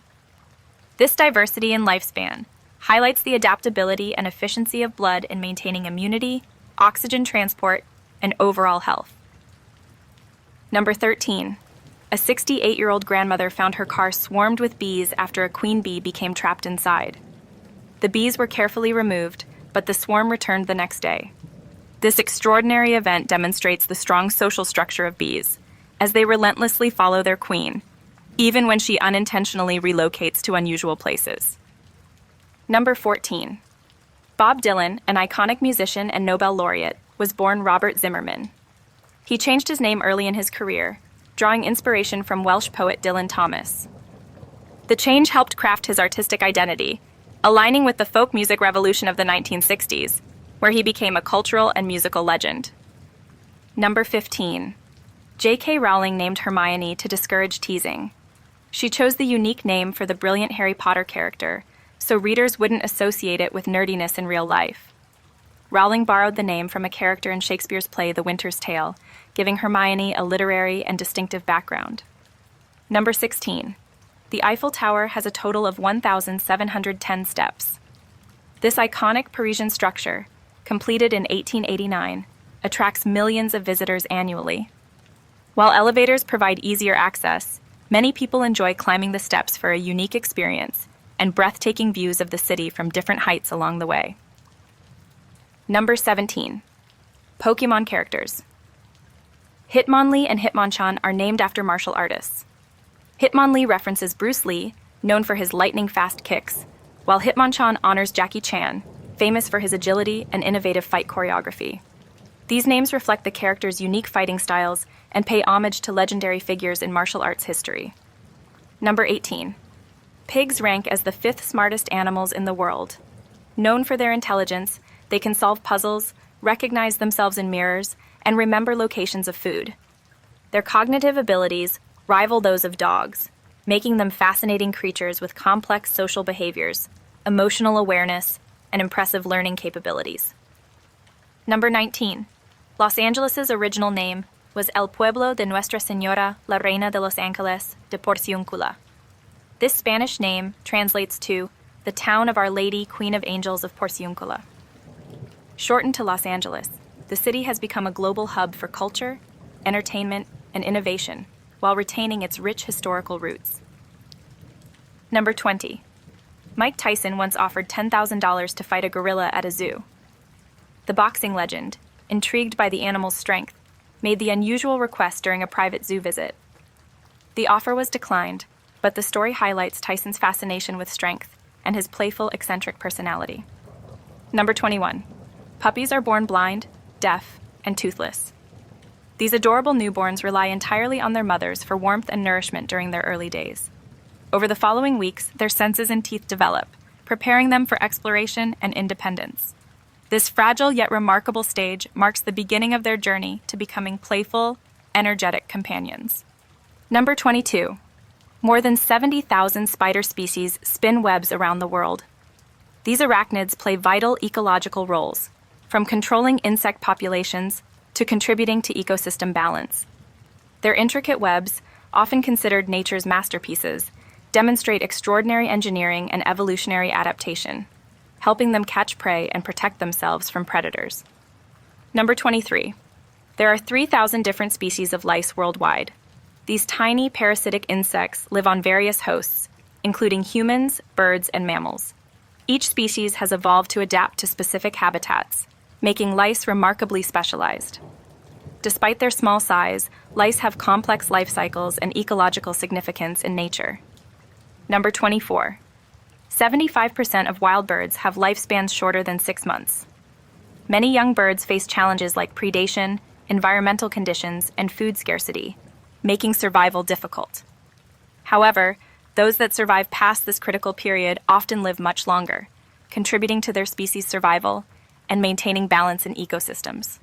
This diversity in lifespan highlights the adaptability and efficiency of blood in maintaining immunity, oxygen transport, and overall health. Number 13. A 68-year-old grandmother found her car swarmed with bees after a queen bee became trapped inside. The bees were carefully removed, but the swarm returned the next day. This extraordinary event demonstrates the strong social structure of bees, as they relentlessly follow their queen, even when she unintentionally relocates to unusual places. Number 14. Bob Dylan, an iconic musician and Nobel laureate, was born Robert Zimmerman. He changed his name early in his career, drawing inspiration from Welsh poet Dylan Thomas. The change helped craft his artistic identity, aligning with the folk music revolution of the 1960s, where he became a cultural and musical legend. Number 15. J.K. Rowling named Hermione to discourage teasing. She chose the unique name for the brilliant Harry Potter character, so readers wouldn't associate it with nerdiness in real life. Rowling borrowed the name from a character in Shakespeare's play The Winter's Tale, giving Hermione a literary and distinctive background. Number 16. The Eiffel Tower has a total of 1,710 steps. This iconic Parisian structure, completed in 1889, attracts millions of visitors annually. While elevators provide easier access, many people enjoy climbing the steps for a unique experience and breathtaking views of the city from different heights along the way. Number 17. Pokemon characters. Hitmonlee and Hitmonchan are named after martial artists. Hitmonlee references Bruce Lee, known for his lightning-fast kicks, while Hitmonchan honors Jackie Chan, famous for his agility and innovative fight choreography. These names reflect the characters' unique fighting styles and pay homage to legendary figures in martial arts history. Number 18. Pigs rank as the 5th smartest animals in the world. Known for their intelligence, they can solve puzzles, recognize themselves in mirrors, and remember locations of food. Their cognitive abilities rival those of dogs, making them fascinating creatures with complex social behaviors, emotional awareness, and impressive learning capabilities. Number 19. Los Angeles' original name was El Pueblo de Nuestra Señora la Reina de los Ángeles de Porciúncula. This Spanish name translates to the town of Our Lady, Queen of Angels of Porciúncula. Shortened to Los Angeles, the city has become a global hub for culture, entertainment, and innovation, while retaining its rich historical roots. Number 20. Mike Tyson once offered $10,000 to fight a gorilla at a zoo. The boxing legend, intrigued by the animal's strength, made the unusual request during a private zoo visit. The offer was declined, but the story highlights Tyson's fascination with strength and his playful, eccentric personality. Number 21. Puppies are born blind, deaf, and toothless. These adorable newborns rely entirely on their mothers for warmth and nourishment during their early days. Over the following weeks, their senses and teeth develop, preparing them for exploration and independence. This fragile yet remarkable stage marks the beginning of their journey to becoming playful, energetic companions. Number 22. More than 70,000 spider species spin webs around the world. These arachnids play vital ecological roles, from controlling insect populations to contributing to ecosystem balance. Their intricate webs, often considered nature's masterpieces, demonstrate extraordinary engineering and evolutionary adaptation, helping them catch prey and protect themselves from predators. Number 23. There are 3,000 different species of lice worldwide. These tiny parasitic insects live on various hosts, including humans, birds, and mammals. Each species has evolved to adapt to specific habitats, making lice remarkably specialized. Despite their small size, lice have complex life cycles and ecological significance in nature. Number 24. 75% of wild birds have lifespans shorter than 6 months. Many young birds face challenges like predation, environmental conditions, and food scarcity, making survival difficult. However, those that survive past this critical period often live much longer, contributing to their species' survival and maintaining balance in ecosystems.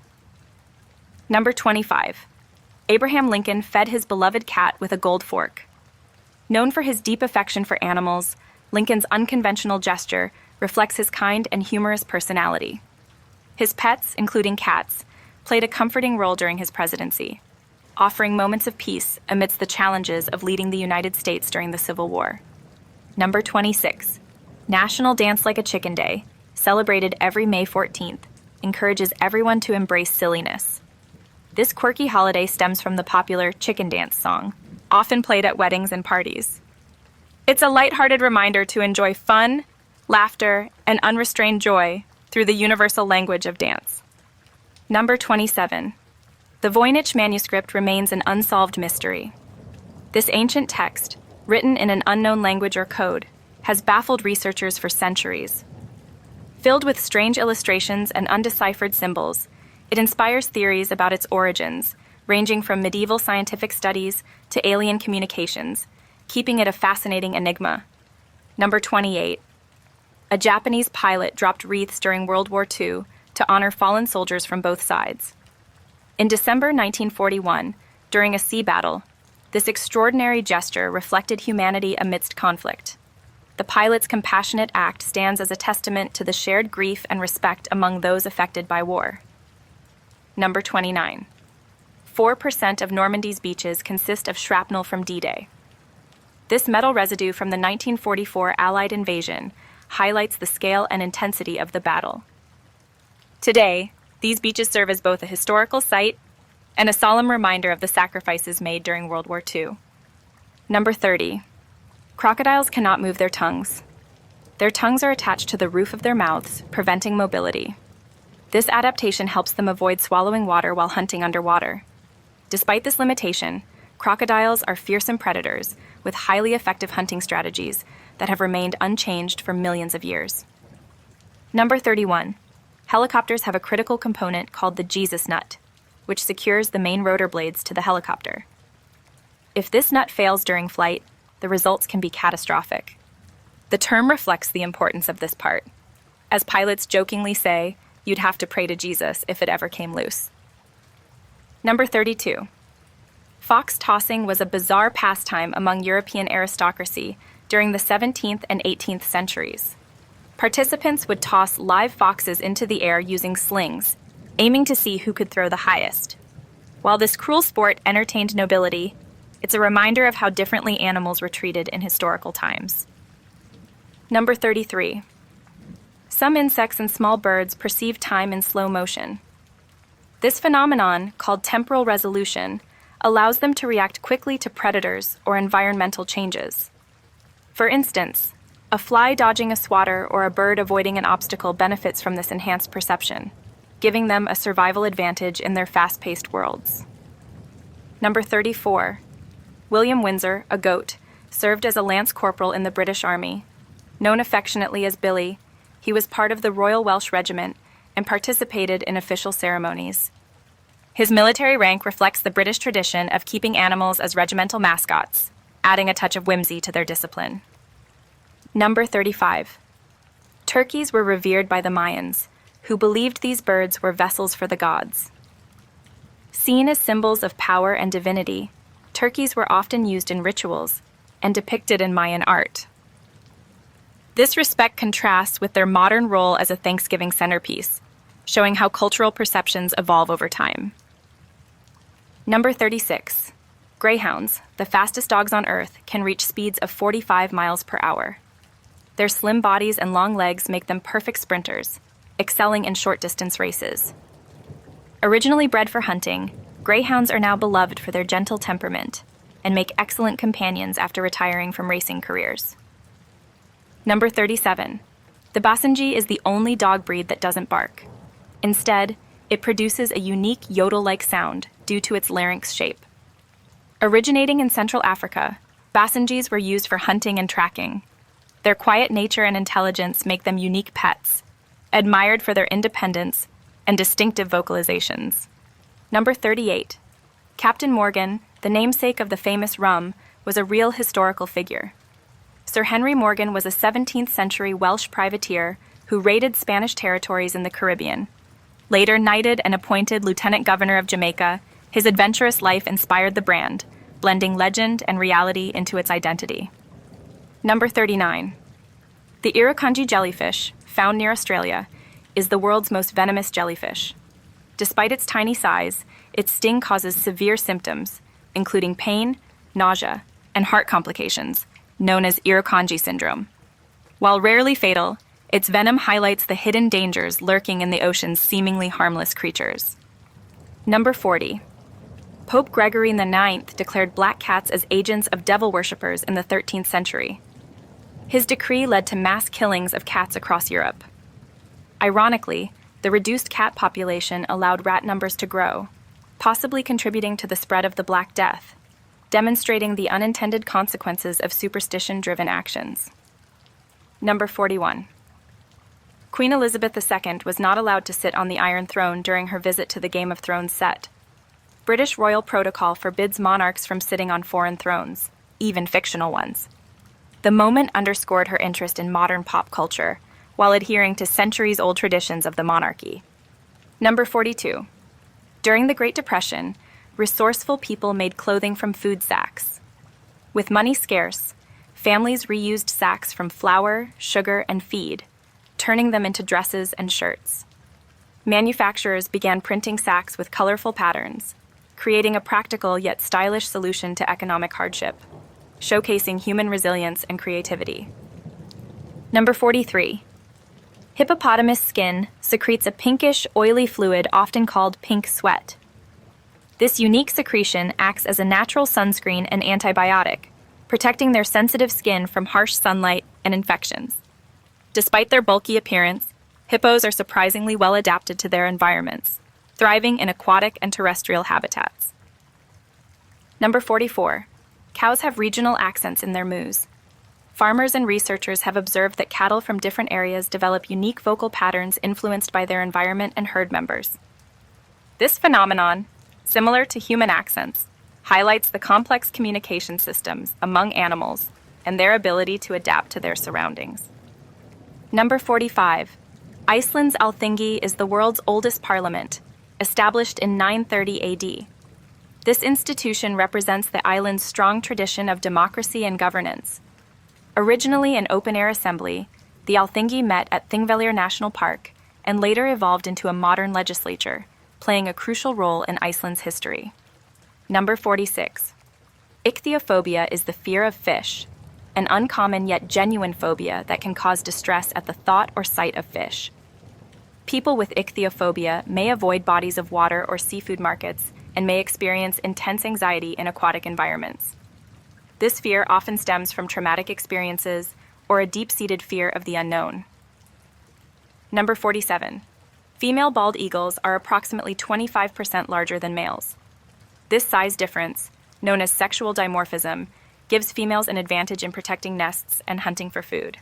Number 25. Abraham Lincoln fed his beloved cat with a gold fork. Known for his deep affection for animals, Lincoln's unconventional gesture reflects his kind and humorous personality. His pets, including cats, played a comforting role during his presidency, offering moments of peace amidst the challenges of leading the United States during the Civil War. Number 26. National Dance Like a Chicken Day, celebrated every May 14th, encourages everyone to embrace silliness. This quirky holiday stems from the popular chicken dance song, often played at weddings and parties. It's a lighthearted reminder to enjoy fun, laughter, and unrestrained joy through the universal language of dance. Number 27. The Voynich manuscript remains an unsolved mystery. This ancient text, written in an unknown language or code, has baffled researchers for centuries. Filled with strange illustrations and undeciphered symbols, it inspires theories about its origins, ranging from medieval scientific studies to alien communications, keeping it a fascinating enigma. Number 28. A Japanese pilot dropped wreaths during World War II to honor fallen soldiers from both sides. In December 1941, during a sea battle, this extraordinary gesture reflected humanity amidst conflict. The pilot's compassionate act stands as a testament to the shared grief and respect among those affected by war. Number 29. 4% of Normandy's beaches consist of shrapnel from D-Day. This metal residue from the 1944 Allied invasion highlights the scale and intensity of the battle. Today, these beaches serve as both a historical site and a solemn reminder of the sacrifices made during World War II. Number 30. Crocodiles cannot move their tongues. Their tongues are attached to the roof of their mouths, preventing mobility. This adaptation helps them avoid swallowing water while hunting underwater. Despite this limitation, crocodiles are fearsome predators with highly effective hunting strategies that have remained unchanged for millions of years. Number 31. Helicopters have a critical component called the Jesus nut, which secures the main rotor blades to the helicopter. If this nut fails during flight, the results can be catastrophic. The term reflects the importance of this part. As pilots jokingly say, you'd have to pray to Jesus if it ever came loose. Number 32. Fox tossing was a bizarre pastime among European aristocracy during the 17th and 18th centuries. Participants would toss live foxes into the air using slings, aiming to see who could throw the highest. While this cruel sport entertained nobility, it's a reminder of how differently animals were treated in historical times. Number 33. Some insects and small birds perceive time in slow motion. This phenomenon, called temporal resolution, allows them to react quickly to predators or environmental changes. For instance, a fly dodging a swatter or a bird avoiding an obstacle benefits from this enhanced perception, giving them a survival advantage in their fast-paced worlds. Number 34. William Windsor, a goat, served as a lance corporal in the British Army. Known affectionately as Billy, he was part of the Royal Welsh Regiment and participated in official ceremonies. His military rank reflects the British tradition of keeping animals as regimental mascots, adding a touch of whimsy to their discipline. Number 35. Turkeys were revered by the Mayans, who believed these birds were vessels for the gods. Seen as symbols of power and divinity, turkeys were often used in rituals and depicted in Mayan art. This respect contrasts with their modern role as a Thanksgiving centerpiece, showing how cultural perceptions evolve over time. Number 36. Greyhounds, the fastest dogs on Earth, can reach speeds of 45 miles per hour. Their slim bodies and long legs make them perfect sprinters, excelling in short-distance races. Originally bred for hunting, greyhounds are now beloved for their gentle temperament and make excellent companions after retiring from racing careers. Number 37. The Basenji is the only dog breed that doesn't bark. Instead, it produces a unique yodel-like sound due to its larynx shape. Originating in Central Africa, Basenjis were used for hunting and tracking. Their quiet nature and intelligence make them unique pets, admired for their independence and distinctive vocalizations. Number 38. Captain Morgan, the namesake of the famous rum, was a real historical figure. Sir Henry Morgan was a 17th century Welsh privateer who raided Spanish territories in the Caribbean. Later knighted and appointed Lieutenant Governor of Jamaica, his adventurous life inspired the brand, blending legend and reality into its identity. Number 39. The Irukandji jellyfish, found near Australia, is the world's most venomous jellyfish. Despite its tiny size, its sting causes severe symptoms, including pain, nausea, and heart complications, known as Irukandji syndrome. While rarely fatal, its venom highlights the hidden dangers lurking in the ocean's seemingly harmless creatures. Number 40. Pope Gregory IX declared black cats as agents of devil worshippers in the 13th century. His decree led to mass killings of cats across Europe. Ironically, the reduced cat population allowed rat numbers to grow, possibly contributing to the spread of the Black Death, demonstrating the unintended consequences of superstition-driven actions. Number 41. Queen Elizabeth II was not allowed to sit on the Iron Throne during her visit to the Game of Thrones set. British royal protocol forbids monarchs from sitting on foreign thrones, even fictional ones. The moment underscored her interest in modern pop culture, while adhering to centuries-old traditions of the monarchy. Number 42. During the Great Depression, resourceful people made clothing from food sacks. With money scarce, families reused sacks from flour, sugar, and feed, turning them into dresses and shirts. Manufacturers began printing sacks with colorful patterns, creating a practical yet stylish solution to economic hardship, showcasing human resilience and creativity. Number 43. Hippopotamus skin secretes a pinkish, oily fluid often called pink sweat. This unique secretion acts as a natural sunscreen and antibiotic, protecting their sensitive skin from harsh sunlight and infections. Despite their bulky appearance, hippos are surprisingly well adapted to their environments, thriving in aquatic and terrestrial habitats. Number 44. Cows have regional accents in their moos. Farmers and researchers have observed that cattle from different areas develop unique vocal patterns influenced by their environment and herd members. This phenomenon, similar to human accents, highlights the complex communication systems among animals and their ability to adapt to their surroundings. Number 45. Iceland's Alþingi is the world's oldest parliament, established in 930 AD. This institution represents the island's strong tradition of democracy and governance. Originally an open-air assembly, the Alþingi met at Thingvellir National Park and later evolved into a modern legislature, playing a crucial role in Iceland's history. Number 46. Ichthyophobia is the fear of fish, an uncommon yet genuine phobia that can cause distress at the thought or sight of fish. People with ichthyophobia may avoid bodies of water or seafood markets and may experience intense anxiety in aquatic environments. This fear often stems from traumatic experiences or a deep-seated fear of the unknown. Number 47. Female bald eagles are approximately 25% larger than males. This size difference, known as sexual dimorphism, gives females an advantage in protecting nests and hunting for food.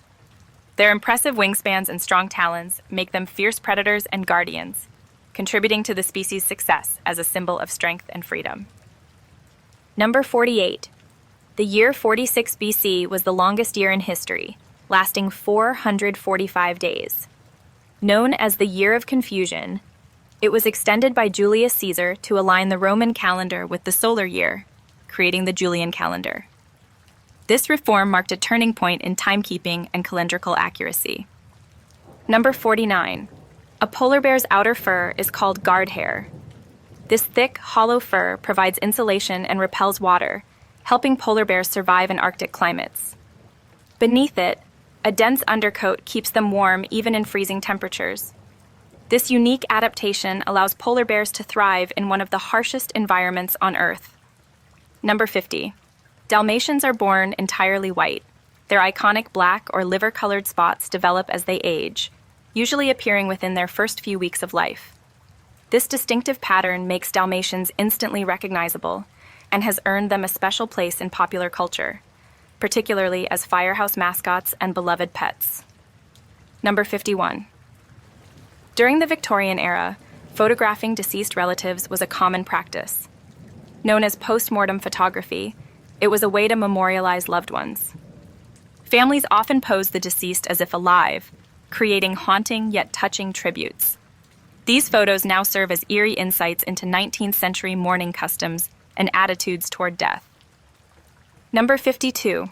Their impressive wingspans and strong talons make them fierce predators and guardians, contributing to the species' success as a symbol of strength and freedom. Number 48. The year 46 BC was the longest year in history, lasting 445 days. Known as the Year of Confusion, it was extended by Julius Caesar to align the Roman calendar with the solar year, creating the Julian calendar. This reform marked a turning point in timekeeping and calendrical accuracy. Number 49. A polar bear's outer fur is called guard hair. This thick, hollow fur provides insulation and repels water, helping polar bears survive in Arctic climates. Beneath it, a dense undercoat keeps them warm even in freezing temperatures. This unique adaptation allows polar bears to thrive in one of the harshest environments on Earth. Number 50. Dalmatians are born entirely white. Their iconic black or liver-colored spots develop as they age, usually appearing within their first few weeks of life. This distinctive pattern makes Dalmatians instantly recognizable and has earned them a special place in popular culture, particularly as firehouse mascots and beloved pets. Number 51. During the Victorian era, photographing deceased relatives was a common practice. Known as post-mortem photography, it was a way to memorialize loved ones. Families often posed the deceased as if alive, creating haunting yet touching tributes. These photos now serve as eerie insights into 19th century mourning customs and attitudes toward death. Number 52.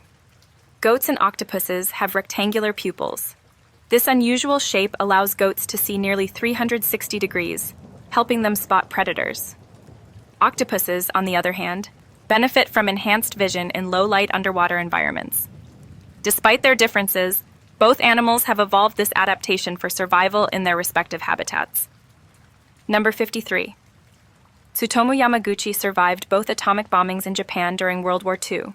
Goats and octopuses have rectangular pupils. This unusual shape allows goats to see nearly 360 degrees, helping them spot predators. Octopuses, on the other hand, benefit from enhanced vision in low-light underwater environments. Despite their differences, both animals have evolved this adaptation for survival in their respective habitats. Number 53. Tsutomu Yamaguchi survived both atomic bombings in Japan during World War II.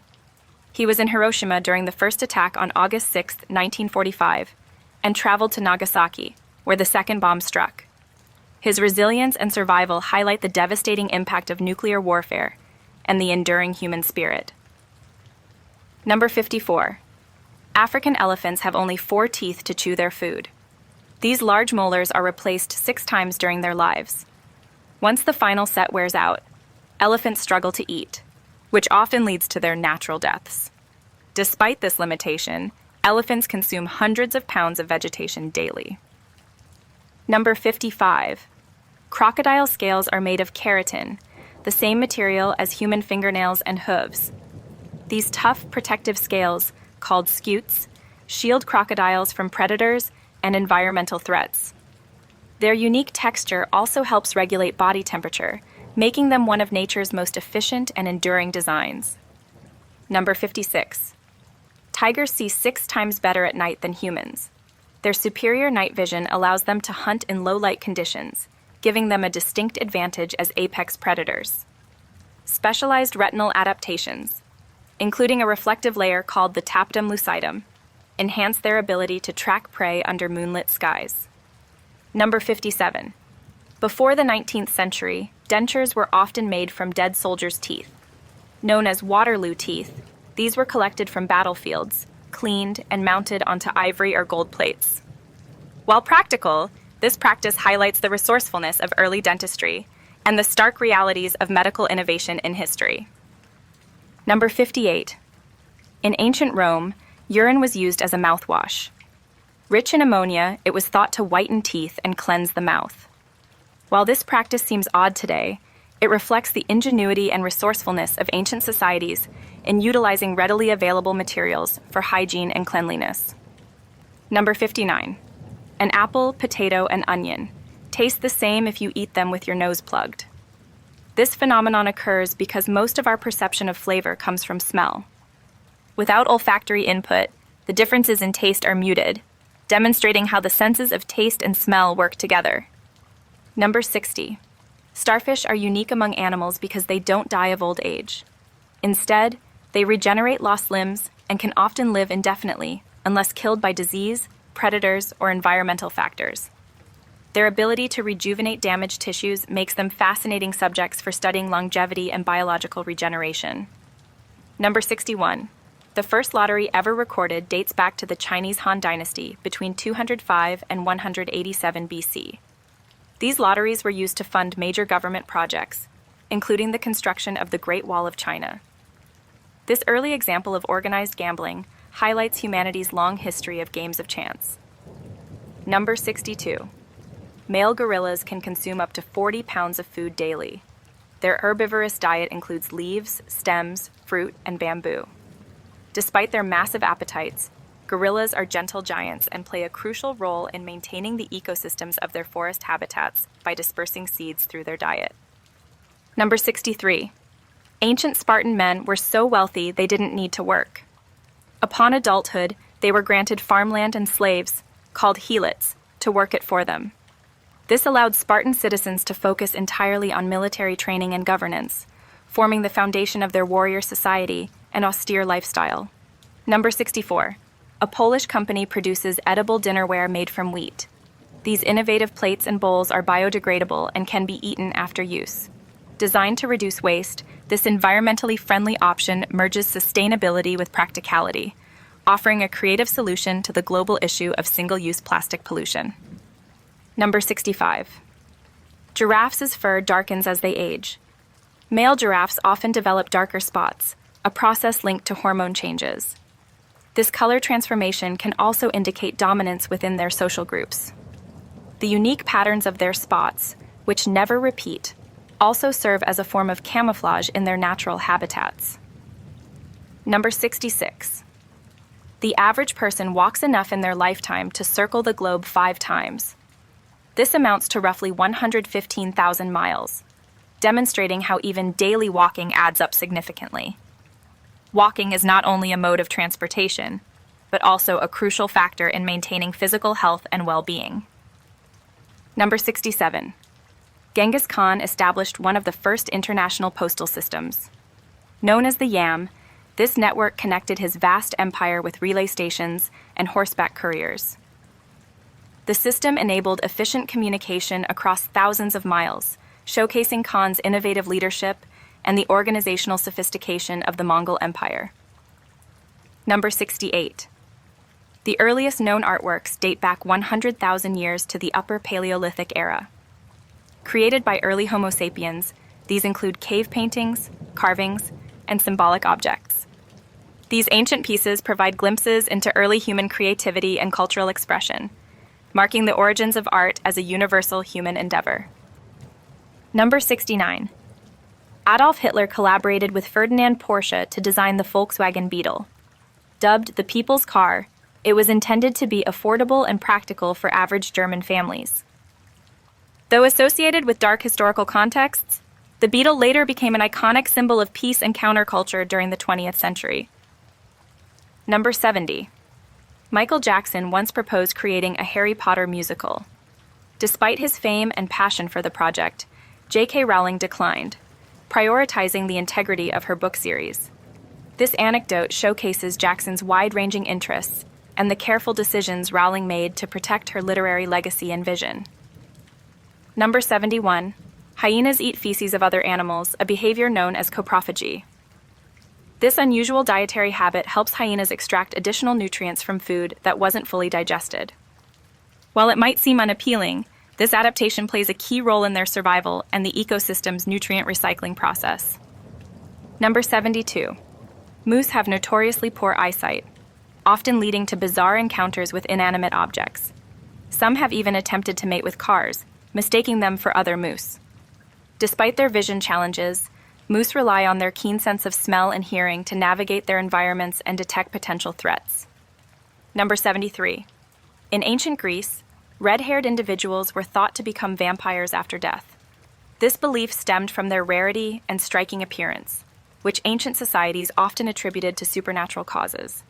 He was in Hiroshima during the first attack on August 6, 1945, and traveled to Nagasaki, where the second bomb struck. His resilience and survival highlight the devastating impact of nuclear warfare and the enduring human spirit. Number 54. African elephants have only 4 teeth to chew their food. These large molars are replaced 6 times during their lives. Once the final set wears out, elephants struggle to eat, which often leads to their natural deaths. Despite this limitation, elephants consume hundreds of pounds of vegetation daily. Number 55. Crocodile scales are made of keratin, the same material as human fingernails and hooves. These tough, protective scales, called scutes, shield crocodiles from predators and environmental threats. Their unique texture also helps regulate body temperature, making them one of nature's most efficient and enduring designs. Number 56. Tigers see 6 times better at night than humans. Their superior night vision allows them to hunt in low-light conditions, giving them a distinct advantage as apex predators. Specialized retinal adaptations, including a reflective layer called the tapetum lucidum, enhance their ability to track prey under moonlit skies. Number 57. Before the 19th century, dentures were often made from dead soldiers' teeth. Known as Waterloo teeth, these were collected from battlefields, cleaned, and mounted onto ivory or gold plates. While practical, this practice highlights the resourcefulness of early dentistry and the stark realities of medical innovation in history. Number 58. In ancient Rome, urine was used as a mouthwash. Rich in ammonia, it was thought to whiten teeth and cleanse the mouth. While this practice seems odd today, it reflects the ingenuity and resourcefulness of ancient societies in utilizing readily available materials for hygiene and cleanliness. Number 59. An apple, potato, and onion taste the same if you eat them with your nose plugged. This phenomenon occurs because most of our perception of flavor comes from smell. Without olfactory input, the differences in taste are muted, demonstrating how the senses of taste and smell work together. Number 60. Starfish are unique among animals because they don't die of old age. Instead, they regenerate lost limbs and can often live indefinitely unless killed by disease, predators, or environmental factors. Their ability to rejuvenate damaged tissues makes them fascinating subjects for studying longevity and biological regeneration. Number 61. The first lottery ever recorded dates back to the Chinese Han Dynasty between 205 and 187 BC. These lotteries were used to fund major government projects, including the construction of the Great Wall of China. This early example of organized gambling highlights humanity's long history of games of chance. Number 62. Male gorillas can consume up to 40 pounds of food daily. Their herbivorous diet includes leaves, stems, fruit, and bamboo. Despite their massive appetites, gorillas are gentle giants and play a crucial role in maintaining the ecosystems of their forest habitats by dispersing seeds through their diet. Number 63. Ancient Spartan men were so wealthy they didn't need to work. Upon adulthood, they were granted farmland and slaves, called helots, to work it for them. This allowed Spartan citizens to focus entirely on military training and governance, forming the foundation of their warrior society and austere lifestyle. Number 64. A Polish company produces edible dinnerware made from wheat. These innovative plates and bowls are biodegradable and can be eaten after use. Designed to reduce waste, this environmentally friendly option merges sustainability with practicality, offering a creative solution to the global issue of single-use plastic pollution. Number 65. Giraffes' fur darkens as they age. Male giraffes often develop darker spots, a process linked to hormone changes. This color transformation can also indicate dominance within their social groups. The unique patterns of their spots, which never repeat, also serve as a form of camouflage in their natural habitats. Number 66. The average person walks enough in their lifetime to circle the globe 5 times. This amounts to roughly 115,000 miles, demonstrating how even daily walking adds up significantly. Walking is not only a mode of transportation, but also a crucial factor in maintaining physical health and well-being. Number 67. Genghis Khan established one of the first international postal systems. Known as the YAM, this network connected his vast empire with relay stations and horseback couriers. The system enabled efficient communication across thousands of miles, showcasing Khan's innovative leadership and the organizational sophistication of the Mongol Empire. Number 68. The earliest known artworks date back 100,000 years to the Upper Paleolithic era. Created by early Homo sapiens, these include cave paintings, carvings, and symbolic objects. These ancient pieces provide glimpses into early human creativity and cultural expression, marking the origins of art as a universal human endeavor. Number 69. Adolf Hitler collaborated with Ferdinand Porsche to design the Volkswagen Beetle. Dubbed the People's Car, it was intended to be affordable and practical for average German families. Though associated with dark historical contexts, the Beetle later became an iconic symbol of peace and counterculture during the 20th century. Number 70. Michael Jackson once proposed creating a Harry Potter musical. Despite his fame and passion for the project, J.K. Rowling declined, prioritizing the integrity of her book series. This anecdote showcases Jackson's wide-ranging interests and the careful decisions Rowling made to protect her literary legacy and vision. Number 71. Hyenas eat feces of other animals, a behavior known as coprophagy. This unusual dietary habit helps hyenas extract additional nutrients from food that wasn't fully digested. While it might seem unappealing, this adaptation plays a key role in their survival and the ecosystem's nutrient recycling process. Number 72. Moose have notoriously poor eyesight, often leading to bizarre encounters with inanimate objects. Some have even attempted to mate with cars, mistaking them for other moose. Despite their vision challenges, moose rely on their keen sense of smell and hearing to navigate their environments and detect potential threats. Number 73. In ancient Greece, red-haired individuals were thought to become vampires after death. This belief stemmed from their rarity and striking appearance, which ancient societies often attributed to supernatural causes.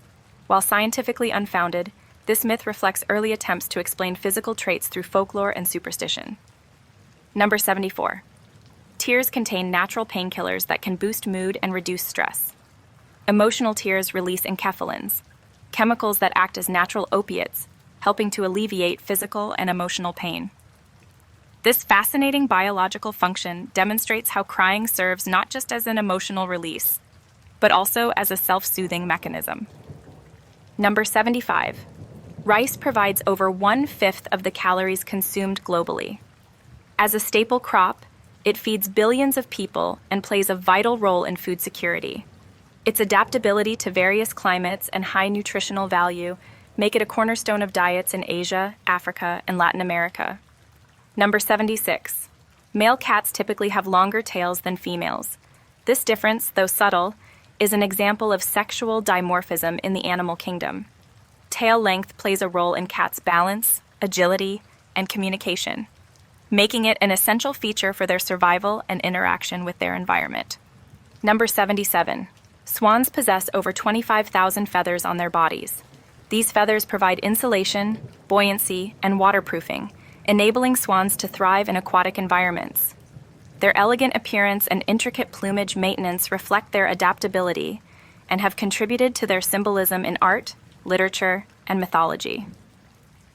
While scientifically unfounded, this myth reflects early attempts to explain physical traits through folklore and superstition. Number 74. Tears contain natural painkillers that can boost mood and reduce stress. Emotional tears release enkephalins, chemicals that act as natural opiates, helping to alleviate physical and emotional pain. This fascinating biological function demonstrates how crying serves not just as an emotional release, but also as a self-soothing mechanism. Number 75. Rice provides over 1/5 of the calories consumed globally. As a staple crop, it feeds billions of people and plays a vital role in food security. Its adaptability to various climates and high nutritional value make it a cornerstone of diets in Asia, Africa, and Latin America. Number 76. Male cats typically have longer tails than females. This difference, though subtle, is an example of sexual dimorphism in the animal kingdom. Tail length plays a role in cats' balance, agility, and communication, making it an essential feature for their survival and interaction with their environment. Number 77. Swans possess over 25,000 feathers on their bodies. These feathers provide insulation, buoyancy, and waterproofing, enabling swans to thrive in aquatic environments. Their elegant appearance and intricate plumage maintenance reflect their adaptability and have contributed to their symbolism in art, literature, and mythology.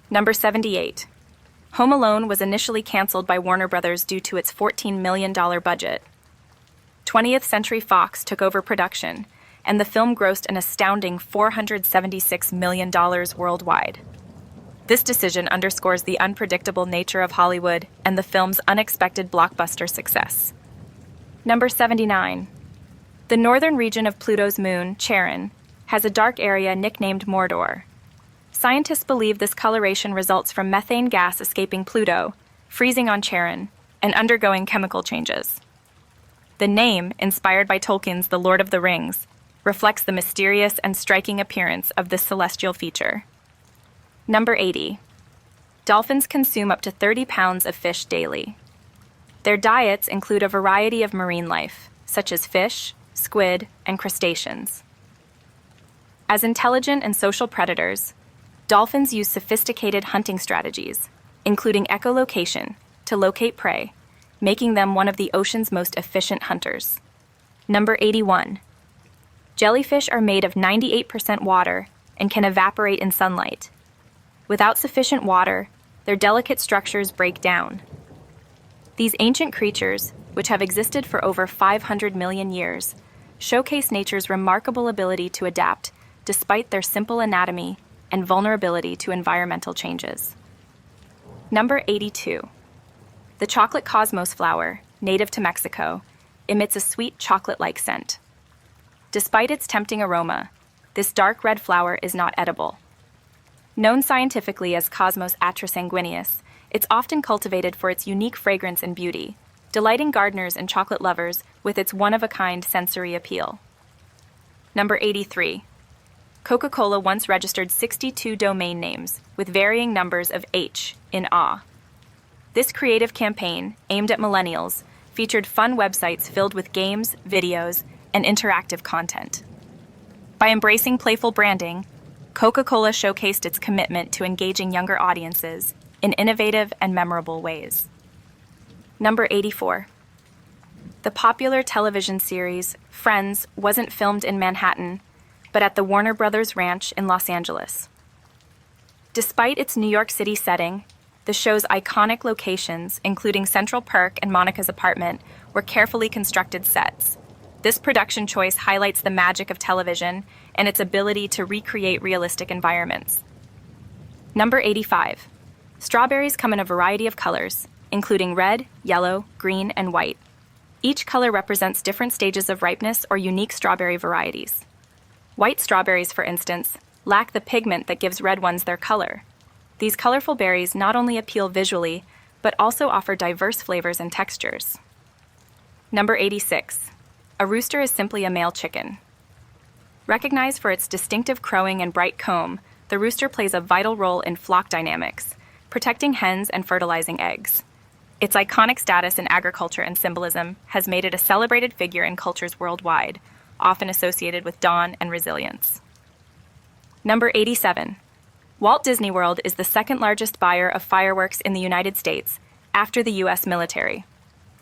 Number 78. Home Alone was initially canceled by Warner Bros. Due to its $14 million budget. 20th Century Fox took over production, and the film grossed an astounding $476 million worldwide. This decision underscores the unpredictable nature of Hollywood and the film's unexpected blockbuster success. Number 79. The northern region of Pluto's moon, Charon, has a dark area nicknamed Mordor. Scientists believe this coloration results from methane gas escaping Pluto, freezing on Charon, and undergoing chemical changes. The name, inspired by Tolkien's The Lord of the Rings, reflects the mysterious and striking appearance of this celestial feature. Number 80. Dolphins consume up to 30 pounds of fish daily. Their diets include a variety of marine life, such as fish, squid, and crustaceans. As intelligent and social predators, dolphins use sophisticated hunting strategies, including echolocation, to locate prey, making them one of the ocean's most efficient hunters. Number 81. Jellyfish are made of 98% water and can evaporate in sunlight. Without sufficient water, their delicate structures break down. These ancient creatures, which have existed for over 500 million years, showcase nature's remarkable ability to adapt despite their simple anatomy and vulnerability to environmental changes. Number 82. The chocolate cosmos flower, native to Mexico, emits a sweet chocolate-like scent. Despite its tempting aroma, this dark red flower is not edible. Known scientifically as Cosmos atrasanguineus, it's often cultivated for its unique fragrance and beauty, delighting gardeners and chocolate lovers with its one-of-a-kind sensory appeal. Number 83. Coca-Cola once registered 62 domain names, with varying numbers of H in awe. This creative campaign, aimed at millennials, featured fun websites filled with games, videos, and interactive content. By embracing playful branding, Coca-Cola showcased its commitment to engaging younger audiences in innovative and memorable ways. Number 84. The popular television series Friends wasn't filmed in Manhattan, but at the Warner Brothers Ranch in Los Angeles. Despite its New York City setting, the show's iconic locations, including Central Park and Monica's apartment, were carefully constructed sets. This production choice highlights the magic of television and its ability to recreate realistic environments. Number 85. Strawberries come in a variety of colors, including red, yellow, green, and white. Each color represents different stages of ripeness or unique strawberry varieties. White strawberries, for instance, lack the pigment that gives red ones their color. These colorful berries not only appeal visually, but also offer diverse flavors and textures. Number 86. A rooster is simply a male chicken. Recognized for its distinctive crowing and bright comb, the rooster plays a vital role in flock dynamics, protecting hens and fertilizing eggs. Its iconic status in agriculture and symbolism has made it a celebrated figure in cultures worldwide, often associated with dawn and resilience. Number 87. Walt Disney World is the second largest buyer of fireworks in the United States, after the U.S. military.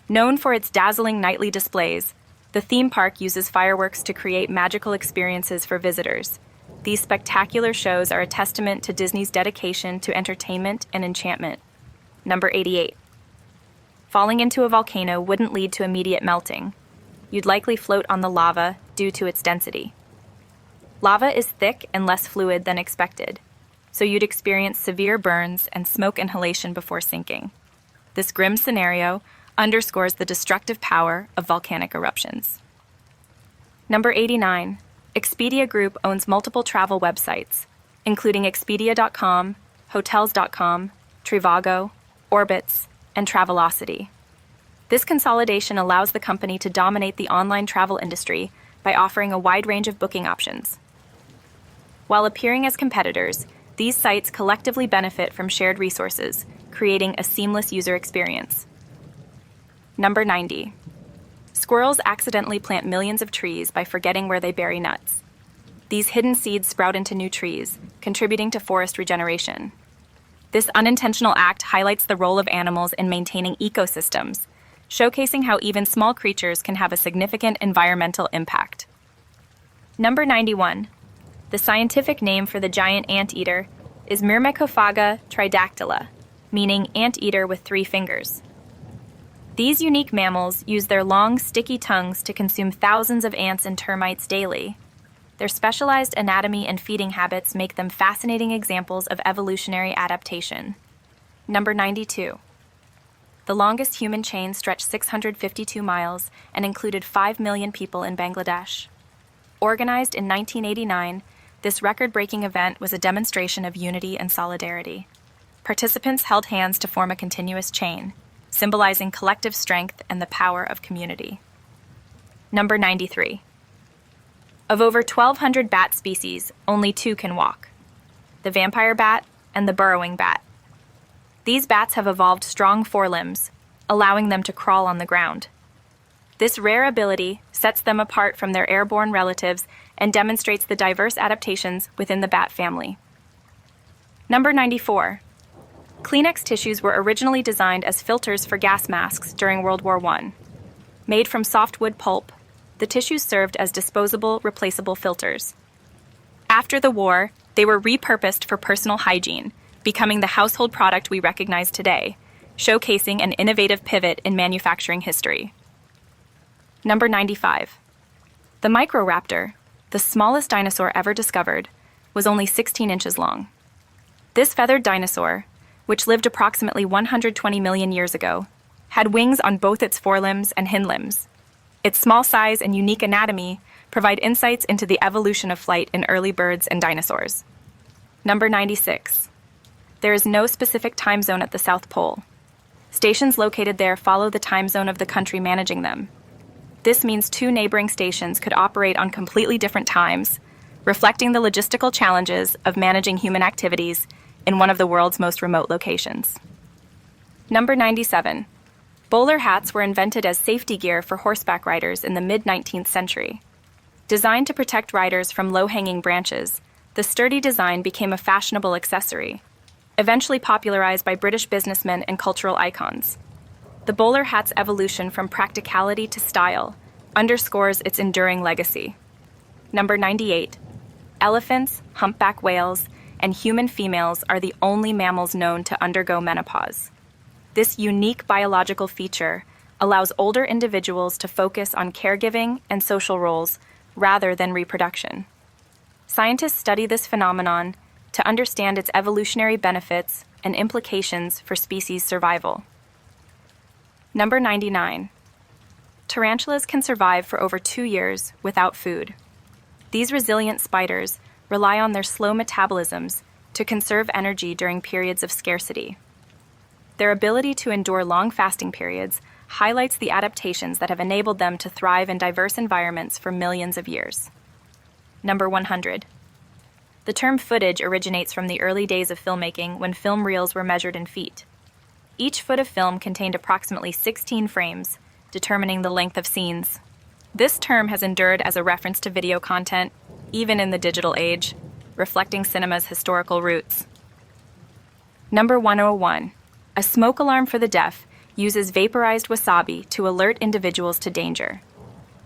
Known for its dazzling nightly displays, the theme park uses fireworks to create magical experiences for visitors. These spectacular shows are a testament to Disney's dedication to entertainment and enchantment. Number 88. Falling into a volcano wouldn't lead to immediate melting. You'd likely float on the lava due to its density. Lava is thick and less fluid than expected, so you'd experience severe burns and smoke inhalation before sinking. This grim scenario underscores the destructive power of volcanic eruptions. Number 89. Expedia Group owns multiple travel websites, including Expedia.com, Hotels.com, Trivago, Orbitz, and Travelocity. This consolidation allows the company to dominate the online travel industry by offering a wide range of booking options. While appearing as competitors, these sites collectively benefit from shared resources, creating a seamless user experience. Number 90. Squirrels accidentally plant millions of trees by forgetting where they bury nuts. These hidden seeds sprout into new trees, contributing to forest regeneration. This unintentional act highlights the role of animals in maintaining ecosystems, showcasing how even small creatures can have a significant environmental impact. Number 91. The scientific name for the giant anteater is Myrmecophaga tridactyla, meaning anteater with 3 fingers. These unique mammals use their long, sticky tongues to consume thousands of ants and termites daily. Their specialized anatomy and feeding habits make them fascinating examples of evolutionary adaptation. Number 92. The longest human chain stretched 652 miles and included 5 million people in Bangladesh. Organized in 1989, this record-breaking event was a demonstration of unity and solidarity. Participants held hands to form a continuous chain, symbolizing collective strength and the power of community. Number 93. Of over 1,200 bat species, only 2 can walk: the vampire bat and the burrowing bat. These bats have evolved strong forelimbs, allowing them to crawl on the ground. This rare ability sets them apart from their airborne relatives and demonstrates the diverse adaptations within the bat family. Number 94. Kleenex tissues were originally designed as filters for gas masks during World War I. Made from softwood pulp, the tissues served as disposable, replaceable filters. After the war, they were repurposed for personal hygiene, becoming the household product we recognize today, showcasing an innovative pivot in manufacturing history. Number 95. The Microraptor, the smallest dinosaur ever discovered, was only 16 inches long. This feathered dinosaur, which lived approximately 120 million years ago, had wings on both its forelimbs and hind limbs. Its small size and unique anatomy provide insights into the evolution of flight in early birds and dinosaurs. Number 96. There is no specific time zone at the South Pole. Stations located there follow the time zone of the country managing them. This means two neighboring stations could operate on completely different times, reflecting the logistical challenges of managing human activities in one of the world's most remote locations. Number 97. Bowler hats were invented as safety gear for horseback riders in the mid-19th century. Designed to protect riders from low-hanging branches, the sturdy design became a fashionable accessory, eventually popularized by British businessmen and cultural icons. The bowler hat's evolution from practicality to style underscores its enduring legacy. Number 98. Elephants, humpback whales, and human females are the only mammals known to undergo menopause. This unique biological feature allows older individuals to focus on caregiving and social roles rather than reproduction. Scientists study this phenomenon to understand its evolutionary benefits and implications for species survival. Number 99. Tarantulas can survive for over 2 years without food. These resilient spiders rely on their slow metabolisms to conserve energy during periods of scarcity. Their ability to endure long fasting periods highlights the adaptations that have enabled them to thrive in diverse environments for millions of years. Number 100. The term footage originates from the early days of filmmaking when film reels were measured in feet. Each foot of film contained approximately 16 frames, determining the length of scenes. This term has endured as a reference to video content, even in the digital age, reflecting cinema's historical roots. Number 101. A smoke alarm for the deaf uses vaporized wasabi to alert individuals to danger.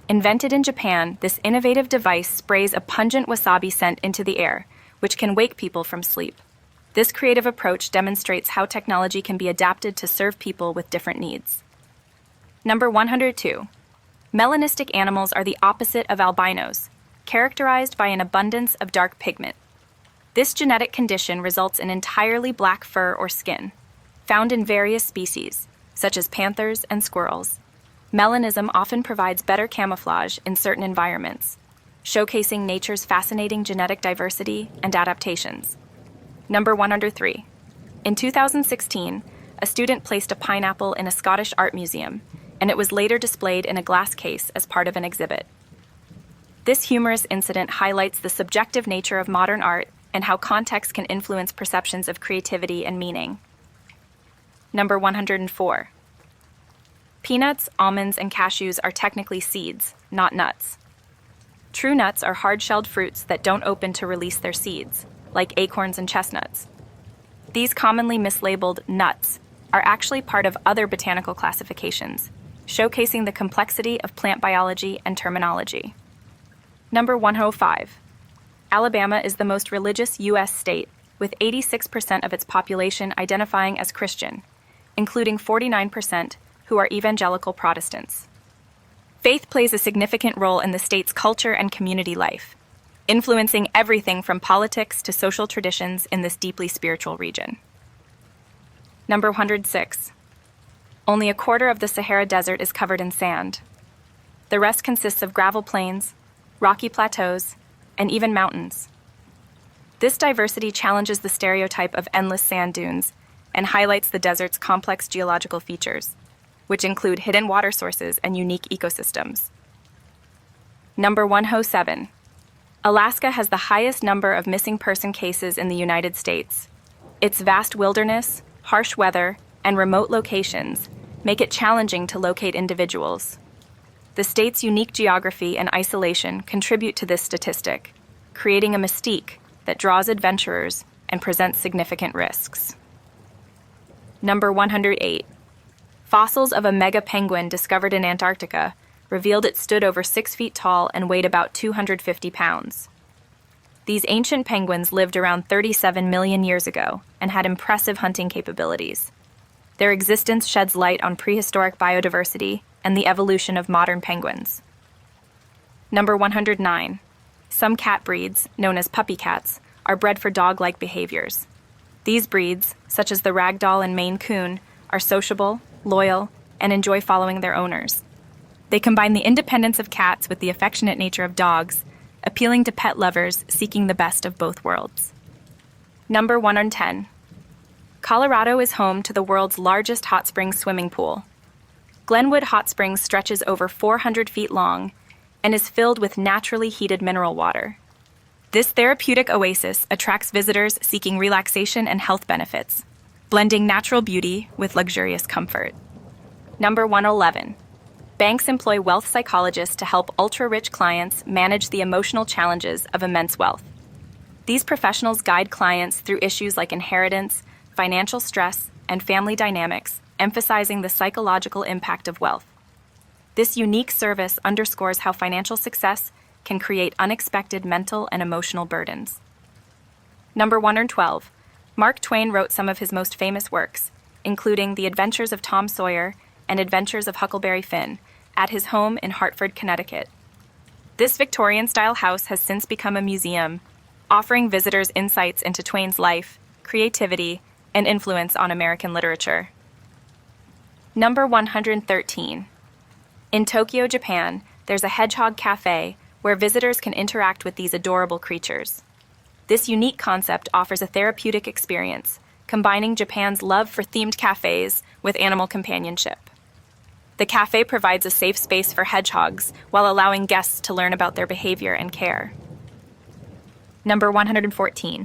Invented in Japan, this innovative device sprays a pungent wasabi scent into the air, which can wake people from sleep. This creative approach demonstrates how technology can be adapted to serve people with different needs. Number 102. Melanistic animals are the opposite of albinos, characterized by an abundance of dark pigment. This genetic condition results in entirely black fur or skin, found in various species, such as panthers and squirrels. Melanism often provides better camouflage in certain environments, showcasing nature's fascinating genetic diversity and adaptations. Number 103. In 2016, a student placed a pineapple in a Scottish art museum, and it was later displayed in a glass case as part of an exhibit. This humorous incident highlights the subjective nature of modern art and how context can influence perceptions of creativity and meaning. Number 104. Peanuts, almonds, and cashews are technically seeds, not nuts. True nuts are hard-shelled fruits that don't open to release their seeds, like acorns and chestnuts. These commonly mislabeled nuts are actually part of other botanical classifications, showcasing the complexity of plant biology and terminology. Number 105. Alabama is the most religious U.S. state, with 86% of its population identifying as Christian, including 49% who are evangelical Protestants. Faith plays a significant role in the state's culture and community life, influencing everything from politics to social traditions in this deeply spiritual region. Number 106. Only a quarter of the Sahara Desert is covered in sand. The rest consists of gravel plains, rocky plateaus, and even mountains. This diversity challenges the stereotype of endless sand dunes and highlights the desert's complex geological features, which include hidden water sources and unique ecosystems. Number 107. Alaska has the highest number of missing person cases in the United States. Its vast wilderness, harsh weather, and remote locations make it challenging to locate individuals. The state's unique geography and isolation contribute to this statistic, creating a mystique that draws adventurers and presents significant risks. Number 108. Fossils of a mega penguin discovered in Antarctica revealed it stood over 6 feet tall and weighed about 250 pounds. These ancient penguins lived around 37 million years ago and had impressive hunting capabilities. Their existence sheds light on prehistoric biodiversity and the evolution of modern penguins. Number 109. Some cat breeds, known as puppy cats, are bred for dog-like behaviors. These breeds, such as the Ragdoll and Maine Coon, are sociable, loyal, and enjoy following their owners. They combine the independence of cats with the affectionate nature of dogs, appealing to pet lovers seeking the best of both worlds. Number 110. Colorado is home to the world's largest hot springs swimming pool. Glenwood Hot Springs stretches over 400 feet long and is filled with naturally heated mineral water. This therapeutic oasis attracts visitors seeking relaxation and health benefits, blending natural beauty with luxurious comfort. Number 111. Banks employ wealth psychologists to help ultra-rich clients manage the emotional challenges of immense wealth. These professionals guide clients through issues like inheritance, financial stress, and family dynamics, emphasizing the psychological impact of wealth. This unique service underscores how financial success can create unexpected mental and emotional burdens. Number 112. Mark Twain wrote some of his most famous works, including The Adventures of Tom Sawyer and Adventures of Huckleberry Finn, at his home in Hartford, Connecticut. This Victorian-style house has since become a museum, offering visitors insights into Twain's life, creativity, and influence on American literature. Number 113. In Tokyo, Japan, there's a hedgehog cafe where visitors can interact with these adorable creatures. This unique concept offers a therapeutic experience, combining Japan's love for themed cafes with animal companionship. The cafe provides a safe space for hedgehogs while allowing guests to learn about their behavior and care. Number 114.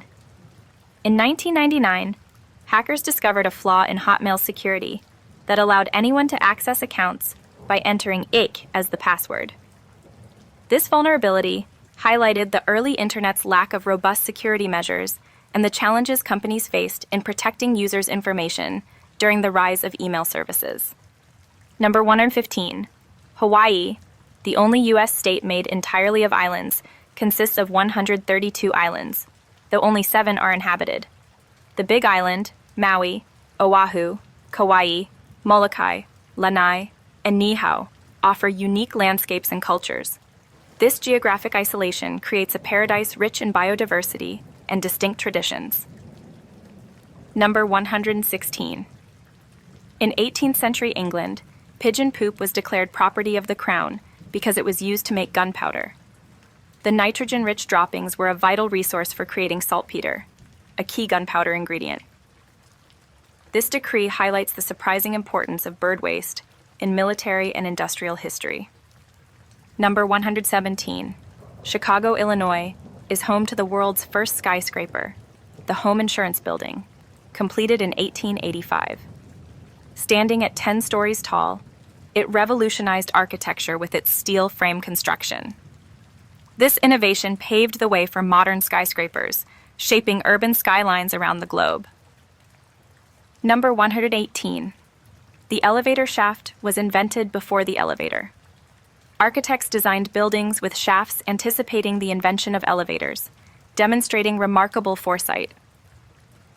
In 1999, hackers discovered a flaw in Hotmail security that allowed anyone to access accounts by entering IK as the password. This vulnerability highlighted the early internet's lack of robust security measures and the challenges companies faced in protecting users' information during the rise of email services. Number 115. Hawaii, the only U.S. state made entirely of islands, consists of 132 islands, though only 7 are inhabited. The Big Island, Maui, Oahu, Kauai, Molokai, Lanai, and Niihau offer unique landscapes and cultures. This geographic isolation creates a paradise rich in biodiversity and distinct traditions. Number 116. In 18th century England, pigeon poop was declared property of the crown because it was used to make gunpowder. The nitrogen-rich droppings were a vital resource for creating saltpeter, a key gunpowder ingredient. This decree highlights the surprising importance of bird waste in military and industrial history. Number 117. Chicago, Illinois, is home to the world's first skyscraper, the Home Insurance Building, completed in 1885. Standing at 10 stories tall, it revolutionized architecture with its steel frame construction. This innovation paved the way for modern skyscrapers, shaping urban skylines around the globe. Number 118. The elevator shaft was invented before the elevator. Architects designed buildings with shafts anticipating the invention of elevators, demonstrating remarkable foresight.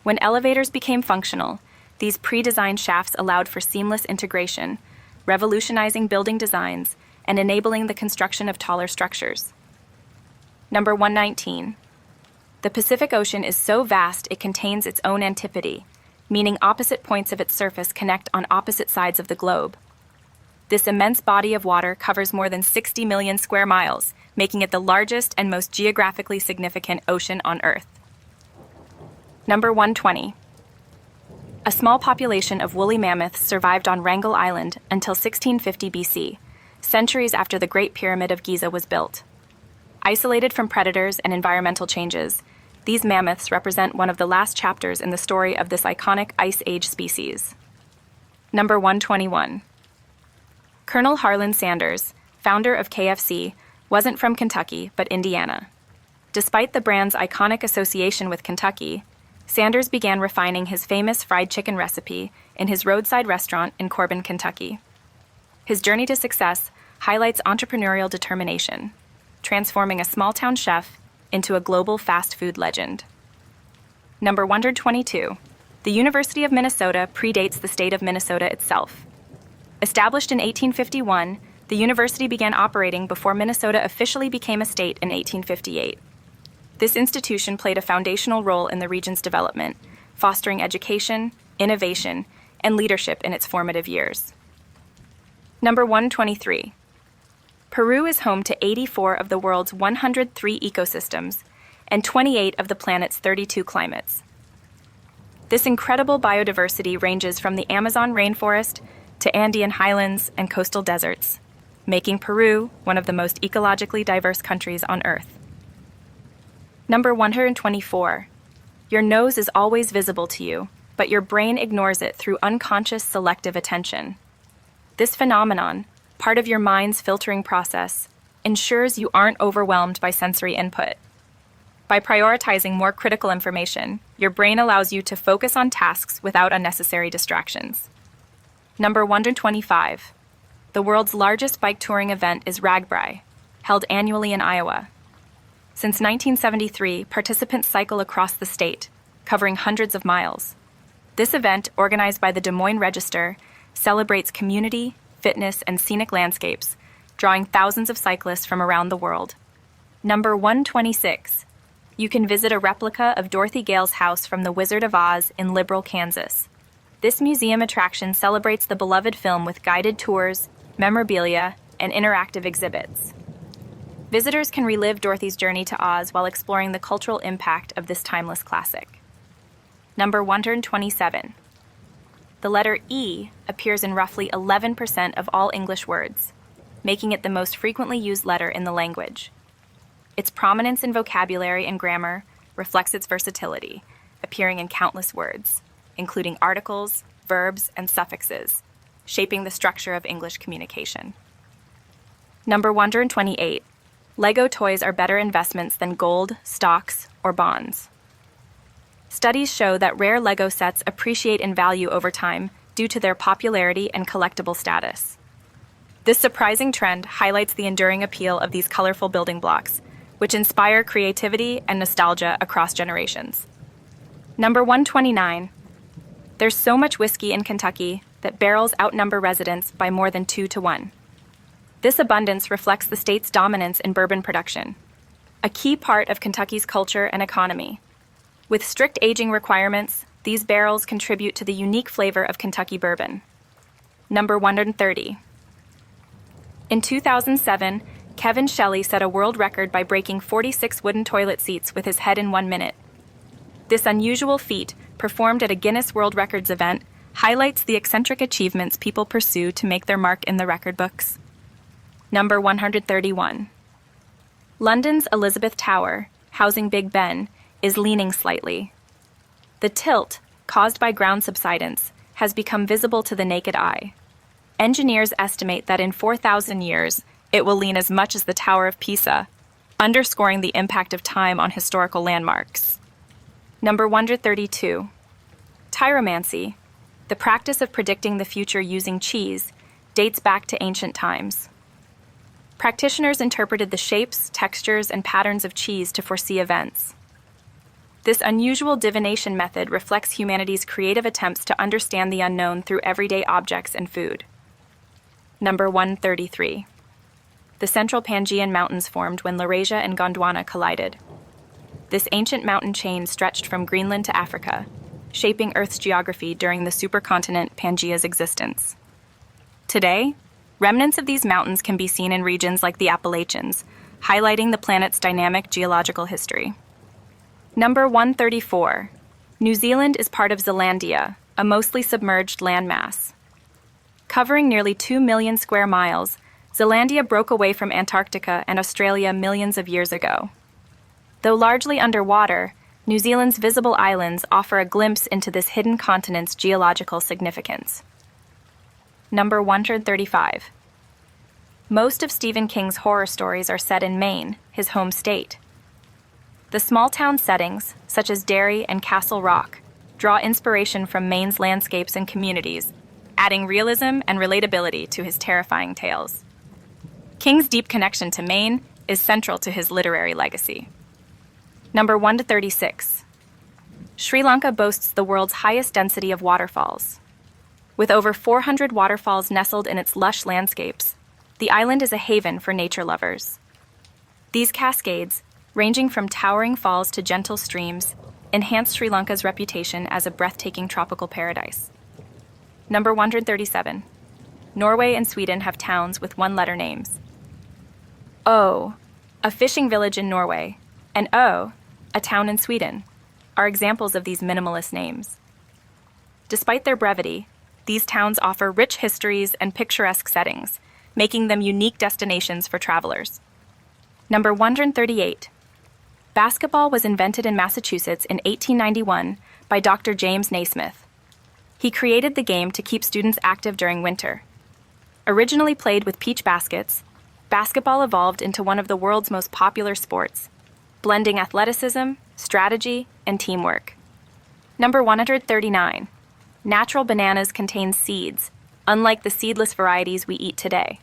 When elevators became functional, these pre-designed shafts allowed for seamless integration, revolutionizing building designs and enabling the construction of taller structures. Number 119. The Pacific Ocean is so vast it contains its own antipode, meaning opposite points of its surface connect on opposite sides of the globe. This immense body of water covers more than 60 million square miles, making it the largest and most geographically significant ocean on Earth. Number 120. A small population of woolly mammoths survived on Wrangel Island until 1650 BC, centuries after the Great Pyramid of Giza was built. Isolated from predators and environmental changes, these mammoths represent one of the last chapters in the story of this iconic Ice Age species. Number 121. Colonel Harlan Sanders, founder of KFC, wasn't from Kentucky, but Indiana. Despite the brand's iconic association with Kentucky, Sanders began refining his famous fried chicken recipe in his roadside restaurant in Corbin, Kentucky. His journey to success highlights entrepreneurial determination, transforming a small-town chef into a global fast food legend. Number 122. The University of Minnesota predates the state of Minnesota itself. Established in 1851, the university began operating before Minnesota officially became a state in 1858. This institution played a foundational role in the region's development, fostering education, innovation, and leadership in its formative years. Number 123. Peru is home to 84 of the world's 103 ecosystems and 28 of the planet's 32 climates. This incredible biodiversity ranges from the Amazon rainforest to Andean highlands and coastal deserts, making Peru one of the most ecologically diverse countries on Earth. Number 124. Your nose is always visible to you, but your brain ignores it through unconscious selective attention. This phenomenon, part of your mind's filtering process, ensures you aren't overwhelmed by sensory input. By prioritizing more critical information, your brain allows you to focus on tasks without unnecessary distractions. Number 125. The world's largest bike touring event is RAGBRAI, held annually in Iowa. Since 1973, participants cycle across the state, covering hundreds of miles. This event, organized by the Des Moines Register, celebrates community, fitness, and scenic landscapes, drawing thousands of cyclists from around the world. Number 126. You can visit a replica of Dorothy Gale's house from The Wizard of Oz in Liberal, Kansas. This museum attraction celebrates the beloved film with guided tours, memorabilia, and interactive exhibits. Visitors can relive Dorothy's journey to Oz while exploring the cultural impact of this timeless classic. Number 127. The letter E appears in roughly 11% of all English words, making it the most frequently used letter in the language. Its prominence in vocabulary and grammar reflects its versatility, appearing in countless words, including articles, verbs, and suffixes, shaping the structure of English communication. Number 128. Lego toys are better investments than gold, stocks, or bonds. Studies show that rare Lego sets appreciate in value over time due to their popularity and collectible status. This surprising trend highlights the enduring appeal of these colorful building blocks, which inspire creativity and nostalgia across generations. Number 129. There's so much whiskey in Kentucky that barrels outnumber residents by more than 2 to 1. This abundance reflects the state's dominance in bourbon production, a key part of Kentucky's culture and economy. With strict aging requirements, these barrels contribute to the unique flavor of Kentucky bourbon. Number 130. In 2007, Kevin Shelley set a world record by breaking 46 wooden toilet seats with his head in 1 minute. This unusual feat, performed at a Guinness World Records event, highlights the eccentric achievements people pursue to make their mark in the record books. Number 131. London's Elizabeth Tower, housing Big Ben, is leaning slightly. The tilt, caused by ground subsidence, has become visible to the naked eye. Engineers estimate that in 4,000 years, it will lean as much as the Tower of Pisa, underscoring the impact of time on historical landmarks. Number 132. Tyromancy, the practice of predicting the future using cheese, dates back to ancient times. Practitioners interpreted the shapes, textures, and patterns of cheese to foresee events. This unusual divination method reflects humanity's creative attempts to understand the unknown through everyday objects and food. Number 133. The Central Pangaean Mountains formed when Laurasia and Gondwana collided. This ancient mountain chain stretched from Greenland to Africa, shaping Earth's geography during the supercontinent Pangaea's existence. Today, remnants of these mountains can be seen in regions like the Appalachians, highlighting the planet's dynamic geological history. Number 134. New Zealand is part of Zealandia, a mostly submerged landmass. Covering nearly 2 million square miles, Zealandia broke away from Antarctica and Australia millions of years ago. Though largely underwater, New Zealand's visible islands offer a glimpse into this hidden continent's geological significance. Number 135. Most of Stephen King's horror stories are set in Maine, his home state. The small-town settings, such as Derry and Castle Rock, draw inspiration from Maine's landscapes and communities, adding realism and relatability to his terrifying tales. King's deep connection to Maine is central to his literary legacy. Number 1 to 36. Sri Lanka boasts the world's highest density of waterfalls. With over 400 waterfalls nestled in its lush landscapes, the island is a haven for nature lovers. These cascades, ranging from towering falls to gentle streams, enhance Sri Lanka's reputation as a breathtaking tropical paradise. Number 137. Norway and Sweden have towns with one-letter names. O, a fishing village in Norway, and O, a town in Sweden, are examples of these minimalist names. Despite their brevity, these towns offer rich histories and picturesque settings, making them unique destinations for travelers. Number 138. Basketball was invented in Massachusetts in 1891 by Dr. James Naismith. He created the game to keep students active during winter. Originally played with peach baskets, basketball evolved into one of the world's most popular sports, blending athleticism, strategy, and teamwork. Number 139. Natural bananas contain seeds, unlike the seedless varieties we eat today.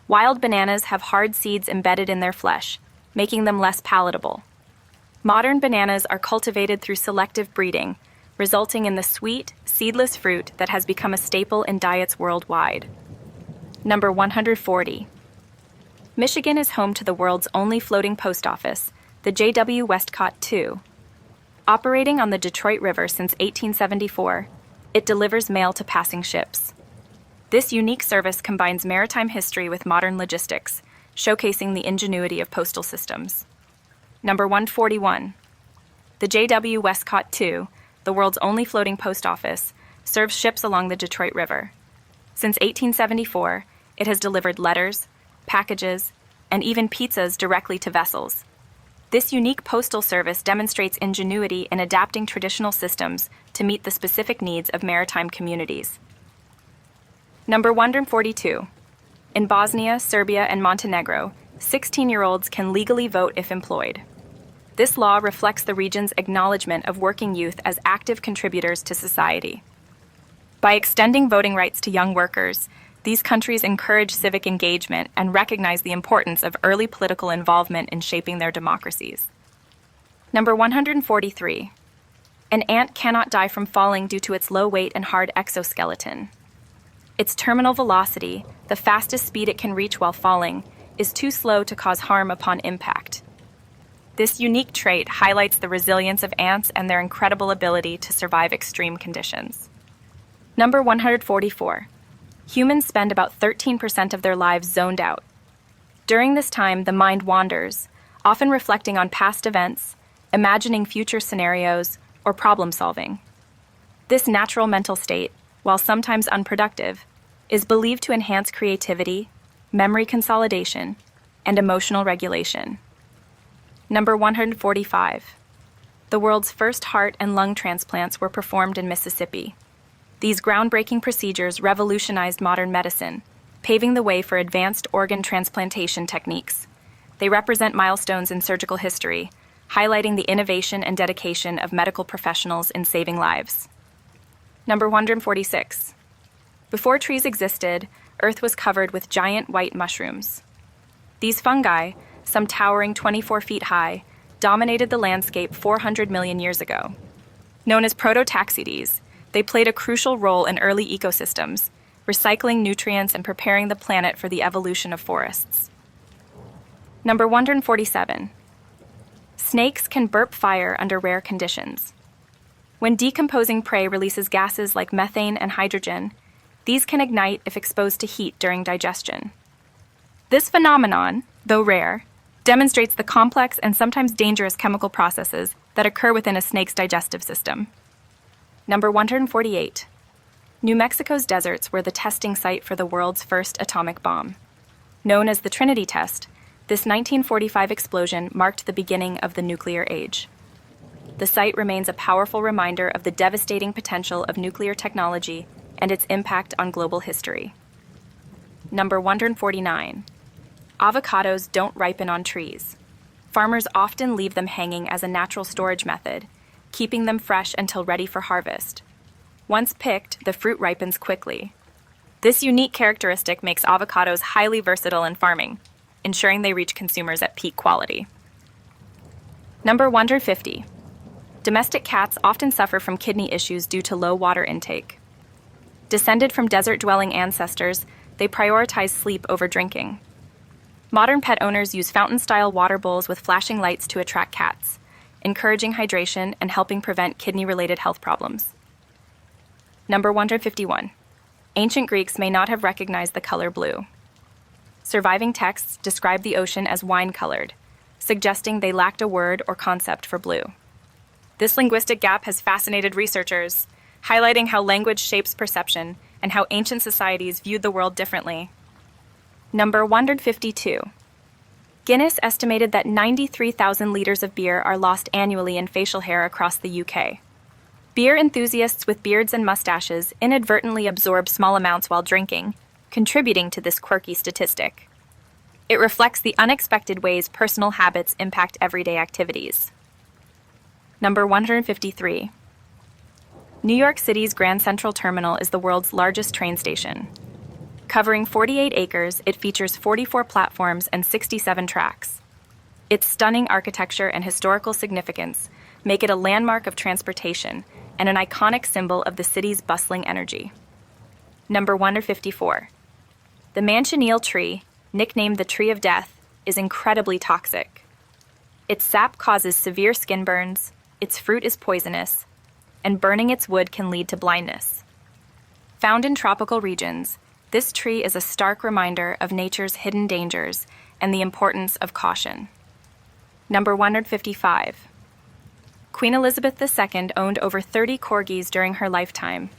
Wild bananas have hard seeds embedded in their flesh, making them less palatable. Modern bananas are cultivated through selective breeding, resulting in the sweet, seedless fruit that has become a staple in diets worldwide. Number 140. Michigan is home to the world's only floating post office, the J.W. Westcott II. Operating on the Detroit River since 1874, it delivers mail to passing ships. This unique service combines maritime history with modern logistics, showcasing the ingenuity of postal systems. Number 141. The J.W. Westcott II, the world's only floating post office, serves ships along the Detroit River. Since 1874, it has delivered letters, packages, and even pizzas directly to vessels. This unique postal service demonstrates ingenuity in adapting traditional systems to meet the specific needs of maritime communities. Number 142. In Bosnia, Serbia, and Montenegro, 16-year-olds can legally vote if employed. This law reflects the region's acknowledgement of working youth as active contributors to society. By extending voting rights to young workers, these countries encourage civic engagement and recognize the importance of early political involvement in shaping their democracies. Number 143. An ant cannot die from falling due to its low weight and hard exoskeleton. Its terminal velocity, the fastest speed it can reach while falling, is too slow to cause harm upon impact. This unique trait highlights the resilience of ants and their incredible ability to survive extreme conditions. Number 144. Humans spend about 13% of their lives zoned out. During this time, the mind wanders, often reflecting on past events, imagining future scenarios, or problem solving. This natural mental state, while sometimes unproductive, is believed to enhance creativity, memory consolidation, and emotional regulation. Number 145. The world's first heart and lung transplants were performed in Mississippi. These groundbreaking procedures revolutionized modern medicine, paving the way for advanced organ transplantation techniques. They represent milestones in surgical history, highlighting the innovation and dedication of medical professionals in saving lives. Number 146. Before trees existed, Earth was covered with giant white mushrooms. These fungi, some towering 24 feet high, dominated the landscape 400 million years ago. Known as prototaxides, they played a crucial role in early ecosystems, recycling nutrients and preparing the planet for the evolution of forests. Number 147. Snakes can burp fire under rare conditions. When decomposing prey releases gases like methane and hydrogen, these can ignite if exposed to heat during digestion. This phenomenon, though rare, demonstrates the complex and sometimes dangerous chemical processes that occur within a snake's digestive system. Number 148. New Mexico's deserts were the testing site for the world's first atomic bomb. Known as the Trinity Test, this 1945 explosion marked the beginning of the nuclear age. The site remains a powerful reminder of the devastating potential of nuclear technology and its impact on global history. Number 149. Avocados don't ripen on trees. Farmers often leave them hanging as a natural storage method, keeping them fresh until ready for harvest. Once picked, the fruit ripens quickly. This unique characteristic makes avocados highly versatile in farming, ensuring they reach consumers at peak quality. Number 150. Domestic cats often suffer from kidney issues due to low water intake. Descended from desert-dwelling ancestors, they prioritize sleep over drinking. Modern pet owners use fountain-style water bowls with flashing lights to attract cats, encouraging hydration and helping prevent kidney-related health problems. Number 151. Ancient Greeks may not have recognized the color blue. Surviving texts describe the ocean as wine-colored, suggesting they lacked a word or concept for blue. This linguistic gap has fascinated researchers, highlighting how language shapes perception and how ancient societies viewed the world differently. Number 152. Guinness estimated that 93,000 liters of beer are lost annually in facial hair across the UK. Beer enthusiasts with beards and mustaches inadvertently absorb small amounts while drinking, contributing to this quirky statistic. It reflects the unexpected ways personal habits impact everyday activities. Number 153. New York City's Grand Central Terminal is the world's largest train station. Covering 48 acres, it features 44 platforms and 67 tracks. Its stunning architecture and historical significance make it a landmark of transportation and an iconic symbol of the city's bustling energy. Number 154. The manchineal tree, nicknamed the Tree of Death, is incredibly toxic. Its sap causes severe skin burns, its fruit is poisonous, and burning its wood can lead to blindness. Found in tropical regions, this tree is a stark reminder of nature's hidden dangers and the importance of caution. Number 155. Queen Elizabeth II owned over 30 corgis during her lifetime.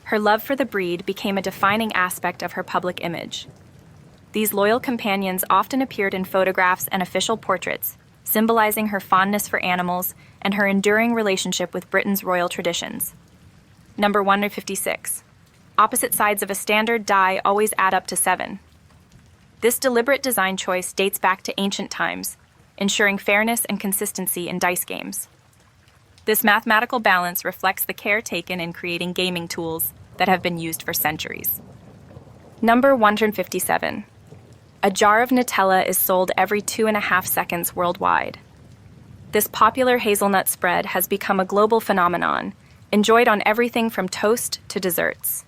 Her love for the breed became a defining aspect of her public image. These loyal companions often appeared in photographs and official portraits, symbolizing her fondness for animals and her enduring relationship with Britain's royal traditions. Number 156. Opposite sides of a standard die always add up to 7. This deliberate design choice dates back to ancient times, ensuring fairness and consistency in dice games. This mathematical balance reflects the care taken in creating gaming tools that have been used for centuries. Number 157. A jar of Nutella is sold every 2.5 seconds worldwide. This popular hazelnut spread has become a global phenomenon, enjoyed on everything from toast to desserts.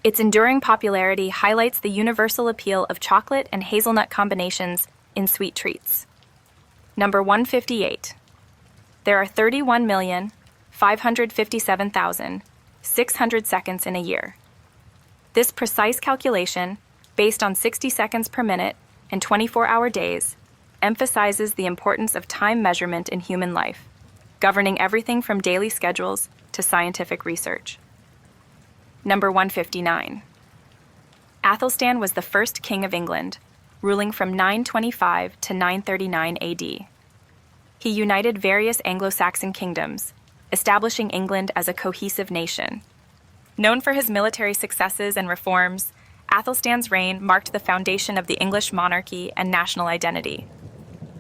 Its enduring popularity highlights the universal appeal of chocolate and hazelnut combinations in sweet treats. Number 158. There are 31,557,600 seconds in a year. This precise calculation, based on 60 seconds per minute and 24-hour days, emphasizes the importance of time measurement in human life, governing everything from daily schedules to scientific research. Number 159. Athelstan was the first king of England, ruling from 925 to 939 AD. He united various Anglo-Saxon kingdoms, establishing England as a cohesive nation. Known for his military successes and reforms, Athelstan's reign marked the foundation of the English monarchy and national identity.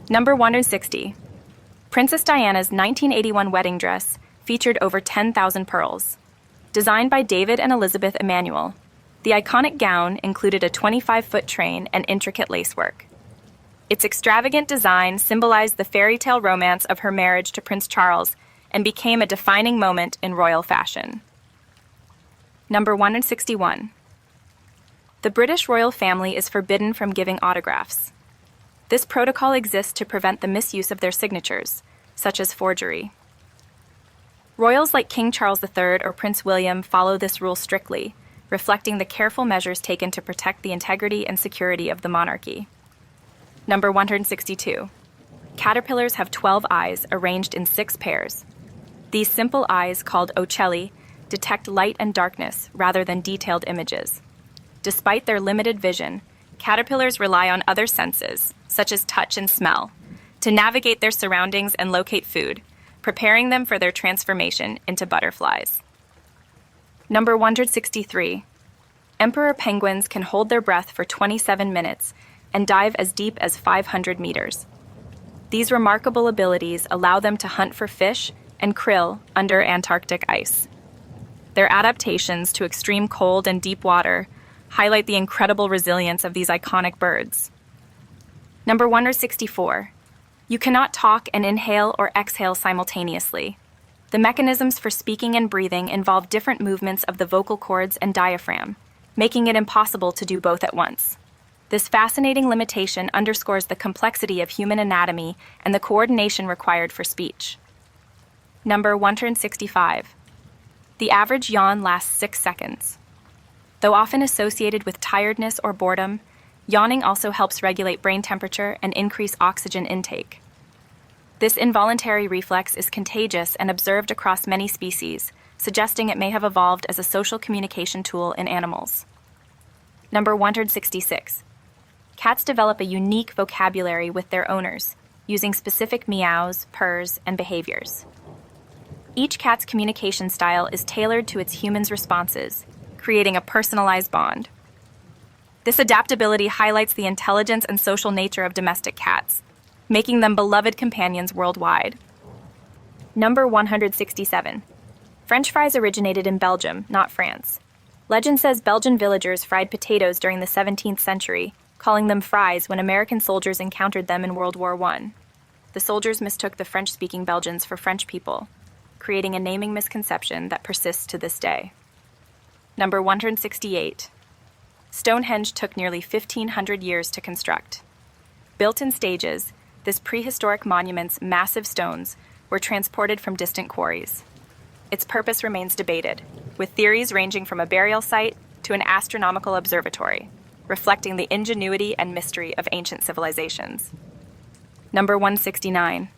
Number 160. Princess Diana's 1981 wedding dress featured over 10,000 pearls. Designed by David and Elizabeth Emanuel, the iconic gown included a 25-foot train and intricate lacework. Its extravagant design symbolized the fairy tale romance of her marriage to Prince Charles and became a defining moment in royal fashion. Number 161. The British royal family is forbidden from giving autographs. This protocol exists to prevent the misuse of their signatures, such as forgery. Royals like King Charles III or Prince William follow this rule strictly, reflecting the careful measures taken to protect the integrity and security of the monarchy. Number 162. Caterpillars have 12 eyes arranged in 6 pairs. These simple eyes, called ocelli, detect light and darkness rather than detailed images. Despite their limited vision, caterpillars rely on other senses, such as touch and smell, to navigate their surroundings and locate food, preparing them for their transformation into butterflies. Number 163. Emperor penguins can hold their breath for 27 minutes and dive as deep as 500 meters. These remarkable abilities allow them to hunt for fish and krill under Antarctic ice. Their adaptations to extreme cold and deep water highlight the incredible resilience of these iconic birds. Number 164. You cannot talk and inhale or exhale simultaneously. The mechanisms for speaking and breathing involve different movements of the vocal cords and diaphragm, making it impossible to do both at once. This fascinating limitation underscores the complexity of human anatomy and the coordination required for speech. Number 165. The average yawn lasts 6 seconds. Though often associated with tiredness or boredom, yawning also helps regulate brain temperature and increase oxygen intake. This involuntary reflex is contagious and observed across many species, suggesting it may have evolved as a social communication tool in animals. Number 166. Cats develop a unique vocabulary with their owners, using specific meows, purrs, and behaviors. Each cat's communication style is tailored to its human's responses, creating a personalized bond. This adaptability highlights the intelligence and social nature of domestic cats, making them beloved companions worldwide. Number 167. French fries originated in Belgium, not France. Legend says Belgian villagers fried potatoes during the 17th century, calling them fries when American soldiers encountered them in World War I. The soldiers mistook the French-speaking Belgians for French people, creating a naming misconception that persists to this day. Number 168. Stonehenge took nearly 1,500 years to construct. Built in stages, this prehistoric monument's massive stones were transported from distant quarries. Its purpose remains debated, with theories ranging from a burial site to an astronomical observatory, reflecting the ingenuity and mystery of ancient civilizations. Number 169.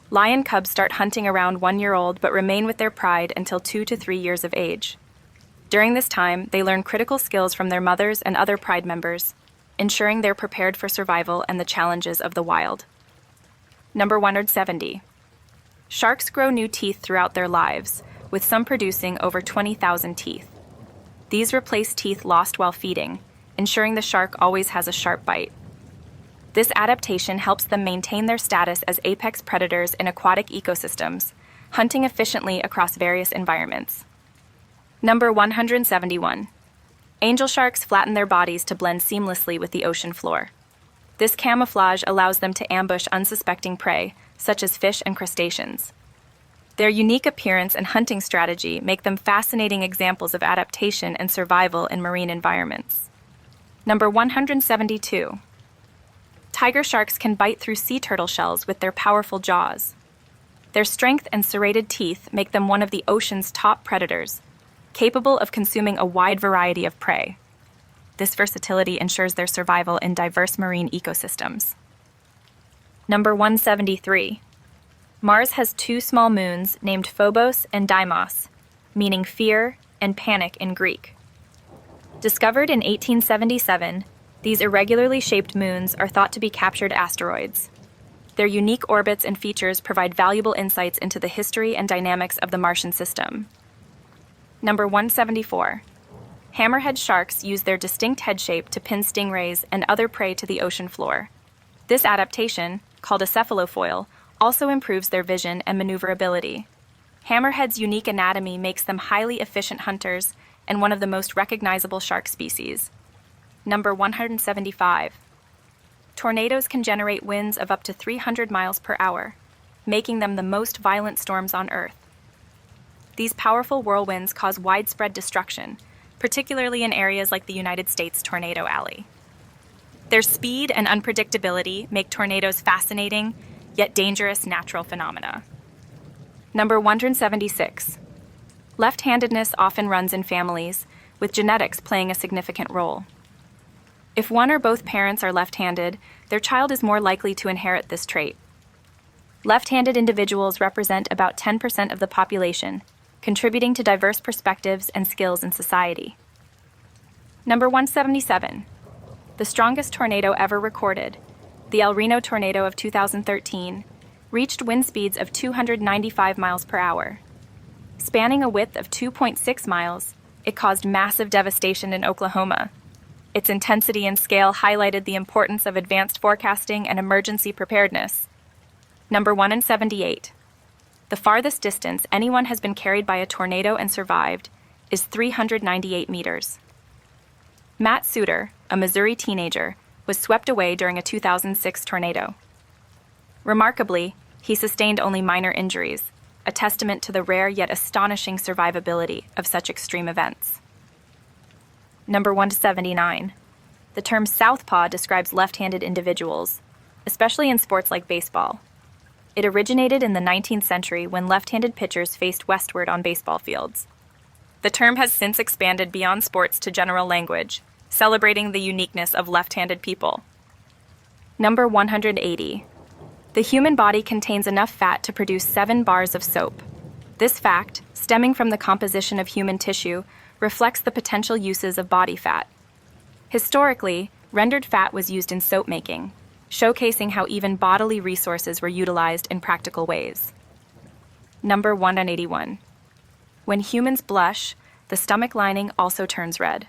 Lion cubs start hunting around 1-year-old but remain with their pride until 2 to 3 years of age. During this time, they learn critical skills from their mothers and other pride members, ensuring they're prepared for survival and the challenges of the wild. Number 170. Sharks grow new teeth throughout their lives, with some producing over 20,000 teeth. These replace teeth lost while feeding, ensuring the shark always has a sharp bite. This adaptation helps them maintain their status as apex predators in aquatic ecosystems, hunting efficiently across various environments. Number 171. Angel sharks flatten their bodies to blend seamlessly with the ocean floor. This camouflage allows them to ambush unsuspecting prey, such as fish and crustaceans. Their unique appearance and hunting strategy make them fascinating examples of adaptation and survival in marine environments. Number 172. Tiger sharks can bite through sea turtle shells with their powerful jaws. Their strength and serrated teeth make them one of the ocean's top predators, capable of consuming a wide variety of prey. This versatility ensures their survival in diverse marine ecosystems. Number 173. Mars has 2 small moons named Phobos and Deimos, meaning fear and panic in Greek. Discovered in 1877, these irregularly shaped moons are thought to be captured asteroids. Their unique orbits and features provide valuable insights into the history and dynamics of the Martian system. Number 174. Hammerhead sharks use their distinct head shape to pin stingrays and other prey to the ocean floor. This adaptation, called a cephalofoil, also improves their vision and maneuverability. Hammerheads' unique anatomy makes them highly efficient hunters and one of the most recognizable shark species. Number 175. Tornadoes can generate winds of up to 300 miles per hour, making them the most violent storms on Earth. These powerful whirlwinds cause widespread destruction, particularly in areas like the United States Tornado Alley. Their speed and unpredictability make tornadoes fascinating, yet dangerous natural phenomena. Number 176. Left-handedness often runs in families, with genetics playing a significant role. If one or both parents are left-handed, their child is more likely to inherit this trait. Left-handed individuals represent about 10% of the population, contributing to diverse perspectives and skills in society. Number 177. The strongest tornado ever recorded, the El Reno tornado of 2013, reached wind speeds of 295 miles per hour. Spanning a width of 2.6 miles, It caused massive devastation in Oklahoma. Its intensity and scale highlighted the importance of advanced forecasting and emergency preparedness. Number 178. The farthest distance anyone has been carried by a tornado and survived is 398 meters. Matt Suter, a Missouri teenager, was swept away during a 2006 tornado. Remarkably, he sustained only minor injuries, a testament to the rare yet astonishing survivability of such extreme events. Number 179. The term southpaw describes left-handed individuals, especially in sports like baseball. It originated in the 19th century when left-handed pitchers faced westward on baseball fields. The term has since expanded beyond sports to general language, celebrating the uniqueness of left-handed people. Number 180. The human body contains enough fat to produce 7 bars of soap. This fact, stemming from the composition of human tissue, reflects the potential uses of body fat. Historically, rendered fat was used in soap making, showcasing how even bodily resources were utilized in practical ways. Number 181. When humans blush, the stomach lining also turns red.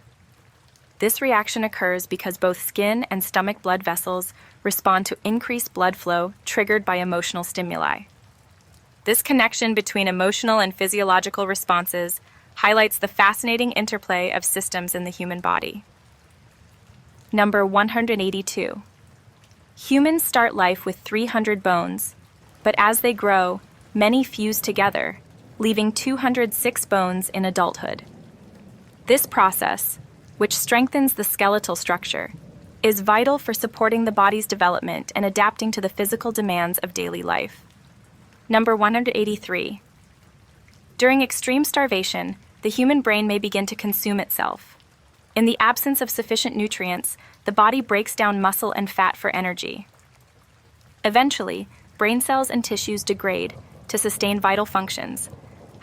This reaction occurs because both skin and stomach blood vessels respond to increased blood flow triggered by emotional stimuli. This connection between emotional and physiological responses highlights the fascinating interplay of systems in the human body. Number 182. Humans start life with 300 bones, but as they grow, many fuse together, leaving 206 bones in adulthood. This process, which strengthens the skeletal structure, is vital for supporting the body's development and adapting to the physical demands of daily life. Number 183. During extreme starvation, the human brain may begin to consume itself. In the absence of sufficient nutrients, the body breaks down muscle and fat for energy. Eventually, brain cells and tissues degrade to sustain vital functions,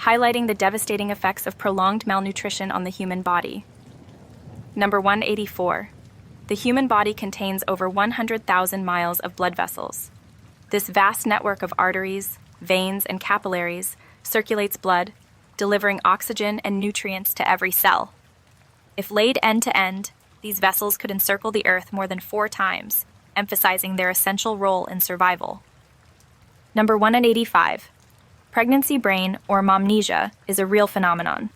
highlighting the devastating effects of prolonged malnutrition on the human body. Number 184. The human body contains over 100,000 miles of blood vessels. This vast network of arteries, veins, and capillaries circulates blood, delivering oxygen and nutrients to every cell. If laid end to end, these vessels could encircle the Earth more than 4 times, emphasizing their essential role in survival. Number 185. Pregnancy brain, or momnesia, is a real phenomenon.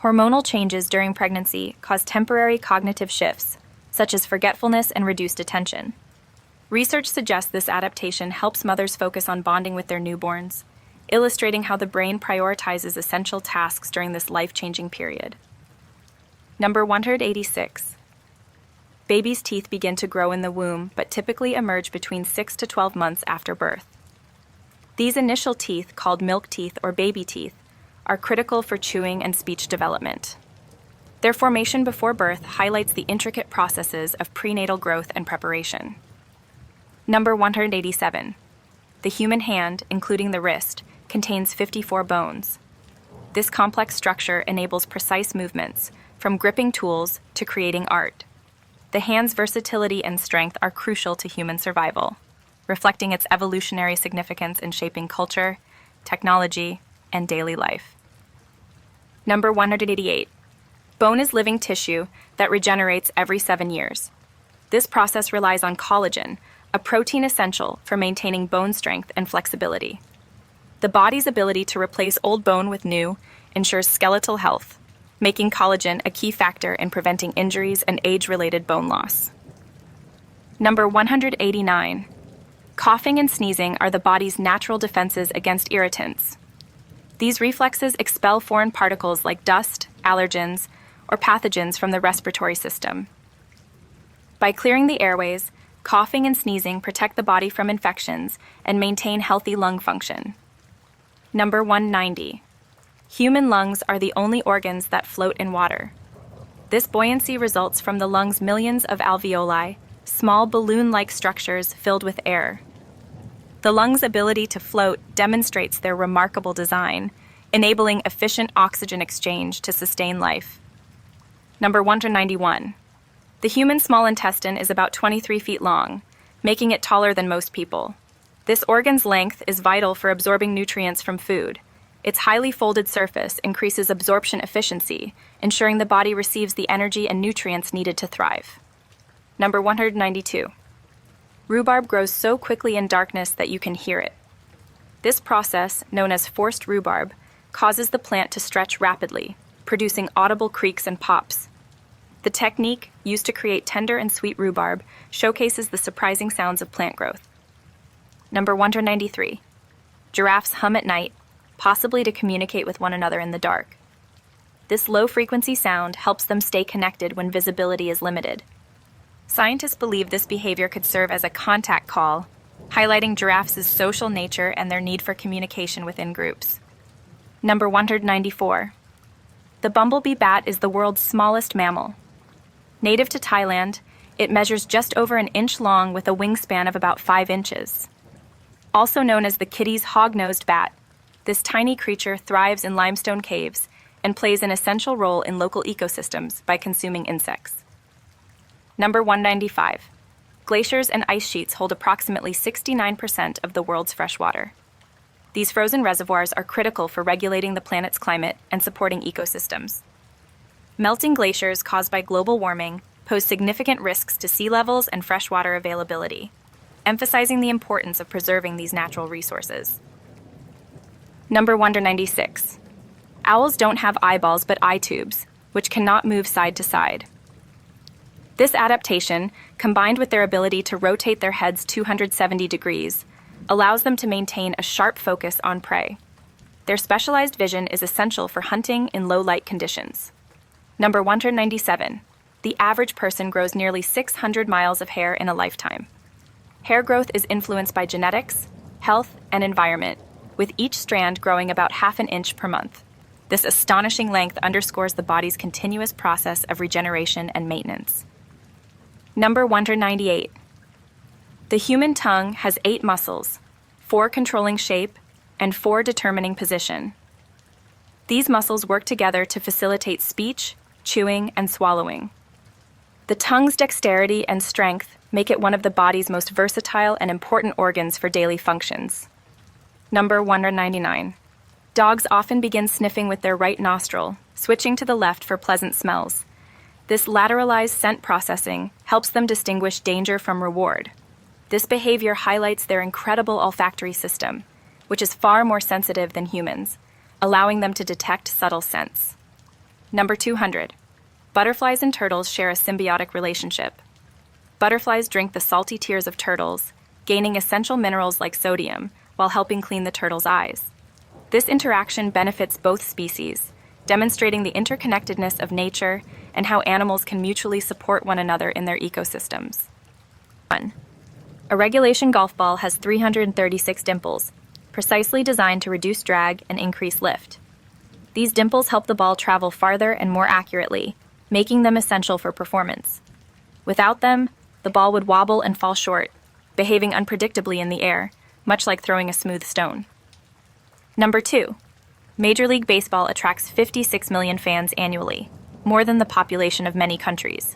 Hormonal changes during pregnancy cause temporary cognitive shifts, such as forgetfulness and reduced attention. Research suggests this adaptation helps mothers focus on bonding with their newborns, illustrating how the brain prioritizes essential tasks during this life-changing period. Number 186. Babies' teeth begin to grow in the womb, but typically emerge between 6 to 12 months after birth. These initial teeth, called milk teeth or baby teeth, are critical for chewing and speech development. Their formation before birth highlights the intricate processes of prenatal growth and preparation. Number 187. The human hand, including the wrist, contains 54 bones. This complex structure enables precise movements, from gripping tools to creating art. The hand's versatility and strength are crucial to human survival, reflecting its evolutionary significance in shaping culture, technology, and daily life. Number 188. Bone is living tissue that regenerates every 7 years. This process relies on collagen, a protein essential for maintaining bone strength and flexibility. The body's ability to replace old bone with new ensures skeletal health, making collagen a key factor in preventing injuries and age-related bone loss. Number 189. Coughing and sneezing are the body's natural defenses against irritants. These reflexes expel foreign particles like dust, allergens, or pathogens from the respiratory system. By clearing the airways, coughing and sneezing protect the body from infections and maintain healthy lung function. Number 190. Human lungs are the only organs that float in water. This buoyancy results from the lungs' millions of alveoli, small balloon-like structures filled with air. The lungs' ability to float demonstrates their remarkable design, enabling efficient oxygen exchange to sustain life. Number 191. The human small intestine is about 23 feet long, making it taller than most people. This organ's length is vital for absorbing nutrients from food, Its highly folded surface increases absorption efficiency, ensuring the body receives the energy and nutrients needed to thrive. Number 192. Rhubarb grows so quickly in darkness that you can hear it. This process, known as forced rhubarb, causes the plant to stretch rapidly, producing audible creaks and pops. The technique, used to create tender and sweet rhubarb, showcases the surprising sounds of plant growth. Number 193. Giraffes hum at night, possibly to communicate with one another in the dark. This low-frequency sound helps them stay connected when visibility is limited. Scientists believe this behavior could serve as a contact call, highlighting giraffes' social nature and their need for communication within groups. Number 194. The bumblebee bat is the world's smallest mammal. Native to Thailand, it measures just over an inch long with a wingspan of about 5 inches. Also known as the Kitti's hog-nosed bat, this tiny creature thrives in limestone caves and plays an essential role in local ecosystems by consuming insects. Number 195. Glaciers and ice sheets hold approximately 69% of the world's fresh water. These frozen reservoirs are critical for regulating the planet's climate and supporting ecosystems. Melting glaciers caused by global warming pose significant risks to sea levels and freshwater availability, emphasizing the importance of preserving these natural resources. Number 196. Owls don't have eyeballs but eye tubes, which cannot move side to side. This adaptation, combined with their ability to rotate their heads 270 degrees, allows them to maintain a sharp focus on prey. Their specialized vision is essential for hunting in low-light conditions. Number 197. The average person grows nearly 600 miles of hair in a lifetime. Hair growth is influenced by genetics, health, and environment, with each strand growing about half an inch per month. This astonishing length underscores the body's continuous process of regeneration and maintenance. Number 198. The human tongue has 8 muscles, 4 controlling shape, and 4 determining position. These muscles work together to facilitate speech, chewing, and swallowing. The tongue's dexterity and strength make it one of the body's most versatile and important organs for daily functions. Number 199. Dogs often begin sniffing with their right nostril, switching to the left for pleasant smells. This lateralized scent processing helps them distinguish danger from reward. This behavior highlights their incredible olfactory system, which is far more sensitive than humans, allowing them to detect subtle scents. Number 200. Butterflies and turtles share a symbiotic relationship. Butterflies drink the salty tears of turtles, gaining essential minerals like sodium, while helping clean the turtle's eyes. This interaction benefits both species, demonstrating the interconnectedness of nature and how animals can mutually support one another in their ecosystems. 1. A regulation golf ball has 336 dimples, precisely designed to reduce drag and increase lift. These dimples help the ball travel farther and more accurately, making them essential for performance. Without them, the ball would wobble and fall short, behaving unpredictably in the air, much like throwing a smooth stone. Number 2. Major League Baseball attracts 56 million fans annually, more than the population of many countries.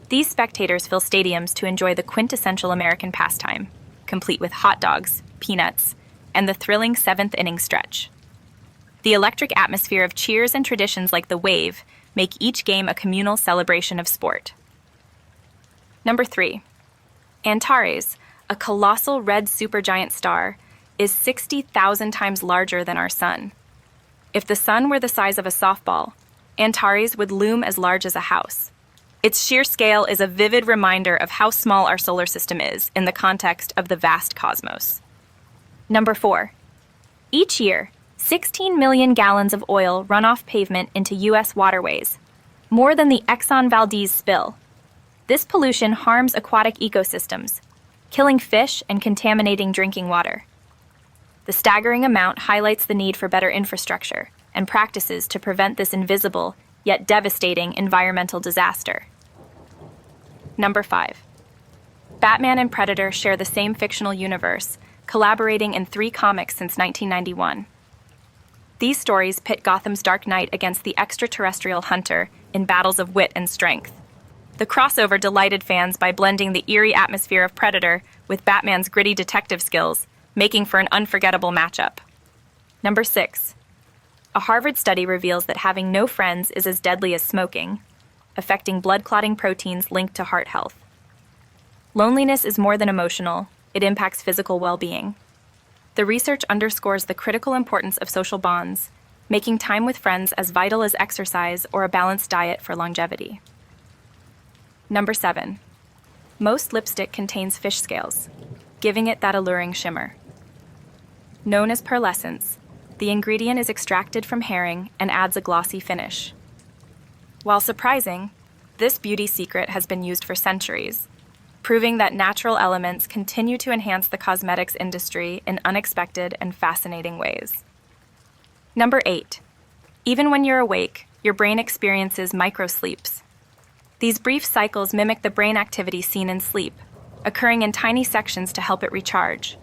These spectators fill stadiums to enjoy the quintessential American pastime, complete with hot dogs, peanuts, and the thrilling 7th-inning stretch. The electric atmosphere of cheers and traditions like the wave make each game a communal celebration of sport. Number 3. Antares, a colossal red supergiant star, is 60,000 times larger than our sun. If the sun were the size of a softball, Antares would loom as large as a house. Its sheer scale is a vivid reminder of how small our solar system is in the context of the vast cosmos. Number 4. Each year, 16 million gallons of oil run off pavement into U.S. waterways, more than the Exxon Valdez spill. This pollution harms aquatic ecosystems, killing fish and contaminating drinking water. The staggering amount highlights the need for better infrastructure and practices to prevent this invisible, yet devastating environmental disaster. Number 5. Batman and Predator share the same fictional universe, collaborating in 3 comics since 1991. These stories pit Gotham's Dark Knight against the extraterrestrial hunter in battles of wit and strength. The crossover delighted fans by blending the eerie atmosphere of Predator with Batman's gritty detective skills, making for an unforgettable matchup. Number 6. A Harvard study reveals that having no friends is as deadly as smoking, affecting blood clotting proteins linked to heart health. Loneliness is more than emotional, it impacts physical well-being. The research underscores the critical importance of social bonds, making time with friends as vital as exercise or a balanced diet for longevity. Number 7. Most lipstick contains fish scales, giving it that alluring shimmer. Known as pearlescence, the ingredient is extracted from herring and adds a glossy finish. While surprising, this beauty secret has been used for centuries, proving that natural elements continue to enhance the cosmetics industry in unexpected and fascinating ways. Number 8. Even when you're awake, your brain experiences microsleeps. These brief cycles mimic the brain activity seen in sleep, occurring in tiny sections to help it recharge.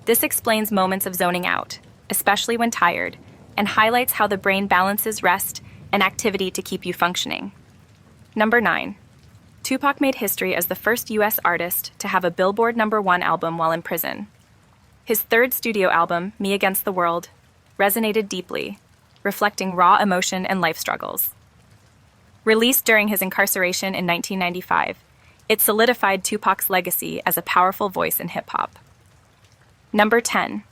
This explains moments of zoning out, especially when tired, and highlights how the brain balances rest and activity to keep you functioning. Number 9. Tupac made history as the first U.S. artist to have a Billboard #1 album while in prison. His third studio album, Me Against the World, resonated deeply, reflecting raw emotion and life struggles. Released during his incarceration in 1995, it solidified Tupac's legacy as a powerful voice in hip-hop. Number 10.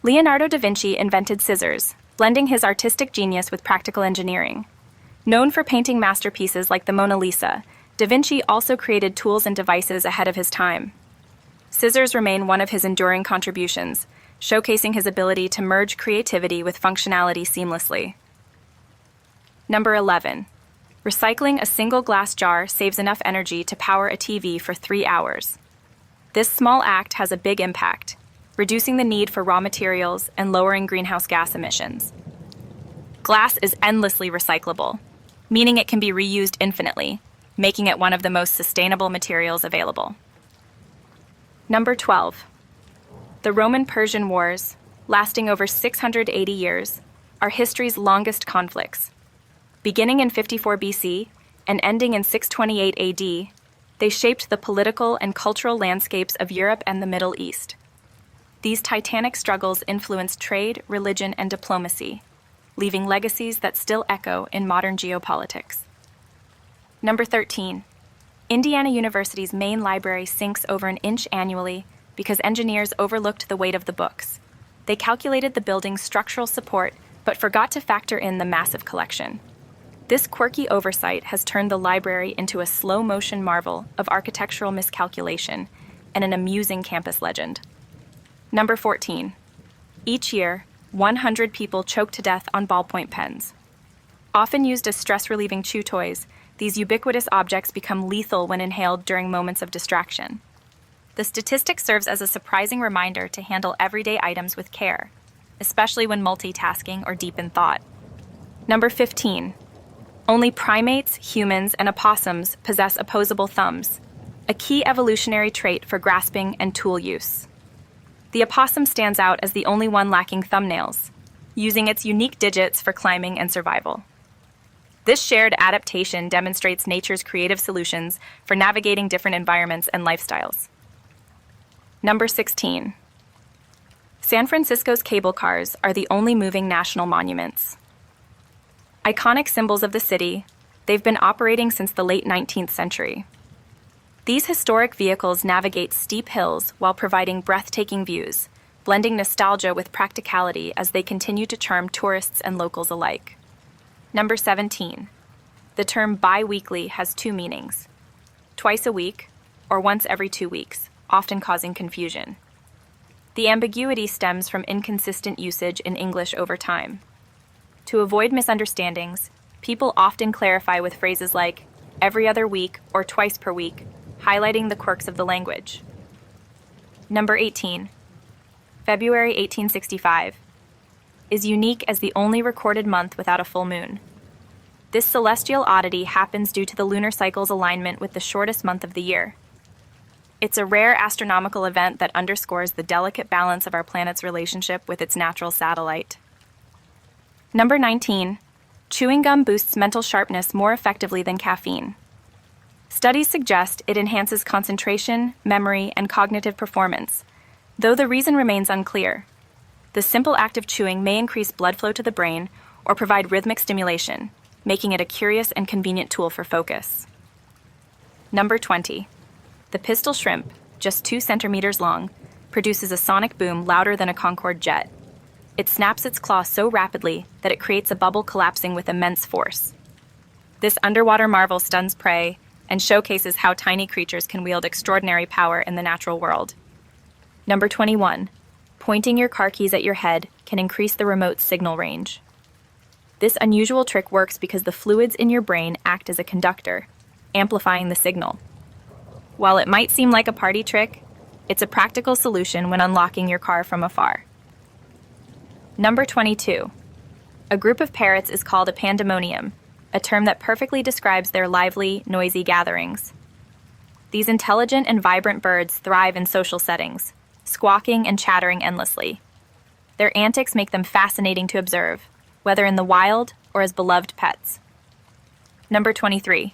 Leonardo da Vinci invented scissors, blending his artistic genius with practical engineering. Known for painting masterpieces like the Mona Lisa, Da Vinci also created tools and devices ahead of his time. Scissors remain one of his enduring contributions, showcasing his ability to merge creativity with functionality seamlessly. Number 11. Recycling a single glass jar saves enough energy to power a TV for 3 hours. This small act has a big impact, reducing the need for raw materials and lowering greenhouse gas emissions. Glass is endlessly recyclable, meaning it can be reused infinitely, making it one of the most sustainable materials available. Number 12. The Roman-Persian Wars, lasting over 680 years, are history's longest conflicts. Beginning in 54 BC and ending in 628 AD, they shaped the political and cultural landscapes of Europe and the Middle East. These titanic struggles influenced trade, religion, and diplomacy, leaving legacies that still echo in modern geopolitics. Number 13. Indiana University's main library sinks over an inch annually because engineers overlooked the weight of the books. They calculated the building's structural support but forgot to factor in the massive collection. This quirky oversight has turned the library into a slow-motion marvel of architectural miscalculation and an amusing campus legend. Number 14. Each year, 100 people choke to death on ballpoint pens. Often used as stress-relieving chew toys, these ubiquitous objects become lethal when inhaled during moments of distraction. The statistic serves as a surprising reminder to handle everyday items with care, especially when multitasking or deep in thought. Number 15. Only primates, humans, and opossums possess opposable thumbs, a key evolutionary trait for grasping and tool use. The opossum stands out as the only one lacking thumbnails, using its unique digits for climbing and survival. This shared adaptation demonstrates nature's creative solutions for navigating different environments and lifestyles. Number 16. San Francisco's cable cars are the only moving national monuments. Iconic symbols of the city, they've been operating since the late 19th century. These historic vehicles navigate steep hills while providing breathtaking views, blending nostalgia with practicality as they continue to charm tourists and locals alike. Number 17. The term bi-weekly has two meanings: twice a week or once every 2 weeks, often causing confusion. The ambiguity stems from inconsistent usage in English over time. To avoid misunderstandings, people often clarify with phrases like every other week or twice per week, highlighting the quirks of the language. Number 18. February 1865 is unique as the only recorded month without a full moon. This celestial oddity happens due to the lunar cycle's alignment with the shortest month of the year. It's a rare astronomical event that underscores the delicate balance of our planet's relationship with its natural satellite. Number 19. Chewing gum boosts mental sharpness more effectively than caffeine. Studies suggest it enhances concentration, memory, and cognitive performance, though the reason remains unclear. The simple act of chewing may increase blood flow to the brain or provide rhythmic stimulation, making it a curious and convenient tool for focus. Number 20. The pistol shrimp, just 2 centimeters long, produces a sonic boom louder than a Concorde jet. It snaps its claw so rapidly that it creates a bubble collapsing with immense force. This underwater marvel stuns prey and showcases how tiny creatures can wield extraordinary power in the natural world. Number 21. Pointing your car keys at your head can increase the remote's signal range. This unusual trick works because the fluids in your brain act as a conductor, amplifying the signal. While it might seem like a party trick, it's a practical solution when unlocking your car from afar. Number 22. A group of parrots is called a pandemonium, a term that perfectly describes their lively, noisy gatherings. These intelligent and vibrant birds thrive in social settings, squawking and chattering endlessly. Their antics make them fascinating to observe, whether in the wild or as beloved pets. Number 23.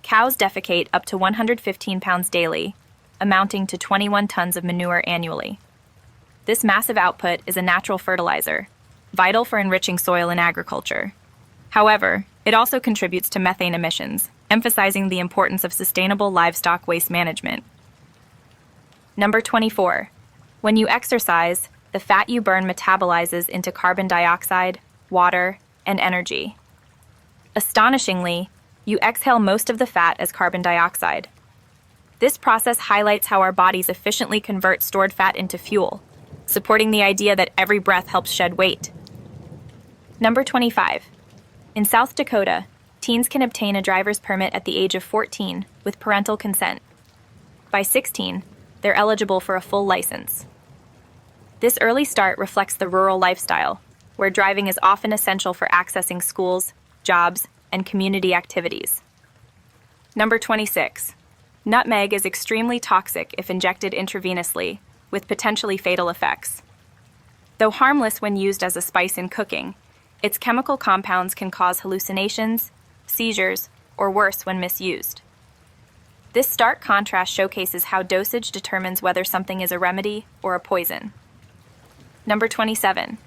Cows defecate up to 115 pounds daily, amounting to 21 tons of manure annually. This massive output is a natural fertilizer, vital for enriching soil in agriculture. However, it also contributes to methane emissions, emphasizing the importance of sustainable livestock waste management. Number 24. When you exercise, the fat you burn metabolizes into carbon dioxide, water, and energy. Astonishingly, you exhale most of the fat as carbon dioxide. This process highlights how our bodies efficiently convert stored fat into fuel, supporting the idea that every breath helps shed weight. Number 25. In South Dakota, teens can obtain a driver's permit at the age of 14 with parental consent. By 16, they're eligible for a full license. This early start reflects the rural lifestyle, where driving is often essential for accessing schools, jobs, and community activities. Number 26. Nutmeg is extremely toxic if injected intravenously, with potentially fatal effects. Though harmless when used as a spice in cooking, its chemical compounds can cause hallucinations, seizures, or worse when misused. This stark contrast showcases how dosage determines whether something is a remedy or a poison. Number 27.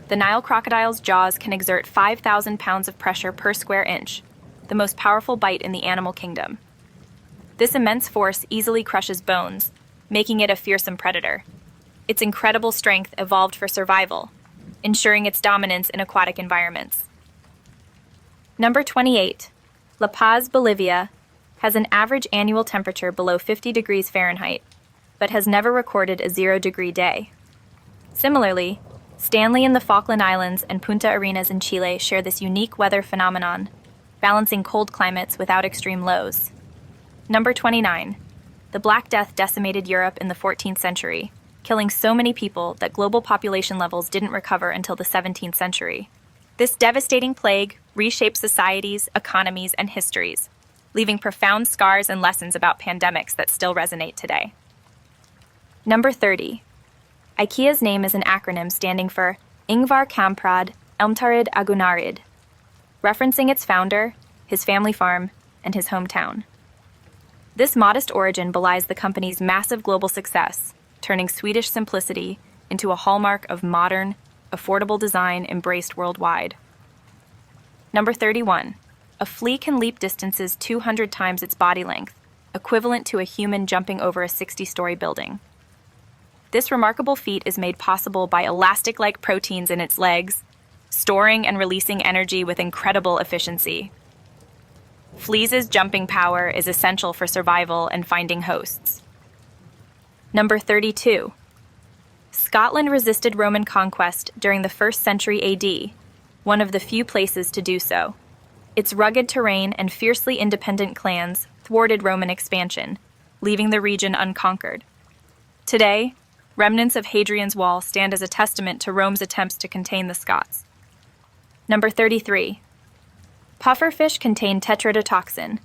The Nile crocodile's jaws can exert 5,000 pounds of pressure per square inch, the most powerful bite in the animal kingdom. This immense force easily crushes bones, making it a fearsome predator. Its incredible strength evolved for survival, ensuring its dominance in aquatic environments. Number 28. La Paz, Bolivia, has an average annual temperature below 50 degrees Fahrenheit, but has never recorded a 0-degree day. Similarly, Stanley in the Falkland Islands and Punta Arenas in Chile share this unique weather phenomenon, balancing cold climates without extreme lows. Number 29. The Black Death decimated Europe in the 14th century, killing so many people that global population levels didn't recover until the 17th century. This devastating plague reshaped societies, economies, and histories, leaving profound scars and lessons about pandemics that still resonate today. Number 30. IKEA's name is an acronym standing for Ingvar Kamprad Elmtarid Agunarid, referencing its founder, his family farm, and his hometown. This modest origin belies the company's massive global success, turning Swedish simplicity into a hallmark of modern, affordable design embraced worldwide. Number 31. A flea can leap distances 200 times its body length, equivalent to a human jumping over a 60-story building. This remarkable feat is made possible by elastic-like proteins in its legs, storing and releasing energy with incredible efficiency. Fleas' jumping power is essential for survival and finding hosts. Number 32. Scotland resisted Roman conquest during the 1st century AD, one of the few places to do so. Its rugged terrain and fiercely independent clans thwarted Roman expansion, leaving the region unconquered. Today, remnants of Hadrian's Wall stand as a testament to Rome's attempts to contain the Scots. Number 33. Pufferfish contain tetrodotoxin,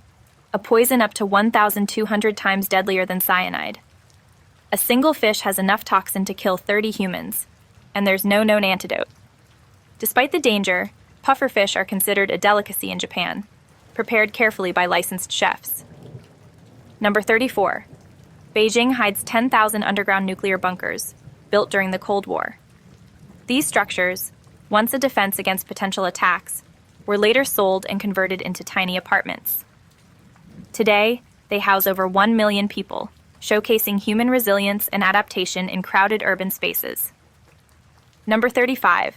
a poison up to 1,200 times deadlier than cyanide. A single fish has enough toxin to kill 30 humans, and there's no known antidote. Despite the danger, pufferfish are considered a delicacy in Japan, prepared carefully by licensed chefs. Number 34. Beijing hides 10,000 underground nuclear bunkers, built during the Cold War. These structures, once a defense against potential attacks, were later sold and converted into tiny apartments. Today, they house over 1 million people, showcasing human resilience and adaptation in crowded urban spaces. Number 35.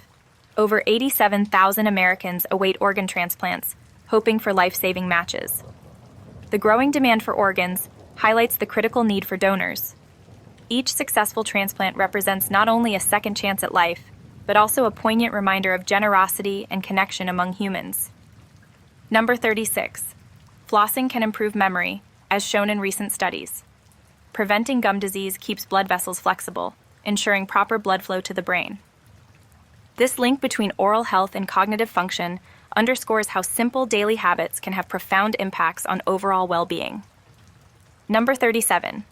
Over 87,000 Americans await organ transplants, hoping for life-saving matches. The growing demand for organs highlights the critical need for donors. Each successful transplant represents not only a second chance at life, but also a poignant reminder of generosity and connection among humans. Number 36. Flossing can improve memory, as shown in recent studies. Preventing gum disease keeps blood vessels flexible, ensuring proper blood flow to the brain. This link between oral health and cognitive function underscores how simple daily habits can have profound impacts on overall well-being. Number 37.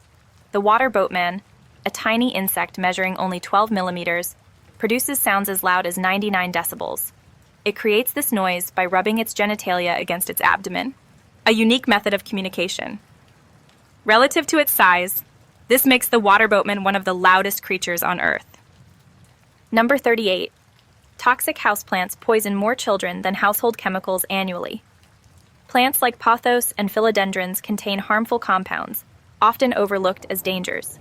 The water boatman, a tiny insect measuring only 12 millimeters, produces sounds as loud as 99 decibels. It creates this noise by rubbing its genitalia against its abdomen, a unique method of communication. Relative to its size, this makes the water boatman one of the loudest creatures on Earth. Number 38. Toxic houseplants poison more children than household chemicals annually. Plants like pothos and philodendrons contain harmful compounds, often overlooked as dangers.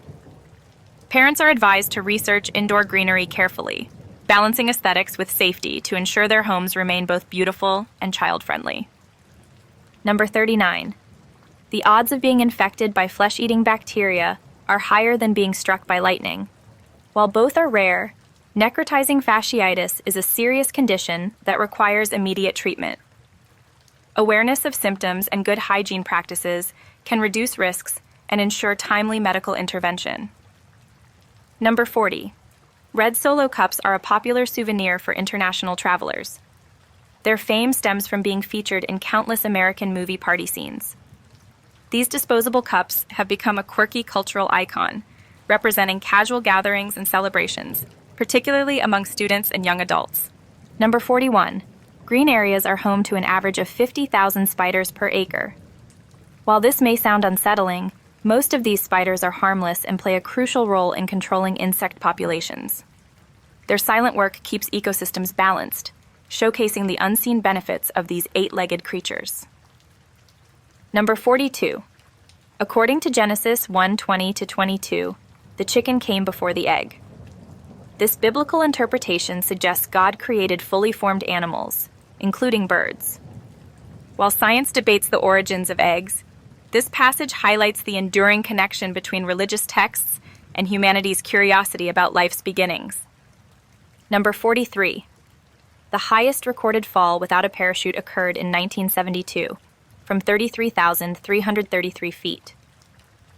Parents are advised to research indoor greenery carefully, balancing aesthetics with safety to ensure their homes remain both beautiful and child-friendly. Number 39. The odds of being infected by flesh-eating bacteria are higher than being struck by lightning. While both are rare, necrotizing fasciitis is a serious condition that requires immediate treatment. Awareness of symptoms and good hygiene practices can reduce risks and ensure timely medical intervention. Number 40. Red Solo cups are a popular souvenir for international travelers. Their fame stems from being featured in countless American movie party scenes. These disposable cups have become a quirky cultural icon, representing casual gatherings and celebrations, particularly among students and young adults. Number 41. Green areas are home to an average of 50,000 spiders per acre. While this may sound unsettling, most of these spiders are harmless and play a crucial role in controlling insect populations. Their silent work keeps ecosystems balanced, showcasing the unseen benefits of these eight-legged creatures. Number 42. According to Genesis 1:20-22, the chicken came before the egg. This biblical interpretation suggests God created fully formed animals, including birds. While science debates the origins of eggs, this passage highlights the enduring connection between religious texts and humanity's curiosity about life's beginnings. Number 43. The highest recorded fall without a parachute occurred in 1972, from 33,333 feet.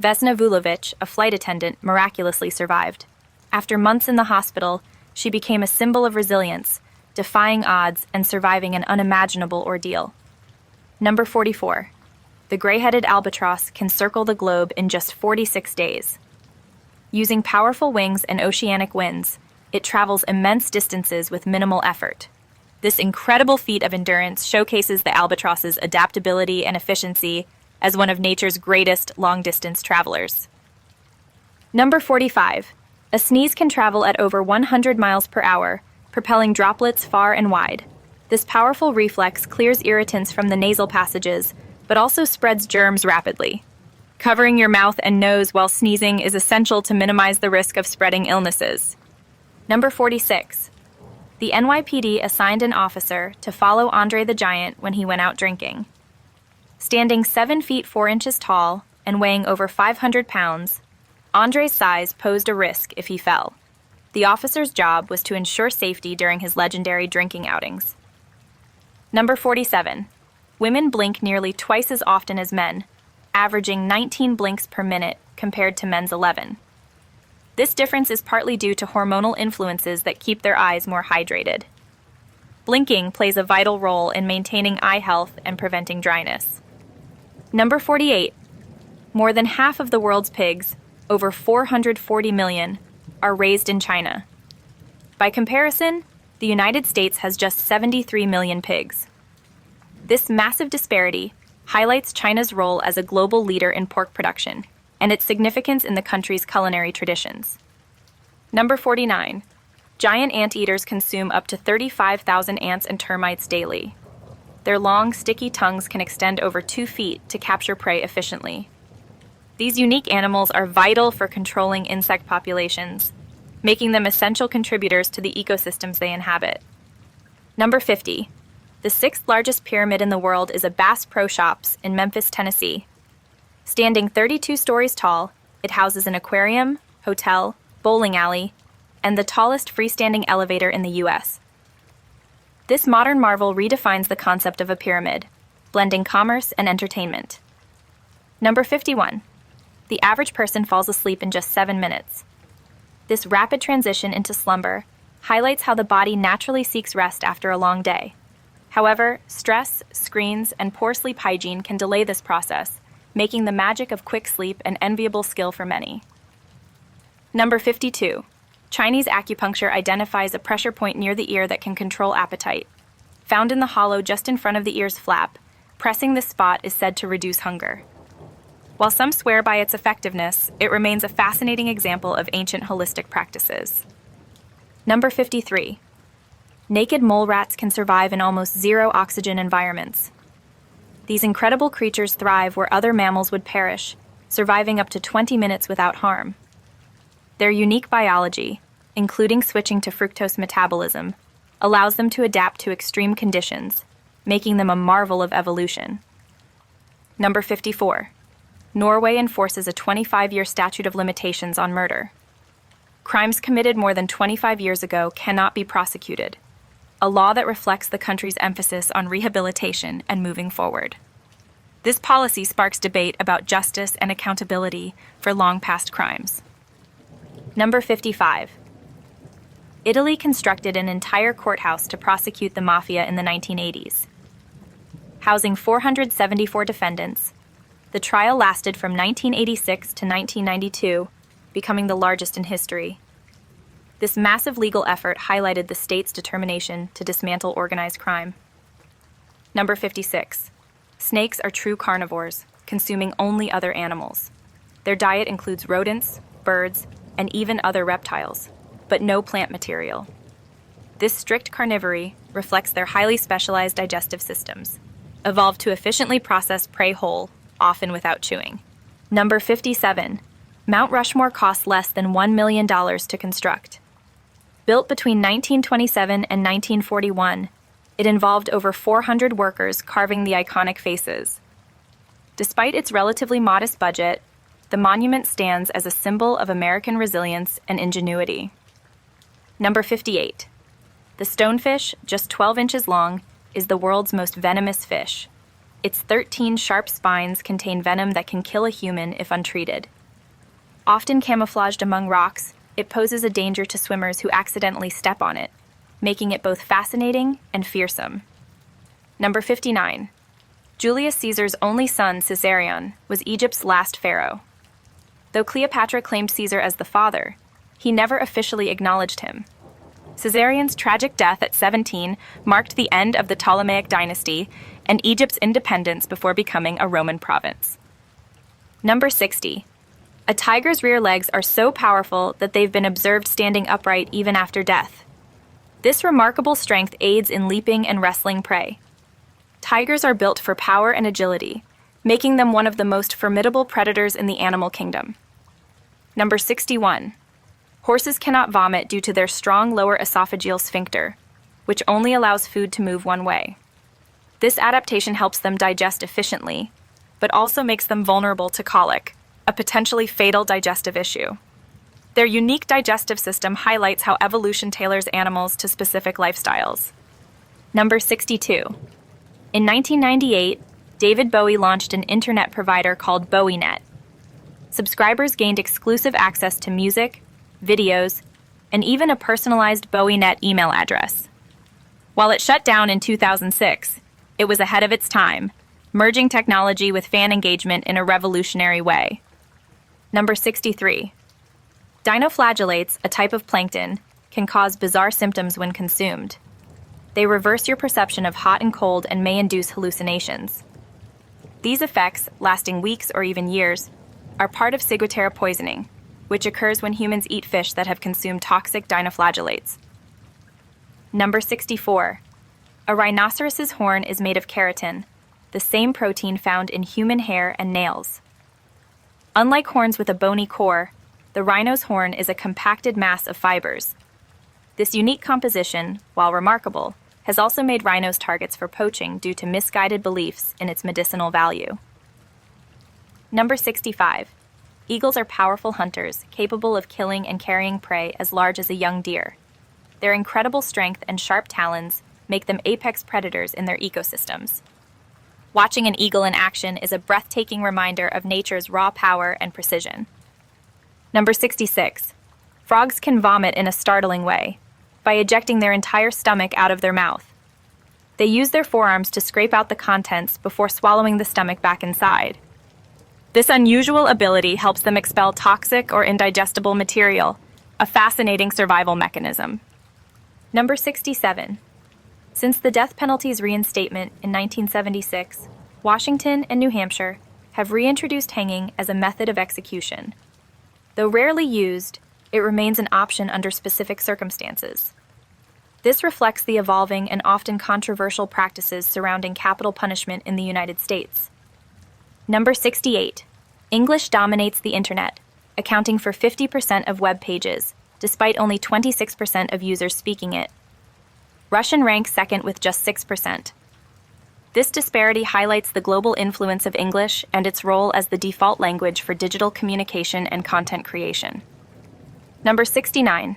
Vesna Vulovic, a flight attendant, miraculously survived. After months in the hospital, she became a symbol of resilience, defying odds and surviving an unimaginable ordeal. Number 44. The gray-headed albatross can circle the globe in just 46 days. Using powerful wings and oceanic winds, it travels immense distances with minimal effort. This incredible feat of endurance showcases the albatross's adaptability and efficiency as one of nature's greatest long-distance travelers. Number 45. A sneeze can travel at over 100 miles per hour, propelling droplets far and wide. This powerful reflex clears irritants from the nasal passages, but also spreads germs rapidly. Covering your mouth and nose while sneezing is essential to minimize the risk of spreading illnesses. Number 46. The NYPD assigned an officer to follow Andre the Giant when he went out drinking. Standing 7 feet 4 inches tall and weighing over 500 pounds, Andre's size posed a risk if he fell. The officer's job was to ensure safety during his legendary drinking outings. Number 47. Women blink nearly twice as often as men, averaging 19 blinks per minute compared to men's 11. This difference is partly due to hormonal influences that keep their eyes more hydrated. Blinking plays a vital role in maintaining eye health and preventing dryness. Number 48. More than half of the world's pigs, over 440 million, are raised in China. By comparison, the United States has just 73 million pigs. This massive disparity highlights China's role as a global leader in pork production and its significance in the country's culinary traditions. Number 49. Giant anteaters consume up to 35,000 ants and termites daily. Their long, sticky tongues can extend over 2 feet to capture prey efficiently. These unique animals are vital for controlling insect populations, making them essential contributors to the ecosystems they inhabit. Number 50. The sixth largest pyramid in the world is a Bass Pro Shops in Memphis, Tennessee. Standing 32 stories tall, it houses an aquarium, hotel, bowling alley, and the tallest freestanding elevator in the U.S. This modern marvel redefines the concept of a pyramid, blending commerce and entertainment. Number 51. The average person falls asleep in just 7 minutes. This rapid transition into slumber highlights how the body naturally seeks rest after a long day. However, stress, screens, and poor sleep hygiene can delay this process, making the magic of quick sleep an enviable skill for many. Number 52. Chinese acupuncture identifies a pressure point near the ear that can control appetite. Found in the hollow just in front of the ear's flap, pressing this spot is said to reduce hunger. While some swear by its effectiveness, it remains a fascinating example of ancient holistic practices. Number 53. Naked mole rats can survive in almost zero oxygen environments. These incredible creatures thrive where other mammals would perish, surviving up to 20 minutes without harm. Their unique biology, including switching to fructose metabolism, allows them to adapt to extreme conditions, making them a marvel of evolution. Number 54. Norway enforces a 25-year statute of limitations on murder. Crimes committed more than 25 years ago cannot be prosecuted, a law that reflects the country's emphasis on rehabilitation and moving forward. This policy sparks debate about justice and accountability for long-past crimes. Number 55. Italy constructed an entire courthouse to prosecute the mafia in the 1980s. Housing 474 defendants, the trial lasted from 1986 to 1992, becoming the largest in history. This massive legal effort highlighted the state's determination to dismantle organized crime. Number 56. Snakes are true carnivores, consuming only other animals. Their diet includes rodents, birds, and even other reptiles, but no plant material. This strict carnivory reflects their highly specialized digestive systems, evolved to efficiently process prey whole, often without chewing. Number 57. Mount Rushmore cost less than $1 million to construct. Built between 1927 and 1941, it involved over 400 workers carving the iconic faces. Despite its relatively modest budget, the monument stands as a symbol of American resilience and ingenuity. Number 58. The stonefish, just 12 inches long, is the world's most venomous fish. Its 13 sharp spines contain venom that can kill a human if untreated. Often camouflaged among rocks, it poses a danger to swimmers who accidentally step on it, making it both fascinating and fearsome. Number 59. Julius Caesar's only son, Caesarion, was Egypt's last pharaoh. Though Cleopatra claimed Caesar as the father, he never officially acknowledged him. Caesarion's tragic death at 17 marked the end of the Ptolemaic dynasty and Egypt's independence before becoming a Roman province. Number 60. A tiger's rear legs are so powerful that they've been observed standing upright even after death. This remarkable strength aids in leaping and wrestling prey. Tigers are built for power and agility, making them one of the most formidable predators in the animal kingdom. Number 61. Horses cannot vomit due to their strong lower esophageal sphincter, which only allows food to move one way. This adaptation helps them digest efficiently, but also makes them vulnerable to colic, a potentially fatal digestive issue. Their unique digestive system highlights how evolution tailors animals to specific lifestyles. Number 62. In 1998, David Bowie launched an internet provider called BowieNet. Subscribers gained exclusive access to music, videos, and even a personalized BowieNet email address. While it shut down in 2006, it was ahead of its time, merging technology with fan engagement in a revolutionary way. Number 63. Dinoflagellates, a type of plankton, can cause bizarre symptoms when consumed. They reverse your perception of hot and cold and may induce hallucinations. These effects, lasting weeks or even years, are part of ciguatera poisoning, which occurs when humans eat fish that have consumed toxic dinoflagellates, Number 64. A rhinoceros's horn is made of keratin, the same protein found in human hair and nails. Unlike horns with a bony core, the rhino's horn is a compacted mass of fibers. This unique composition, while remarkable, has also made rhinos targets for poaching due to misguided beliefs in its medicinal value. Number 65. Eagles are powerful hunters, capable of killing and carrying prey as large as a young deer. Their incredible strength and sharp talons make them apex predators in their ecosystems. Watching an eagle in action is a breathtaking reminder of nature's raw power and precision. Number 66. Frogs can vomit in a startling way, by ejecting their entire stomach out of their mouth. They use their forearms to scrape out the contents before swallowing the stomach back inside. This unusual ability helps them expel toxic or indigestible material, a fascinating survival mechanism. Number 67. Since the death penalty's reinstatement in 1976, Washington and New Hampshire have reintroduced hanging as a method of execution. Though rarely used, it remains an option under specific circumstances. This reflects the evolving and often controversial practices surrounding capital punishment in the United States. Number 68. English dominates the internet, accounting for 50% of web pages, despite only 26% of users speaking it. Russian ranks second with just 6%. This disparity highlights the global influence of English and its role as the default language for digital communication and content creation. Number 69.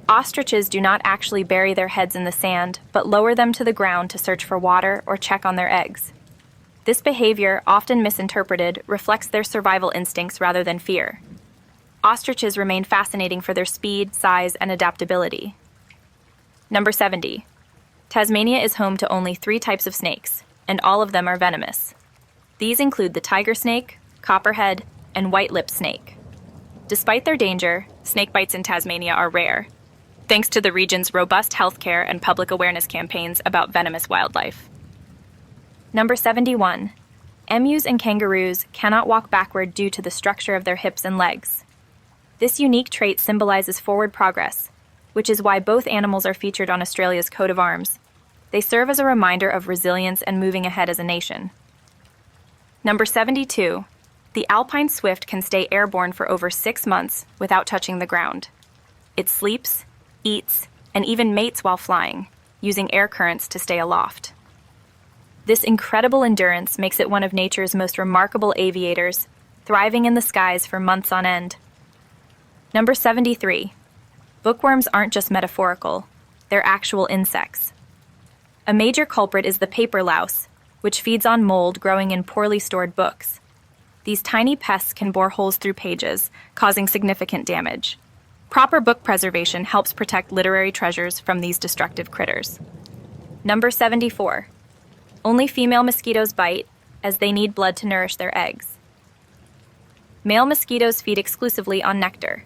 Ostriches do not actually bury their heads in the sand, but lower them to the ground to search for water or check on their eggs. This behavior, often misinterpreted, reflects their survival instincts rather than fear. Ostriches remain fascinating for their speed, size, and adaptability. Number 70. Tasmania is home to only 3 types of snakes, and all of them are venomous. These include the tiger snake, copperhead, and white-lipped snake. Despite their danger, snake bites in Tasmania are rare, thanks to the region's robust healthcare and public awareness campaigns about venomous wildlife. Number 71. Emus and kangaroos cannot walk backward due to the structure of their hips and legs. This unique trait symbolizes forward progress, which is why both animals are featured on Australia's coat of arms. They serve as a reminder of resilience and moving ahead as a nation. Number 72. The alpine swift can stay airborne for over 6 months without touching the ground. It sleeps, eats, and even mates while flying, using air currents to stay aloft. This incredible endurance makes it one of nature's most remarkable aviators, thriving in the skies for months on end. Number 73. Bookworms aren't just metaphorical, they're actual insects. A major culprit is the paper louse, which feeds on mold growing in poorly stored books. These tiny pests can bore holes through pages, causing significant damage. Proper book preservation helps protect literary treasures from these destructive critters. Number 74. Only female mosquitoes bite, as they need blood to nourish their eggs. Male mosquitoes feed exclusively on nectar.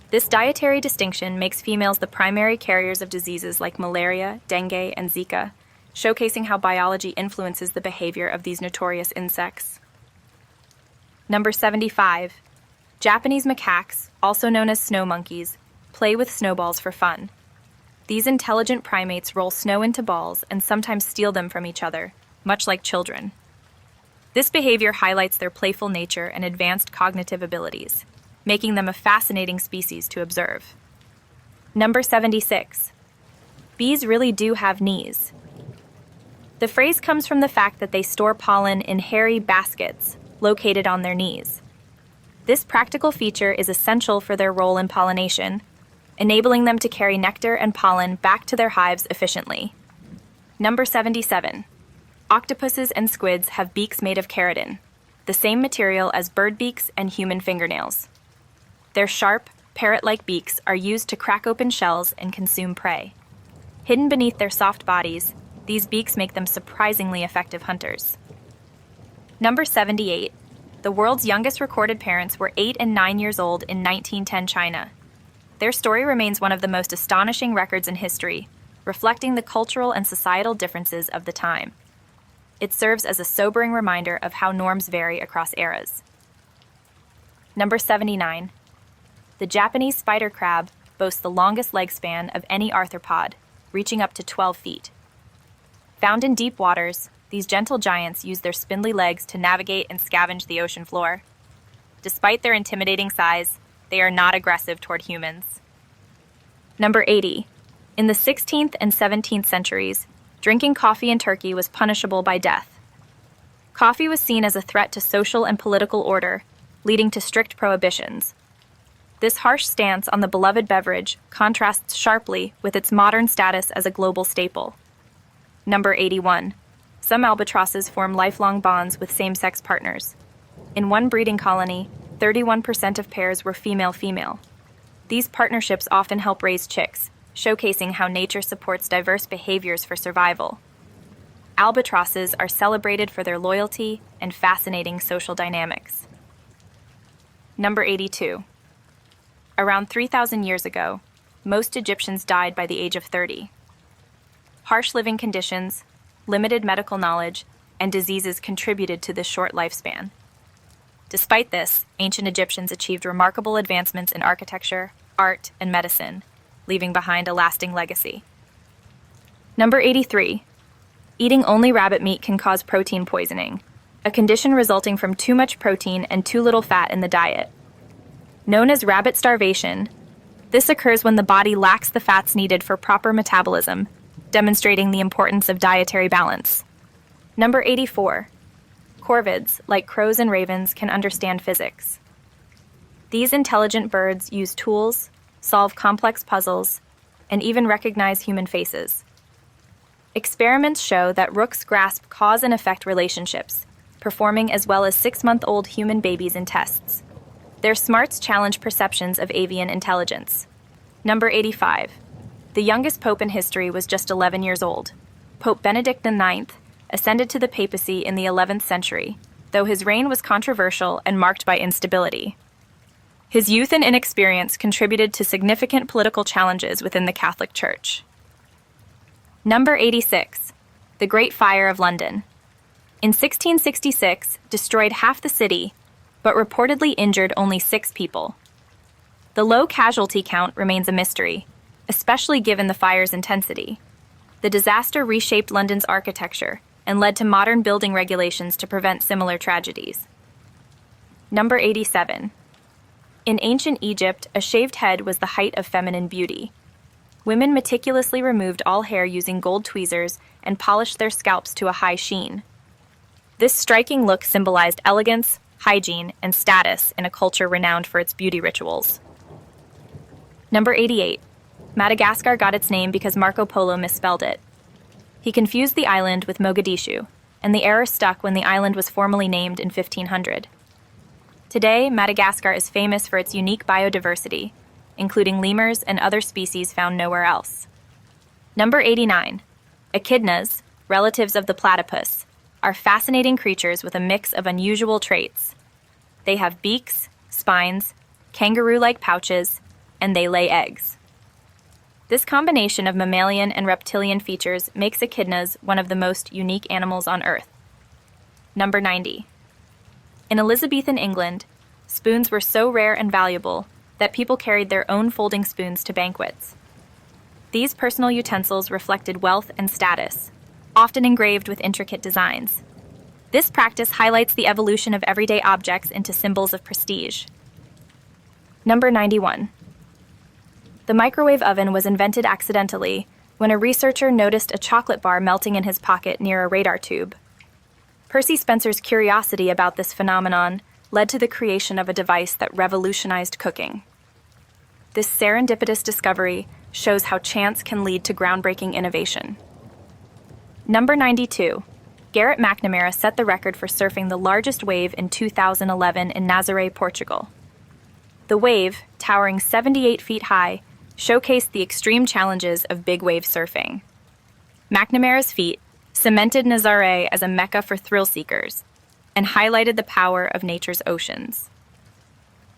This dietary distinction makes females the primary carriers of diseases like malaria, dengue, and Zika, showcasing how biology influences the behavior of these notorious insects. Number 75. Japanese macaques, also known as snow monkeys, play with snowballs for fun. These intelligent primates roll snow into balls and sometimes steal them from each other, much like children. This behavior highlights their playful nature and advanced cognitive abilities, making them a fascinating species to observe. Number 76. Bees really do have knees. The phrase comes from the fact that they store pollen in hairy baskets located on their knees. This practical feature is essential for their role in pollination, enabling them to carry nectar and pollen back to their hives efficiently. Number 77. Octopuses and squids have beaks made of keratin, the same material as bird beaks and human fingernails. Their sharp, parrot-like beaks are used to crack open shells and consume prey. Hidden beneath their soft bodies, these beaks make them surprisingly effective hunters. Number 78. The world's youngest recorded parents were 8 and 9 years old in 1910 China. Their story remains one of the most astonishing records in history, reflecting the cultural and societal differences of the time. It serves as a sobering reminder of how norms vary across eras. Number 79. The Japanese spider crab boasts the longest leg span of any arthropod, reaching up to 12 feet. Found in deep waters, these gentle giants use their spindly legs to navigate and scavenge the ocean floor. Despite their intimidating size, they are not aggressive toward humans. Number 80. In the 16th and 17th centuries, drinking coffee in Turkey was punishable by death. Coffee was seen as a threat to social and political order, leading to strict prohibitions. This harsh stance on the beloved beverage contrasts sharply with its modern status as a global staple. Number 81. Some albatrosses form lifelong bonds with same-sex partners. In one breeding colony, 31% of pairs were female-female. These partnerships often help raise chicks, showcasing how nature supports diverse behaviors for survival. Albatrosses are celebrated for their loyalty and fascinating social dynamics. Number 82. Around 3,000 years ago, most Egyptians died by the age of 30. Harsh living conditions, limited medical knowledge, and diseases contributed to this short lifespan. Despite this, ancient Egyptians achieved remarkable advancements in architecture, art, and medicine, leaving behind a lasting legacy. Number 83. Eating only rabbit meat can cause protein poisoning, a condition resulting from too much protein and too little fat in the diet. Known as rabbit starvation, this occurs when the body lacks the fats needed for proper metabolism, demonstrating the importance of dietary balance. Number 84. Corvids, like crows and ravens, can understand physics. These intelligent birds use tools, solve complex puzzles, and even recognize human faces. Experiments show that rooks grasp cause and effect relationships, performing as well as 6-month-old human babies in tests. Their smarts challenge perceptions of avian intelligence. Number 85. The youngest pope in history was just 11 years old. Pope Benedict IX ascended to the papacy in the 11th century, though his reign was controversial and marked by instability. His youth and inexperience contributed to significant political challenges within the Catholic Church. Number 86. The Great Fire of London. In 1666, destroyed half the city, but reportedly injured only 6 people. The low casualty count remains a mystery, especially given the fire's intensity. The disaster reshaped London's architecture and led to modern building regulations to prevent similar tragedies. Number 87. In ancient Egypt, a shaved head was the height of feminine beauty. Women meticulously removed all hair using gold tweezers and polished their scalps to a high sheen. This striking look symbolized elegance, hygiene, and status in a culture renowned for its beauty rituals. Number 88. Madagascar got its name because Marco Polo misspelled it. He confused the island with Mogadishu, and the error stuck when the island was formally named in 1500. Today, Madagascar is famous for its unique biodiversity, including lemurs and other species found nowhere else. Number 89. Echidnas, relatives of the platypus, are fascinating creatures with a mix of unusual traits. They have beaks, spines, kangaroo-like pouches, and they lay eggs. This combination of mammalian and reptilian features makes echidnas one of the most unique animals on Earth. Number 90. In Elizabethan England, spoons were so rare and valuable that people carried their own folding spoons to banquets. These personal utensils reflected wealth and status, often engraved with intricate designs. This practice highlights the evolution of everyday objects into symbols of prestige. Number 91. The microwave oven was invented accidentally when a researcher noticed a chocolate bar melting in his pocket near a radar tube. Percy Spencer's curiosity about this phenomenon led to the creation of a device that revolutionized cooking. This serendipitous discovery shows how chance can lead to groundbreaking innovation. Number 92. Garrett McNamara set the record for surfing the largest wave in 2011 in Nazaré, Portugal. The wave, towering 78 feet high, showcased the extreme challenges of big wave surfing. McNamara's feat cemented Nazaré as a mecca for thrill seekers and highlighted the power of nature's oceans.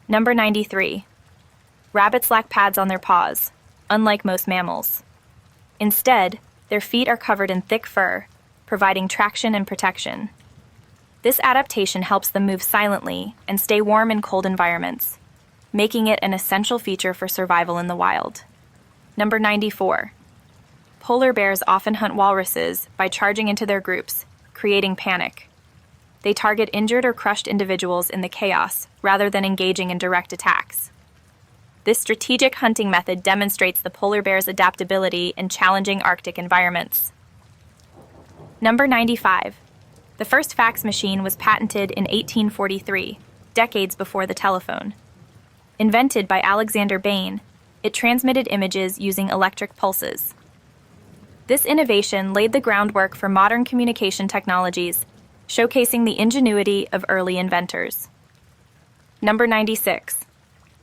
Number 93. Rabbits lack pads on their paws, unlike most mammals. Instead, their feet are covered in thick fur, providing traction and protection. This adaptation helps them move silently and stay warm in cold environments, making it an essential feature for survival in the wild. Number 94. polar bears often hunt walruses by charging into their groups, creating panic. They target injured or crushed individuals in the chaos rather than engaging in direct attacks. This strategic hunting method demonstrates the polar bear's adaptability in challenging Arctic environments. Number 95. The first fax machine was patented in 1843, decades before the telephone. Invented by Alexander Bain, it transmitted images using electric pulses. This innovation laid the groundwork for modern communication technologies, showcasing the ingenuity of early inventors. Number 96.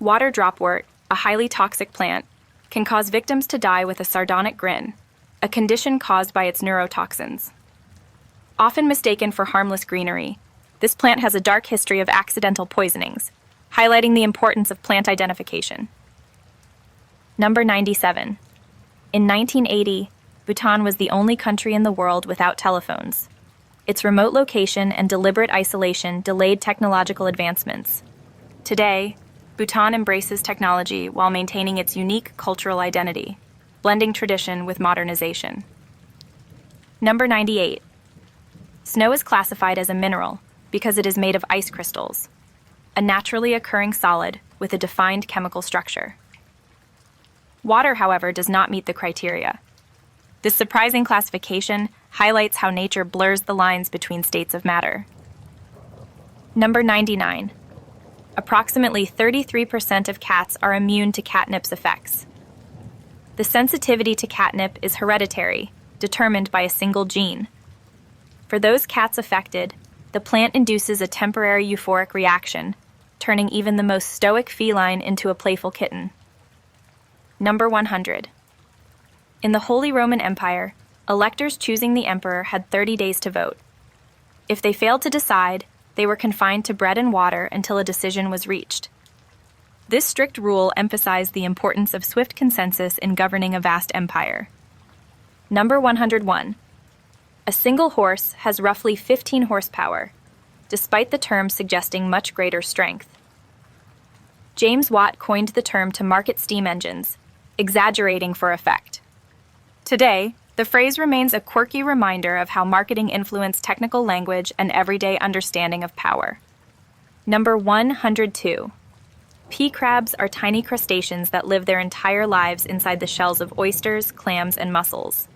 Water dropwort, a highly toxic plant, can cause victims to die with a sardonic grin, a condition caused by its neurotoxins. Often mistaken for harmless greenery, this plant has a dark history of accidental poisonings, highlighting the importance of plant identification. Number 97. In 1980, Bhutan was the only country in the world without telephones. Its remote location and deliberate isolation delayed technological advancements. Today, Bhutan embraces technology while maintaining its unique cultural identity, blending tradition with modernization. Number 98. Snow is classified as a mineral because it is made of ice crystals, a naturally occurring solid with a defined chemical structure. Water, however, does not meet the criteria. This surprising classification highlights how nature blurs the lines between states of matter. Number 99. Approximately 33% of cats are immune to catnip's effects. The sensitivity to catnip is hereditary, determined by a single gene. For those cats affected, the plant induces a temporary euphoric reaction, turning even the most stoic feline into a playful kitten. Number 100. In the Holy Roman Empire, electors choosing the emperor had 30 days to vote. If they failed to decide, they were confined to bread and water until a decision was reached. This strict rule emphasized the importance of swift consensus in governing a vast empire. Number 101. A single horse has roughly 15 horsepower, despite the term suggesting much greater strength. James Watt coined the term to market steam engines, exaggerating for effect. Today, the phrase remains a quirky reminder of how marketing influenced technical language and everyday understanding of power. Number 102. Pea crabs are tiny crustaceans that live their entire lives inside the shells of oysters, clams, and mussels.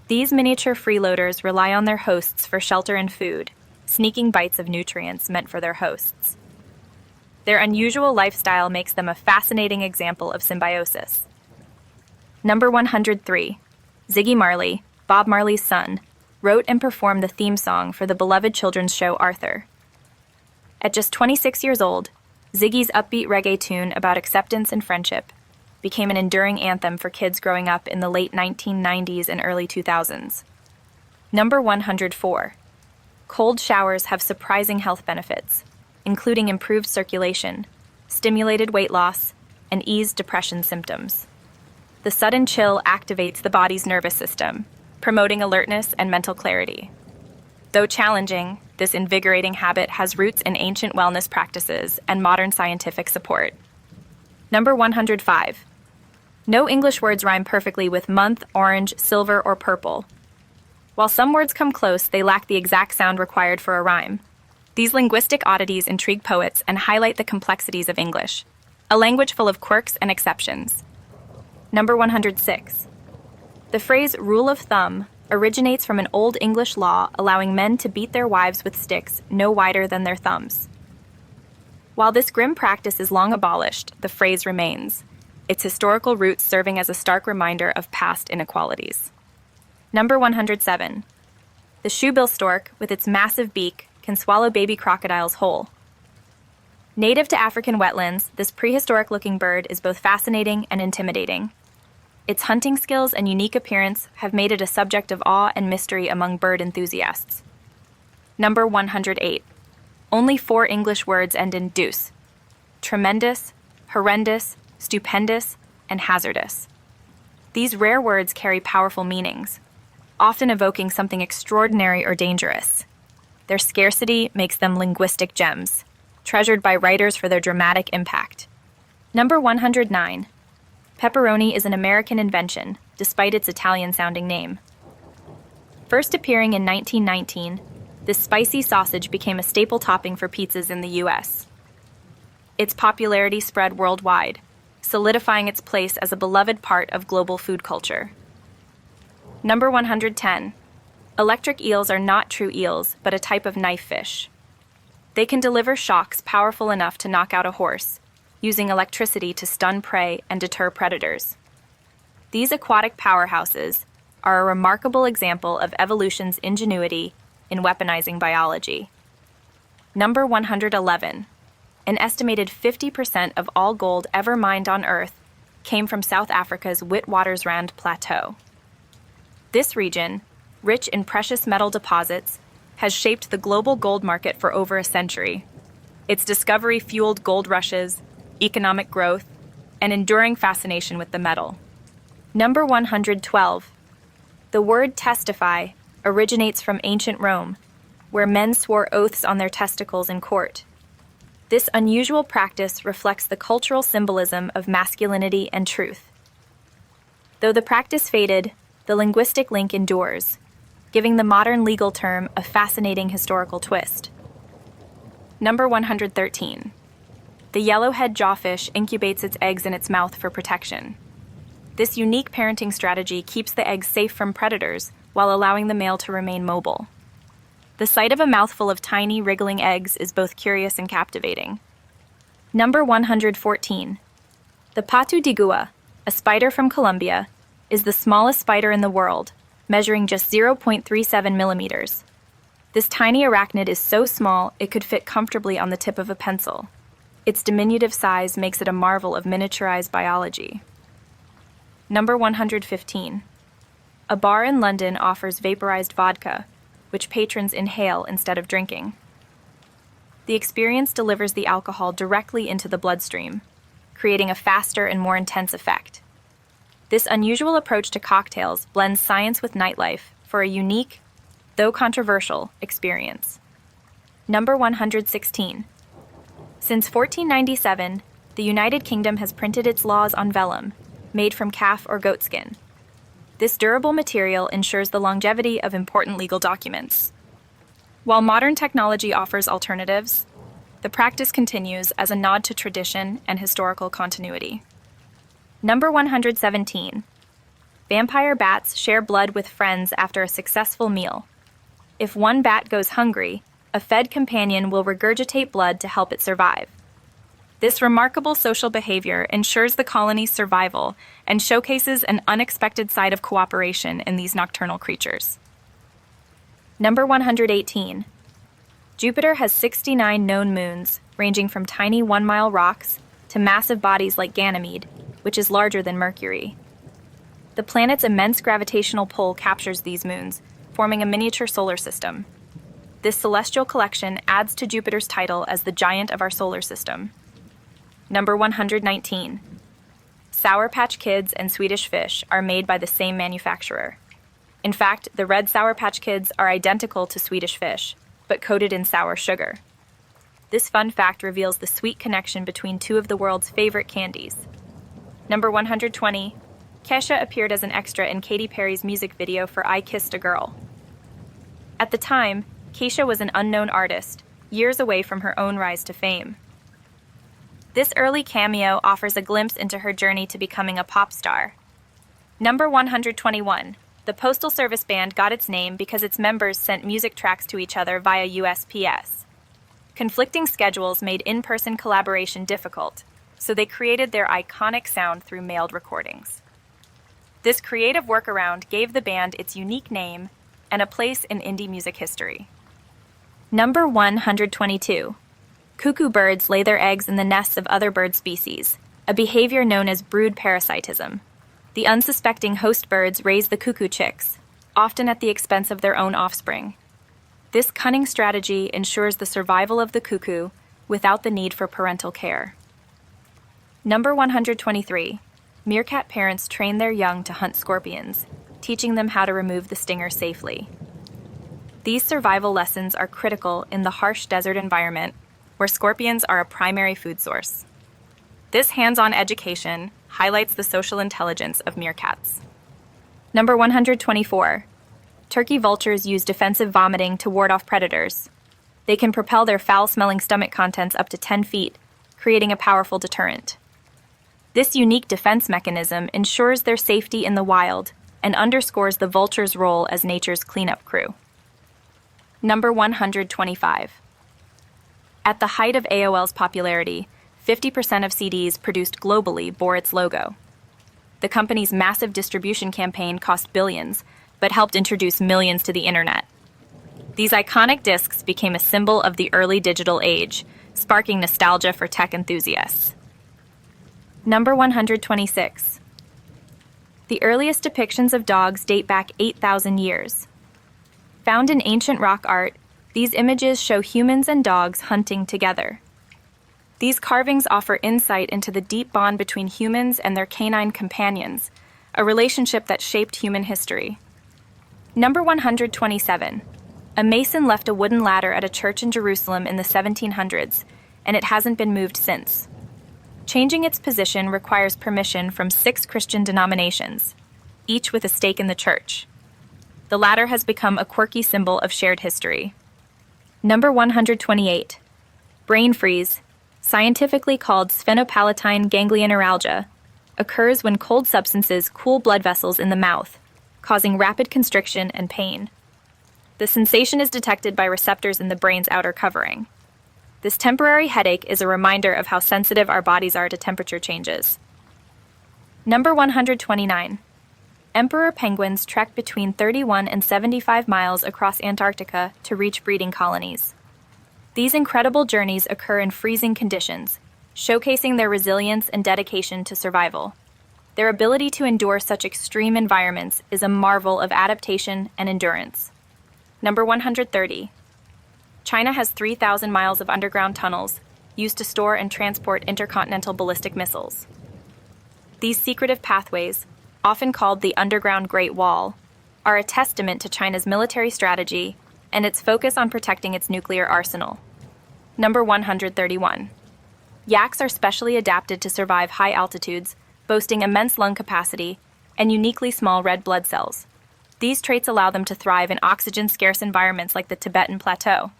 These miniature freeloaders rely on their hosts for shelter and food, sneaking bites of nutrients meant for their hosts. Their unusual lifestyle makes them a fascinating example of symbiosis. Number 103. Ziggy Marley, Bob Marley's son, wrote and performed the theme song for the beloved children's show Arthur. At just 26 years old, Ziggy's upbeat reggae tune about acceptance and friendship became an enduring anthem for kids growing up in the late 1990s and early 2000s. Number 104. Cold showers have surprising health benefits, including improved circulation, stimulated weight loss, and eased depression symptoms. The sudden chill activates the body's nervous system, promoting alertness and mental clarity. Though challenging, this invigorating habit has roots in ancient wellness practices and modern scientific support. Number 105. No English words rhyme perfectly with month, orange, silver, or purple. While some words come close, they lack the exact sound required for a rhyme. These linguistic oddities intrigue poets and highlight the complexities of English, a language full of quirks and exceptions. Number 106. The phrase rule of thumb originates from an Old English law allowing men to beat their wives with sticks no wider than their thumbs. While this grim practice is long abolished, the phrase remains, its historical roots serving as a stark reminder of past inequalities. Number 107. The shoebill stork, with its massive beak, can swallow baby crocodiles whole. Native to African wetlands, this prehistoric-looking bird is both fascinating and intimidating. Its hunting skills and unique appearance have made it a subject of awe and mystery among bird enthusiasts. Number 108. Only 4 English words end in deuce: tremendous, horrendous, stupendous, and hazardous. These rare words carry powerful meanings, often evoking something extraordinary or dangerous. Their scarcity makes them linguistic gems, treasured by writers for their dramatic impact. Number 109. Pepperoni is an American invention, despite its Italian-sounding name. First appearing in 1919, this spicy sausage became a staple topping for pizzas in the U.S. Its popularity spread worldwide, solidifying its place as a beloved part of global food culture. Number 110. Electric eels are not true eels, but a type of knife fish. They can deliver shocks powerful enough to knock out a horse, using electricity to stun prey and deter predators. These aquatic powerhouses are a remarkable example of evolution's ingenuity in weaponizing biology. Number 111. An estimated 50% of all gold ever mined on Earth came from South Africa's Witwatersrand Plateau. This region, rich in precious metal deposits, has shaped the global gold market for over a century. Its discovery fueled gold rushes, economic growth, and enduring fascination with the metal. Number 112. The word testify originates from ancient Rome, where men swore oaths on their testicles in court. This unusual practice reflects the cultural symbolism of masculinity and truth. Though the practice faded, the linguistic link endures, giving the modern legal term a fascinating historical twist. Number 113. The yellowhead jawfish incubates its eggs in its mouth for protection. This unique parenting strategy keeps the eggs safe from predators while allowing the male to remain mobile. The sight of a mouthful of tiny, wriggling eggs is both curious and captivating. Number 114. The patu de gua, a spider from Colombia, is the smallest spider in the world, measuring just 0.37 millimeters. This tiny arachnid is so small it could fit comfortably on the tip of a pencil. Its diminutive size makes it a marvel of miniaturized biology. Number 115. A bar in London offers vaporized vodka, which patrons inhale instead of drinking. The experience delivers the alcohol directly into the bloodstream, creating a faster and more intense effect. This unusual approach to cocktails blends science with nightlife for a unique, though controversial, experience. Number 116. Since 1497, the United Kingdom has printed its laws on vellum, made from calf or goat skin. This durable material ensures the longevity of important legal documents. While modern technology offers alternatives, the practice continues as a nod to tradition and historical continuity. Number 117. Vampire bats share blood with friends after a successful meal. If one bat goes hungry, a fed companion will regurgitate blood to help it survive. This remarkable social behavior ensures the colony's survival and showcases an unexpected side of cooperation in these nocturnal creatures. Number 118. Jupiter has 69 known moons, ranging from tiny 1-mile rocks to massive bodies like Ganymede, which is larger than Mercury. The planet's immense gravitational pull captures these moons, forming a miniature solar system. This celestial collection adds to Jupiter's title as the giant of our solar system. Number 119. Sour Patch Kids and Swedish Fish are made by the same manufacturer. In fact, the red Sour Patch Kids are identical to Swedish Fish, but coated in sour sugar. This fun fact reveals the sweet connection between two of the world's favorite candies. Number 120. Kesha appeared as an extra in Katy Perry's music video for I Kissed a Girl. At the time, Kesha was an unknown artist, years away from her own rise to fame. This early cameo offers a glimpse into her journey to becoming a pop star. Number 121. The Postal Service Band got its name because its members sent music tracks to each other via USPS. Conflicting schedules made in-person collaboration difficult, so they created their iconic sound through mailed recordings. This creative workaround gave the band its unique name and a place in indie music history. Number 122. Cuckoo birds lay their eggs in the nests of other bird species, a behavior known as brood parasitism. The unsuspecting host birds raise the cuckoo chicks, often at the expense of their own offspring. This cunning strategy ensures the survival of the cuckoo without the need for parental care. Number 123. Meerkat parents train their young to hunt scorpions, teaching them how to remove the stinger safely. These survival lessons are critical in the harsh desert environment where scorpions are a primary food source. This hands-on education highlights the social intelligence of meerkats. Number 124. Turkey vultures use defensive vomiting to ward off predators. They can propel their foul-smelling stomach contents up to 10 feet, creating a powerful deterrent. This unique defense mechanism ensures their safety in the wild and underscores the vulture's role as nature's cleanup crew. Number 125. At the height of AOL's popularity, 50% of CDs produced globally bore its logo. The company's massive distribution campaign cost billions, but helped introduce millions to the internet. These iconic discs became a symbol of the early digital age, sparking nostalgia for tech enthusiasts. Number 126. The earliest depictions of dogs date back 8,000 years. Found in ancient rock art, these images show humans and dogs hunting together. These carvings offer insight into the deep bond between humans and their canine companions, a relationship that shaped human history. Number 127. A mason left a wooden ladder at a church in Jerusalem in the 1700s, and it hasn't been moved since. Changing its position requires permission from 6 Christian denominations, each with a stake in the church. The ladder has become a quirky symbol of shared history. Number 128. Brain freeze, scientifically called sphenopalatine ganglioneuralgia, occurs when cold substances cool blood vessels in the mouth, causing rapid constriction and pain. The sensation is detected by receptors in the brain's outer covering. This temporary headache is a reminder of how sensitive our bodies are to temperature changes. Number 129. Emperor penguins trek between 31 and 75 miles across Antarctica to reach breeding colonies. These incredible journeys occur in freezing conditions, showcasing their resilience and dedication to survival. Their ability to endure such extreme environments is a marvel of adaptation and endurance. Number 130. China has 3,000 miles of underground tunnels used to store and transport intercontinental ballistic missiles. These secretive pathways, often called the Underground Great Wall, are a testament to China's military strategy and its focus on protecting its nuclear arsenal. Number 131. Yaks are specially adapted to survive high altitudes, boasting immense lung capacity and uniquely small red blood cells. These traits allow them to thrive in oxygen-scarce environments like the Tibetan Plateau.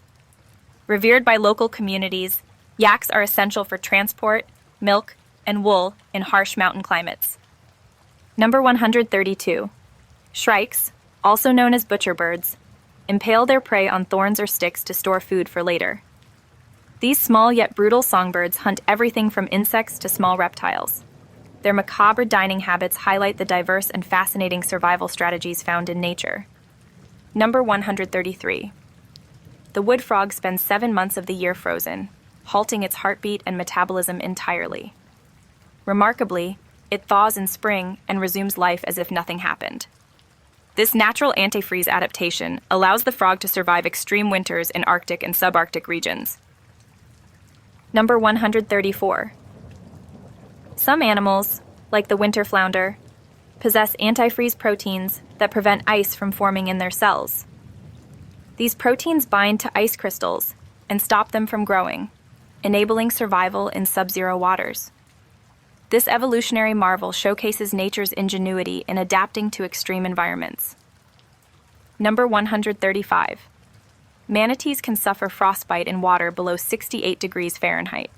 Revered by local communities, yaks are essential for transport, milk, and wool in harsh mountain climates. Number 132. Shrikes, also known as butcherbirds, impale their prey on thorns or sticks to store food for later. These small yet brutal songbirds hunt everything from insects to small reptiles. Their macabre dining habits highlight the diverse and fascinating survival strategies found in nature. Number 133. The wood frog spends 7 months of the year frozen, halting its heartbeat and metabolism entirely. Remarkably, it thaws in spring and resumes life as if nothing happened. This natural antifreeze adaptation allows the frog to survive extreme winters in Arctic and subarctic regions. Number 134. Some animals, like the winter flounder, possess antifreeze proteins that prevent ice from forming in their cells. These proteins bind to ice crystals and stop them from growing, enabling survival in sub-zero waters. This evolutionary marvel showcases nature's ingenuity in adapting to extreme environments. Number 135. Manatees can suffer frostbite in water below 68 degrees Fahrenheit.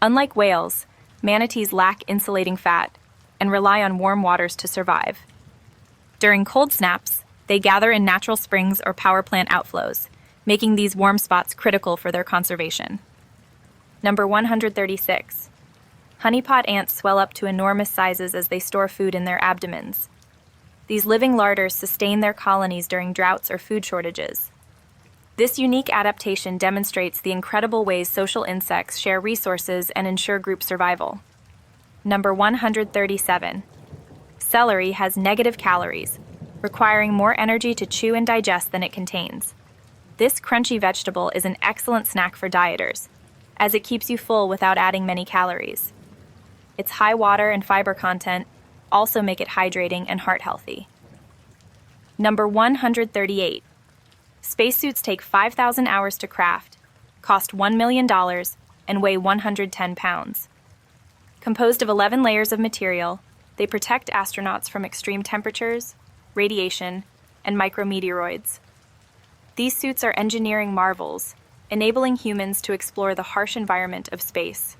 Unlike whales, manatees lack insulating fat and rely on warm waters to survive. During cold snaps, they gather in natural springs or power plant outflows, making these warm spots critical for their conservation. Number 136. Honeypot ants swell up to enormous sizes as they store food in their abdomens. These living larders sustain their colonies during droughts or food shortages. This unique adaptation demonstrates the incredible ways social insects share resources and ensure group survival. Number 137. Celery has negative calories, requiring more energy to chew and digest than it contains. This crunchy vegetable is an excellent snack for dieters, as it keeps you full without adding many calories. Its high water and fiber content also make it hydrating and heart-healthy. Number 138. Spacesuits take 5,000 hours to craft, cost $1 million, and weigh 110 pounds. Composed of 11 layers of material, They protect astronauts from extreme temperatures, radiation, and micrometeoroids. These suits are engineering marvels, enabling humans to explore the harsh environment of space.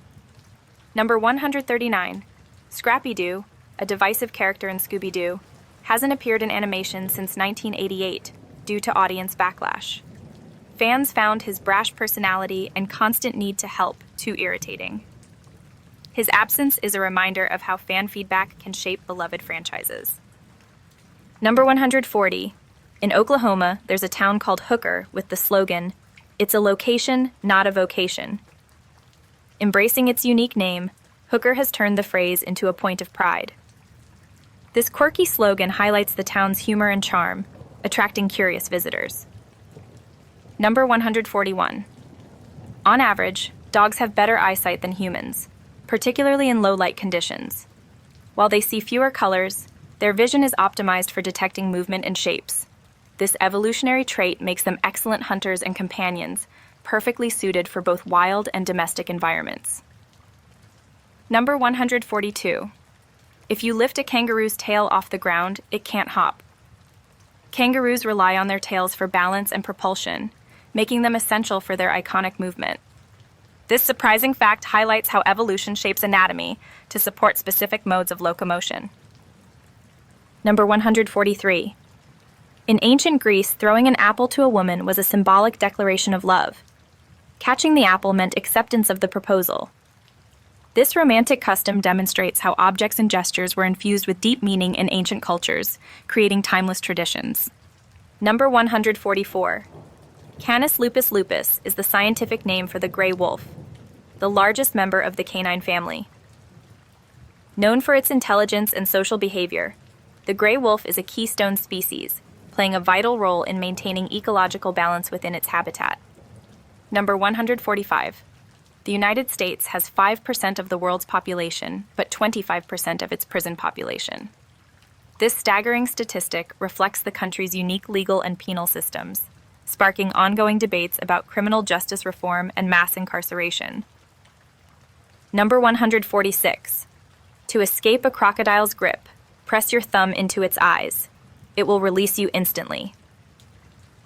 Number 139. Scrappy-Doo, a divisive character in Scooby-Doo, hasn't appeared in animation since 1988 due to audience backlash. Fans found his brash personality and constant need to help too irritating. His absence is a reminder of how fan feedback can shape beloved franchises. Number 140. In Oklahoma, there's a town called Hooker with the slogan, "It's a location, not a vocation." Embracing its unique name, Hooker has turned the phrase into a point of pride. This quirky slogan highlights the town's humor and charm, attracting curious visitors. Number 141. On average, dogs have better eyesight than humans, particularly in low-light conditions. While they see fewer colors, their vision is optimized for detecting movement and shapes. This evolutionary trait makes them excellent hunters and companions, perfectly suited for both wild and domestic environments. Number 142. If you lift a kangaroo's tail off the ground, it can't hop. Kangaroos rely on their tails for balance and propulsion, making them essential for their iconic movement. This surprising fact highlights how evolution shapes anatomy to support specific modes of locomotion. Number 143. In ancient Greece, throwing an apple to a woman was a symbolic declaration of love. Catching the apple meant acceptance of the proposal. This romantic custom demonstrates how objects and gestures were infused with deep meaning in ancient cultures, creating timeless traditions. Number 144. Canis lupus lupus is the scientific name for the gray wolf, the largest member of the canine family. Known for its intelligence and social behavior, the gray wolf is a keystone species, playing a vital role in maintaining ecological balance within its habitat. Number 145. The United States has 5% of the world's population, but 25% of its prison population. This staggering statistic reflects the country's unique legal and penal systems, sparking ongoing debates about criminal justice reform and mass incarceration. Number 146. To escape a crocodile's grip, press your thumb into its eyes. It will release you instantly.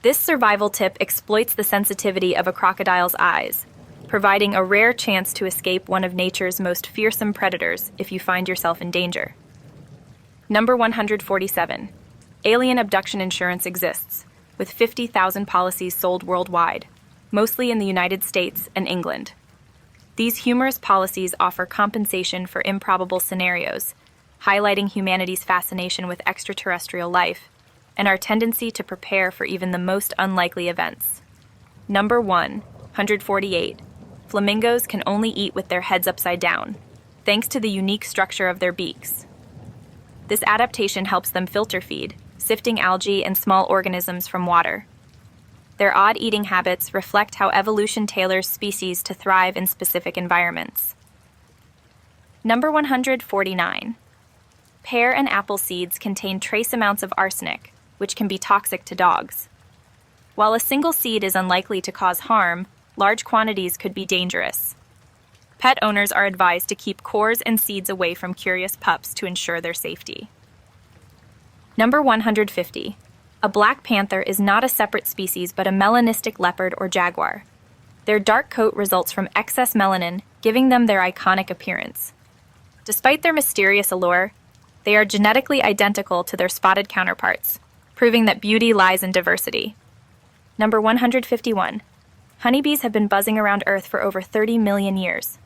This survival tip exploits the sensitivity of a crocodile's eyes, providing a rare chance to escape one of nature's most fearsome predators if you find yourself in danger. Number 147. Alien abduction insurance exists, with 50,000 policies sold worldwide, mostly in the United States and England. These humorous policies offer compensation for improbable scenarios, highlighting humanity's fascination with extraterrestrial life and our tendency to prepare for even the most unlikely events. Number 148. Flamingos can only eat with their heads upside down, thanks to the unique structure of their beaks. This adaptation helps them filter feed, sifting algae and small organisms from water. Their odd eating habits reflect how evolution tailors species to thrive in specific environments. Number 149. Pear and apple seeds contain trace amounts of arsenic, which can be toxic to dogs. While a single seed is unlikely to cause harm, large quantities could be dangerous. Pet owners are advised to keep cores and seeds away from curious pups to ensure their safety. Number 150. A black panther is not a separate species but a melanistic leopard or jaguar. Their dark coat results from excess melanin, giving them their iconic appearance. Despite their mysterious allure, they are genetically identical to their spotted counterparts, proving that beauty lies in diversity. Number 151. Honeybees have been buzzing around Earth for over 30 million years.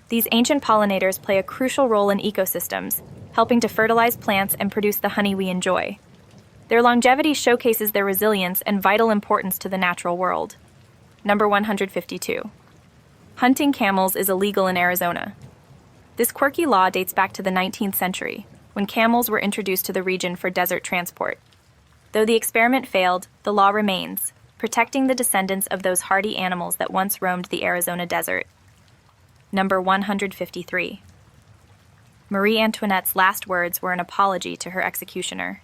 These ancient pollinators play a crucial role in ecosystems, helping to fertilize plants and produce the honey we enjoy. Their longevity showcases their resilience and vital importance to the natural world. Number 152. Hunting camels is illegal in Arizona. This quirky law dates back to the 19th century, when camels were introduced to the region for desert transport. Though the experiment failed, the law remains, protecting the descendants of those hardy animals that once roamed the Arizona desert. Number 153. Marie Antoinette's last words were an apology to her executioner.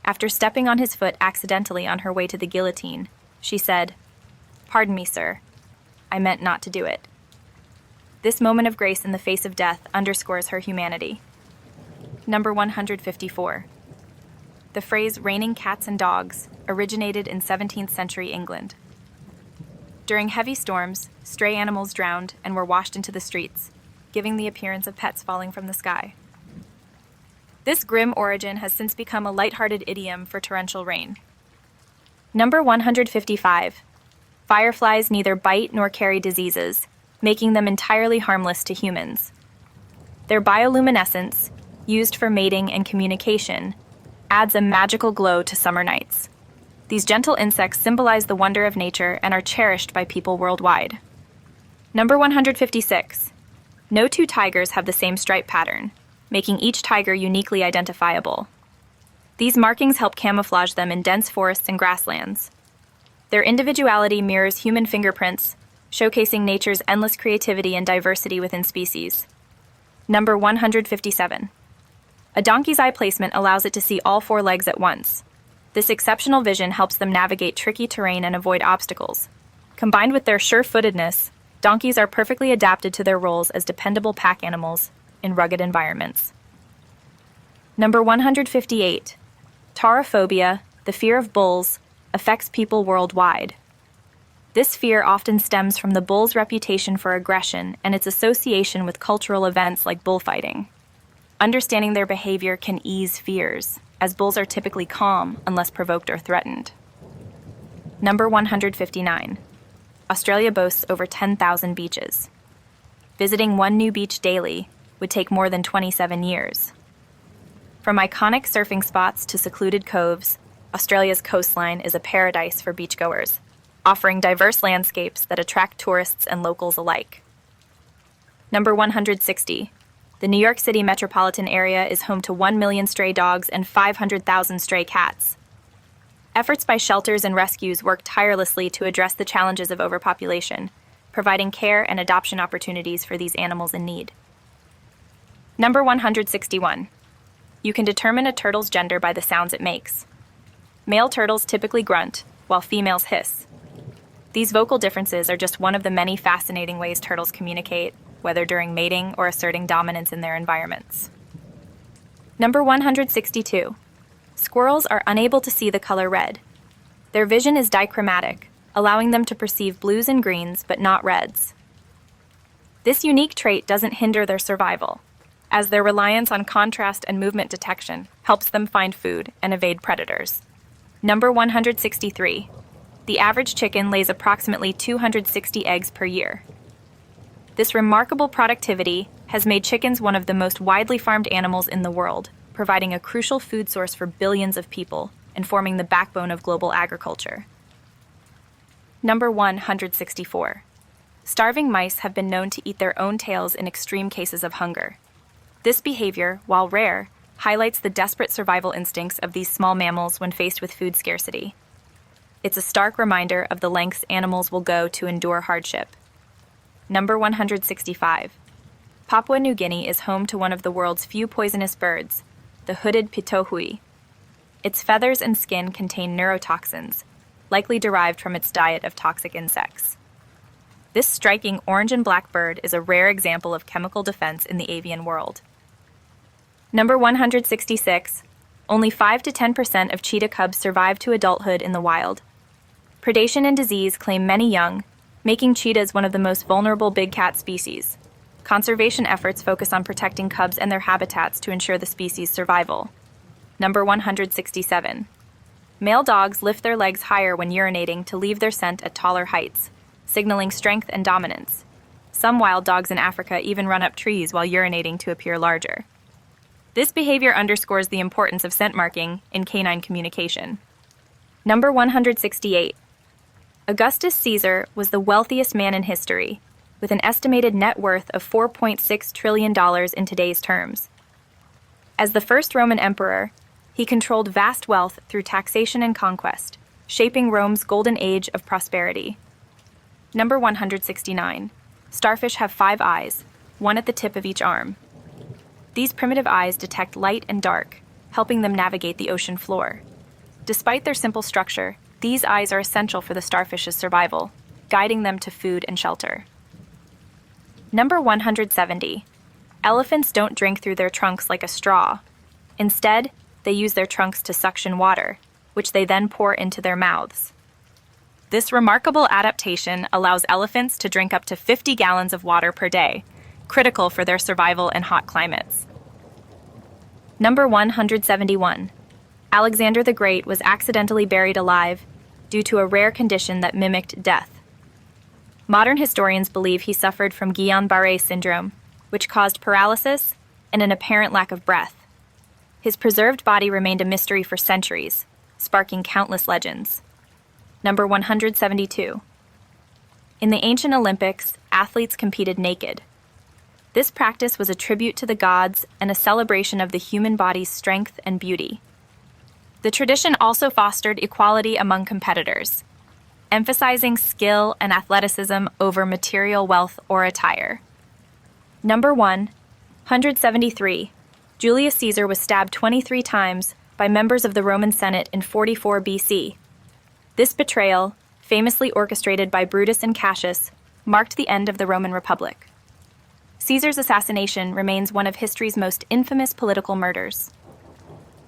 After stepping on his foot accidentally on her way to the guillotine, she said, "Pardon me, sir. I meant not to do it." This moment of grace in the face of death underscores her humanity. Number 154. The phrase raining cats and dogs originated in 17th century England. During heavy storms, stray animals drowned and were washed into the streets, giving the appearance of pets falling from the sky. This grim origin has since become a lighthearted idiom for torrential rain. Number 155. Fireflies neither bite nor carry diseases, making them entirely harmless to humans. Their bioluminescence, used for mating and communication, adds a magical glow to summer nights. These gentle insects symbolize the wonder of nature and are cherished by people worldwide. Number 156. No two tigers have the same stripe pattern, making each tiger uniquely identifiable. These markings help camouflage them in dense forests and grasslands. Their individuality mirrors human fingerprints, showcasing nature's endless creativity and diversity within species. Number 157. A donkey's eye placement allows it to see all four legs at once. This exceptional vision helps them navigate tricky terrain and avoid obstacles. Combined with their sure-footedness, donkeys are perfectly adapted to their roles as dependable pack animals in rugged environments. Number 158. Taurophobia, the fear of bulls, affects people worldwide. This fear often stems from the bull's reputation for aggression and its association with cultural events like bullfighting. Understanding their behavior can ease fears, as bulls are typically calm unless provoked or threatened. Number 159. Australia boasts over 10,000 beaches. Visiting one new beach daily would take more than 27 years. From iconic surfing spots to secluded coves, Australia's coastline is a paradise for beachgoers, offering diverse landscapes that attract tourists and locals alike. Number 160. The New York City metropolitan area is home to 1 million stray dogs and 500,000 stray cats. Efforts by shelters and rescues work tirelessly to address the challenges of overpopulation, providing care and adoption opportunities for these animals in need. Number 161. You can determine a turtle's gender by the sounds it makes. Male turtles typically grunt, while females hiss. These vocal differences are just one of the many fascinating ways turtles communicate, whether during mating or asserting dominance in their environments. Number 162. Squirrels are unable to see the color red. Their vision is dichromatic, allowing them to perceive blues and greens but not reds. This unique trait doesn't hinder their survival, as their reliance on contrast and movement detection helps them find food and evade predators. Number 163. The average chicken lays approximately 260 eggs per year. This remarkable productivity has made chickens one of the most widely farmed animals in the world, providing a crucial food source for billions of people and forming the backbone of global agriculture. Number 164. Starving mice have been known to eat their own tails in extreme cases of hunger. This behavior, while rare, highlights the desperate survival instincts of these small mammals when faced with food scarcity. It's a stark reminder of the lengths animals will go to endure hardship. Number 165. Papua New Guinea is home to one of the world's few poisonous birds, the hooded pitohui. Its feathers and skin contain neurotoxins, likely derived from its diet of toxic insects. This striking orange and black bird is a rare example of chemical defense in the avian world. Number 166. Only 5 to 10% of cheetah cubs survive to adulthood in the wild. Predation and disease claim many young, making cheetahs one of the most vulnerable big cat species. Conservation efforts focus on protecting cubs and their habitats to ensure the species' survival. Number 167. Male dogs lift their legs higher when urinating to leave their scent at taller heights, signaling strength and dominance. Some wild dogs in Africa even run up trees while urinating to appear larger. This behavior underscores the importance of scent marking in canine communication. Number 168. Augustus Caesar was the wealthiest man in history, with an estimated net worth of $4.6 trillion in today's terms. As the first Roman emperor, he controlled vast wealth through taxation and conquest, shaping Rome's golden age of prosperity. Number 169. Starfish have 5 eyes, one at the tip of each arm. These primitive eyes detect light and dark, helping them navigate the ocean floor. Despite their simple structure, these eyes are essential for the starfish's survival, guiding them to food and shelter. Number 170. Elephants don't drink through their trunks like a straw, Instead, they use their trunks to suction water, which they then pour into their mouths. This remarkable adaptation allows elephants to drink up to 50 gallons of water per day, critical for their survival in hot climates. Number 171. Alexander the Great was accidentally buried alive due to a rare condition that mimicked death. Modern historians believe he suffered from Guillain-Barré syndrome, which caused paralysis and an apparent lack of breath. His preserved body remained a mystery for centuries, sparking countless legends. Number 172. In the ancient Olympics, athletes competed naked. This practice was a tribute to the gods and a celebration of the human body's strength and beauty. The tradition also fostered equality among competitors, emphasizing skill and athleticism over material wealth or attire. Number 173. Julius Caesar was stabbed 23 times by members of the Roman Senate in 44 BC. This betrayal, famously orchestrated by Brutus and Cassius, marked the end of the Roman Republic. Caesar's assassination remains one of history's most infamous political murders.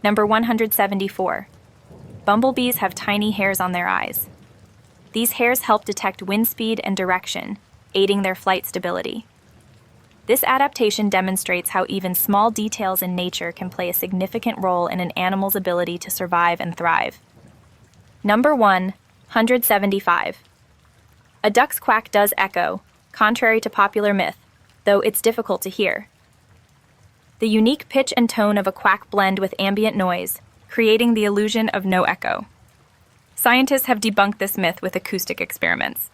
Number 174. Bumblebees have tiny hairs on their eyes. These hairs help detect wind speed and direction, aiding their flight stability. This adaptation demonstrates how even small details in nature can play a significant role in an animal's ability to survive and thrive. Number 175. A duck's quack does echo, contrary to popular myth, though it's difficult to hear. The unique pitch and tone of a quack blend with ambient noise, creating the illusion of no echo. Scientists have debunked this myth with acoustic experiments.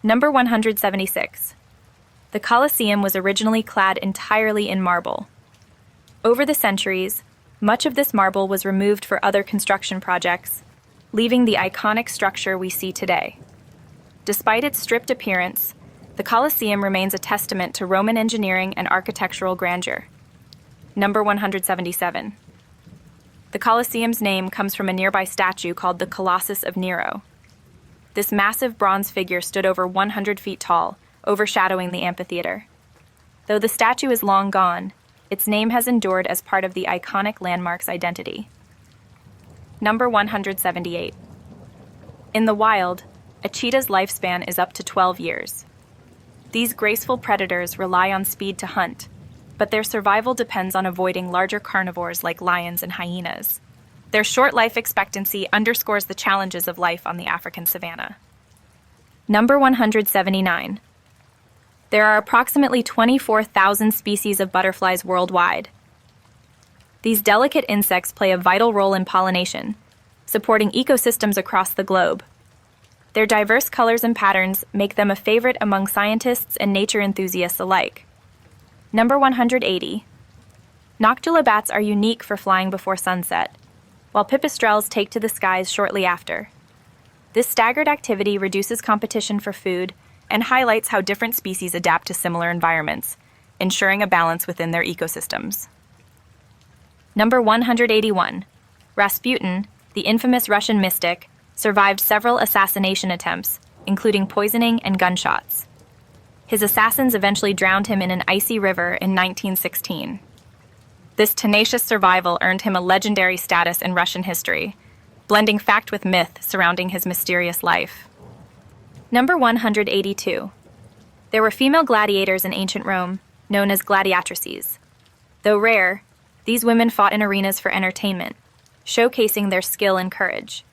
Number 176. The Colosseum was originally clad entirely in marble. Over the centuries, much of this marble was removed for other construction projects, leaving the iconic structure we see today. Despite its stripped appearance, the Colosseum remains a testament to Roman engineering and architectural grandeur. Number 177. The Colosseum's name comes from a nearby statue called the Colossus of Nero. This massive bronze figure stood over 100 feet tall, overshadowing the amphitheater. Though the statue is long gone, its name has endured as part of the iconic landmark's identity. Number 178. In the wild, a cheetah's lifespan is up to 12 years. These graceful predators rely on speed to hunt, but their survival depends on avoiding larger carnivores like lions and hyenas. Their short life expectancy underscores the challenges of life on the African savanna. Number 179. There are approximately 24,000 species of butterflies worldwide. These delicate insects play a vital role in pollination, supporting ecosystems across the globe. Their diverse colors and patterns make them a favorite among scientists and nature enthusiasts alike. Number 180. Noctula bats are unique for flying before sunset, while pipistrelles take to the skies shortly after. This staggered activity reduces competition for food and highlights how different species adapt to similar environments, ensuring a balance within their ecosystems. Number 181. Rasputin, the infamous Russian mystic, survived several assassination attempts, including poisoning and gunshots. His assassins eventually drowned him in an icy river in 1916. This tenacious survival earned him a legendary status in Russian history, blending fact with myth surrounding his mysterious life. Number 182. There were female gladiators in ancient Rome, known as gladiatrices. Though rare, these women fought in arenas for entertainment, showcasing their skill and courage.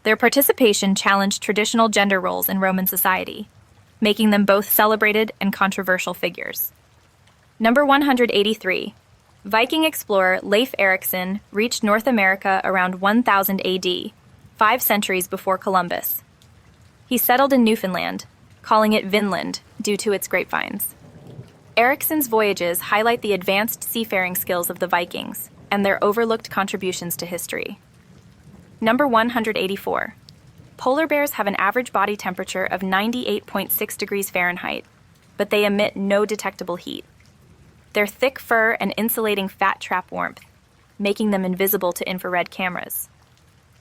Their participation challenged traditional gender roles in Roman society, making them both celebrated and controversial figures. Number 183. Viking explorer Leif Erikson reached North America around 1000 AD, 5 centuries before Columbus. He settled in Newfoundland, calling it Vinland due to its grapevines. Ericsson's voyages highlight the advanced seafaring skills of the Vikings and their overlooked contributions to history. Number 184. Polar bears have an average body temperature of 98.6 degrees Fahrenheit, but they emit no detectable heat. Their thick fur and insulating fat trap warmth, making them invisible to infrared cameras.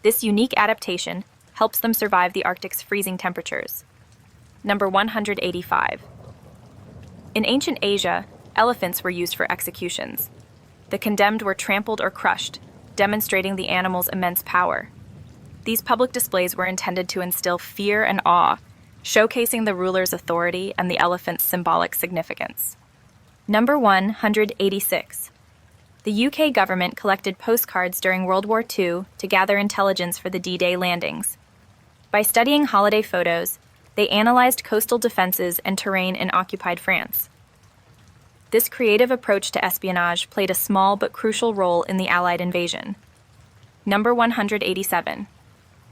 This unique adaptation helps them survive the Arctic's freezing temperatures. Number 185. In ancient Asia, elephants were used for executions. The condemned were trampled or crushed, demonstrating the animal's immense power. These public displays were intended to instill fear and awe, showcasing the ruler's authority and the elephant's symbolic significance. Number 186. The UK government collected postcards during World War II to gather intelligence for the D-Day landings. By studying holiday photos, they analyzed coastal defenses and terrain in occupied France. This creative approach to espionage played a small but crucial role in the Allied invasion. Number 187.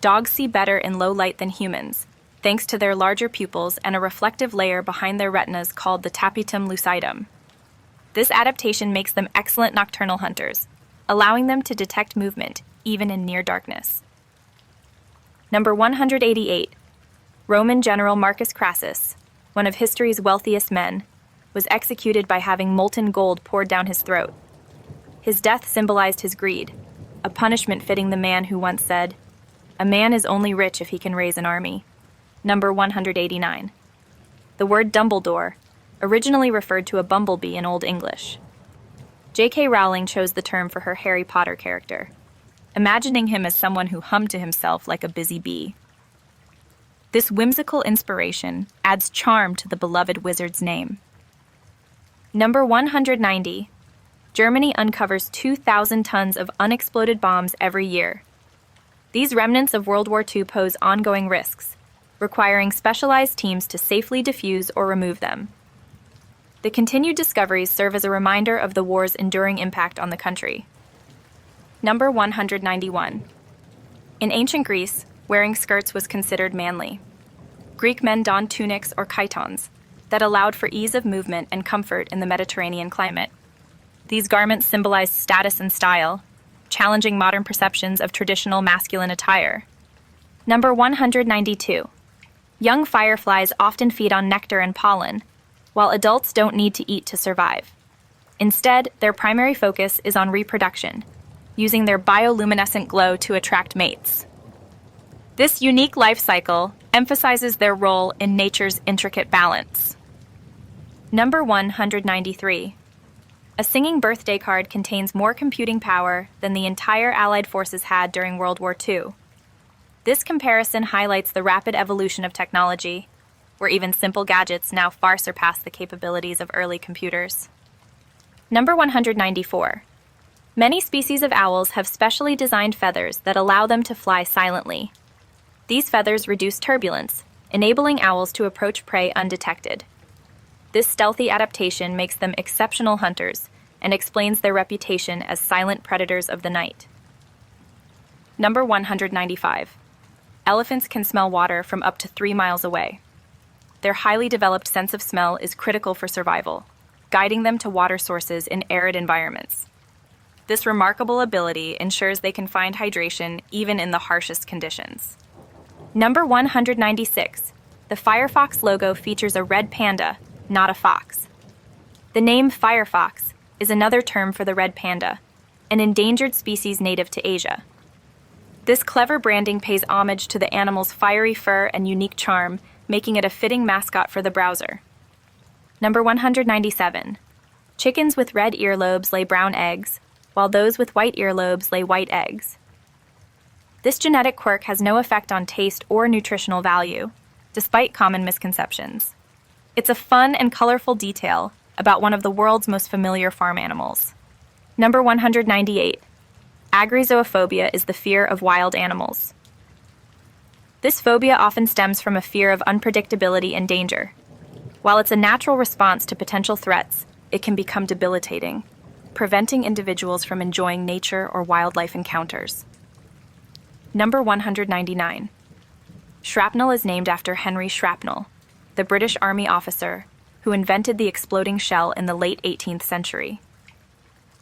Dogs see better in low light than humans, thanks to their larger pupils and a reflective layer behind their retinas called the tapetum lucidum. This adaptation makes them excellent nocturnal hunters, allowing them to detect movement, even in near darkness. Number 188. Roman general Marcus Crassus, one of history's wealthiest men, was executed by having molten gold poured down his throat. His death symbolized his greed, a punishment fitting the man who once said, "A man is only rich if he can raise an army." Number 189. The word Dumbledore originally referred to a bumblebee in Old English. J.K. Rowling chose the term for her Harry Potter character, imagining him as someone who hummed to himself like a busy bee. This whimsical inspiration adds charm to the beloved wizard's name. Number 190. Germany uncovers 2,000 tons of unexploded bombs every year. These remnants of World War II pose ongoing risks, requiring specialized teams to safely defuse or remove them. The continued discoveries serve as a reminder of the war's enduring impact on the country. Number 191. In ancient Greece, wearing skirts was considered manly. Greek men donned tunics or chitons that allowed for ease of movement and comfort in the Mediterranean climate. These garments symbolized status and style, challenging modern perceptions of traditional masculine attire. Number 192. Young fireflies often feed on nectar and pollen, while adults don't need to eat to survive. Instead, their primary focus is on reproduction, using their bioluminescent glow to attract mates. This unique life cycle emphasizes their role in nature's intricate balance. Number 193. A singing birthday card contains more computing power than the entire Allied forces had during World War II. This comparison highlights the rapid evolution of technology, where even simple gadgets now far surpass the capabilities of early computers. Number 194. Many species of owls have specially designed feathers that allow them to fly silently. These feathers reduce turbulence, enabling owls to approach prey undetected. This stealthy adaptation makes them exceptional hunters and explains their reputation as silent predators of the night. Number 195. Elephants can smell water from up to 3 miles away. Their highly developed sense of smell is critical for survival, guiding them to water sources in arid environments. This remarkable ability ensures they can find hydration even in the harshest conditions. Number 196. The Firefox logo features a red panda, not a fox. The name Firefox is another term for the red panda, an endangered species native to Asia. This clever branding pays homage to the animal's fiery fur and unique charm, making it a fitting mascot for the browser. Number 197. Chickens with red earlobes lay brown eggs, while those with white earlobes lay white eggs. This genetic quirk has no effect on taste or nutritional value, despite common misconceptions. It's a fun and colorful detail about one of the world's most familiar farm animals. Number 198. Agrizoophobia is the fear of wild animals. This phobia often stems from a fear of unpredictability and danger. While it's a natural response to potential threats, it can become debilitating, preventing individuals from enjoying nature or wildlife encounters. Number 199. Shrapnel is named after Henry Shrapnel, the British Army officer who invented the exploding shell in the late 18th century.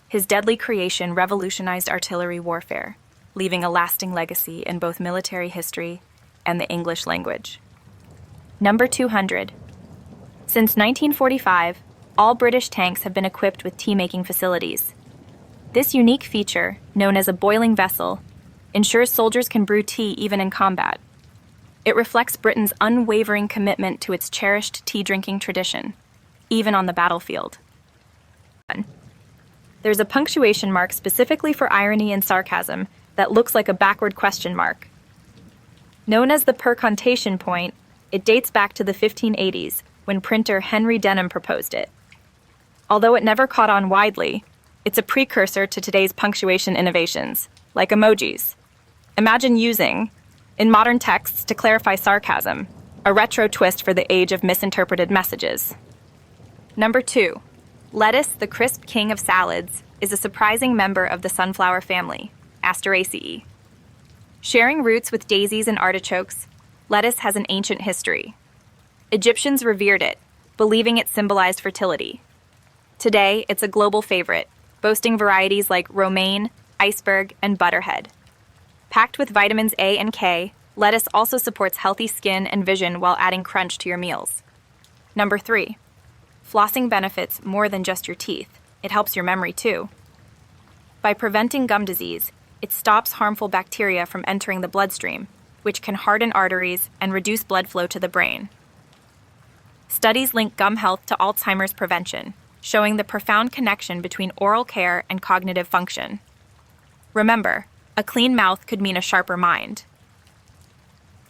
His deadly creation revolutionized artillery warfare, leaving a lasting legacy in both military history and the English language. Number 200. Since 1945, all British tanks have been equipped with tea-making facilities. This unique feature, known as a boiling vessel, ensures soldiers can brew tea even in combat. It reflects Britain's unwavering commitment to its cherished tea-drinking tradition, even on the battlefield. There's a punctuation mark specifically for irony and sarcasm that looks like a backward question mark. Known as the percontation point, it dates back to the 1580s when printer Henry Denham proposed it. Although it never caught on widely, it's a precursor to today's punctuation innovations, like emojis. Imagine using, in modern texts to clarify sarcasm, a retro twist for the age of misinterpreted messages. Number 2. Lettuce, the crisp king of salads, is a surprising member of the sunflower family, Asteraceae. Sharing roots with daisies and artichokes, lettuce has an ancient history. Egyptians revered it, believing it symbolized fertility. Today, it's a global favorite, boasting varieties like romaine, iceberg, and butterhead. Packed with vitamins A and K, lettuce also supports healthy skin and vision while adding crunch to your meals. Number 3. Flossing benefits more than just your teeth. It helps your memory too. By preventing gum disease, it stops harmful bacteria from entering the bloodstream, which can harden arteries and reduce blood flow to the brain. Studies link gum health to Alzheimer's prevention, showing the profound connection between oral care and cognitive function. Remember, a clean mouth could mean a sharper mind.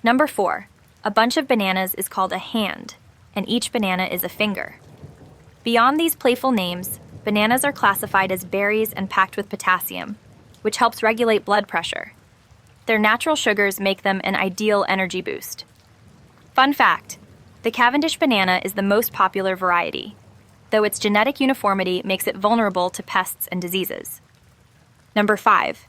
Number 4. A bunch of bananas is called a hand, and each banana is a finger. Beyond these playful names, bananas are classified as berries and packed with potassium, which helps regulate blood pressure. Their natural sugars make them an ideal energy boost. Fun fact, the Cavendish banana is the most popular variety, though its genetic uniformity makes it vulnerable to pests and diseases. Number 5.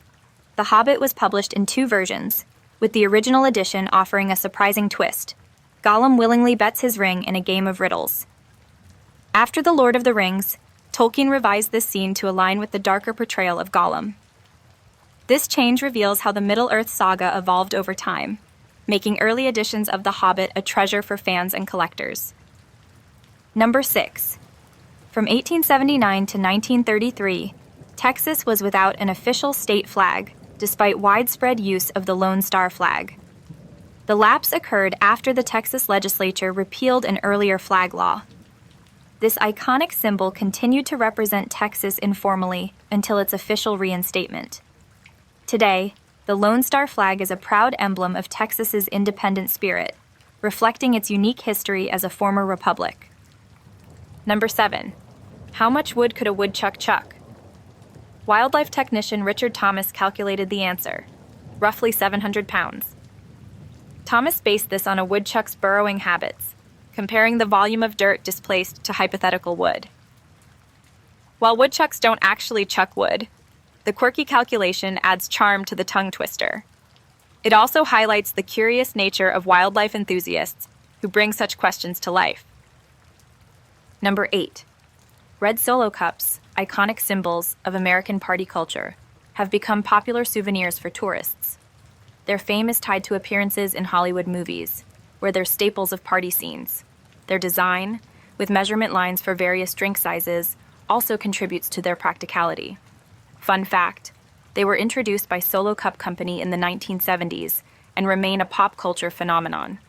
The Hobbit was published in 2 versions, with the original edition offering a surprising twist. Gollum willingly bets his ring in a game of riddles. After The Lord of the Rings, Tolkien revised this scene to align with the darker portrayal of Gollum. This change reveals how the Middle-earth saga evolved over time, making early editions of The Hobbit a treasure for fans and collectors. Number 6. From 1879 to 1933, Texas was without an official state flag, despite widespread use of the Lone Star flag. The lapse occurred after the Texas legislature repealed an earlier flag law. This iconic symbol continued to represent Texas informally until its official reinstatement. Today, the Lone Star flag is a proud emblem of Texas's independent spirit, reflecting its unique history as a former republic. Number 7. How much wood could a woodchuck chuck? Wildlife technician Richard Thomas calculated the answer, roughly 700 pounds. Thomas based this on a woodchuck's burrowing habits, comparing the volume of dirt displaced to hypothetical wood. While woodchucks don't actually chuck wood, the quirky calculation adds charm to the tongue twister. It also highlights the curious nature of wildlife enthusiasts who bring such questions to life. Number 8. Red Solo cups, iconic symbols of American party culture, have become popular souvenirs for tourists. Their fame is tied to appearances in Hollywood movies, where they're staples of party scenes. Their design, with measurement lines for various drink sizes, also contributes to their practicality. Fun fact, they were introduced by Solo Cup Company in the 1970s and remain a pop culture phenomenon.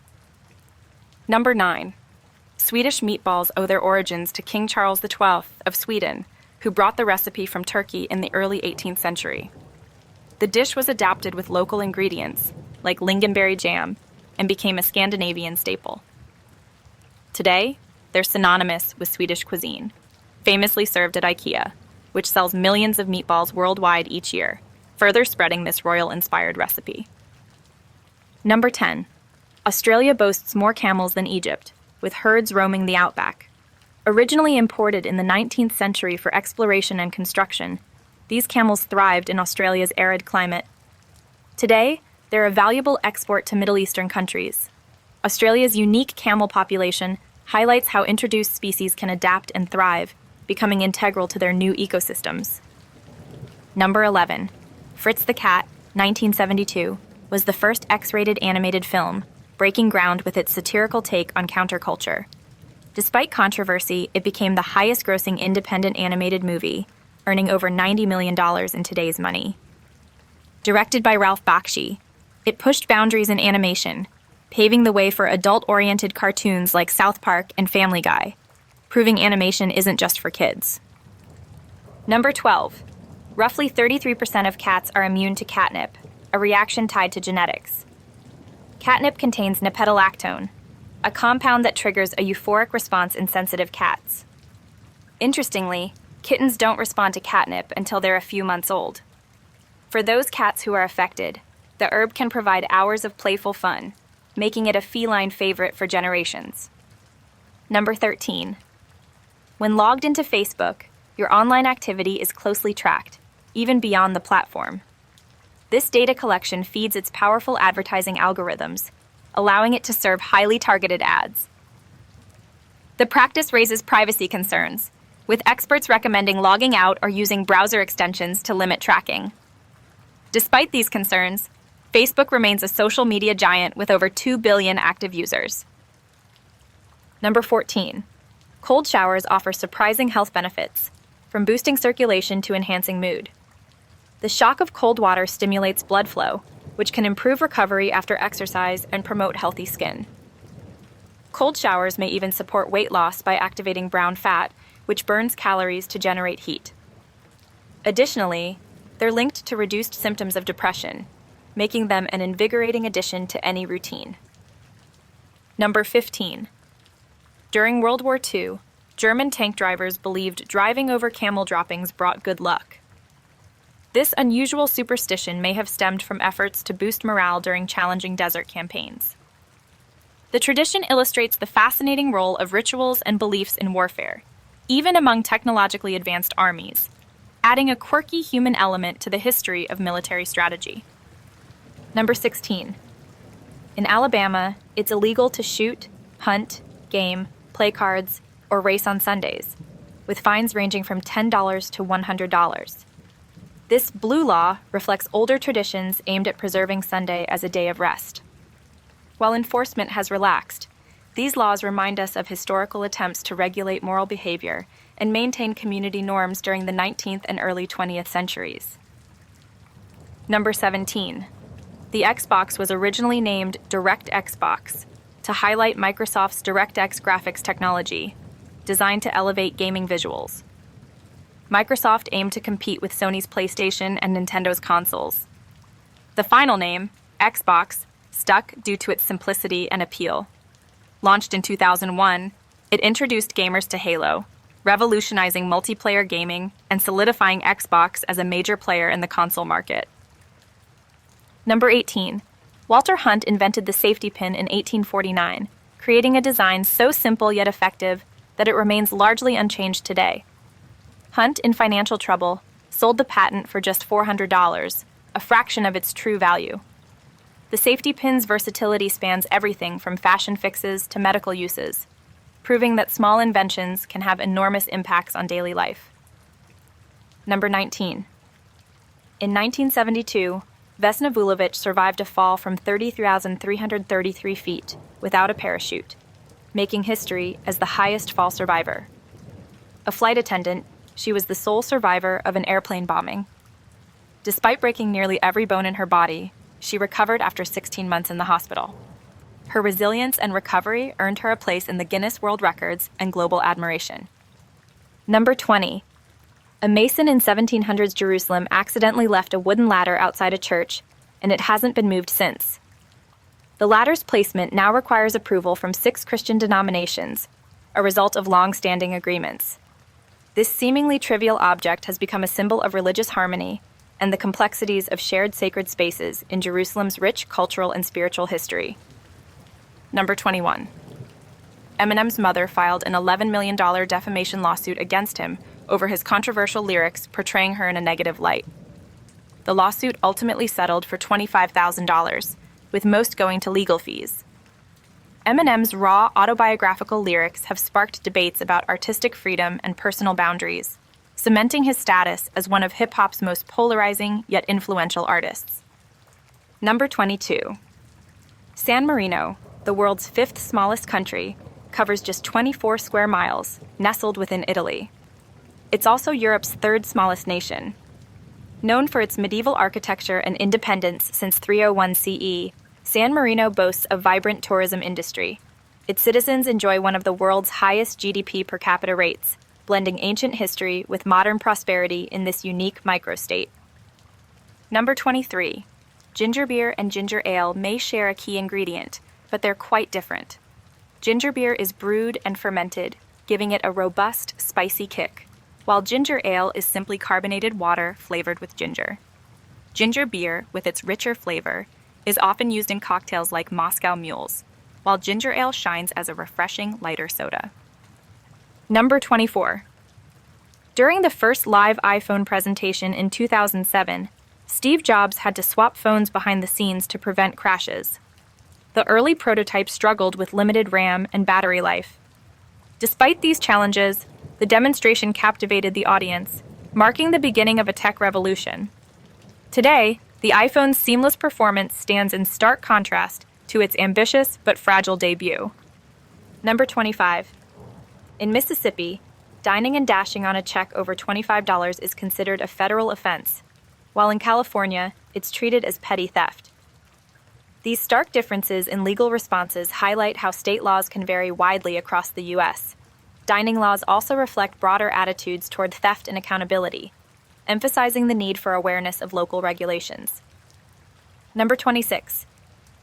Number 9. Swedish meatballs owe their origins to King Charles XII of Sweden, who brought the recipe from Turkey in the early 18th century. The dish was adapted with local ingredients, like lingonberry jam, and became a Scandinavian staple. Today, they're synonymous with Swedish cuisine, famously served at IKEA, which sells millions of meatballs worldwide each year, further spreading this royal-inspired recipe. Number 10. Australia boasts more camels than Egypt, with herds roaming the outback. Originally imported in the 19th century for exploration and construction, these camels thrived in Australia's arid climate. Today, they're a valuable export to Middle Eastern countries. Australia's unique camel population highlights how introduced species can adapt and thrive, becoming integral to their new ecosystems. Number 11. Fritz the Cat, 1972, was the first X-rated animated film, breaking ground with its satirical take on counterculture. Despite controversy, it became the highest-grossing independent animated movie, earning over $90 million in today's money. Directed by Ralph Bakshi, it pushed boundaries in animation, paving the way for adult-oriented cartoons like South Park and Family Guy, proving animation isn't just for kids. Number 12. Roughly 33% of cats are immune to catnip, a reaction tied to genetics. Catnip contains nipetolactone, a compound that triggers a euphoric response in sensitive cats. Interestingly, kittens don't respond to catnip until they're a few months old. For those cats who are affected, the herb can provide hours of playful fun, making it a feline favorite for generations. Number 13. When logged into Facebook, your online activity is closely tracked, even beyond the platform. This data collection feeds its powerful advertising algorithms, allowing it to serve highly targeted ads. The practice raises privacy concerns, with experts recommending logging out or using browser extensions to limit tracking. Despite these concerns, Facebook remains a social media giant with over 2 billion active users. Number 14. Cold showers offer surprising health benefits, from boosting circulation to enhancing mood. The shock of cold water stimulates blood flow, which can improve recovery after exercise and promote healthy skin. Cold showers may even support weight loss by activating brown fat, which burns calories to generate heat. Additionally, they're linked to reduced symptoms of depression, making them an invigorating addition to any routine. Number 15. During World War II, German tank drivers believed driving over camel droppings brought good luck. This unusual superstition may have stemmed from efforts to boost morale during challenging desert campaigns. The tradition illustrates the fascinating role of rituals and beliefs in warfare, even among technologically advanced armies, adding a quirky human element to the history of military strategy. Number 16. In Alabama, it's illegal to shoot, hunt, game, play cards, or race on Sundays, with fines ranging from $10 to $100. This blue law reflects older traditions aimed at preserving Sunday as a day of rest. While enforcement has relaxed, these laws remind us of historical attempts to regulate moral behavior and maintain community norms during the 19th and early 20th centuries. Number 17. The Xbox was originally named DirectXbox to highlight Microsoft's DirectX graphics technology, designed to elevate gaming visuals. Microsoft aimed to compete with Sony's PlayStation and Nintendo's consoles. The final name, Xbox, stuck due to its simplicity and appeal. Launched in 2001, it introduced gamers to Halo, revolutionizing multiplayer gaming and solidifying Xbox as a major player in the console market. Number 18. Walter Hunt invented the safety pin in 1849, creating a design so simple yet effective that it remains largely unchanged today. Hunt, in financial trouble, sold the patent for just $400, a fraction of its true value. The safety pin's versatility spans everything from fashion fixes to medical uses, proving that small inventions can have enormous impacts on daily life. Number 19. In 1972, Vesna Vulovic survived a fall from 30,333 feet without a parachute, making history as the highest fall survivor. A flight attendant, she was the sole survivor of an airplane bombing. Despite breaking nearly every bone in her body, she recovered after 16 months in the hospital. Her resilience and recovery earned her a place in the Guinness World Records and global admiration. Number 20. A mason in 1700s Jerusalem accidentally left a wooden ladder outside a church, and it hasn't been moved since. The ladder's placement now requires approval from 6 Christian denominations, a result of long-standing agreements. This seemingly trivial object has become a symbol of religious harmony and the complexities of shared sacred spaces in Jerusalem's rich cultural and spiritual history. Number 21. Eminem's mother filed an $11 million defamation lawsuit against him over his controversial lyrics portraying her in a negative light. The lawsuit ultimately settled for $25,000, with most going to legal fees. Eminem's raw autobiographical lyrics have sparked debates about artistic freedom and personal boundaries, cementing his status as one of hip-hop's most polarizing yet influential artists. Number 22. San Marino, the world's 5th smallest country, covers just 24 square miles, nestled within Italy. It's also Europe's 3rd smallest nation. Known for its medieval architecture and independence since 301 CE, San Marino boasts a vibrant tourism industry. Its citizens enjoy one of the world's highest GDP per capita rates, blending ancient history with modern prosperity in this unique microstate. Number 23. Ginger beer and ginger ale may share a key ingredient, but they're quite different. Ginger beer is brewed and fermented, giving it a robust, spicy kick, while ginger ale is simply carbonated water flavored with ginger. Ginger beer, with its richer flavor, is often used in cocktails like Moscow Mules, while ginger ale shines as a refreshing, lighter soda. Number 24. During the first live iPhone presentation in 2007, Steve Jobs had to swap phones behind the scenes to prevent crashes. The early prototype struggled with limited RAM and battery life. Despite these challenges, the demonstration captivated the audience, marking the beginning of a tech revolution. Today, the iPhone's seamless performance stands in stark contrast to its ambitious but fragile debut. Number 25. In Mississippi, dining and dashing on a check over $25 is considered a federal offense, while in California, it's treated as petty theft. These stark differences in legal responses highlight how state laws can vary widely across the U.S. Dining laws also reflect broader attitudes toward theft and accountability, emphasizing the need for awareness of local regulations. Number 26.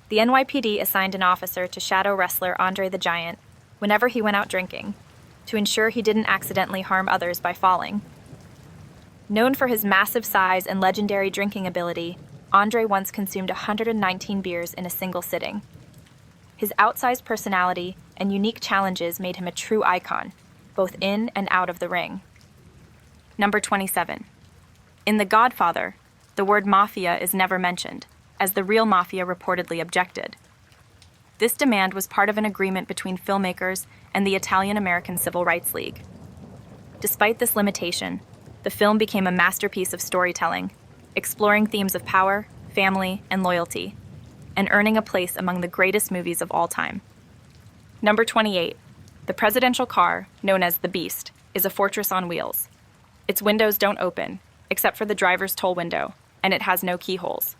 The NYPD assigned an officer to shadow wrestler Andre the Giant whenever he went out drinking, to ensure he didn't accidentally harm others by falling. Known for his massive size and legendary drinking ability, Andre once consumed 119 beers in a single sitting. His outsized personality and unique challenges made him a true icon, both in and out of the ring. Number 27. In The Godfather, the word mafia is never mentioned, as the real mafia reportedly objected. This demand was part of an agreement between filmmakers and the Italian-American Civil Rights League. Despite this limitation, the film became a masterpiece of storytelling, exploring themes of power, family, and loyalty, and earning a place among the greatest movies of all time. Number 28. The presidential car, known as the Beast, is a fortress on wheels. Its windows don't open, except for the driver's toll window, and it has no keyholes.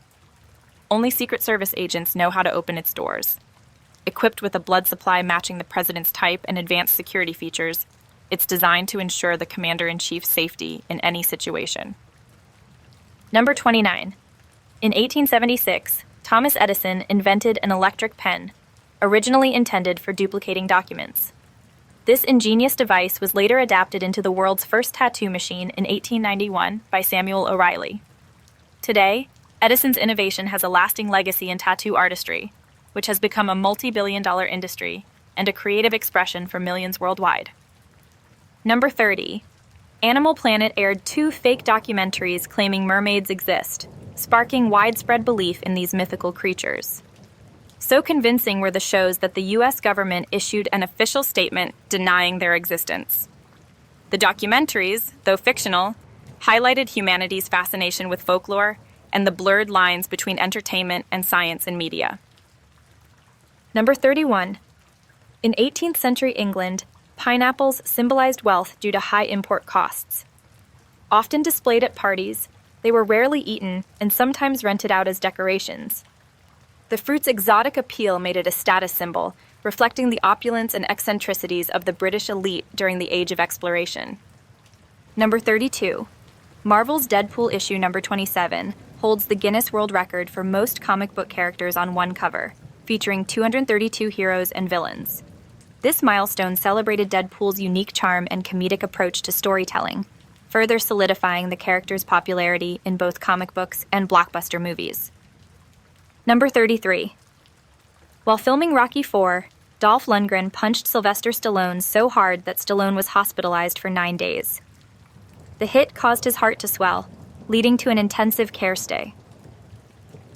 Only Secret Service agents know how to open its doors. Equipped with a blood supply matching the president's type and advanced security features, it's designed to ensure the commander-in-chief's safety in any situation. Number 29. In 1876, Thomas Edison invented an electric pen, originally intended for duplicating documents. This ingenious device was later adapted into the world's first tattoo machine in 1891 by Samuel O'Reilly. Today, Edison's innovation has a lasting legacy in tattoo artistry, which has become a multi-billion-dollar industry and a creative expression for millions worldwide. Number 30. Animal Planet aired 2 fake documentaries claiming mermaids exist, sparking widespread belief in these mythical creatures. So convincing were the shows that the U.S. government issued an official statement denying their existence. The documentaries, though fictional, highlighted humanity's fascination with folklore and the blurred lines between entertainment and science in media. Number 31. In 18th century England, pineapples symbolized wealth due to high import costs. Often displayed at parties, they were rarely eaten and sometimes rented out as decorations. The fruit's exotic appeal made it a status symbol, reflecting the opulence and eccentricities of the British elite during the Age of Exploration. Number 32. Marvel's Deadpool issue number 27 holds the Guinness World Record for most comic book characters on one cover, featuring 232 heroes and villains. This milestone celebrated Deadpool's unique charm and comedic approach to storytelling, further solidifying the character's popularity in both comic books and blockbuster movies. Number 33. While filming Rocky IV, Dolph Lundgren punched Sylvester Stallone so hard that Stallone was hospitalized for 9 days. The hit caused his heart to swell, leading to an intensive care stay.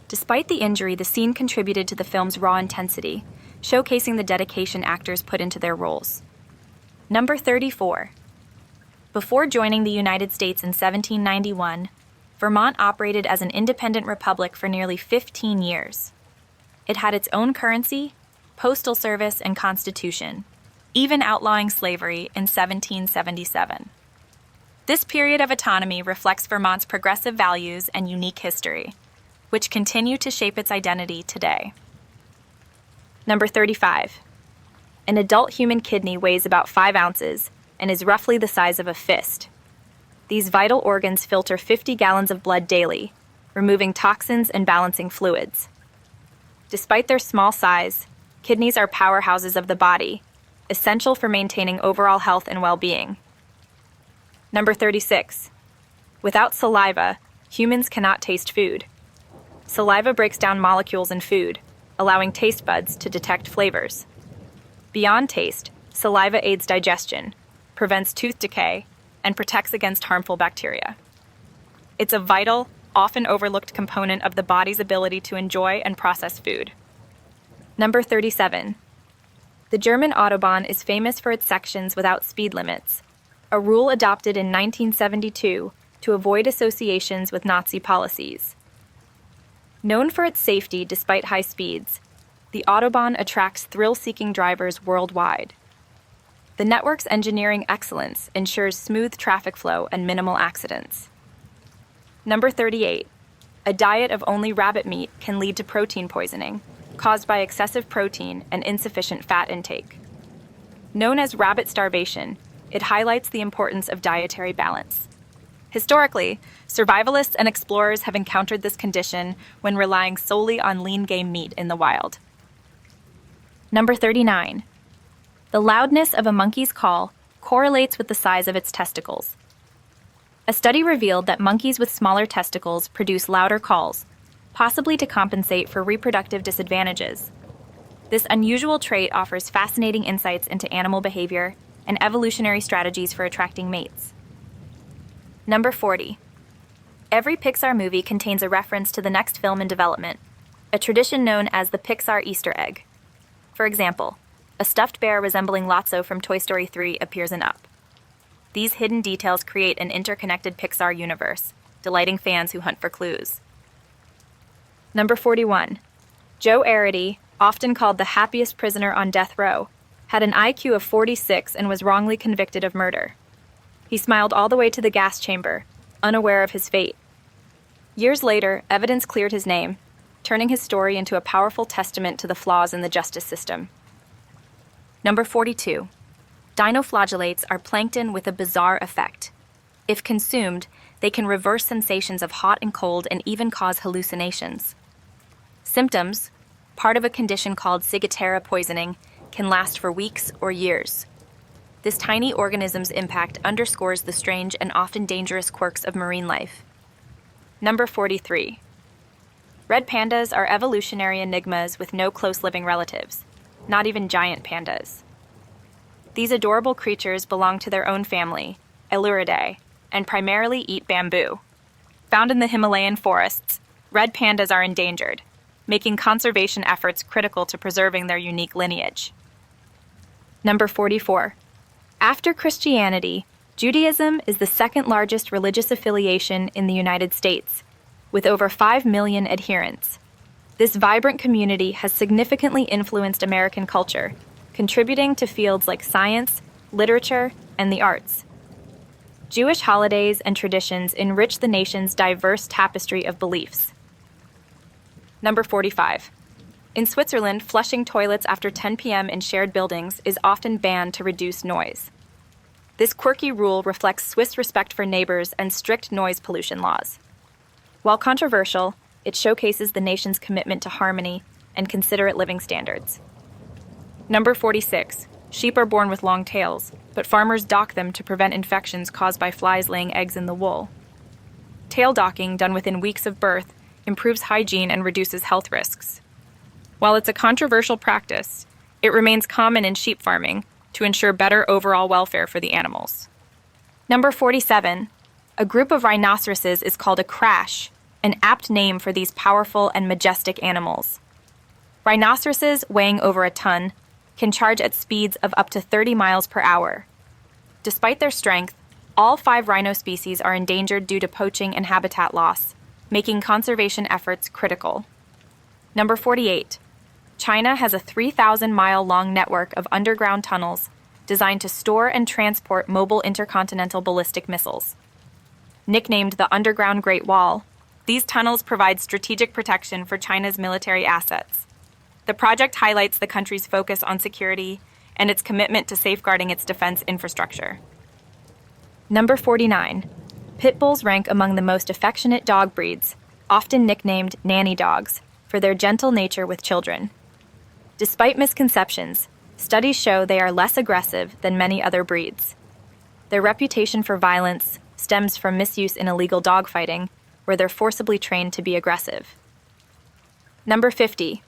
Despite the injury, the scene contributed to the film's raw intensity, showcasing the dedication actors put into their roles. Number 34. Before joining the United States in 1791, Vermont operated as an independent republic for nearly 15 years. It had its own currency, postal service, and constitution, even outlawing slavery in 1777. This period of autonomy reflects Vermont's progressive values and unique history, which continue to shape its identity today. Number 35. An adult human kidney weighs about 5 ounces and is roughly the size of a fist. These vital organs filter 50 gallons of blood daily, removing toxins and balancing fluids. Despite their small size, kidneys are powerhouses of the body, essential for maintaining overall health and well-being. Number 36. Without saliva, humans cannot taste food. Saliva breaks down molecules in food, allowing taste buds to detect flavors. Beyond taste, saliva aids digestion, prevents tooth decay, and protects against harmful bacteria. It's a vital, often overlooked component of the body's ability to enjoy and process food. Number 37. The German Autobahn is famous for its sections without speed limits, a rule adopted in 1972 to avoid associations with Nazi policies. Known for its safety despite high speeds, the Autobahn attracts thrill-seeking drivers worldwide. The network's engineering excellence ensures smooth traffic flow and minimal accidents. Number 38. A diet of only rabbit meat can lead to protein poisoning, caused by excessive protein and insufficient fat intake. Known as rabbit starvation, it highlights the importance of dietary balance. Historically, survivalists and explorers have encountered this condition when relying solely on lean game meat in the wild. Number 39. The loudness of a monkey's call correlates with the size of its testicles. A study revealed that monkeys with smaller testicles produce louder calls, possibly to compensate for reproductive disadvantages. This unusual trait offers fascinating insights into animal behavior and evolutionary strategies for attracting mates. Number 40. Every Pixar movie contains a reference to the next film in development, a tradition known as the Pixar Easter egg. For example, a stuffed bear resembling Lotso from Toy Story 3 appears in Up. These hidden details create an interconnected Pixar universe, delighting fans who hunt for clues. Number 41. Joe Arity, often called the happiest prisoner on death row, had an IQ of 46 and was wrongly convicted of murder. He smiled all the way to the gas chamber, unaware of his fate. Years later, evidence cleared his name, turning his story into a powerful testament to the flaws in the justice system. Number 42. Dinoflagellates are plankton with a bizarre effect. If consumed, they can reverse sensations of hot and cold and even cause hallucinations. Symptoms, part of a condition called ciguatera poisoning, can last for weeks or years. This tiny organism's impact underscores the strange and often dangerous quirks of marine life. Number 43. Red pandas are evolutionary enigmas with no close living relatives, not even giant pandas. These adorable creatures belong to their own family, Eluridae, and primarily eat bamboo. Found in the Himalayan forests, red pandas are endangered, making conservation efforts critical to preserving their unique lineage. Number 44. After Christianity, Judaism is the second largest religious affiliation in the United States, with over 5 million adherents. This vibrant community has significantly influenced American culture, contributing to fields like science, literature, and the arts. Jewish holidays and traditions enrich the nation's diverse tapestry of beliefs. Number 45. In Switzerland, flushing toilets after 10 p.m. in shared buildings is often banned to reduce noise. This quirky rule reflects Swiss respect for neighbors and strict noise pollution laws. While controversial, it showcases the nation's commitment to harmony and considerate living standards. Number 46. Sheep are born with long tails, but farmers dock them to prevent infections caused by flies laying eggs in the wool. Tail docking, done within weeks of birth, improves hygiene and reduces health risks. While it's a controversial practice, it remains common in sheep farming to ensure better overall welfare for the animals. Number 47. A group of rhinoceroses is called a crash, an apt name for these powerful and majestic animals. Rhinoceroses, weighing over a ton, can charge at speeds of up to 30 miles per hour. Despite their strength, all 5 rhino species are endangered due to poaching and habitat loss, making conservation efforts critical. Number 48. China has a 3,000-mile-long network of underground tunnels designed to store and transport mobile intercontinental ballistic missiles. Nicknamed the Underground Great Wall, these tunnels provide strategic protection for China's military assets. The project highlights the country's focus on security and its commitment to safeguarding its defense infrastructure. Number 49. Pit bulls rank among the most affectionate dog breeds, often nicknamed nanny dogs, for their gentle nature with children. Despite misconceptions, studies show they are less aggressive than many other breeds. Their reputation for violence stems from misuse in illegal dogfighting, where they're forcibly trained to be aggressive. Number 50.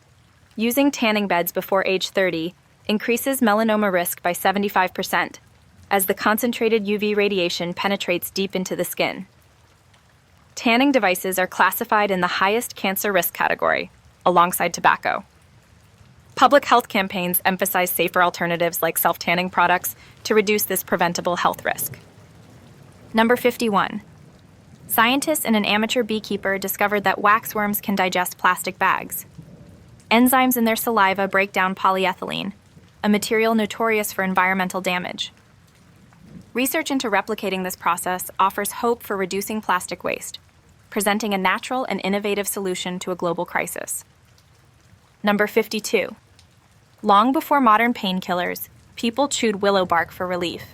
Using tanning beds before age 30 increases melanoma risk by 75%, as the concentrated UV radiation penetrates deep into the skin. Tanning devices are classified in the highest cancer risk category, alongside tobacco. Public health campaigns emphasize safer alternatives like self-tanning products to reduce this preventable health risk. Number 51. Scientists and an amateur beekeeper discovered that waxworms can digest plastic bags. Enzymes in their saliva break down polyethylene, a material notorious for environmental damage. Research into replicating this process offers hope for reducing plastic waste, presenting a natural and innovative solution to a global crisis. Number 52. Long before modern painkillers, people chewed willow bark for relief.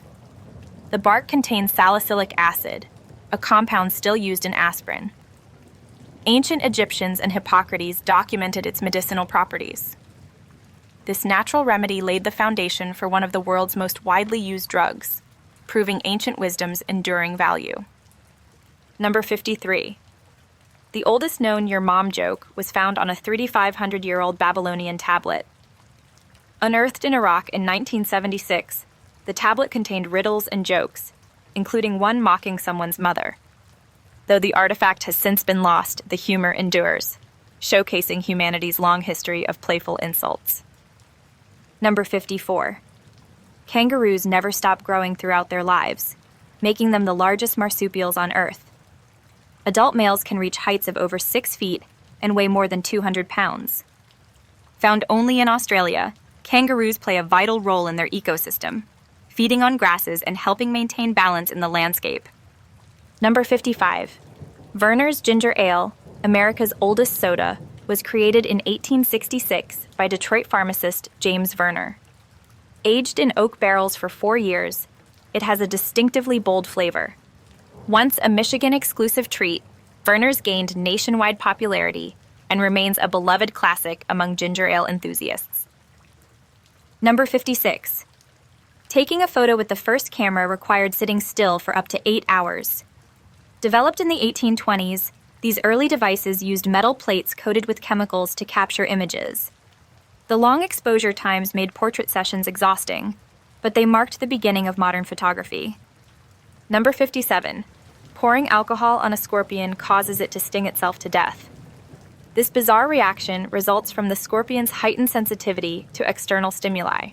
The bark contains salicylic acid, a compound still used in aspirin. Ancient Egyptians and Hippocrates documented its medicinal properties. This natural remedy laid the foundation for one of the world's most widely used drugs, proving ancient wisdom's enduring value. Number 53. The oldest known "your mom" joke was found on a 3,500-year-old Babylonian tablet. Unearthed in Iraq in 1976, the tablet contained riddles and jokes, including one mocking someone's mother. Though the artifact has since been lost, the humor endures, showcasing humanity's long history of playful insults. Number 54. Kangaroos never stop growing throughout their lives, making them the largest marsupials on Earth. Adult males can reach heights of over 6 feet and weigh more than 200 pounds. Found only in Australia, kangaroos play a vital role in their ecosystem, feeding on grasses and helping maintain balance in the landscape. Number 55. Vernors Ginger Ale, America's oldest soda, was created in 1866 by Detroit pharmacist James Verner. Aged in oak barrels for 4 years, it has a distinctively bold flavor. Once a Michigan-exclusive treat, Verner's gained nationwide popularity and remains a beloved classic among ginger ale enthusiasts. Number 56. Taking a photo with the first camera required sitting still for up to 8 hours. Developed in the 1820s, these early devices used metal plates coated with chemicals to capture images. The long exposure times made portrait sessions exhausting, but they marked the beginning of modern photography. Number 57. Pouring alcohol on a scorpion causes it to sting itself to death. This bizarre reaction results from the scorpion's heightened sensitivity to external stimuli.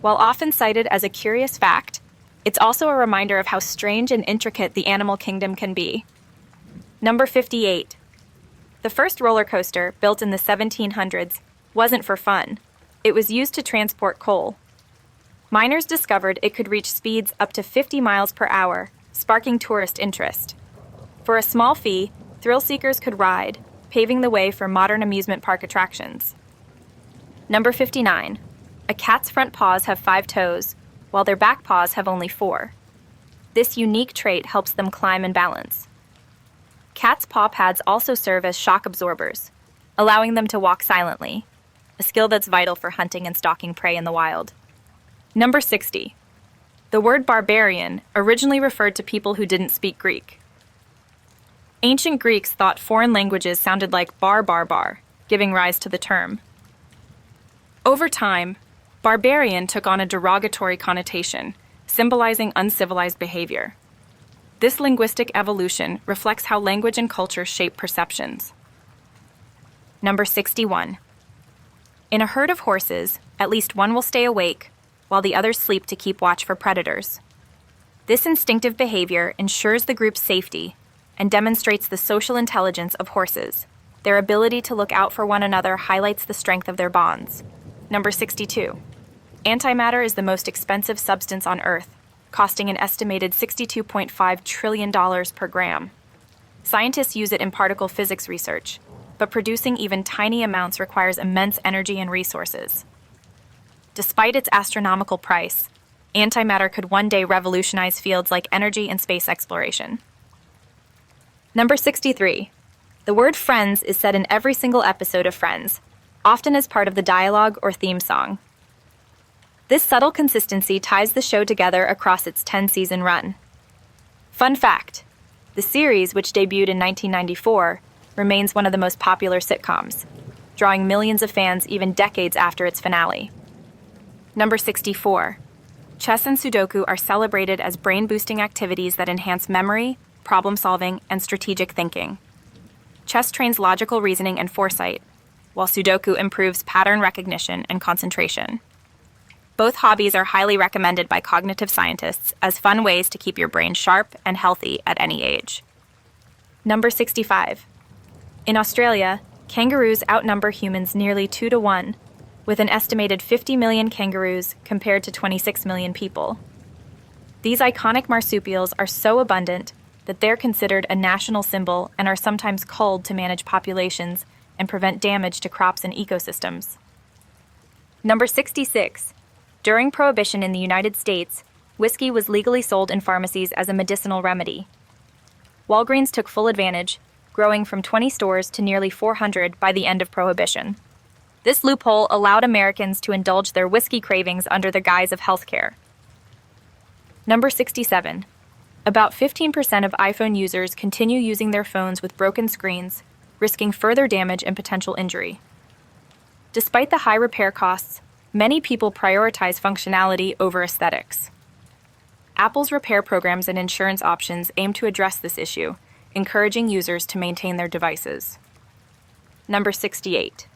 While often cited as a curious fact, it's also a reminder of how strange and intricate the animal kingdom can be. Number 58. The first roller coaster, built in the 1700s, wasn't for fun. It was used to transport coal. Miners discovered it could reach speeds up to 50 miles per hour, sparking tourist interest. For a small fee, thrill seekers could ride, paving the way for modern amusement park attractions. Number 59. A cat's front paws have 5 toes, while their back paws have only 4. This unique trait helps them climb and balance. Cats' paw pads also serve as shock absorbers, allowing them to walk silently, a skill that's vital for hunting and stalking prey in the wild. Number 60. The word barbarian originally referred to people who didn't speak Greek. Ancient Greeks thought foreign languages sounded like bar bar bar, giving rise to the term. Over time, barbarian took on a derogatory connotation, symbolizing uncivilized behavior. This linguistic evolution reflects how language and culture shape perceptions. Number 61. In a herd of horses, at least one will stay awake, while the others sleep to keep watch for predators. This instinctive behavior ensures the group's safety and demonstrates the social intelligence of horses. Their ability to look out for one another highlights the strength of their bonds. Number 62. Antimatter is the most expensive substance on Earth, costing an estimated $62.5 trillion per gram. Scientists use it in particle physics research, but producing even tiny amounts requires immense energy and resources. Despite its astronomical price, antimatter could one day revolutionize fields like energy and space exploration. Number 63. The word friends is said in every single episode of Friends, often as part of the dialogue or theme song. This subtle consistency ties the show together across its 10-season run. Fun fact: the series, which debuted in 1994, remains one of the most popular sitcoms, drawing millions of fans even decades after its finale. Number 64. Chess and Sudoku are celebrated as brain-boosting activities that enhance memory, problem-solving, and strategic thinking. Chess trains logical reasoning and foresight, while Sudoku improves pattern recognition and concentration. Both hobbies are highly recommended by cognitive scientists as fun ways to keep your brain sharp and healthy at any age. Number 65. In Australia, kangaroos outnumber humans nearly 2-to-1, with an estimated 50 million kangaroos compared to 26 million people. These iconic marsupials are so abundant that they're considered a national symbol and are sometimes culled to manage populations and prevent damage to crops and ecosystems. Number 66. During Prohibition in the United States, whiskey was legally sold in pharmacies as a medicinal remedy. Walgreens took full advantage, growing from 20 stores to nearly 400 by the end of Prohibition. This loophole allowed Americans to indulge their whiskey cravings under the guise of healthcare. Number 67. About 15% of iPhone users continue using their phones with broken screens, risking further damage and potential injury. Despite the high repair costs, many people prioritize functionality over aesthetics. Apple's repair programs and insurance options aim to address this issue, encouraging users to maintain their devices. Number 68.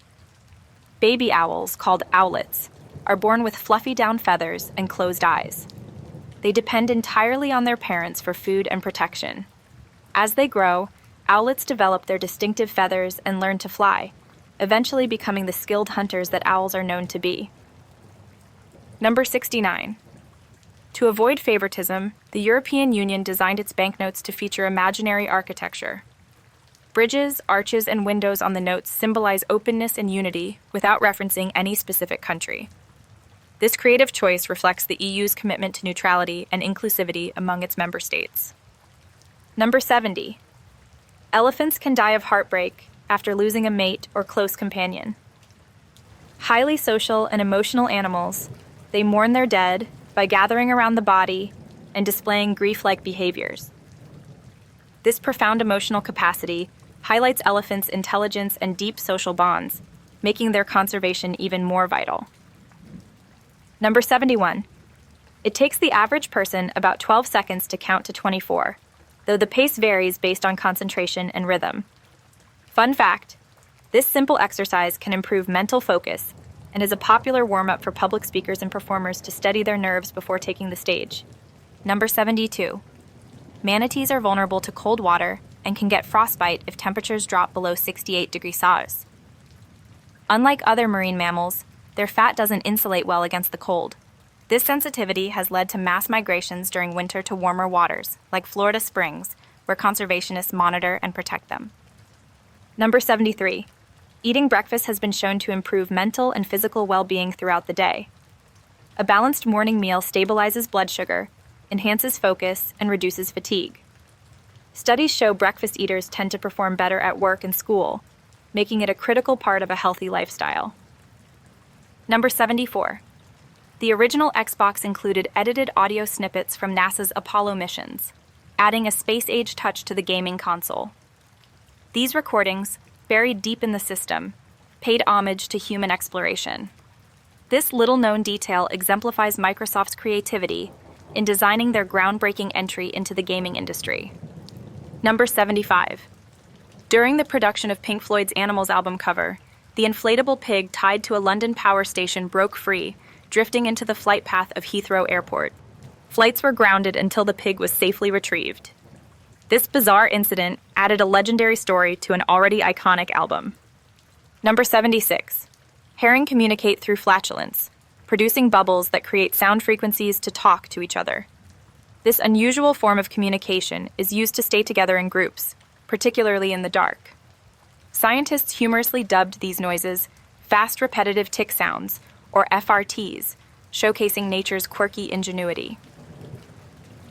Baby owls, called owlets, are born with fluffy down feathers and closed eyes. They depend entirely on their parents for food and protection. As they grow, owlets develop their distinctive feathers and learn to fly, eventually becoming the skilled hunters that owls are known to be. Number 69. To avoid favoritism, the European Union designed its banknotes to feature imaginary architecture. Bridges, arches, and windows on the notes symbolize openness and unity without referencing any specific country. This creative choice reflects the EU's commitment to neutrality and inclusivity among its member states. Number 70. Elephants can die of heartbreak after losing a mate or close companion. Highly social and emotional animals, they mourn their dead by gathering around the body and displaying grief-like behaviors. This profound emotional capacity highlights elephants' intelligence and deep social bonds, making their conservation even more vital. Number 71. It takes the average person about 12 seconds to count to 24, though the pace varies based on concentration and rhythm. Fun fact: this simple exercise can improve mental focus and is a popular warm-up for public speakers and performers to steady their nerves before taking the stage. Number 72. Manatees are vulnerable to cold water and can get frostbite if temperatures drop below 68 degrees Celsius. Unlike other marine mammals, their fat doesn't insulate well against the cold. This sensitivity has led to mass migrations during winter to warmer waters, like Florida Springs, where conservationists monitor and protect them. Number 73. Eating breakfast has been shown to improve mental and physical well-being throughout the day. A balanced morning meal stabilizes blood sugar, enhances focus, and reduces fatigue. Studies show breakfast eaters tend to perform better at work and school, making it a critical part of a healthy lifestyle. Number 74. The original Xbox included edited audio snippets from NASA's Apollo missions, adding a space-age touch to the gaming console. These recordings, buried deep in the system, paid homage to human exploration. This little-known detail exemplifies Microsoft's creativity in designing their groundbreaking entry into the gaming industry. Number 75. During the production of Pink Floyd's Animals album cover, the inflatable pig tied to a London power station broke free, drifting into the flight path of Heathrow Airport. Flights were grounded until the pig was safely retrieved. This bizarre incident added a legendary story to an already iconic album. Number 76. Herring communicate through flatulence, producing bubbles that create sound frequencies to talk to each other. This unusual form of communication is used to stay together in groups, particularly in the dark. Scientists humorously dubbed these noises fast repetitive tick sounds, or FRTs, showcasing nature's quirky ingenuity.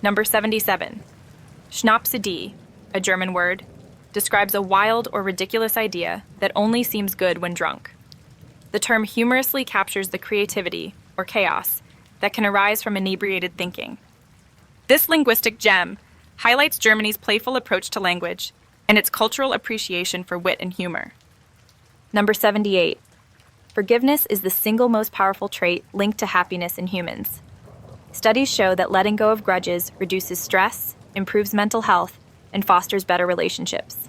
Number 77. Schnapsidee, a German word, describes a wild or ridiculous idea that only seems good when drunk. The term humorously captures the creativity, or chaos, that can arise from inebriated thinking. This linguistic gem highlights Germany's playful approach to language and its cultural appreciation for wit and humor. Number 78. Forgiveness is the single most powerful trait linked to happiness in humans. Studies show that letting go of grudges reduces stress, improves mental health, and fosters better relationships.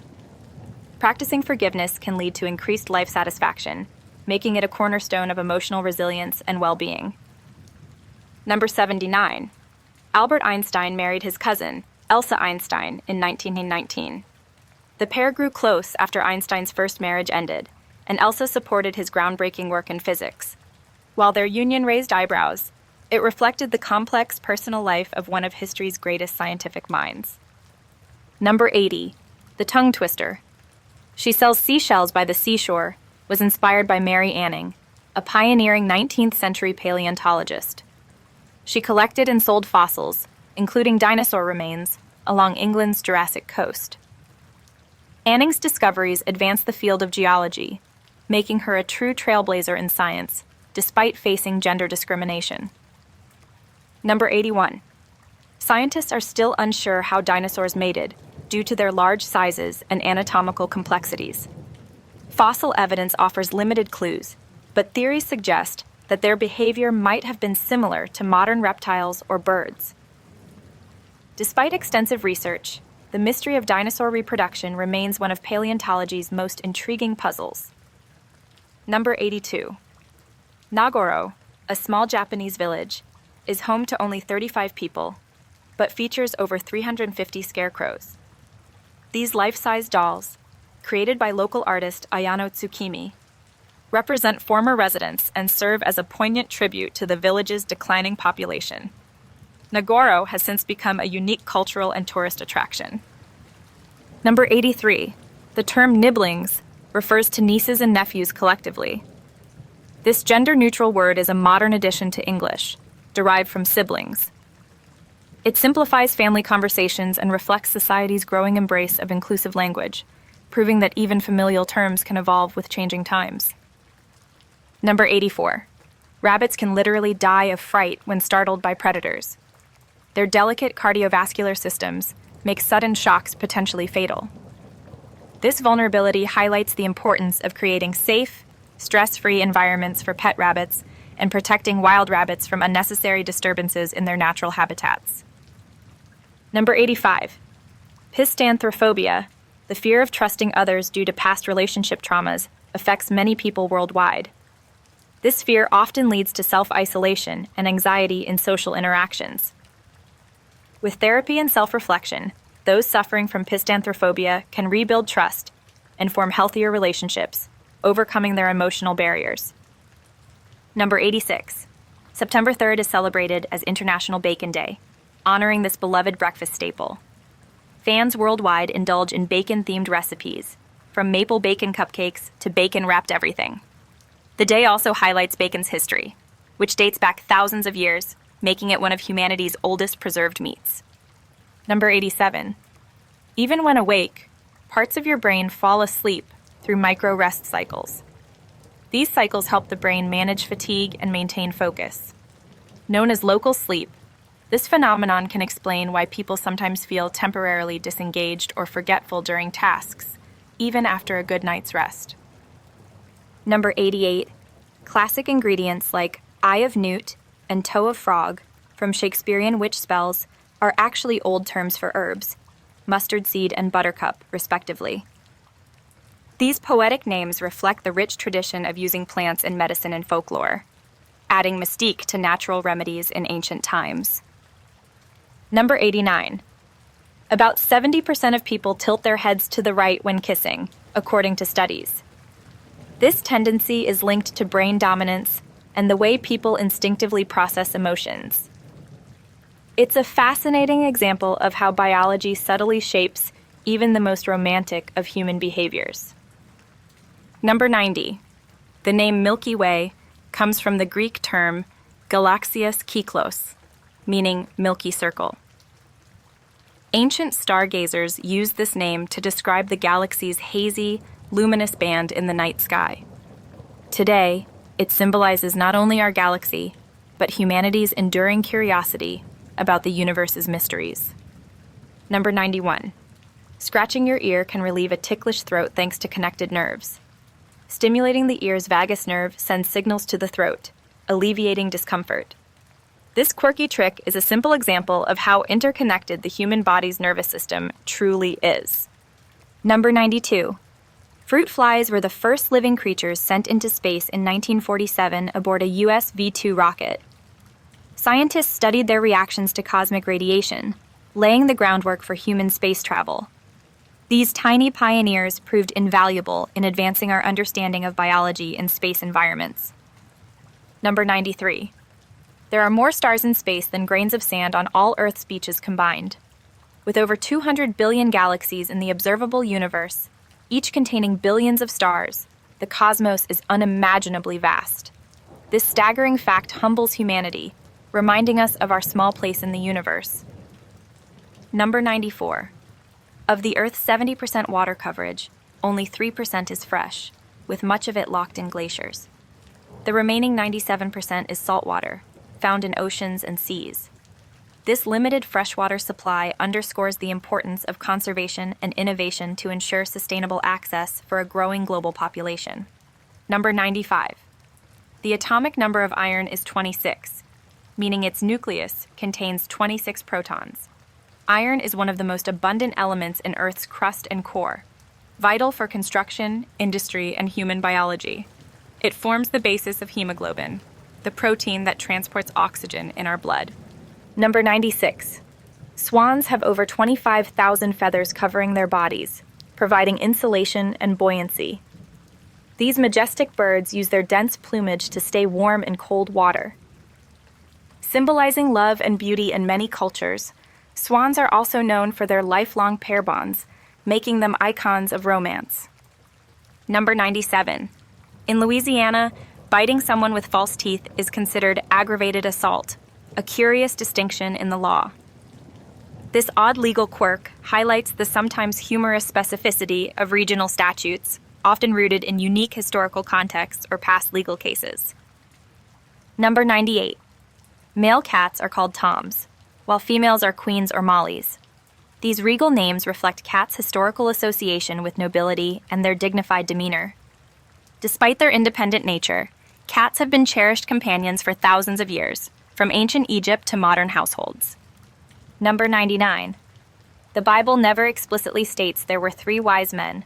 Practicing forgiveness can lead to increased life satisfaction, making it a cornerstone of emotional resilience and well-being. Number 79. Albert Einstein married his cousin, Elsa Einstein, in 1919. The pair grew close after Einstein's first marriage ended, and Elsa supported his groundbreaking work in physics. While their union raised eyebrows, it reflected the complex personal life of one of history's greatest scientific minds. Number 80. The tongue twister. She sells seashells by the seashore was inspired by Mary Anning, a pioneering 19th century paleontologist. She collected and sold fossils, including dinosaur remains, along England's Jurassic coast. Anning's discoveries advanced the field of geology, making her a true trailblazer in science, despite facing gender discrimination. Number 81. Scientists are still unsure how dinosaurs mated due to their large sizes and anatomical complexities. Fossil evidence offers limited clues, but theories suggest that their behavior might have been similar to modern reptiles or birds. Despite extensive research, the mystery of dinosaur reproduction remains one of paleontology's most intriguing puzzles. Number 82. Nagoro, a small Japanese village, is home to only 35 people, but features over 350 scarecrows. These life-size dolls, created by local artist Ayano Tsukimi, represent former residents and serve as a poignant tribute to the village's declining population. Nagoro has since become a unique cultural and tourist attraction. Number 83. The term nibblings refers to nieces and nephews collectively. This gender-neutral word is a modern addition to English, derived from siblings. It simplifies family conversations and reflects society's growing embrace of inclusive language, proving that even familial terms can evolve with changing times. Number 84. Rabbits can literally die of fright when startled by predators. Their delicate cardiovascular systems make sudden shocks potentially fatal. This vulnerability highlights the importance of creating safe, stress-free environments for pet rabbits and protecting wild rabbits from unnecessary disturbances in their natural habitats. Number 85. Pistanthrophobia, the fear of trusting others due to past relationship traumas, affects many people worldwide. This fear often leads to self-isolation and anxiety in social interactions. With therapy and self-reflection, those suffering from pistanthrophobia can rebuild trust and form healthier relationships, overcoming their emotional barriers. Number 86. September 3rd is celebrated as International Bacon Day, honoring this beloved breakfast staple. Fans worldwide indulge in bacon-themed recipes, from maple bacon cupcakes to bacon-wrapped everything. The day also highlights bacon's history, which dates back thousands of years, making it one of humanity's oldest preserved meats. Number 87. Even when awake, parts of your brain fall asleep through micro-rest cycles. These cycles help the brain manage fatigue and maintain focus. Known as local sleep, this phenomenon can explain why people sometimes feel temporarily disengaged or forgetful during tasks, even after a good night's rest. Number 88. Classic ingredients like eye of newt and toe of frog from Shakespearean witch spells are actually old terms for herbs, mustard seed and buttercup, respectively. These poetic names reflect the rich tradition of using plants in medicine and folklore, adding mystique to natural remedies in ancient times. Number 89. About 70% of people tilt their heads to the right when kissing, according to studies. This tendency is linked to brain dominance and the way people instinctively process emotions. It's a fascinating example of how biology subtly shapes even the most romantic of human behaviors. Number 90. The name Milky Way comes from the Greek term galaxias kyklos, meaning milky circle. Ancient stargazers used this name to describe the galaxy's hazy, luminous band in the night sky. Today, it symbolizes not only our galaxy, but humanity's enduring curiosity about the universe's mysteries. Number 91. Scratching your ear can relieve a ticklish throat thanks to connected nerves. Stimulating the ear's vagus nerve sends signals to the throat, alleviating discomfort. This quirky trick is a simple example of how interconnected the human body's nervous system truly is. Number 92. Fruit flies were the first living creatures sent into space in 1947 aboard a US V-2 rocket. Scientists studied their reactions to cosmic radiation, laying the groundwork for human space travel. These tiny pioneers proved invaluable in advancing our understanding of biology in space environments. Number 93. There are more stars in space than grains of sand on all Earth's beaches combined. With over 200 billion galaxies in the observable universe, each containing billions of stars, the cosmos is unimaginably vast. This staggering fact humbles humanity, reminding us of our small place in the universe. Number 94. Of the Earth's 70% water coverage, only 3% is fresh, with much of it locked in glaciers. The remaining 97% is saltwater, found in oceans and seas. This limited freshwater supply underscores the importance of conservation and innovation to ensure sustainable access for a growing global population. Number 95. The atomic number of iron is 26, meaning its nucleus contains 26 protons. Iron is one of the most abundant elements in Earth's crust and core, vital for construction, industry, and human biology. It forms the basis of hemoglobin, the protein that transports oxygen in our blood. Number 96. Swans have over 25,000 feathers covering their bodies, providing insulation and buoyancy. These majestic birds use their dense plumage to stay warm in cold water. Symbolizing love and beauty in many cultures, swans are also known for their lifelong pair bonds, making them icons of romance. Number 97. In Louisiana, biting someone with false teeth is considered aggravated assault, a curious distinction in the law. This odd legal quirk highlights the sometimes humorous specificity of regional statutes, often rooted in unique historical contexts or past legal cases. Number 98. Male cats are called toms, while females are queens or mollies. These regal names reflect cats' historical association with nobility and their dignified demeanor. Despite their independent nature, cats have been cherished companions for thousands of years, from ancient Egypt to modern households. Number 99. The Bible never explicitly states there were 3 wise men,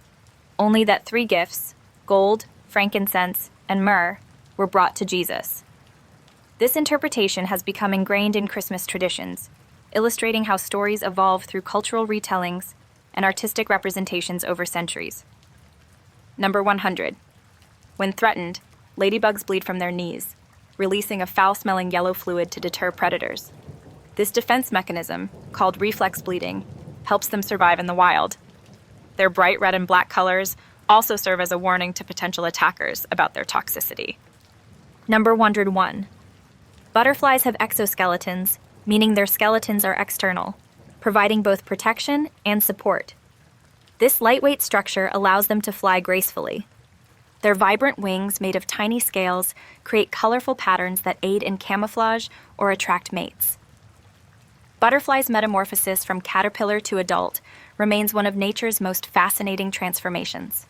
only that 3 gifts, gold, frankincense, and myrrh, were brought to Jesus. This interpretation has become ingrained in Christmas traditions, illustrating how stories evolve through cultural retellings and artistic representations over centuries. Number 100. When threatened, ladybugs bleed from their knees, releasing a foul-smelling yellow fluid to deter predators. This defense mechanism, called reflex bleeding, helps them survive in the wild. Their bright red and black colors also serve as a warning to potential attackers about their toxicity. Number 101. Butterflies have exoskeletons, meaning their skeletons are external, providing both protection and support. This lightweight structure allows them to fly gracefully. Their vibrant wings, made of tiny scales, create colorful patterns that aid in camouflage or attract mates. Butterflies' metamorphosis from caterpillar to adult remains one of nature's most fascinating transformations.